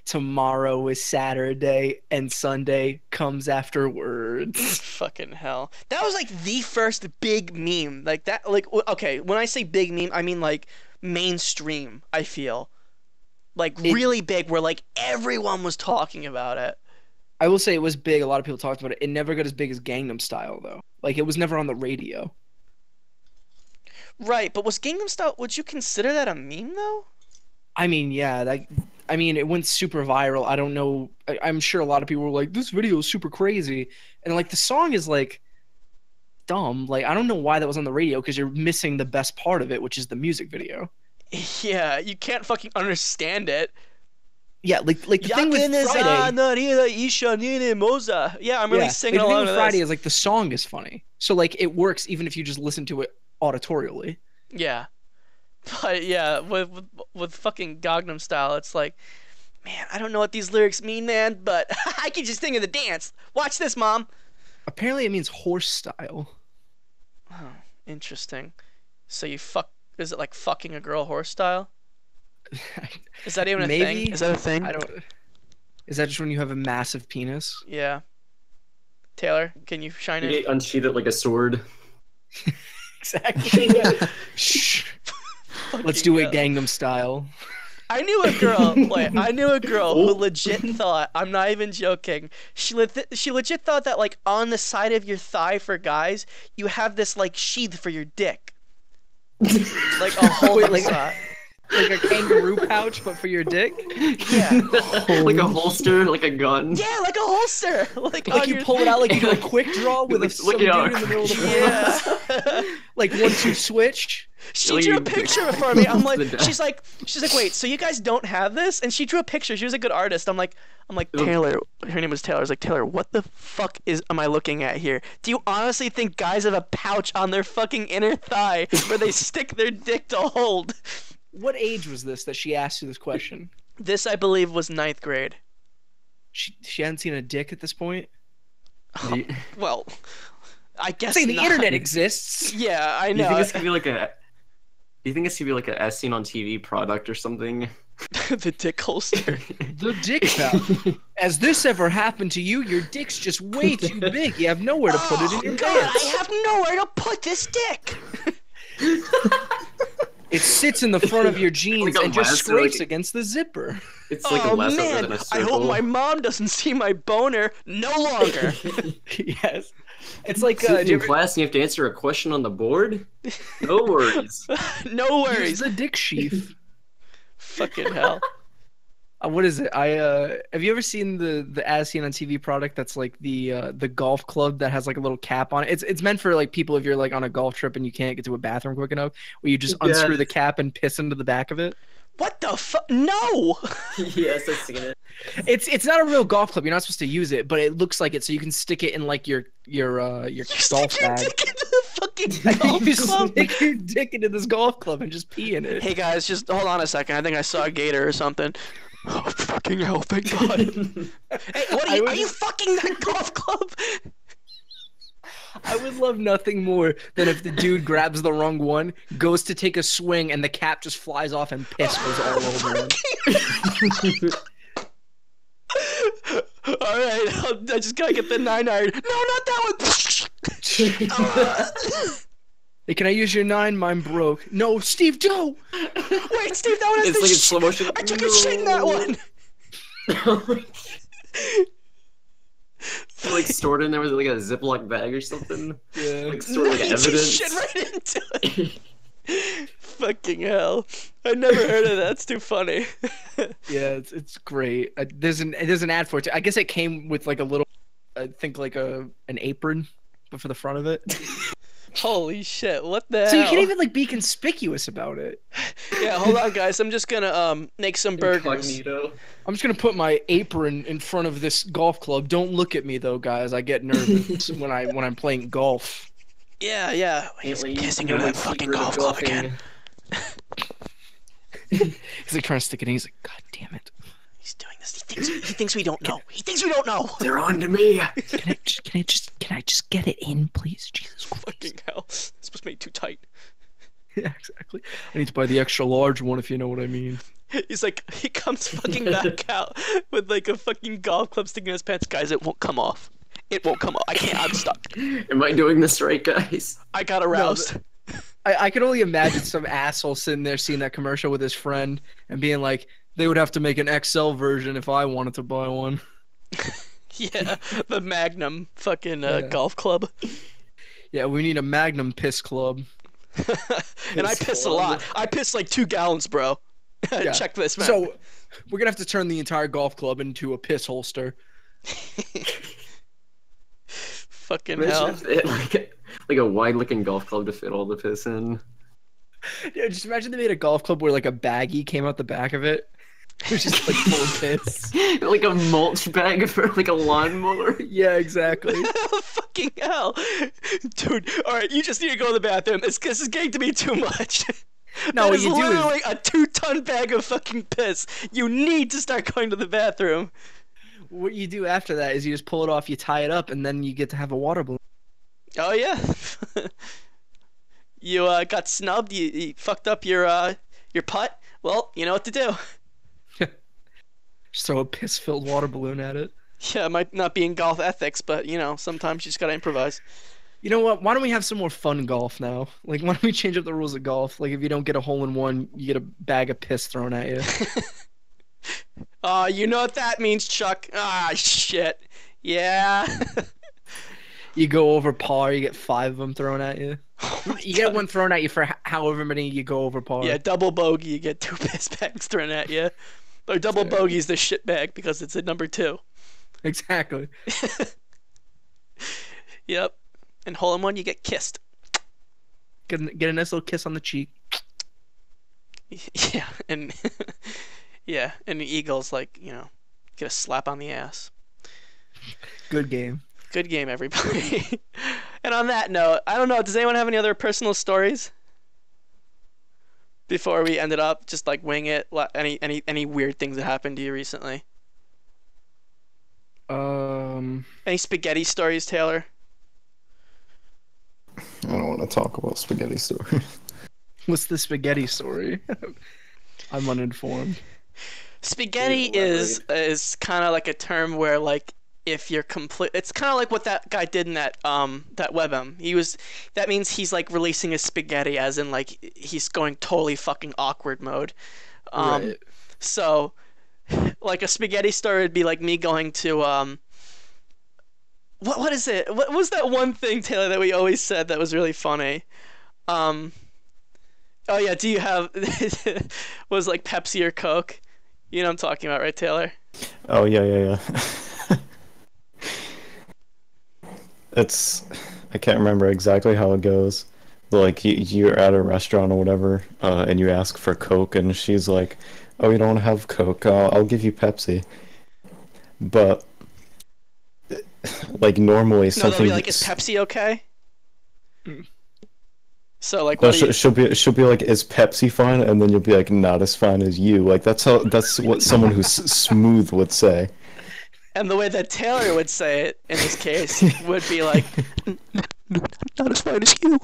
Tomorrow is Saturday, and Sunday comes afterwards.
Fucking hell. That was like the first big meme. Like that, like, okay, when I say big meme, I mean like mainstream, I feel. Like really big, where like everyone was talking about it.
I will say it was big. A lot of people talked about it. It never got as big as Gangnam Style, though. Like, it was never on the radio.
Right, but was Gangnam Style, would you consider that a meme, though?
I mean, yeah, it went super viral. I don't know. I'm sure a lot of people were like, this video is super crazy. And, like, the song is, like, dumb. Like, I don't know why that was on the radio, because you're missing the best part of it, which is the music video.
Yeah, you can't fucking understand it.
Yeah, like the thing with Friday.
Yeah, I'm really singing along
with
to
Friday
this.
is, like, the song is funny. So, like, it works even if you just listen to it auditorially.
Yeah. But, yeah, with fucking Gangnam Style, it's like, man, I don't know what these lyrics mean, man, but I can just think of the dance. Watch this, Mom.
Apparently it means horse style.
Oh, interesting. So you is it like fucking a girl horse style? Is that even a thing?
Is that a thing?
I don't. Is that just when you have a massive penis?
Yeah. Taylor, can you shine in?
You unsheath it like a sword.
Exactly. Shh. Let's do it Gangnam Style.
I knew a girl who legit thought, I'm not even joking, she legit thought that, like, on the side of your thigh for guys, you have this, like, sheath for your dick. Like a whole
like a kangaroo pouch, but for your dick?
Yeah.
Like a holster, like a gun.
Yeah, like a holster. Like
you pull it out like you do a quick draw with some dude in the middle of the floor.
Yeah.
Like 1-2 switch.
She drew a picture for me. I'm like, she's like, wait, so you guys don't have this? And she drew a picture. She was a good artist. I'm like, Taylor. Her name was Taylor. I was like, Taylor, what the fuck am I looking at here? Do you honestly think guys have a pouch on their fucking inner thigh where they stick their dick to hold?
What age was this that she asked you this question?
This, I believe, was 9th grade.
She hadn't seen a dick at this point?
Well, I guess
Say the
not.
internet exists.
Yeah, I know.
Do you think this could be like a? Do you think this could be like a as seen on TV product or something?
The dick holster.
The dick pouch. Has this ever happened to you? Your dick's just way too big. You have nowhere to put it in your
God,
pants.
I have nowhere to put this dick.
It sits in the front of your jeans
Like a
and just
lasso,
scrapes
like-
against the zipper.
It's like a lasso within a
I
circle.
hope my mom doesn't see my boner no longer.
Yes. It's like
Sit in class and you have to answer a question on the board? No worries.
No
use
worries.
the dick sheath.
Fucking hell.
What is it? Have you ever seen the as seen on TV product that's like the golf club that has like a little cap on it? It's meant for like people if you're like on a golf trip and you can't get to a bathroom quick enough, where you just unscrew the cap and piss into the back of it.
What the fuck? No!
Yes, I've seen it.
It's not a real golf club. You're not supposed to use it, but it looks like it, so you can stick it in like your golf
Stick your
bag.
dick into the fucking
You
golf club.
stick your dick into this golf club and just pee in it.
Hey guys, just hold on a second. I think I saw a gator or something. Oh, fucking hell, thank God. Hey, what are you fucking that golf club?
I would love nothing more than if the dude grabs the wrong one, goes to take a swing, and the cap just flies off and piss goes all over him.
Alright, I just gotta get the 9 iron. No, not that one!
Hey, can I use your 9? Mine broke. No, Steve, don't!
Wait, Steve, that one has
It's
the
like in slow motion.
I took a shit in that one!
Like stored in there with like a Ziploc bag or something.
Yeah.
Like stored like
He just
evidence.
shit right into it. Fucking hell. I never heard of that. It's too funny.
Yeah, it's great. There's an ad for it. I guess it came with like a little, I think like an apron, but for the front of it.
Holy shit, what the hell?
So you can't even like be conspicuous about it.
Yeah, hold on guys. I'm just gonna make some burgers.
Incognito.
I'm just gonna put my apron in front of this golf club. Don't look at me though, guys. I get nervous when I'm playing golf.
Yeah.
He's
kissing into that fucking golf club again.
He's like trying to stick it in. He's like, God damn it.
He's doing this. He thinks we don't know. He thinks we don't know.
They're on to me.
Can I just get it in, please? Jesus Christ.
Fucking hell. This was made too tight.
Yeah, exactly. I need to buy the extra large one if you know what I mean.
He's like, he comes fucking back out with like a fucking golf club sticking in his pants. Guys, it won't come off. It won't come off. I can't. I'm stuck.
Am I doing this right, guys?
I got aroused.
I can only imagine some asshole sitting there seeing that commercial with his friend and being like, they would have to make an XL version if I wanted to buy one.
Yeah, the Magnum fucking
Yeah.
golf club.
Yeah, we need a Magnum piss club.
And I piss a lot. I piss like 2 gallons, bro.
Yeah.
Check this, man.
So we're gonna have to turn the entire golf club into a piss holster.
Fucking
Imagine
hell.
if it, like a wide-looking golf club to fit all the piss in.
Yeah, just imagine they made a golf club where like a baggie came out the back of it. It was just like full of piss.
Like a mulch bag for like a lawnmower.
Yeah, exactly.
Fucking hell. Dude, alright, you just need to go to the bathroom. This is getting to be too much.
No,
That
what
is
you do is
literally a 2-ton bag of fucking piss. You need to start going to the bathroom.
what you do after that is you just pull it off, you tie it up, and then you get to have a water balloon.
Oh yeah. You got snubbed. You fucked up your putt. Well, you know what to do.
Just throw a piss-filled water balloon at it.
Yeah, it might not be in golf ethics, but you know, sometimes you just gotta improvise.
You know what? Why don't we have some more fun golf now? Like, why don't we change up the rules of golf? Like, if you don't get a hole-in-one, you get a bag of piss thrown at you.
You know what that means, Chuck? Ah, shit. Yeah.
You go over par, you get 5 of them thrown at you. You get one thrown at you for however many you go over par.
Yeah, double bogey, you get 2 piss bags thrown at you. Or double bogey's the shit bag because it's a number 2.
Exactly.
Yep. And hole in one, you get kissed.
Get a nice little kiss on the cheek.
Yeah, and yeah, and the Eagles like, you know, get a slap on the ass.
Good game.
Good game, everybody. And on that note, I don't know, does anyone have any other personal stories? Before we ended up, just like wing it. Any weird things that happened to you recently? Any spaghetti stories, Taylor?
I don't want to talk about spaghetti stories.
What's the spaghetti story? I'm uninformed.
Spaghetti is kind of like a term where like if you're complete, it's kind of like what that guy did in that WebM. That means he's like releasing his spaghetti, as in like he's going totally fucking awkward mode.
Right.
So like a spaghetti story would be like me going to what is it? What was that one thing, Taylor, that we always said that was really funny? Oh yeah, do you have was like Pepsi or Coke? You know what I'm talking about, right, Taylor?
Oh yeah. I can't remember exactly how it goes. But, like you're at a restaurant or whatever, and you ask for Coke, and she's like, "Oh, you don't have Coke? I'll give you Pepsi." But like normally
No,
something.
they'll be like, "Is Pepsi okay?" So like,
No,
what do you...
she'll be like, "Is Pepsi fine?" And then you'll be like, "Not as fine as you." Like that's what someone who's smooth would say.
And the way that Taylor would say it in this case would be like,
Not as fine as you.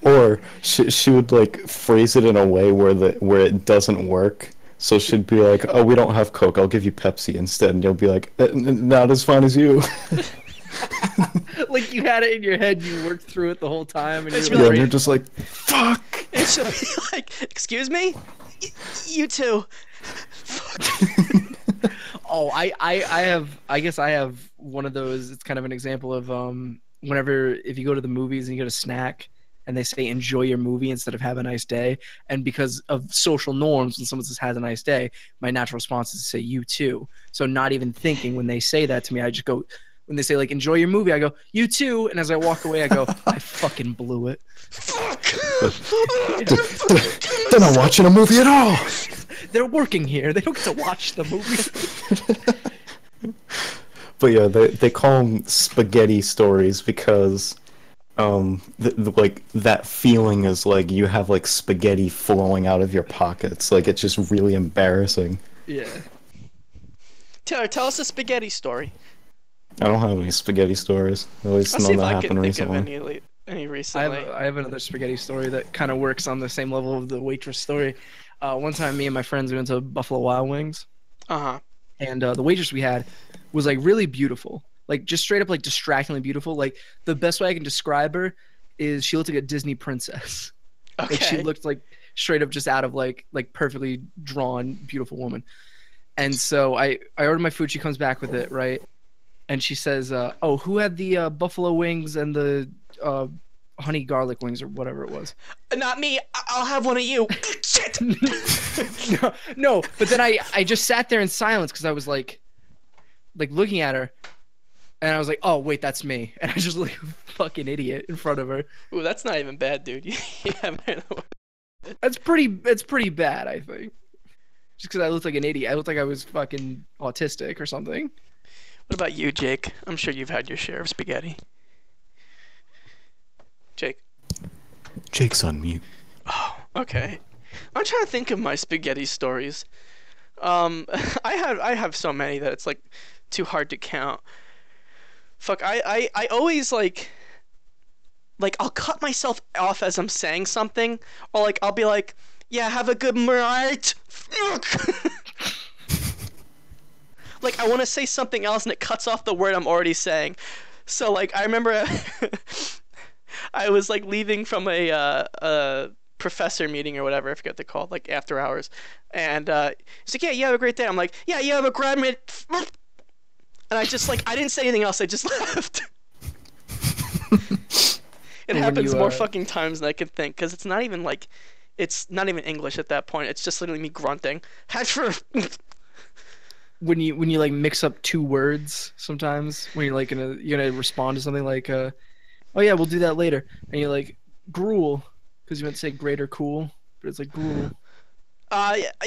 Or she would like phrase it in a way where it doesn't work. So she'd be like, "Oh, we don't have Coke. I'll give you Pepsi instead." And you'll be like, "Not as fine as you."
Like you had it in your head, you worked through it the whole time, and
It's
you're
Yeah,
like,
and you're just like, "Fuck."
and she'll be like, "Excuse me, you too."
oh, I guess I have one of those. It's kind of an example of whenever if you go to the movies and you get a snack and they say enjoy your movie instead of have a nice day, and because of social norms, when someone says has a nice day, my natural response is to say you too. So not even thinking when they say that to me, I just go. When they say like enjoy your movie, I go you too, and as I walk away, I go I fucking blew it.
They're not watching a movie at all.
They're working here. They don't get to watch the movie.
But yeah, they call them spaghetti stories because, like that feeling is like you have like spaghetti flowing out of your pockets. Like it's just really embarrassing.
Yeah.
Taylor, tell us a spaghetti story.
I don't have any spaghetti stories. At least
I'll see
none
if
that
I can
happened
think
recently.
of any recently.
I have another spaghetti story that kind of works on the same level of the waitress story. One time, me and my friends went to Buffalo Wild Wings,
Uh-huh.
and the waitress we had was like really beautiful, like just straight up like distractingly beautiful. Like the best way I can describe her is she looked like a Disney princess. Like she
Okay.
looked like straight up just out of like perfectly drawn beautiful woman. And so I ordered my food. She comes back with it, right? And she says, "Oh, who had the buffalo wings and the honey garlic wings or whatever it was?"
Not me. I'll have one of you. Shit.
No. But then I just sat there in silence because I was like looking at her, and I was like, "Oh, wait, that's me." And I just looked like a fucking idiot in front of her.
Ooh, that's not even bad, dude. You haven't.
It's pretty bad, I think. Just because I looked like an idiot. I looked like I was fucking autistic or something.
What about you, Jake? I'm sure you've had your share of spaghetti. Jake.
Jake's on mute.
Oh, okay. I'm trying to think of my spaghetti stories. I have so many that it's like too hard to count. Fuck, I always like I'll cut myself off as I'm saying something, or like I'll be like, yeah, have a good night. Like I want to say something else and it cuts off the word I'm already saying. So like I remember I was like leaving from a professor meeting or whatever, I forget what they're called, like after hours, and he's like, yeah, you have a great day. I'm like, yeah, you have a great minute. And I just like I didn't say anything else. I just left. It happens more fucking times than I can think, because it's not even English at that point. It's just literally me grunting.
When you like mix up two words sometimes when you're like you're gonna respond to something like oh yeah, we'll do that later, and you're like gruel because you meant to say great or cool, but it's like gruel.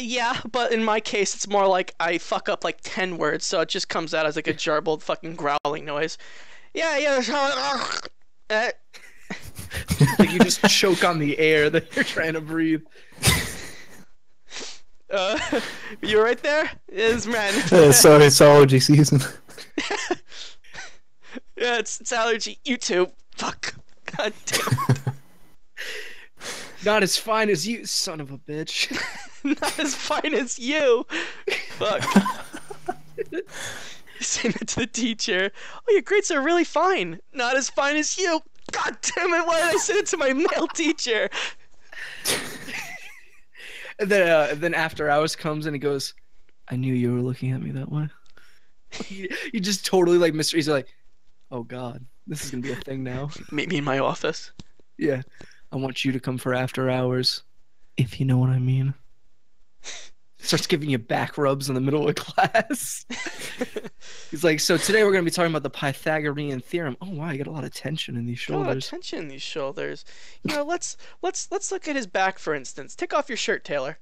Yeah, but in my case it's more like I fuck up like 10 words, so it just comes out as like a jarbled fucking growling noise. Yeah.
Like you just choke on the air that you're trying to breathe.
You right there? Is man.
Sorry, it's allergy season.
Yeah, it's allergy. YouTube. Fuck. God damn.
Not as fine as you, son of a bitch.
Not as fine as you. Fuck. Saying that to the teacher. Oh, your grades are really fine. Not as fine as you. God damn it! Why did I say it to my male teacher?
And then after hours comes and he goes, "I knew you were looking at me that way." You just totally like Mr. He's like, "Oh God, this is gonna be a thing now."
Meet me in my office.
Yeah, I want you to come for after hours, if you know what I mean. Starts giving you back rubs in the middle of class. He's like, "So today we're gonna be talking about the Pythagorean theorem." Oh wow, you got a lot of tension in these
Got a lot of
shoulders.
tension in these shoulders. You know, let's look at his back, for instance. Take off your shirt, Taylor.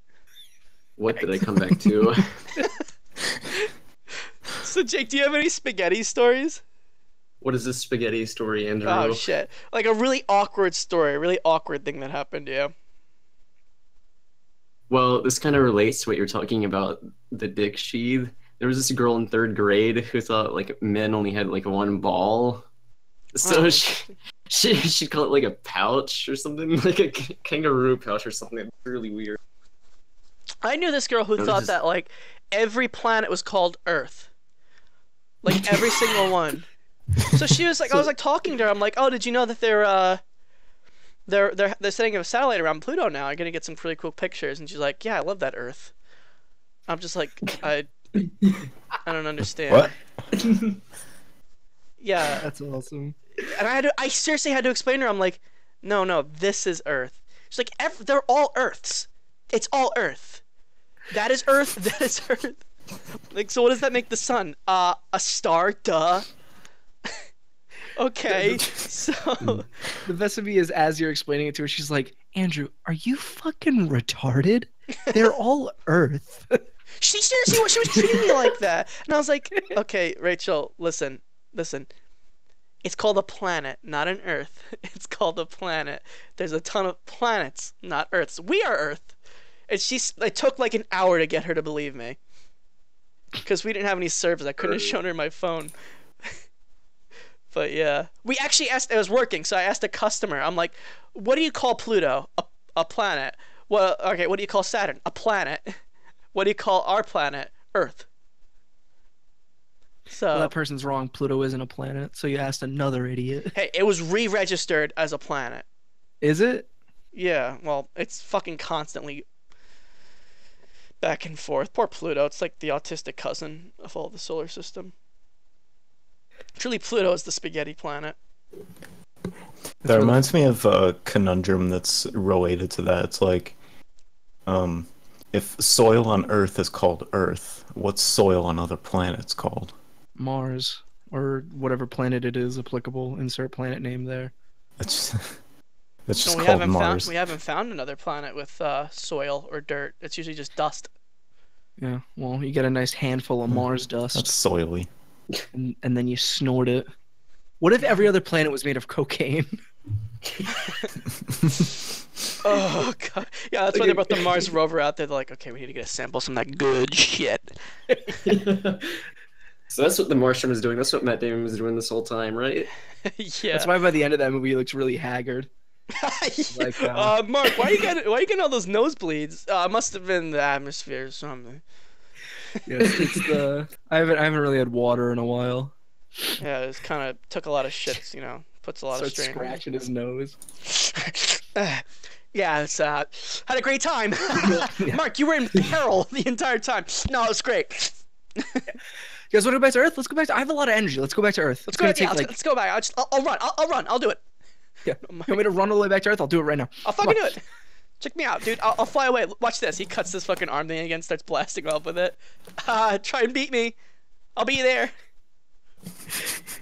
What did I come back to?
So, Jake, do you have any spaghetti stories?
What is this spaghetti story, Andrew?
Oh shit! Like a really awkward story, a really awkward thing that happened to you.
Well, this kind of relates to what you're talking about, the dick sheath. There was this girl in 3rd grade who thought like men only had like one ball, so
Oh.
she'd call it like a pouch or something, like a kangaroo pouch or something. It's really weird.
I knew this girl who
That was
thought
just-
that like every planet was called Earth, like every single one. So she was like, I was like talking to her. I'm like, oh, did you know that they're setting up a satellite around Pluto now? I'm gonna get some really cool pictures. And she's like, yeah, I love that Earth. I'm just like, I don't understand.
What?
Yeah,
That's awesome.
and I seriously had to explain to her. I'm like, no, this is Earth. She's like, they're all Earths. It's all Earth. That is Earth. That is Earth. Like, so what does that make the sun? A star, duh. Okay, so
The best of me is as you're explaining it to her, she's like, "Andrew, are you fucking retarded? They're all Earth."
she seriously, she was treating me like that, and I was like, okay, Rachel, listen. It's called a planet, not an Earth. It's called a planet. There's a ton of planets, not Earths. We are Earth. And it took like an hour to get her to believe me. Because we didn't have any service. I couldn't have shown her my phone. But yeah, we actually asked. It was working, so I asked a customer. I'm like, "What do you call Pluto? A planet? Well, okay. What do you call Saturn? A planet? What do you call our planet? Earth."
Well,
So
that person's wrong. Pluto isn't a planet. So you asked another idiot.
hey, it was re-registered as a planet.
Is it?
Yeah, well, it's fucking constantly back and forth. Poor Pluto. It's like the autistic cousin of all the solar system. Truly, Pluto is the spaghetti planet.
That reminds me of a conundrum that's related to that. It's like, if soil on Earth is called Earth, what's soil on other planets called?
Mars or whatever planet it is applicable. Insert planet name there.
It's it's just
No, we
called
haven't
Mars.
found we haven't found another planet with soil or dirt. It's usually just dust.
Yeah. Well, you get a nice handful of Mars
That's
dust,
soily.
and then you snort it. What if every other planet was made of cocaine?
Oh god. Yeah, that's why they brought the Mars rover out there. They're like, okay, we need to get a sample of some of that good shit.
So that's what the Martian was doing. That's what Matt Damon was doing this whole time, right?
Yeah.
That's why by the end of that movie he looks really haggard. Like,
Mark, why you getting all those nosebleeds? It must have been the atmosphere or something.
Yes, it's the I haven't really had water in a while.
Yeah, it kind of took a lot of shits, puts a lot of
Starts
strain.
scratching his nose.
Yeah, it's had a great time. Mark, you were in peril the entire time. No, it was great.
You guys want to go back to Earth? Let's go back to. I have a lot of energy. Let's go back to Earth.
Let's go. Yeah, let's go back. I'll run. I'll run. I'll do it.
Yeah. You want me to run all the way back to Earth? I'll do it right now.
I'll fucking do it. Check me out, dude. I'll fly away. Watch this. He cuts this fucking arm thing again, starts blasting off with it. Try and beat me. I'll be there.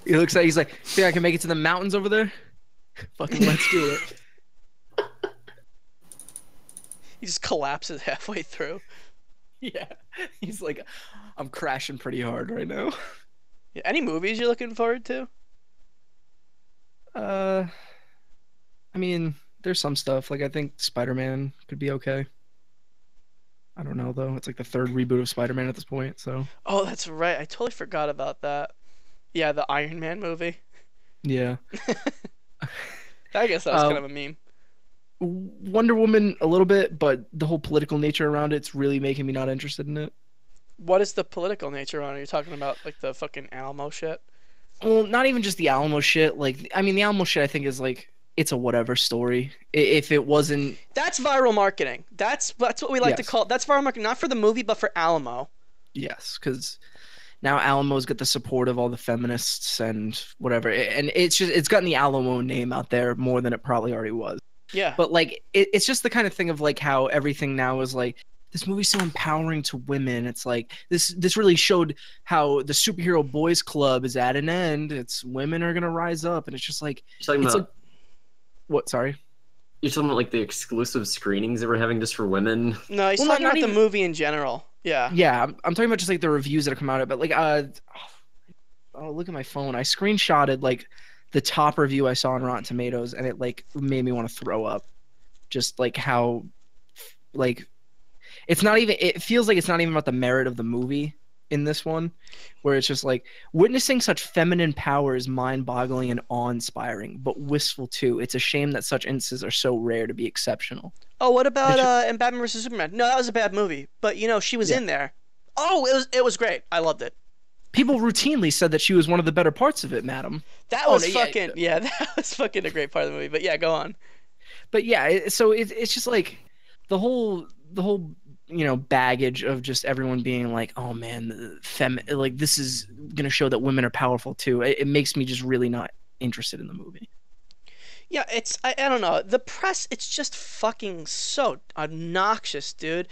He looks like he's like, think I can make it to the mountains over there? Fucking let's do it.
He just collapses halfway through.
Yeah. He's like, I'm crashing pretty hard right now.
Yeah, any movies you're looking forward to?
I mean, there's some stuff. Like, I think Spider-Man could be okay. I don't know, though. It's like the third reboot of Spider-Man at this point, so.
Oh, that's right. I totally forgot about that. Yeah, the Iron Man movie.
Yeah.
I guess that was kind of a meme.
Wonder Woman a little bit, but the whole political nature around it's really making me not interested in it.
What is the political nature on it? Are you talking about like the fucking Alamo shit?
Well, not even just the Alamo shit. Like, I mean, the Alamo shit I think is like, it's a whatever story. If it wasn't...
That's viral marketing. That's what we like to
Yes.
call... That's viral marketing, not for the movie, but for Alamo.
Yes, because now Alamo's got the support of all the feminists and whatever. And it's gotten the Alamo name out there more than it probably already was.
Yeah.
But like, it's just the kind of thing of like how everything now is like, this movie's so empowering to women. It's like this really showed how the superhero boys club is at an end. It's women are gonna rise up, and it's just like
You're talking
it's
about
like what? Sorry.
you're talking about like the exclusive screenings that we're having just for women.
No, he's
Well,
talking
not
about the
even-
movie in general. Yeah.
Yeah, I'm talking about just like the reviews that have come out of it. But like, oh, look at my phone. I screenshotted like the top review I saw on Rotten Tomatoes, and it like made me want to throw up. Just like how, like, it's not even. It feels like it's not even about the merit of the movie in this one, where it's just like witnessing such feminine power is mind-boggling and awe-inspiring, but wistful too. It's a shame that such instances are so rare to be exceptional.
Oh, what about in Batman vs Superman? No, that was a bad movie, but she was
Yeah.
in there. Oh, it was great. I loved it.
People routinely said that she was one of the better parts of it, madam.
That
Oh,
was
no, yeah.
fucking that was fucking a great part of the movie. But yeah, go on.
But yeah, so it's just like the whole baggage of just everyone being like, oh man, like this is gonna show that women are powerful too. It makes me just really not interested in the movie.
Yeah, I don't know. The press, it's just fucking so obnoxious, dude.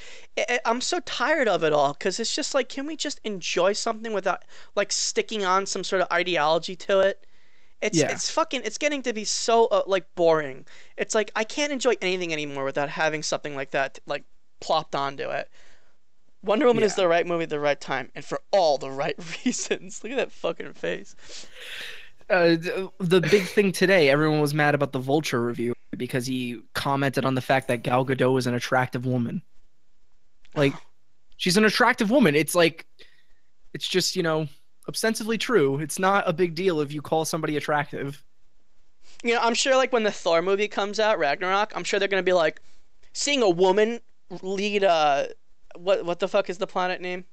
I'm so tired of it all because it's just like, can we just enjoy something without like sticking on some sort of ideology to it? It's getting to be so like boring. It's like I can't enjoy anything anymore without having something like that like plopped onto it. Wonder Woman is the right movie at the right time and for all the right reasons. Look at that fucking face.
The big thing today, everyone was mad about the Vulture review because he commented on the fact that Gal Gadot is an attractive woman. Like, she's an attractive woman. It's like, it's just, ostensibly true. It's not a big deal if you call somebody attractive.
You know, I'm sure like when the Thor movie comes out, Ragnarok, I'm sure they're gonna be like, seeing a woman lead what the fuck is the planet name?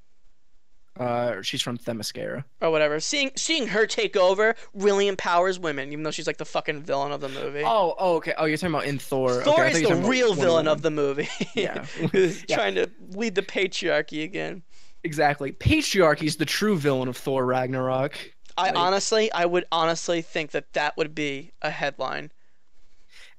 She's from Themyscira.
Or whatever. Seeing her take over really empowers women, even though she's like the fucking villain of the movie.
Oh, okay. Oh, you're talking about in Thor.
Thor
okay,
is the real villain of the movie.
Yeah.
Who's
Yeah.
trying to lead the patriarchy again.
Exactly. Patriarchy is the true villain of Thor Ragnarok.
I would honestly think that would be a headline.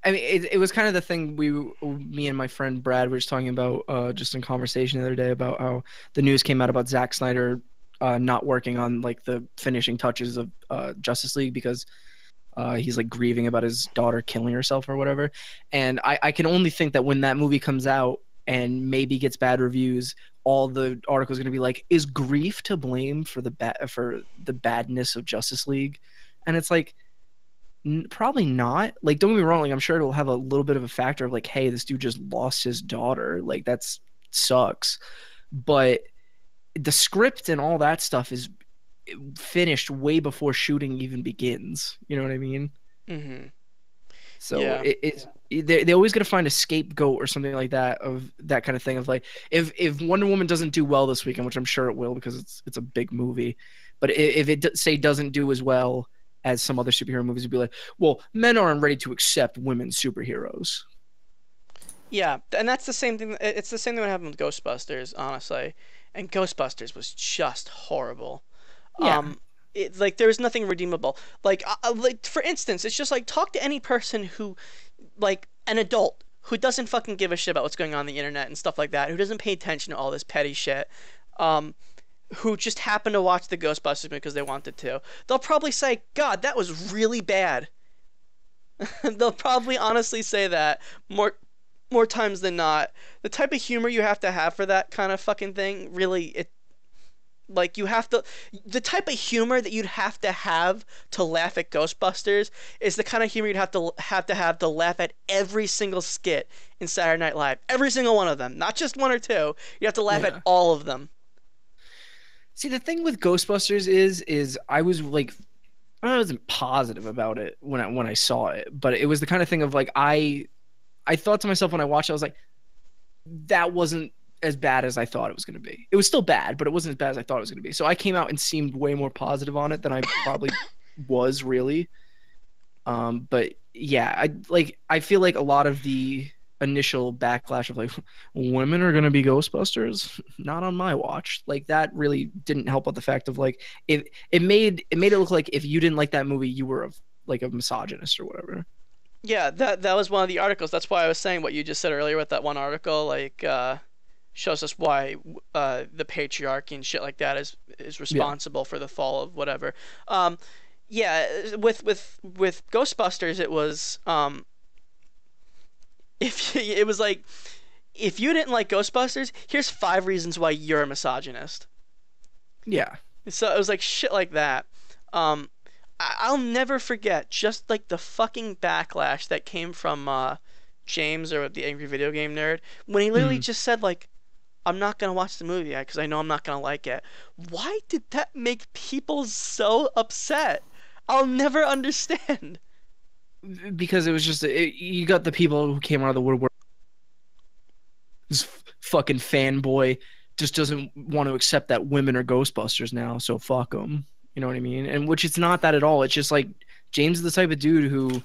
I mean, it was kind of the thing me and my friend Brad were just talking about just in conversation the other day about how the news came out about Zack Snyder not working on like the finishing touches of Justice League because he's like grieving about his daughter killing herself or whatever. And I can only think that when that movie comes out and maybe gets bad reviews, all the articles are going to be like, is grief to blame for the badness of Justice League? And it's like, probably not. Like, don't get me wrong, like I'm sure it'll have a little bit of a factor of like, hey, this dude just lost his daughter, like that's sucks. But the script and all that stuff is finished way before shooting even begins, you know what I mean?
Mm-hmm.
So
Yeah.
they always got to find a scapegoat or something like that, of that kind of thing, of like, if Wonder Woman doesn't do well this weekend, which I'm sure it will because it's a big movie, but if it say doesn't do as well as some other superhero movies, would be like, well, men aren't ready to accept women superheroes.
Yeah, and that's the same thing. It's the same thing that happened with Ghostbusters, honestly. And Ghostbusters was just horrible.
Yeah.
Like there was nothing redeemable. Like for instance, it's just like talk to any person who, like an adult who doesn't fucking give a shit about what's going on the internet and stuff like that, who doesn't pay attention to all this petty shit. Who just happened to watch the Ghostbusters because they wanted to. They'll probably say, God, that was really bad. They'll probably honestly say that more times than not. The type of humor you have to have for that kind of fucking thing, really, the type of humor that you'd have to laugh at Ghostbusters is the kind of humor you'd have to laugh at every single skit in Saturday Night Live. Every single one of them. Not just one or two. You have to laugh at all of them.
See, the thing with Ghostbusters is I was like, I wasn't positive about it when I saw it, but it was the kind of thing of like I thought to myself when I watched it, I was like, that wasn't as bad as I thought it was going to be. It was still bad, but it wasn't as bad as I thought it was going to be. So I came out and seemed way more positive on it than I probably was really. But yeah, I feel like a lot of the initial backlash of like, women are going to be Ghostbusters, not on my watch, like that really didn't help out the fact of like it made it look like if you didn't like that movie, you were like a misogynist or whatever.
Yeah, that was one of the articles. That's why I was saying what you just said earlier with that one article, like shows us why the patriarchy and shit like that is responsible for the fall of whatever. Yeah, with Ghostbusters, it was it was like, if you didn't like Ghostbusters, here's 5 reasons why you're a misogynist.
Yeah.
So it was like shit like that. I'll never forget just like the fucking backlash that came from James, or the Angry Video Game Nerd, when he literally just said like, I'm not gonna watch the movie because I know I'm not gonna like it. Why did that make people so upset? I'll never understand.
Because it was just you got the people who came out of the woodwork. This fucking fanboy just doesn't want to accept that women are Ghostbusters now, so fuck them. You know what I mean? And which it's not that at all. It's just like James is the type of dude who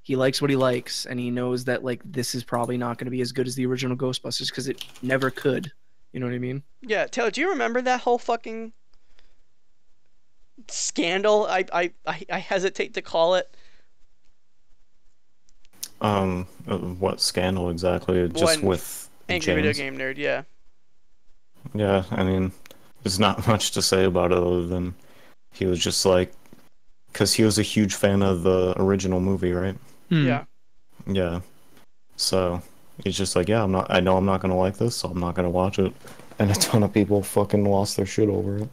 he likes what he likes, and he knows that like this is probably not going to be as good as the original Ghostbusters because it never could. You know what I mean?
Yeah, Taylor, do you remember that whole fucking scandal? I hesitate to call it.
What scandal exactly? Just with
Angry Video
James?
Game Nerd, yeah.
Yeah, I mean, there's not much to say about it other than he was just like, because he was a huge fan of the original movie, right?
Yeah.
Yeah. So he's just like, yeah, I know I'm not gonna like this, so I'm not gonna watch it. And a ton of people fucking lost their shit over it.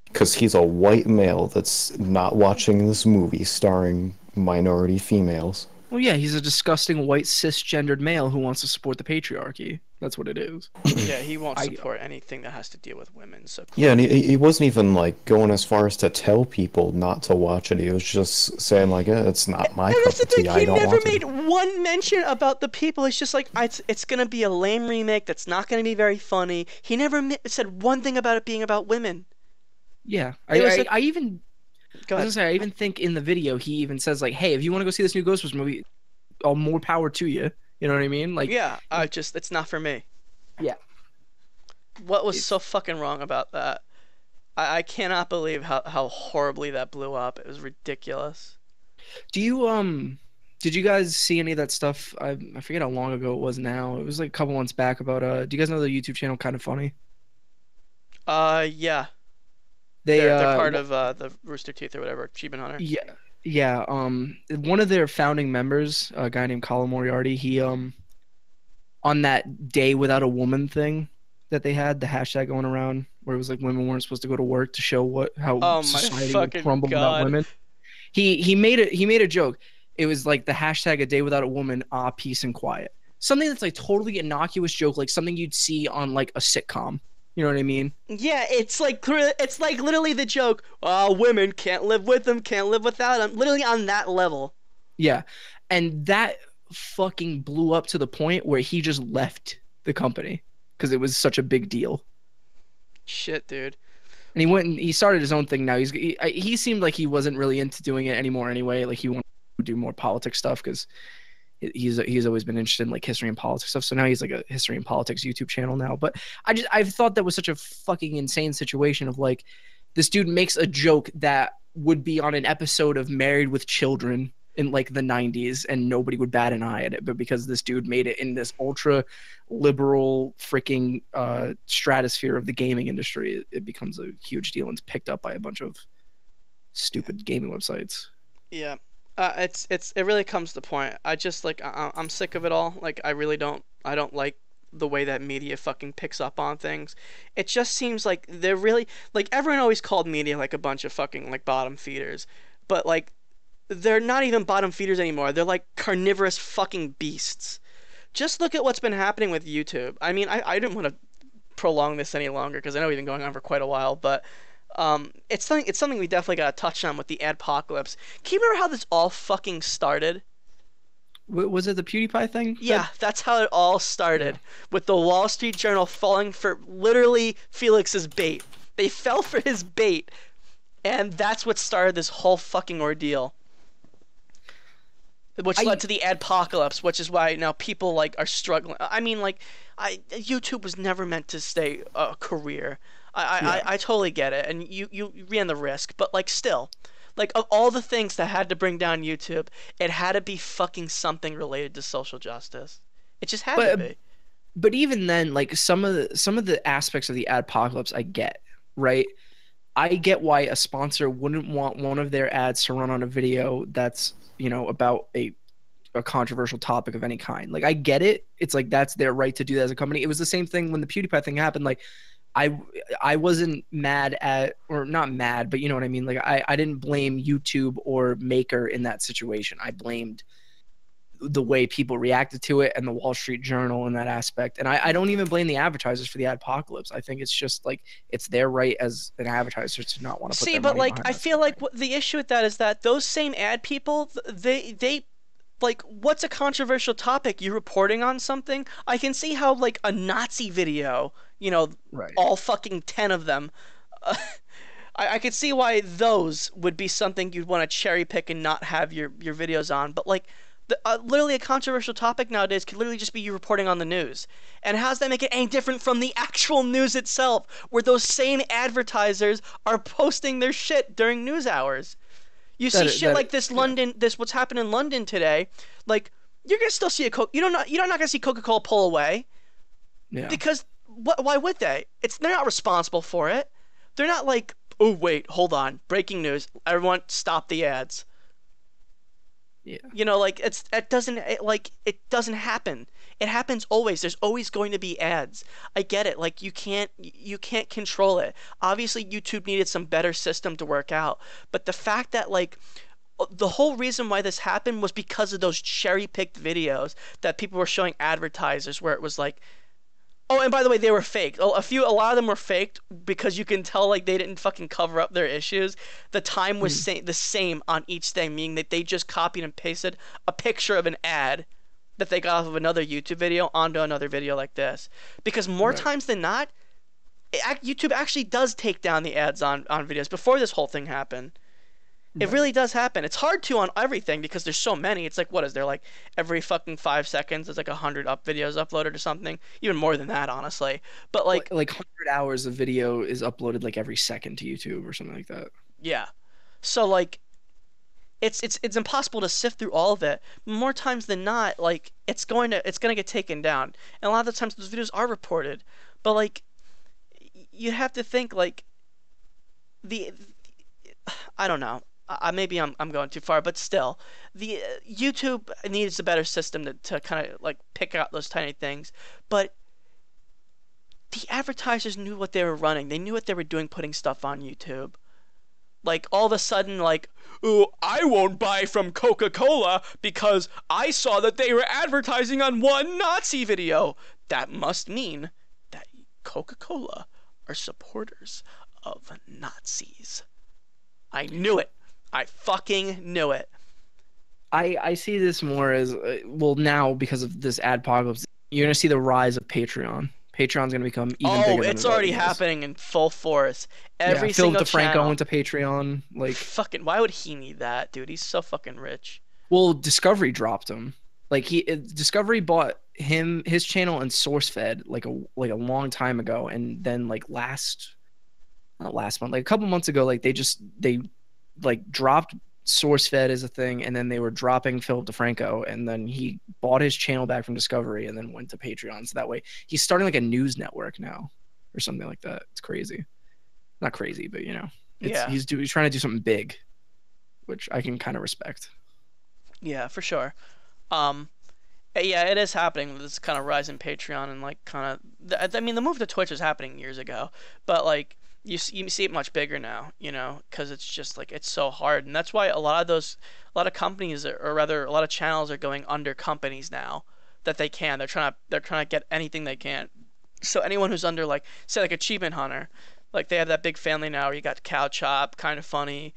Because he's a white male that's not watching this movie starring minority females.
Well, yeah, he's a disgusting white cisgendered male who wants to support the patriarchy. That's what it is.
Yeah, he won't
I
support anything that has to deal with women. So
Yeah, and
clearly,
he wasn't even like going as far as to tell people not to watch it. He was just saying like, it's not my
and that's
cup
the
of tea.
thing.
I
He
don't
never
want
made
to.
one mention about the people. It's just like it's gonna be a lame remake that's not gonna be very funny. He never said one thing about it being about women.
yeah.
It was a
I even
go
I was
ahead.
gonna say I even think in the video he even says like, hey, if you want to go see this new Ghostbusters movie, all more power to you. You know what I mean? Like,
Yeah, I just it's not for me.
yeah.
What was so
It's
fucking wrong about that? I cannot believe how horribly that blew up. It was ridiculous.
Do you did you guys see any of that stuff? I forget how long ago it was now. It was like a couple months back about do you guys know the YouTube channel Kind of Funny?
Yeah,
They
they're part of the Rooster Teeth or whatever, Achievement Hunter.
yeah, yeah, one of their founding members, a guy named Colin Moriarty, he on that day without a woman thing that they had, the hashtag going around where it was like women weren't supposed to go to work to show how
Oh my
society would
fucking
crumble without
god.
women. He made a joke. It was like the hashtag a day without a woman, peace and quiet. Something that's like totally innocuous joke, like something you'd see on like a sitcom. You know what I mean?
Yeah, it's like literally the joke. Oh, women can't live with them, can't live without them. Literally on that level.
Yeah. And that fucking blew up to the point where he just left the company because it was such a big deal.
Shit, dude.
And he went and he started his own thing now. He seemed like he wasn't really into doing it anymore anyway. Like he wanted to do more politics stuff because he's always been interested in like history and politics stuff. So now he's like a history and politics YouTube channel now. But I've thought that was such a fucking insane situation of like this dude makes a joke that would be on an episode of Married with Children in like the 90s and nobody would bat an eye at it, but because this dude made it in this ultra liberal freaking stratosphere of the gaming industry, it becomes a huge deal and it's picked up by a bunch of stupid gaming websites.
Yeah. It really comes to the point. I just like I'm sick of it all. Like I don't like the way that media fucking picks up on things. It just seems like they're really like everyone always called media like a bunch of fucking like bottom feeders. But like they're not even bottom feeders anymore. They're like carnivorous fucking beasts. Just look at what's been happening with YouTube. I mean, I didn't want to prolong this any longer because I know we've been going on for quite a while, but it's something we definitely got to touch on with the adpocalypse. Can you remember how this all fucking started?
Was it the PewDiePie thing?
Yeah, that's how it all started. With the Wall Street Journal falling for literally Felix's bait. They fell for his bait, and that's what started this whole fucking ordeal. Which led to the adpocalypse, which is why now people like are struggling. I mean, like, YouTube was never meant to stay a career. I totally get it, and you ran the risk, but like still, like of all the things that had to bring down YouTube, it had to be fucking something related to social justice. It just had to be.
But even then, like some of the aspects of the adpocalypse, I get, right? I get why a sponsor wouldn't want one of their ads to run on a video that's, you know, about a controversial topic of any kind. Like I get it. It's like that's their right to do that as a company. It was the same thing when the PewDiePie thing happened. Like I wasn't mad at, or not mad, but you know what I mean? Like I didn't blame YouTube or Maker in that situation. I blamed the way people reacted to it and the Wall Street Journal in that aspect. And I don't even blame the advertisers for the adpocalypse. I think it's just like it's their right as an advertiser to not want to put
See,
their
but
money
like
behind
I
that
feel
sort of
like
thing.
the issue with that is that those same ad people, they like what's a controversial topic? You reporting on something? I can see how like a Nazi video, you know,
Right.
all fucking 10 of them. Uh, I could see why those would be something you'd want to cherry pick and not have your videos on. But like, literally a controversial topic nowadays could literally just be you reporting on the news. And how does that make it any different from the actual news itself, where those same advertisers are posting their shit during news hours? You see shit like this London, this what's happened in London today. Like you're gonna still see a Coke. You're not gonna see Coca-Cola pull away
Yeah.
because why would they? They're not responsible for it. They're not like, oh wait, hold on, breaking news, everyone stop the ads.
Yeah.
You know, like it doesn't happen. It happens always. There's always going to be ads. I get it. Like you can't control it. Obviously, YouTube needed some better system to work out. But the fact that like the whole reason why this happened was because of those cherry-picked videos that people were showing advertisers where it was like Oh, and by the way, they were faked. A lot of them were faked because you can tell like they didn't fucking cover up their issues. The time was the same on each thing, meaning that they just copied and pasted a picture of an ad that they got off of another YouTube video onto another video like this. Because more
Right.
times than not, YouTube actually does take down the ads on videos before this whole thing happened. It really does happen. It's hard to on everything because there's so many. It's like, what is there, like every fucking 5 seconds there's like 100 videos uploaded or something? Even more than that, honestly. But like,
100 hours of video is uploaded like every second to YouTube or something like that.
yeah. So like, it's impossible to sift through all of it. More times than not, like it's going to get taken down. And a lot of the times those videos are reported. But like, you have to think like the I don't know. Maybe I'm going too far, but still, the YouTube needs a better system to kind of like pick out those tiny things. But the advertisers knew what they were running. They knew what they were doing, putting stuff on YouTube. Like all of a sudden, like, oh, I won't buy from Coca-Cola because I saw that they were advertising on one Nazi video. That must mean that Coca-Cola are supporters of Nazis. I knew it. I fucking knew it.
I see this more as well now because of this adpocalypse. You're gonna see the rise of Patreon. Patreon's gonna become even bigger.
Oh, it's already happening in full force. Every
Phil
single
DeFranco
channel.
went to Patreon. Like,
fucking, why would he need that, dude? He's so fucking rich.
well, Discovery dropped him. Like Discovery bought his channel and SourceFed like a long time ago, and then like not last month, like a couple months ago, like they like dropped SourceFed as a thing, and then they were dropping Philip DeFranco, and then he bought his channel back from Discovery and then went to Patreon. So that way he's starting like a news network now or something like that. It's crazy. Not crazy, but you know, he's trying to do something big, which I can kind of respect.
Yeah, for sure. Yeah, it is happening. This kind of rise in Patreon and like kind of. I mean, the move to Twitch was happening years ago, but like you see it much bigger now, you know, because it's just like it's so hard, and that's why a lot of companies or rather a lot of channels are going under companies now that they can. They're trying to get anything they can. So anyone who's under like say like Achievement Hunter, like they have that big family now. Where you got Cow Chop, Kind of Funny,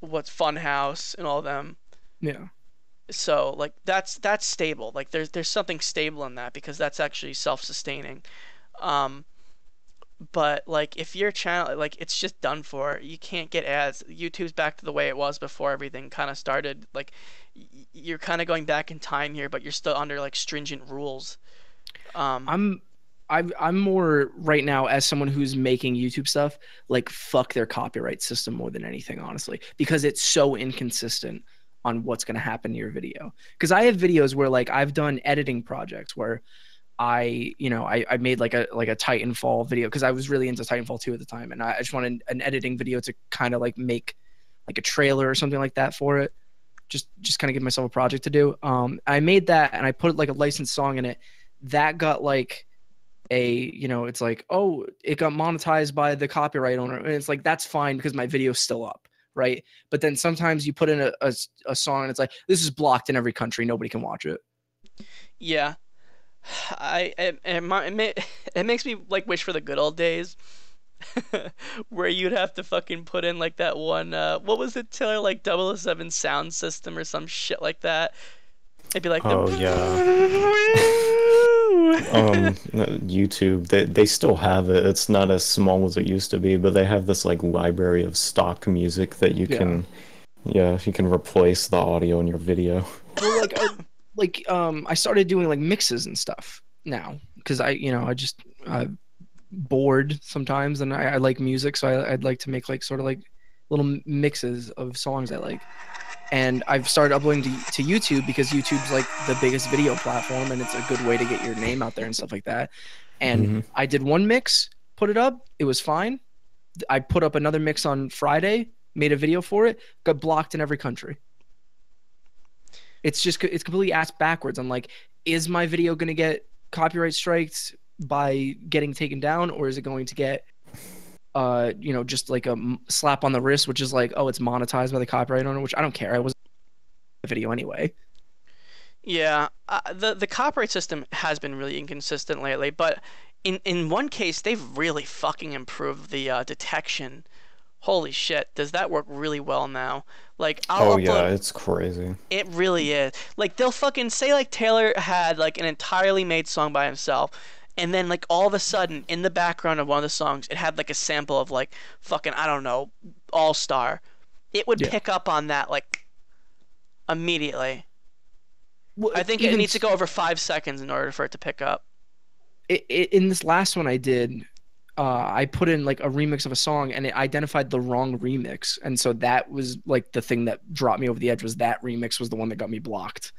what's Funhouse, and all of them.
Yeah.
So like that's stable. Like there's something stable in that because that's actually self-sustaining. But like if your channel like it's just done for, you can't get ads. YouTube's back to the way it was before everything kind of started. Like you're kind of going back in time here, but you're still under like stringent rules.
I'm more right now as someone who's making YouTube stuff, like fuck their copyright system more than anything, honestly, because it's so inconsistent on what's going to happen to your video. Because I have videos where like I've done editing projects where I made like a Titanfall video because I was really into Titanfall 2 at the time, and I just wanted an editing video to kind of like make like a trailer or something like that for it. Just kind of give myself a project to do. I made that and I put like a licensed song in it. That got like it's like, oh, it got monetized by the copyright owner, and it's like that's fine because my video's still up, right? But then sometimes you put in a song and it's like, this is blocked in every country, nobody can watch it.
Yeah. It makes me like wish for the good old days where you'd have to fucking put in like that one what was it, Taylor, like 007 sound system or some shit like that. It'd be like
YouTube, they still have it. It's not as small as it used to be, but they have this like library of stock music that you can replace the audio in your video.
Well, I started doing like mixes and stuff now because I'm bored sometimes and I like music, so I'd like to make like sort of like little mixes of songs I like. And I've started uploading to YouTube because YouTube's like the biggest video platform and it's a good way to get your name out there and stuff like that. And I did one mix, put it up, it was fine. I put up another mix on Friday, made a video for it, got blocked in every country. It's completely ass backwards. I'm like, is my video going to get copyright strikes by getting taken down, or is it going to get just like a slap on the wrist, which is like, oh, it's monetized by the copyright owner, which I don't care. I was the video anyway.
Yeah, the copyright system has been really inconsistent lately, but in one case they've really fucking improved the detection. Holy shit, does that work really well now? Like I'll
Oh
upload
yeah, it's crazy.
it really is. Like they'll fucking say like Taylor had like an entirely made song by himself, and then like all of a sudden in the background of one of the songs it had like a sample of like fucking I don't know, All Star. It would
Yeah.
pick up on that like immediately.
Well,
I think it
even
needs to go over 5 seconds in order for it to pick up.
in this last one I did, I put in like a remix of a song and it identified the wrong remix, and so that was like the thing that dropped me over the edge. Was that remix was the one that got me blocked?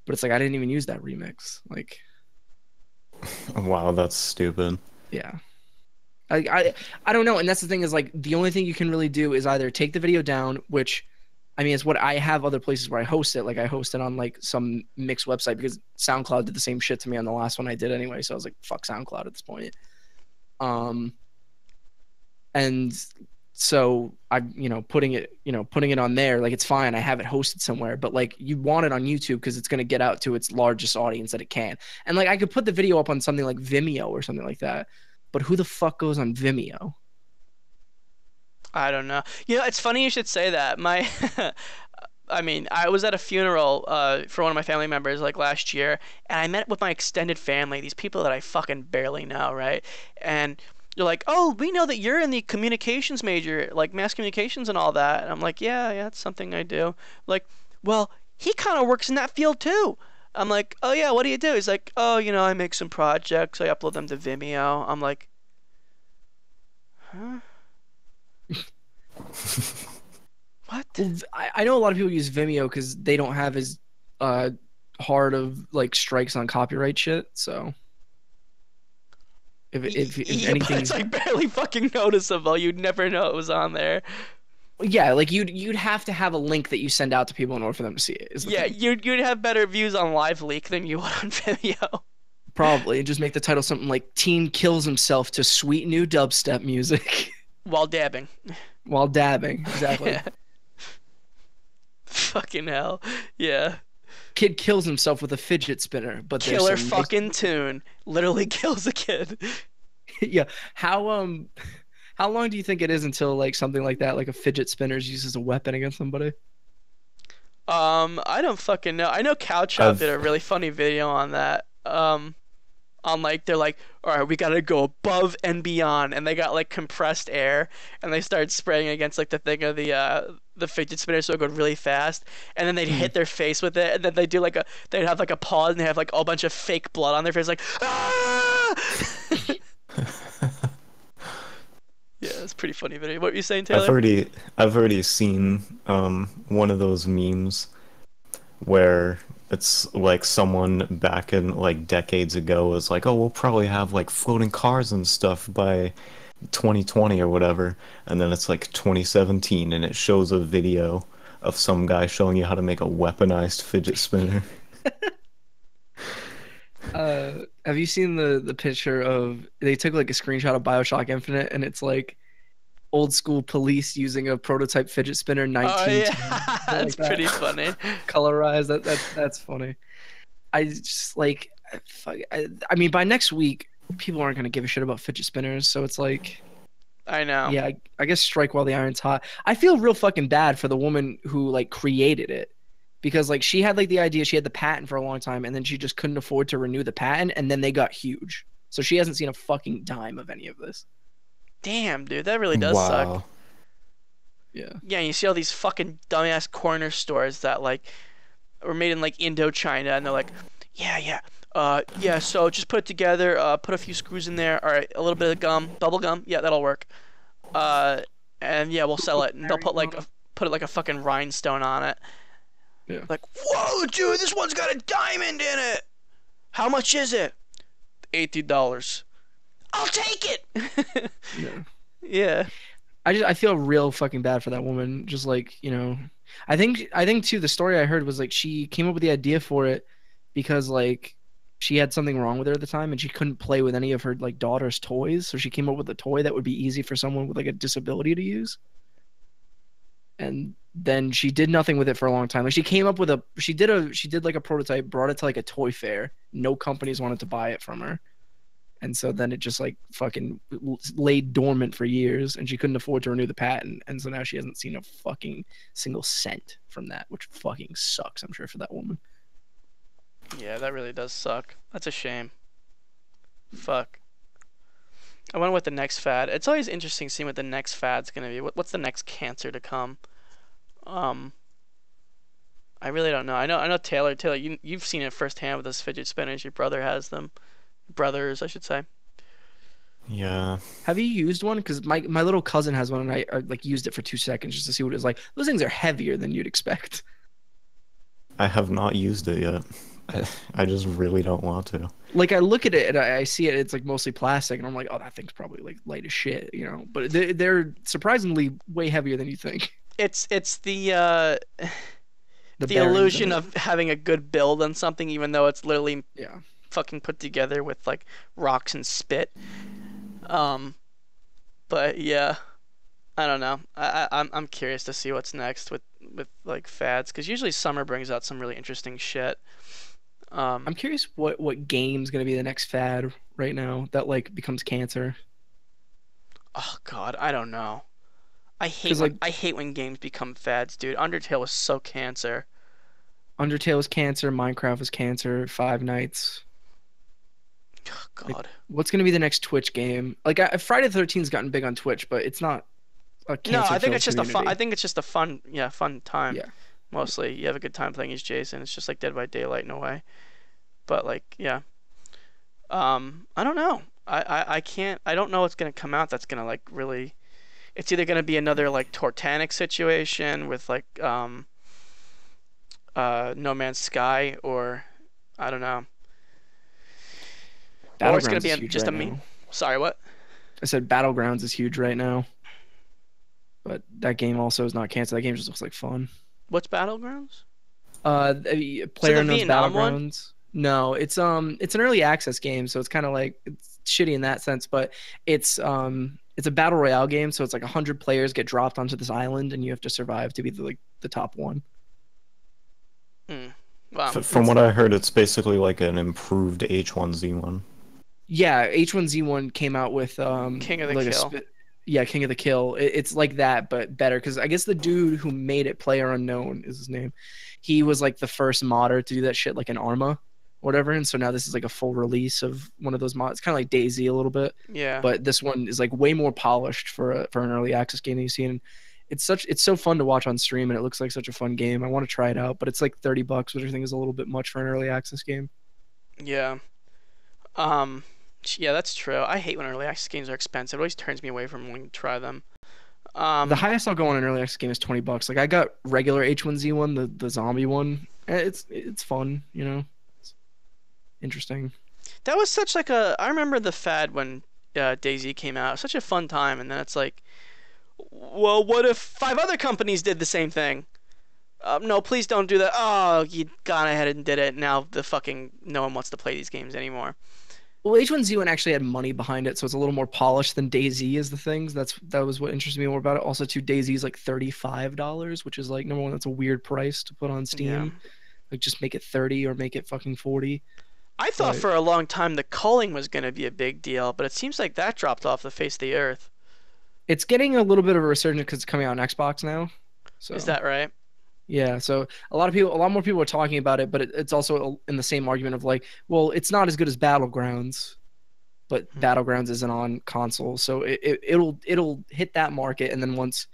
But it's like I didn't even use that remix. Like,
Wow, that's stupid.
yeah, I don't know. And that's the thing is like the only thing you can really do is either take the video down, which I mean, it's what I have other places where I host it. Like I host it on like some mixed website because SoundCloud did the same shit to me on the last one I did anyway. So I was like, fuck SoundCloud at this point. And so putting it on there, like it's fine. I have it hosted somewhere, but like you want it on YouTube because it's going to get out to its largest audience that it can. And like I could put the video up on something like Vimeo or something like that, but who the fuck goes on Vimeo?
I don't know. You know, it's funny you should say that. My, I mean, I was at a funeral for one of my family members like last year, and I met with my extended family, these people that I fucking barely know, right? And you're like, oh, we know that you're in the communications major, like mass communications and all that. And I'm like, yeah, it's something I do. Like, well, he kind of works in that field too. I'm like, oh yeah, what do you do? He's like, oh, I make some projects, I upload them to Vimeo. I'm like, huh? What?
Well, I know a lot of people use Vimeo because they don't have as hard of like strikes on copyright shit. So if
Yeah, but
anything,
it's like barely fucking noticeable. You'd never know it was on there.
yeah, like you'd have to have a link that you send out to people in order for them to see it. Is the
Yeah,
thing.
you'd have better views on Live Leak than you would on Vimeo.
Probably just make the title something like "Teen Kills Himself to Sweet New Dubstep Music."
While dabbing.
While dabbing, exactly.
Yeah. Fucking hell. Yeah.
Kid kills himself with a fidget spinner, but there's
Killer
some
fucking tune. Literally kills a kid.
yeah. How long do you think it is until like something like that, like a fidget spinner, is used as a weapon against somebody?
I don't fucking know. I know Cow Chop did a really funny video on that. On like they're like, all right, we gotta go above and beyond, and they got like compressed air, and they started spraying against like the thing of the fidget spinner, so it would go really fast, and then they'd hit their face with it, and then they do like they'd have like a pause, and they have like a bunch of fake blood on their face, like ah! Yeah, it's a pretty funny video. What were you saying, Taylor?
I've already seen one of those memes where it's like someone back in like decades ago was like, oh, we'll probably have like floating cars and stuff by 2020 or whatever, and then it's like 2017 and it shows a video of some guy showing you how to make a weaponized fidget spinner.
Have you seen the picture of they took like a screenshot of BioShock Infinite and it's like old school police using a prototype fidget spinner 19
Oh yeah, that's
like
pretty funny.
Colorized. That's funny. I just like I mean by next week people aren't gonna give a shit about fidget spinners, so it's like
I know.
yeah, I guess strike while the iron's hot. I feel real fucking bad for the woman who like created it. Because like she had like the idea, she had the patent for a long time, and then she just couldn't afford to renew the patent, and then they got huge. So she hasn't seen a fucking dime of any of this.
Damn, dude, that really does suck.
Yeah.
Yeah, you see all these fucking dumbass corner stores that like were made in like Indochina, and they're like, yeah, so just put it together, put a few screws in there, all right, a little bit of gum, bubble gum, yeah, that'll work. And yeah, we'll sell it, and they'll put it like a fucking rhinestone on it.
Yeah.
Like, whoa, dude, this one's got a diamond in it. How much is it? $80. I'll take it.
Yeah.
Yeah.
I feel real fucking bad for that woman. Just like, I think too the story I heard was like she came up with the idea for it because like she had something wrong with her at the time and she couldn't play with any of her like daughter's toys, so she came up with a toy that would be easy for someone with like a disability to use. and then she did nothing with it for a long time. Like she did like a prototype, brought it to like a toy fair. No companies wanted to buy it from her. And so then it just like fucking laid dormant for years, and she couldn't afford to renew the patent. And so now she hasn't seen a fucking single cent from that, which fucking sucks, I'm sure, for that woman.
Yeah, that really does suck. That's a shame. Fuck. I wonder what the next fad. It's always interesting seeing what the next fad's gonna be. What's the next cancer to come? I really don't know. I know Taylor. Taylor, you've seen it firsthand with those fidget spinners. Your brother has them. Brothers, I should say.
Yeah.
Have you used one? Because my little cousin has one, and I like used it for 2 seconds just to see what it was like. Those things are heavier than you'd expect.
I have not used it yet. I just really don't want to.
Like I look at it and I see it, it's like mostly plastic, and I'm like, oh, that thing's probably like light as shit, you know. But they're surprisingly way heavier than you think.
It's the illusion of having a good build on something, even though it's literally fucking put together with like rocks and spit. But yeah, I don't know. I'm curious to see what's next with like fads, because usually summer brings out some really interesting shit.
I'm curious what game's gonna be the next fad right now that like becomes cancer.
Oh God, I don't know. I hate when games become fads, dude. Undertale was so cancer.
Undertale was cancer. Minecraft was cancer. Five Nights.
Oh, God.
Like, what's gonna be the next Twitch game? Like Friday the 13th's gotten big on Twitch, but it's not a cancer.
No, I think it's just
community.
a fun. I think it's just a fun time.
Yeah.
Mostly, you have a good time playing as Jason. It's just like Dead by Daylight in a way. But like, yeah. I don't know. I can't. I don't know what's gonna come out. That's gonna like really. It's either gonna be another like Tortanic situation with like No Man's Sky, or I don't know. Or it's gonna be just
right
a meme. Sorry, what?
I said Battlegrounds is huge right now, but that game also is not canceled. That game just looks like fun.
What's Battlegrounds?
Player knows Battlegrounds. No, it's an early access game, so it's kind of like it's shitty in that sense, but it's a battle royale game, so it's like 100 players get dropped onto this island, and you have to survive to be the top one.
Wow.
From what I heard, it's basically like an improved H1Z1.
Yeah, H1Z1 came out with
King of the
like
Kill.
King of the Kill. It's like that, but better, because I guess the dude who made it, PlayerUnknown is his name. He was like the first modder to do that shit, like an Arma, whatever. And so now this is like a full release of one of those mods. It's kind of like DayZ a little bit.
Yeah.
But this one is like way more polished for an early access game that you've seen. It's so fun to watch on stream, and it looks like such a fun game. I want to try it out, but it's like $30, which I think is a little bit much for an early access game.
Yeah. Yeah, that's true. I hate when early access games are expensive. It always turns me away from wanting to try them.
The highest I'll go on an early access game is $20. Like I got regular H1Z1, the zombie one. It's fun, you know. It's interesting.
That was such like a. I remember the fad when DayZ came out. It was such a fun time, and then it's like, well, what if 5 other companies did the same thing? No, please don't do that. Oh, you gone ahead and did it. Now no one wants to play these games anymore.
Well, H1Z1 actually had money behind it, so it's a little more polished than DayZ is the things. That was what interested me more about it. Also, too, DayZ is like $35, which is like, number one, that's a weird price to put on Steam.
Yeah.
Like, just make it 30 or make it fucking 40.
I thought for a long time the culling was going to be a big deal, but it seems like that dropped off the face of the earth.
It's getting a little bit of a resurgence because it's coming out on Xbox now. So.
Is that right?
Yeah, so a lot more people are talking about it, but it's also in the same argument of like, well, it's not as good as Battlegrounds, but Battlegrounds isn't on console, so it'll hit that market, and then once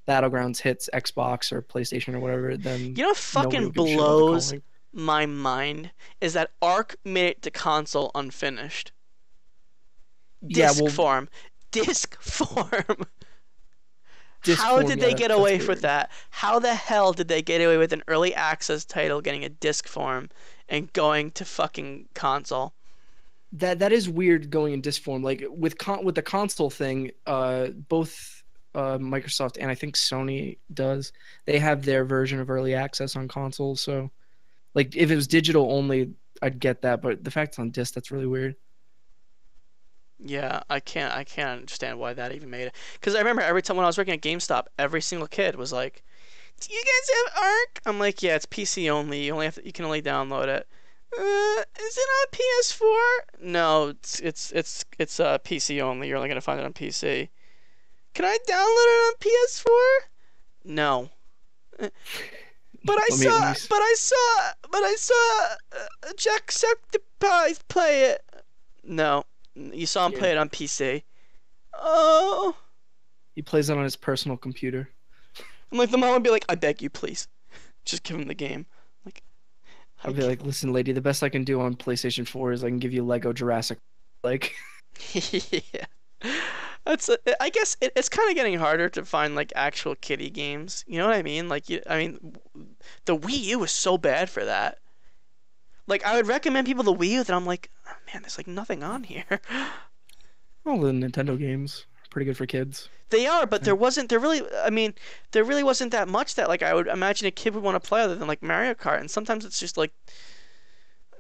Battlegrounds hits Xbox or PlayStation or whatever, then
you know what fucking blows my mind is that Ark made it to console unfinished. Disc form. How did they get away with that? How the hell did they get away with an early access title getting a disc form and going to fucking console?
That is weird going in disc form. Like with the console thing, both Microsoft and I think Sony does. They have their version of early access on console. So, like if it was digital only, I'd get that. But the fact it's on disc, that's really weird.
Yeah, I can't understand why that even made it. Because I remember every time when I was working at GameStop, every single kid was like, "Do you guys have Ark?" I'm like, "Yeah, it's PC only. You can only download it." Is it on PS4? No, it's PC only. You're only gonna find it on PC. Can I download it on PS4? No. But I
Let me
saw, but I saw Jacksepticeye play it. No, you saw him
Yeah.
play it on PC. Oh,
He plays it on his personal computer.
I'm like the mom would be like, I beg you, please, just give him the game. Like,
I'll be like, listen, lady, the best I can do on PlayStation 4 is I can give you Lego Jurassic. Like,
yeah. I guess it's kind of getting harder to find like actual kiddie games. You know what I mean? Like, I mean, the Wii U was so bad for that. Like, I would recommend people the Wii U, that I'm like, oh, man, there's like nothing on here.
all the Nintendo games are pretty good for kids.
They are, but I mean, there really wasn't that much that like I would imagine a kid would want to play other than like Mario Kart. And sometimes it's just like,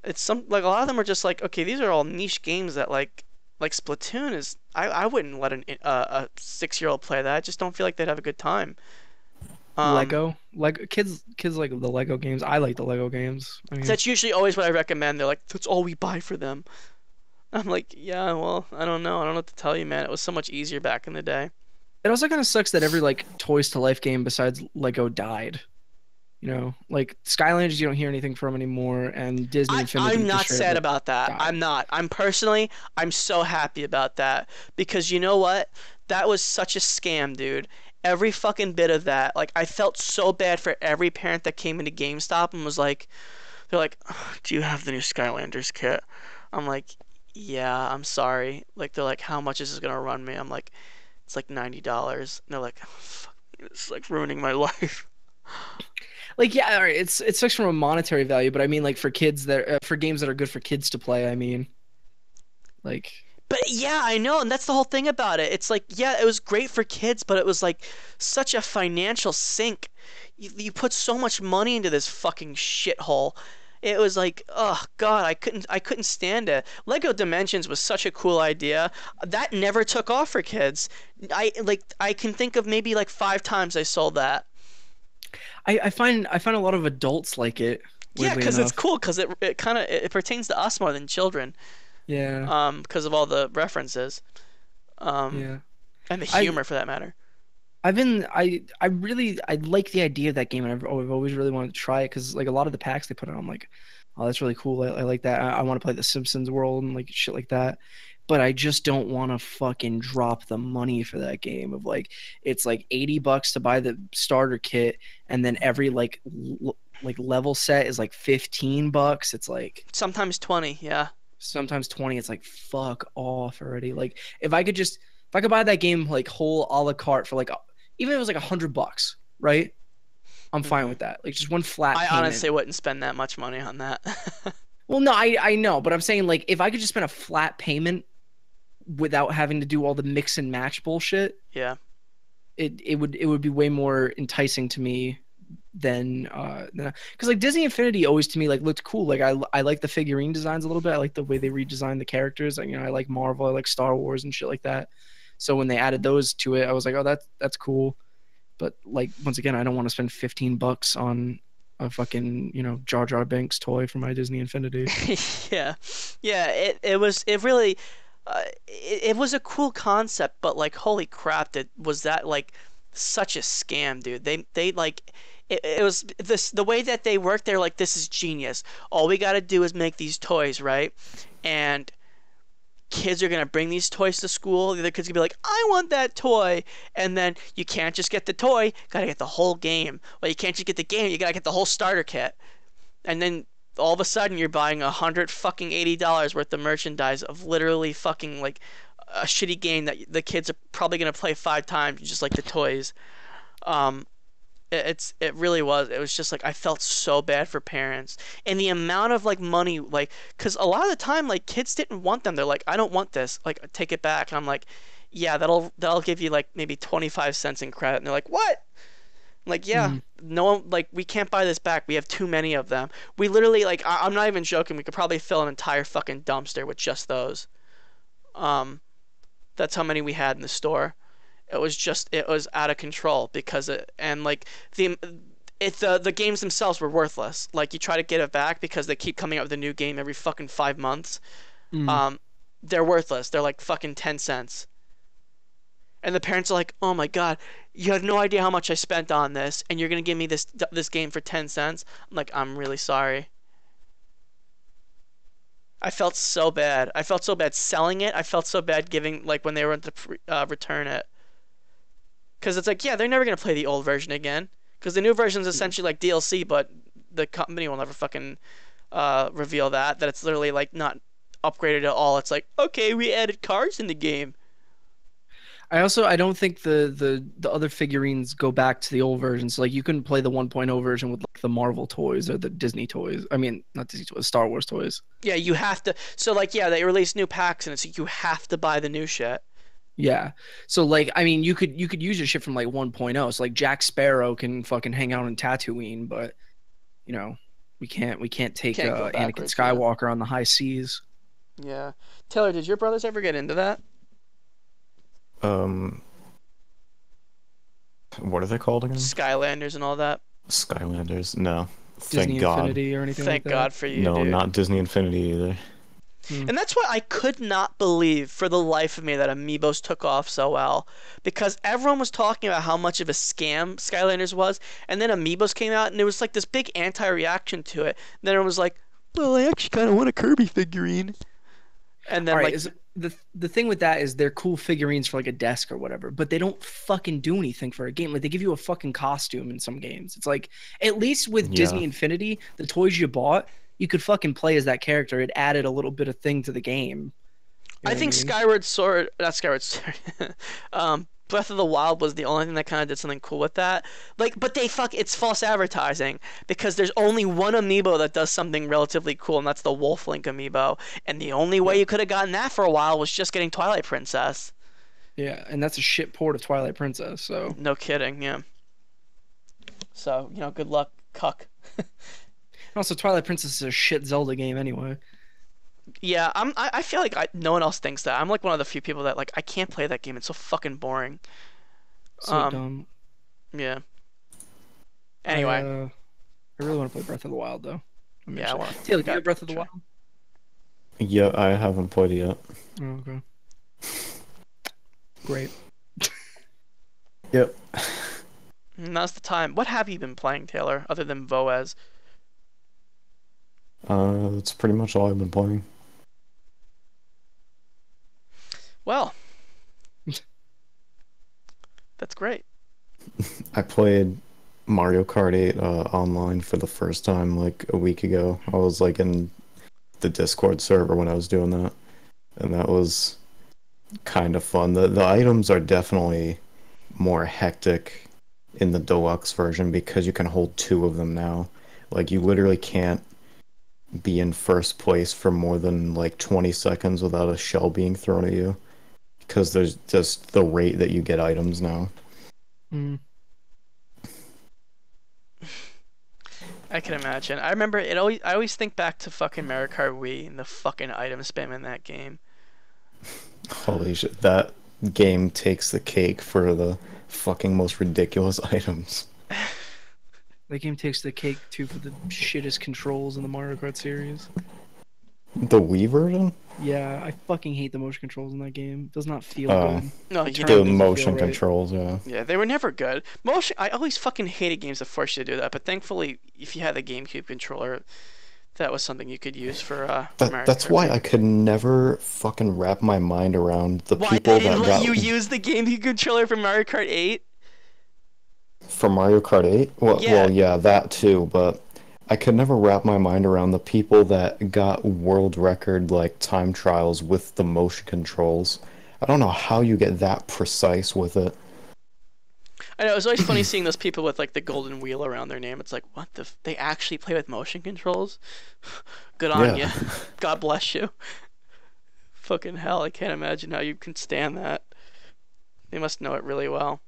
like a lot of them are just like, okay, these are all niche games that like Splatoon is. I wouldn't let a 6-year-old play that. I just don't feel like they'd have a good time.
Lego kids like the Lego games. I like the Lego games. I mean,
That's usually always what I recommend. They're like, that's all we buy for them. I'm like, yeah, well, I don't know. I don't know what to tell you, man. It was so much easier back in the day.
it also kind of sucks that every like Toys to Life game besides Lego died. You know, like Skylanders, you don't hear anything from anymore, and Disney Infinity.
I'm not
just
sad about that.
died.
I'm not. I'm so happy about that, because you know what? That was such a scam, dude. Every fucking bit of that. Like, I felt so bad for every parent that came into GameStop and was like, they're like, do you have the new Skylanders kit? I'm like, yeah, I'm sorry. Like, they're like, how much is this gonna run me? I'm like, it's like $90. And they're like, fuck, it's like ruining my life.
Like, yeah, all right, it sucks from a monetary value, but I mean, like for kids for games that are good for kids to play. I mean, like,
But yeah, I know, and that's the whole thing about it. It's like, yeah, it was great for kids, but it was like such a financial sink. You put so much money into this fucking shithole. It was like, oh God, I couldn't stand it. Lego Dimensions was such a cool idea. That never took off for kids. I can think of maybe like 5 times I sold that.
I find a lot of adults like it.
Yeah,
Weirdly
because it's
enough.
cool, because it kind of it pertains to us more than children.
Yeah,
Because of all the references.
yeah.
And the humor, for that matter.
I like the idea of that game, and I've always really wanted to try it because like a lot of the packs they put out, I'm like, oh, that's really cool. I like that. I want to play the Simpsons world and like shit like that. But I just don't want to fucking drop the money for that game of like it's like $80 to buy the starter kit, and then every like level set is like $15. It's like
Sometimes 20, yeah.
sometimes 20. It's like fuck off already. Like if I could buy that game like whole a la carte for like even if it was like $100, right? I'm fine with that. Like just one flat
I
payment.
honestly wouldn't spend that much money on that.
Well, no, I know, but I'm saying like if I could just spend a flat payment without having to do all the mix and match bullshit,
Yeah.
it would be way more enticing to me than because like Disney Infinity always to me like looked cool. Like I like the figurine designs a little bit. I like the way they redesigned the characters. Like, you know, I like Marvel, I like Star Wars and shit like that. So when they added those to it, I was like, oh, that's cool. But like once again, I don't want to spend $15 on a fucking, you know, Jar Jar Binks toy for my Disney Infinity.
Yeah. Yeah, it really it was a cool concept, but like holy crap, that like such a scam, dude. They like it was the way that they worked. They're like, this is genius. All we got to do is make these toys, right? And kids are gonna bring these toys to school. The other kids gonna be like, I want that toy. And then you can't just get the toy, gotta get the whole game. Well, you can't just get the game, you gotta get the whole starter kit. And then all of a sudden you're buying $180 worth of merchandise of literally fucking like a shitty game that the kids are probably gonna play 5 times, just like the toys. Um, it really was. It was just like I felt so bad for parents, and the amount of like money, like, because a lot of the time like kids didn't want them. They're like, I don't want this, like, take it back. And I'm like, yeah, that'll give you like maybe 25 cents in credit. And they're like, what? I'm like, yeah, no one, like, we can't buy this back. We have too many of them. We literally, like, I'm not even joking. We could probably fill an entire fucking dumpster with just those. That's how many we had in the store. It was out of control because the the games themselves were worthless. Like you try to get it back because they keep coming out with a new game every fucking 5 months.
Mm.
Um, they're worthless. They're like fucking 10 cents. And the parents are like, "Oh my God, you have no idea how much I spent on this, and you're gonna give me this game for 10 cents?" I'm like, "I'm really sorry." I felt so bad. I felt so bad selling it. I felt so bad giving like when they went to return it, because it's like, yeah, they're never gonna play the old version again, because the new version is essentially like DLC, but the company will never fucking reveal that it's literally like not upgraded at all. It's like, okay, we added cars in the game.
I don't think the other figurines go back to the old versions. Like you couldn't play the 1.0 version with like the Marvel toys or the Disney toys. I mean, not Disney toys, Star Wars toys.
Yeah, you have to. So like, yeah, they release new packs, and it's like you have to buy the new shit.
Yeah. So like, I mean, you could use your shit from like 1.0. So like Jack Sparrow can fucking hang out in Tatooine, but you know, we can't take
Can't go
Anakin
backwards, yeah.
Skywalker on the high seas.
Yeah. Taylor, did your brothers ever get into that?
Um, what are they called again?
Skylanders and all that.
Skylanders? No.
Disney
Thank God.
Infinity or anything
Thank
like
God
that.
for you,
No,
dude.
not Disney Infinity either.
And that's why I could not believe for the life of me that Amiibos took off so well. Because everyone was talking about how much of a scam Skylanders was, and then Amiibos came out, and there was like this big anti-reaction to it. And then it was like, well, I actually kind of want a Kirby figurine. And then
All right,
like,
is the thing with that is they're cool figurines for like a desk or whatever, but they don't fucking do anything for a game. Like they give you a fucking costume in some games. It's like at least with
Yeah.
Disney Infinity, the toys you bought, you could fucking play as that character. It added a little bit of thing to the game. You know
I
what
think
mean?
Skyward Sword, not Skyward Sword, Breath of the Wild was the only thing that kind of did something cool with that. Like, but it's false advertising because there's only one amiibo that does something relatively cool, and that's the Wolf Link amiibo. And the only way you could have gotten that for a while was just getting Twilight Princess.
Yeah, and that's a shit port of Twilight Princess. So
No kidding, yeah. So, good luck, cuck.
also Twilight Princess is a shit Zelda game anyway.
Yeah, I feel like no one else thinks that. I'm like one of the few people that like I can't play that game. It's so fucking boring.
So dumb.
Yeah. Anyway,
I really want to play Breath of the Wild though.
yeah, I want
Taylor, do you have Breath of the
try.
Wild?
Yeah, I haven't played it yet.
Oh, okay. Great.
Yep.
Now's the time. What have you been playing, Taylor, other than Voez?
That's pretty much all I've been playing.
Well, that's great.
I played Mario Kart 8 online for the first time like a week ago. I was like in the Discord server when I was doing that, and that was kind of fun. The items are definitely more hectic in the deluxe version because you can hold two of them now. Like you literally can't be in first place for more than like 20 seconds without a shell being thrown at you because there's just the rate that you get items now.
Mm.
I can imagine. I remember it always. I always think back to fucking Mario Kart Wii and the fucking item spam in that game.
Holy shit, that game takes the cake for the fucking most ridiculous items.
That game takes the cake too for the shittest controls in the Mario Kart series.
The Wii version?
Yeah, I fucking hate the motion controls in that game. It does not feel
Oh.
good.
No,
The
you
turn
The
doesn't feel
motion
right.
controls, yeah.
Yeah, they were never good. Motion. I always fucking hated games that force you to do that. But thankfully, if you had the GameCube controller, that was something you could use for Mario
That's
Kart
why
Wii.
I could never fucking wrap my mind around the
Why
people
they didn't
that
let
got
you use the GameCube controller for Mario Kart 8?
for Mario Kart 8. Well, yeah, that too, but I could never wrap my mind around the people that got world record like time trials with the motion controls. I don't know how you get that precise with it.
I know, it was always funny seeing those people with like the golden wheel around their name. It's like, what the? They actually play with motion controls? Good on
Yeah.
you. God bless you. Fucking hell, I can't imagine how you can stand that. They must know it really well.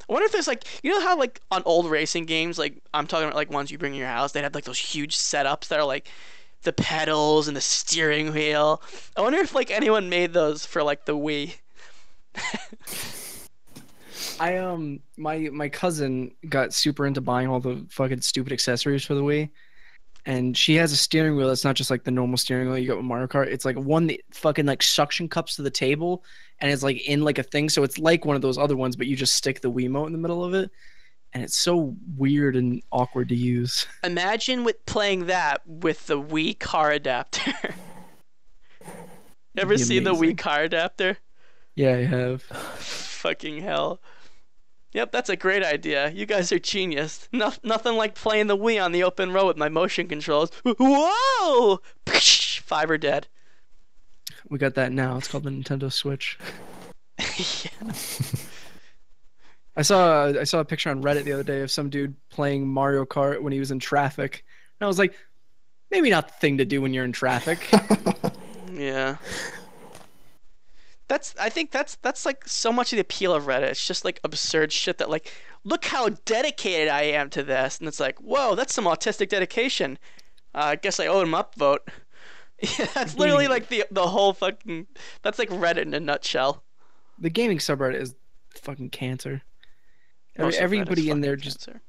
I wonder if there's like, you know how like on old racing games, like I'm talking about like ones you bring in your house, they'd have like those huge setups that are like the pedals and the steering wheel. I wonder if like anyone made those for like the Wii.
My cousin got super into buying all the fucking stupid accessories for the Wii. And she has a steering wheel that's not just like the normal steering wheel you got with Mario Kart. It's like one that fucking like suction cups to the table and it's like in like a thing. So it's like one of those other ones, but you just stick the Wiimote in the middle of it. And it's so weird and awkward to use.
Imagine with playing that with the Wii car adapter. Ever seen the Wii car adapter?
Yeah, I have.
Fucking hell. Yep, that's a great idea. You guys are genius. Nothing like playing the Wii on the open road with my motion controls. Whoa! 5 are dead.
We got that now. It's called the Nintendo Switch.
Yeah.
I saw a picture on Reddit the other day of some dude playing Mario Kart when he was in traffic. And I was like, maybe not the thing to do when you're in traffic.
Yeah. I think that's like so much of the appeal of Reddit. It's just like absurd shit that like, look how dedicated I am to this, and it's like, whoa, that's some autistic dedication. I guess I owe him upvote. Yeah, that's literally like the whole fucking. That's like Reddit in a nutshell.
The gaming subreddit is fucking cancer.
Most of
Everybody
Reddit's
in there
fucking
just
cancer.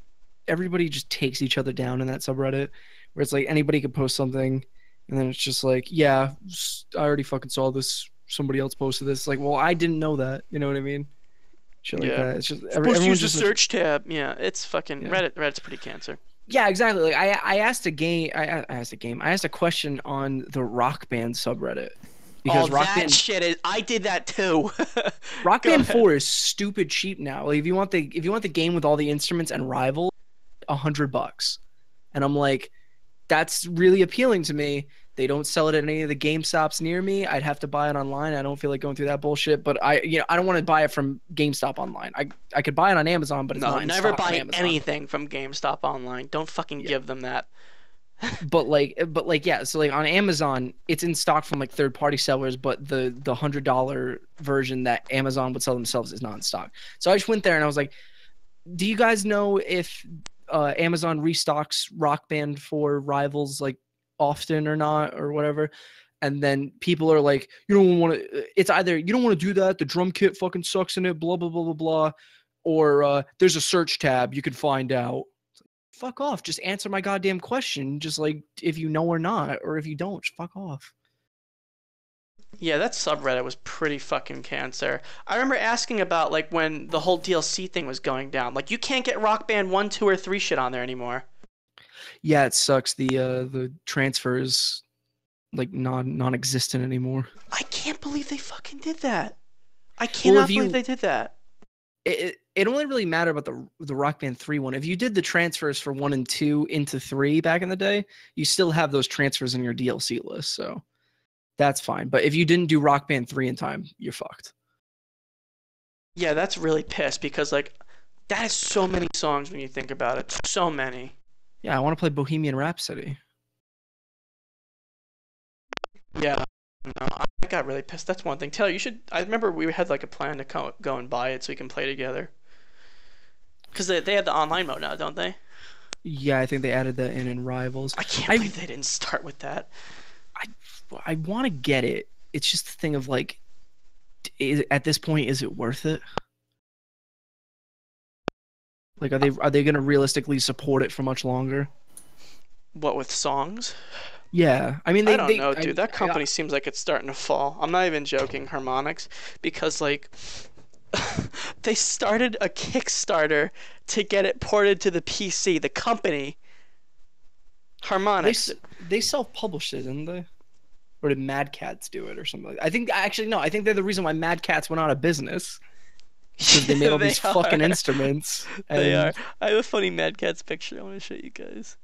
everybody just takes each other down in that subreddit, where it's like anybody could post something, and then it's just like, yeah, I already fucking saw this. Somebody else posted this. Like, well, I didn't know that. You know what I mean? Shit like that. It's just
Supposed to
everyone's
use the
just
search tab. Yeah, it's fucking
Yeah.
Reddit's pretty cancer.
Yeah, exactly. Like I asked a question on the Rock Band subreddit because Rock Band
shit is. I did that too.
Rock
Go
Band
ahead.
4 is stupid cheap now. Like if you want the game with all the instruments and Rival, $100. And I'm like, that's really appealing to me. They don't sell it at any of the GameStops near me. I'd have to buy it online. I don't feel like going through that bullshit. But I don't want to buy it from GameStop online. I could buy it on Amazon, but it's not in
never
stock on
buy
Amazon.
anything from GameStop online. Don't fucking give them that.
But yeah, so like on Amazon, it's in stock from like third party sellers, but the $100 version that Amazon would sell themselves is not in stock. So I just went there and I was like, do you guys know if Amazon restocks Rock Band 4 Rivals like often or not or whatever? And then people are like, you don't want to, it's either you don't want to do that, the drum kit fucking sucks in it, blah blah blah blah blah, or there's a search tab, you can find out. Fuck off, just answer my goddamn question, just like if you know or not, or if you don't, just fuck off.
Yeah, that subreddit was pretty fucking cancer. I remember asking about like when the whole DLC thing was going down. Like you can't get Rock Band 1, 2, or 3 shit on there anymore.
Yeah, it sucks. The transfer is like non-existent anymore.
I can't believe they fucking did that. I cannot believe they did that.
It only really mattered about the Rock Band 3 one. If you did the transfers for 1 and 2 into 3 back in the day, you still have those transfers in your DLC list, so that's fine. But if you didn't do Rock Band 3 in time, you're fucked.
Yeah, that's really pissed because like that is so many songs when you think about it. So many.
Yeah, I want to play Bohemian Rhapsody.
Yeah, no, I got really pissed. That's one thing. Taylor, you should. I remember we had like a plan to go and buy it so we can play together. Because they have the online mode now, don't they?
Yeah, I think they added that in Rivals.
I can't believe they didn't start with that.
I want to get it. It's just the thing of like, at this point, is it worth it? Like, are they going to realistically support it for much longer?
What, with songs?
Yeah, I mean,
I don't know, dude. That company seems like it's starting to fall. I'm not even joking, Harmonix, because like they started a Kickstarter to get it ported to the PC. The company, Harmonix.
They self-published it, didn't they? Or did Mad Cats do it or something like that? I think actually no. I think they're the reason why Mad Cats went out of business. Because they made all these fucking instruments.
They are. I have a funny Mad Cats picture I want to show you guys.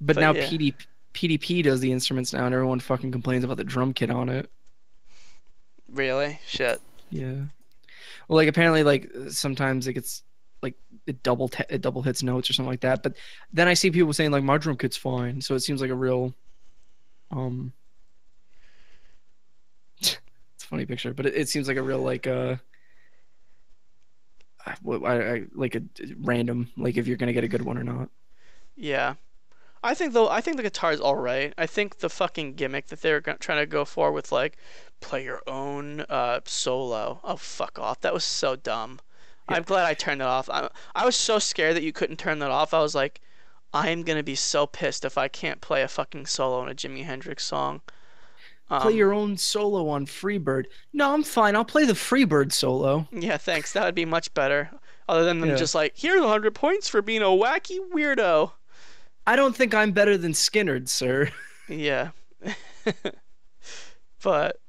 But now
yeah.
PDP does the instruments now, and everyone fucking complains about the drum kit on it.
Really? Shit.
Yeah. Well, like apparently, like sometimes it gets like it double hits notes or something like that. But then I see people saying like my drum kit's fine, so it seems like a real, it's a funny picture, but it seems like a real like like a random like if you're gonna get a good one or not.
Yeah. I think the guitar is all right. I think the fucking gimmick that they're trying to go for with like play your own solo. Oh, fuck off. That was so dumb.
Yeah.
I'm glad I turned it off. I was so scared that you couldn't turn that off. I was like, I'm gonna be so pissed if I can't play a fucking solo in a Jimi Hendrix song.
Play your own solo on Freebird. No, I'm fine. I'll play the Freebird solo.
Yeah, thanks. That would be much better. Other than them
Yeah.
just like, here's 100 points for being a wacky weirdo.
I don't think I'm better than Skinnerd, sir.
Yeah. But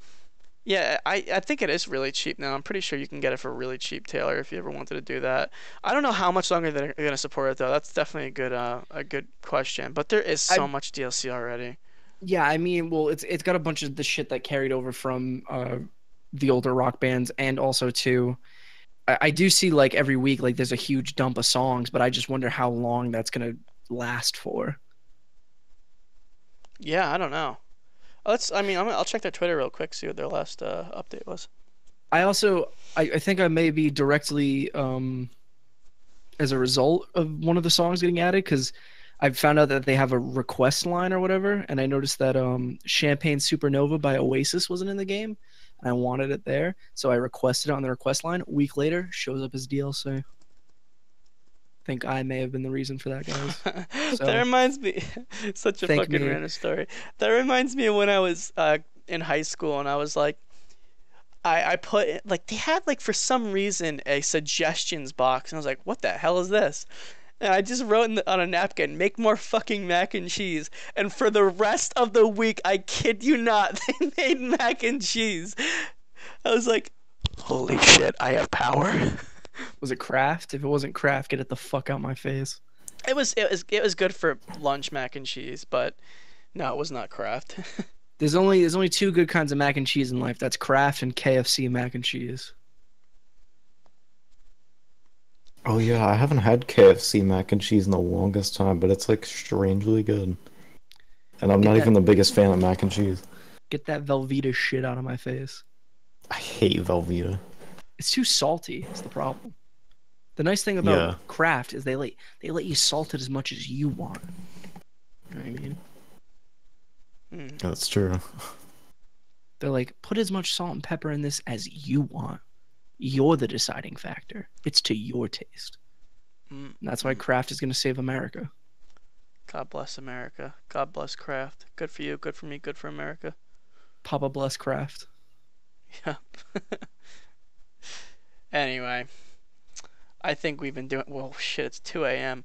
yeah, I think it is really cheap now. I'm pretty sure you can get it for really cheap, Taylor, if you ever wanted to do that. I don't know how much longer they're gonna support it though. That's definitely a good question. But there is so much DLC already.
Yeah, I mean, well, it's got a bunch of the shit that carried over from the older rock bands, and also too, I do see like every week like there's a huge dump of songs, but I just wonder how long that's gonna last for.
Yeah, I don't know. I'll check their Twitter real quick, see what their last update was.
I think I may be directly as a result of one of the songs getting added, because I found out that they have a request line or whatever, and I noticed that Champagne Supernova by Oasis wasn't in the game, and I wanted it there, so I requested it on the request line. A week later, shows up as DLC. I think I may have been the reason for that, guys. So,
That reminds me, such a
thank
fucking
me.
random story. That reminds me of when I was in high school and I was like, I put like they had like for some reason a suggestions box and I was like, what the hell is this? And I just wrote on a napkin, make more fucking mac and cheese. And for the rest of the week, I kid you not, they made mac and cheese. I was like,
Holy shit, I have power.
Was it Kraft? If it wasn't Kraft, get it the fuck out my face.
it was good for lunch mac and cheese, but no, it was not Kraft.
There's only two good kinds of mac and cheese in life. That's Kraft and KFC mac and cheese.
Oh yeah, I haven't had KFC mac and cheese in the longest time, but it's like strangely good. And I'm not even the biggest fan of mac and cheese.
Get that Velveeta shit out of my face.
I hate Velveeta.
It's too salty. It's the problem. The nice thing about
Yeah.
Kraft is they let you salt it as much as you want. You know what I mean?
That's true.
They're like, put as much salt and pepper in this as you want. You're the deciding factor. It's to your taste. And that's why Kraft is going to save America.
God bless America. God bless Kraft. Good for you. Good for me. Good for America.
Papa bless Kraft.
Yeah. Anyway, I think we've been doing. Whoa, shit! It's 2 a.m.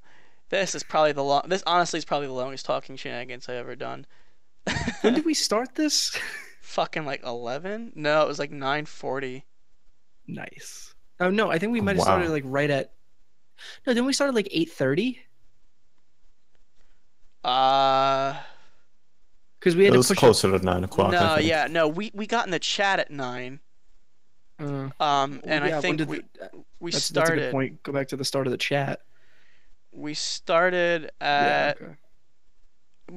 This is probably This honestly is probably the longest talking shenanigans I've ever done.
When did we start this?
Fucking like 11? No, it was like 9:40.
Nice. Oh no, I think we might have
Wow.
started like right at. No, didn't we start at like 8:30? Because we had
It
to
was
push.
closer to 9 o'clock.
No,
I think.
yeah, no. We got in the chat at 9. And I think we
that's a good
started.
point. Go back to the start of the chat.
We started
Yeah.
at.
Okay.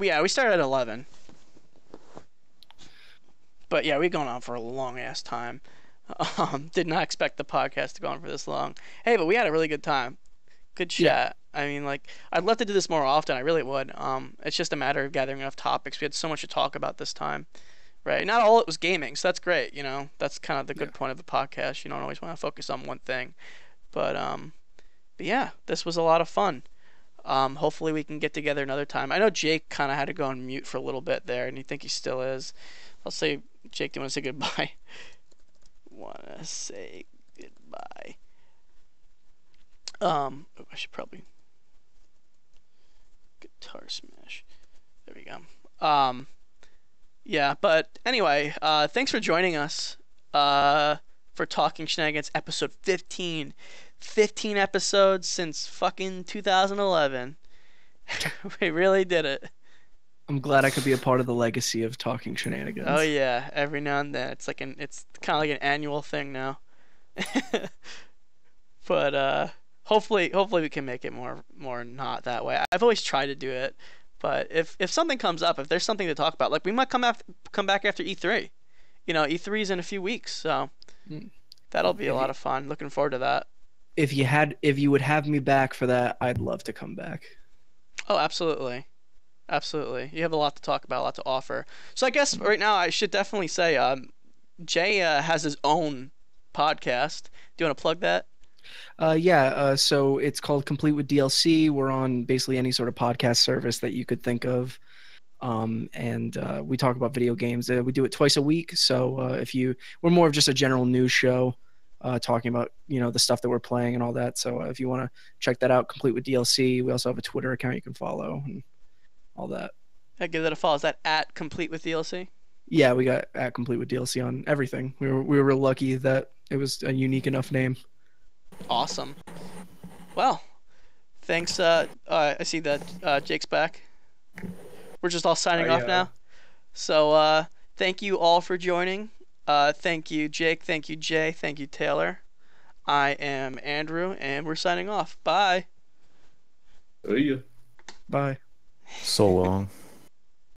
Yeah, we started at 11. But yeah, we've gone on for a long ass time. Did not expect the podcast to go on for this long. Hey, but we had a really good time. Good chat.
Yeah.
I mean, like, I'd love to do this more often. I really would. It's just a matter of gathering enough topics. We had so much to talk about this time, right? Not all it was gaming, so that's great. You know, that's kind of the good point of a podcast. You don't always want to focus on one thing, but yeah, this was a lot of fun. Hopefully we can get together another time. I know Jake kind of had to go on mute for a little bit there, and you think he still is. I'll say, Jake, do you want to say goodbye? Wanna say goodbye. I should probably guitar smash. There we go. Yeah, but anyway, thanks for joining us. For Talking Shenanigans episode 15. 15 episodes since fucking 2011. We really did it.
I'm glad I could be a part of the legacy of Talking Shenanigans.
Oh yeah, every now and then it's kind of like an annual thing now. But hopefully we can make it more not that way. I've always tried to do it, but if something comes up, if there's something to talk about, like we might come back after E3. You know, E3 is in a few weeks, so that'll be a lot of fun. Looking forward to that.
If you would have me back for that, I'd love to come back.
Oh, absolutely. Absolutely. You have a lot to talk about, a lot to offer. So I guess right now I should definitely say Jay has his own podcast. Do you want to plug that?
So it's called Complete with DLC. We're on basically any sort of podcast service that you could think of. And we talk about video games. We do it twice a week. So we're more of just a general news show, talking about the stuff that we're playing and all that. So if you want to check that out, Complete with DLC. We also have a Twitter account you can follow and all that.
I give that a follow. Is that at Complete with DLC?
Yeah, we got at Complete with DLC on everything. We were real lucky that it was a unique enough name.
Awesome. Well, thanks. I see that Jake's back. We're just all signing off now. So thank you all for joining. Thank you, Jake. Thank you, Jay. Thank you, Taylor. I am Andrew, and we're signing off. Bye.
See ya.
Bye.
So long.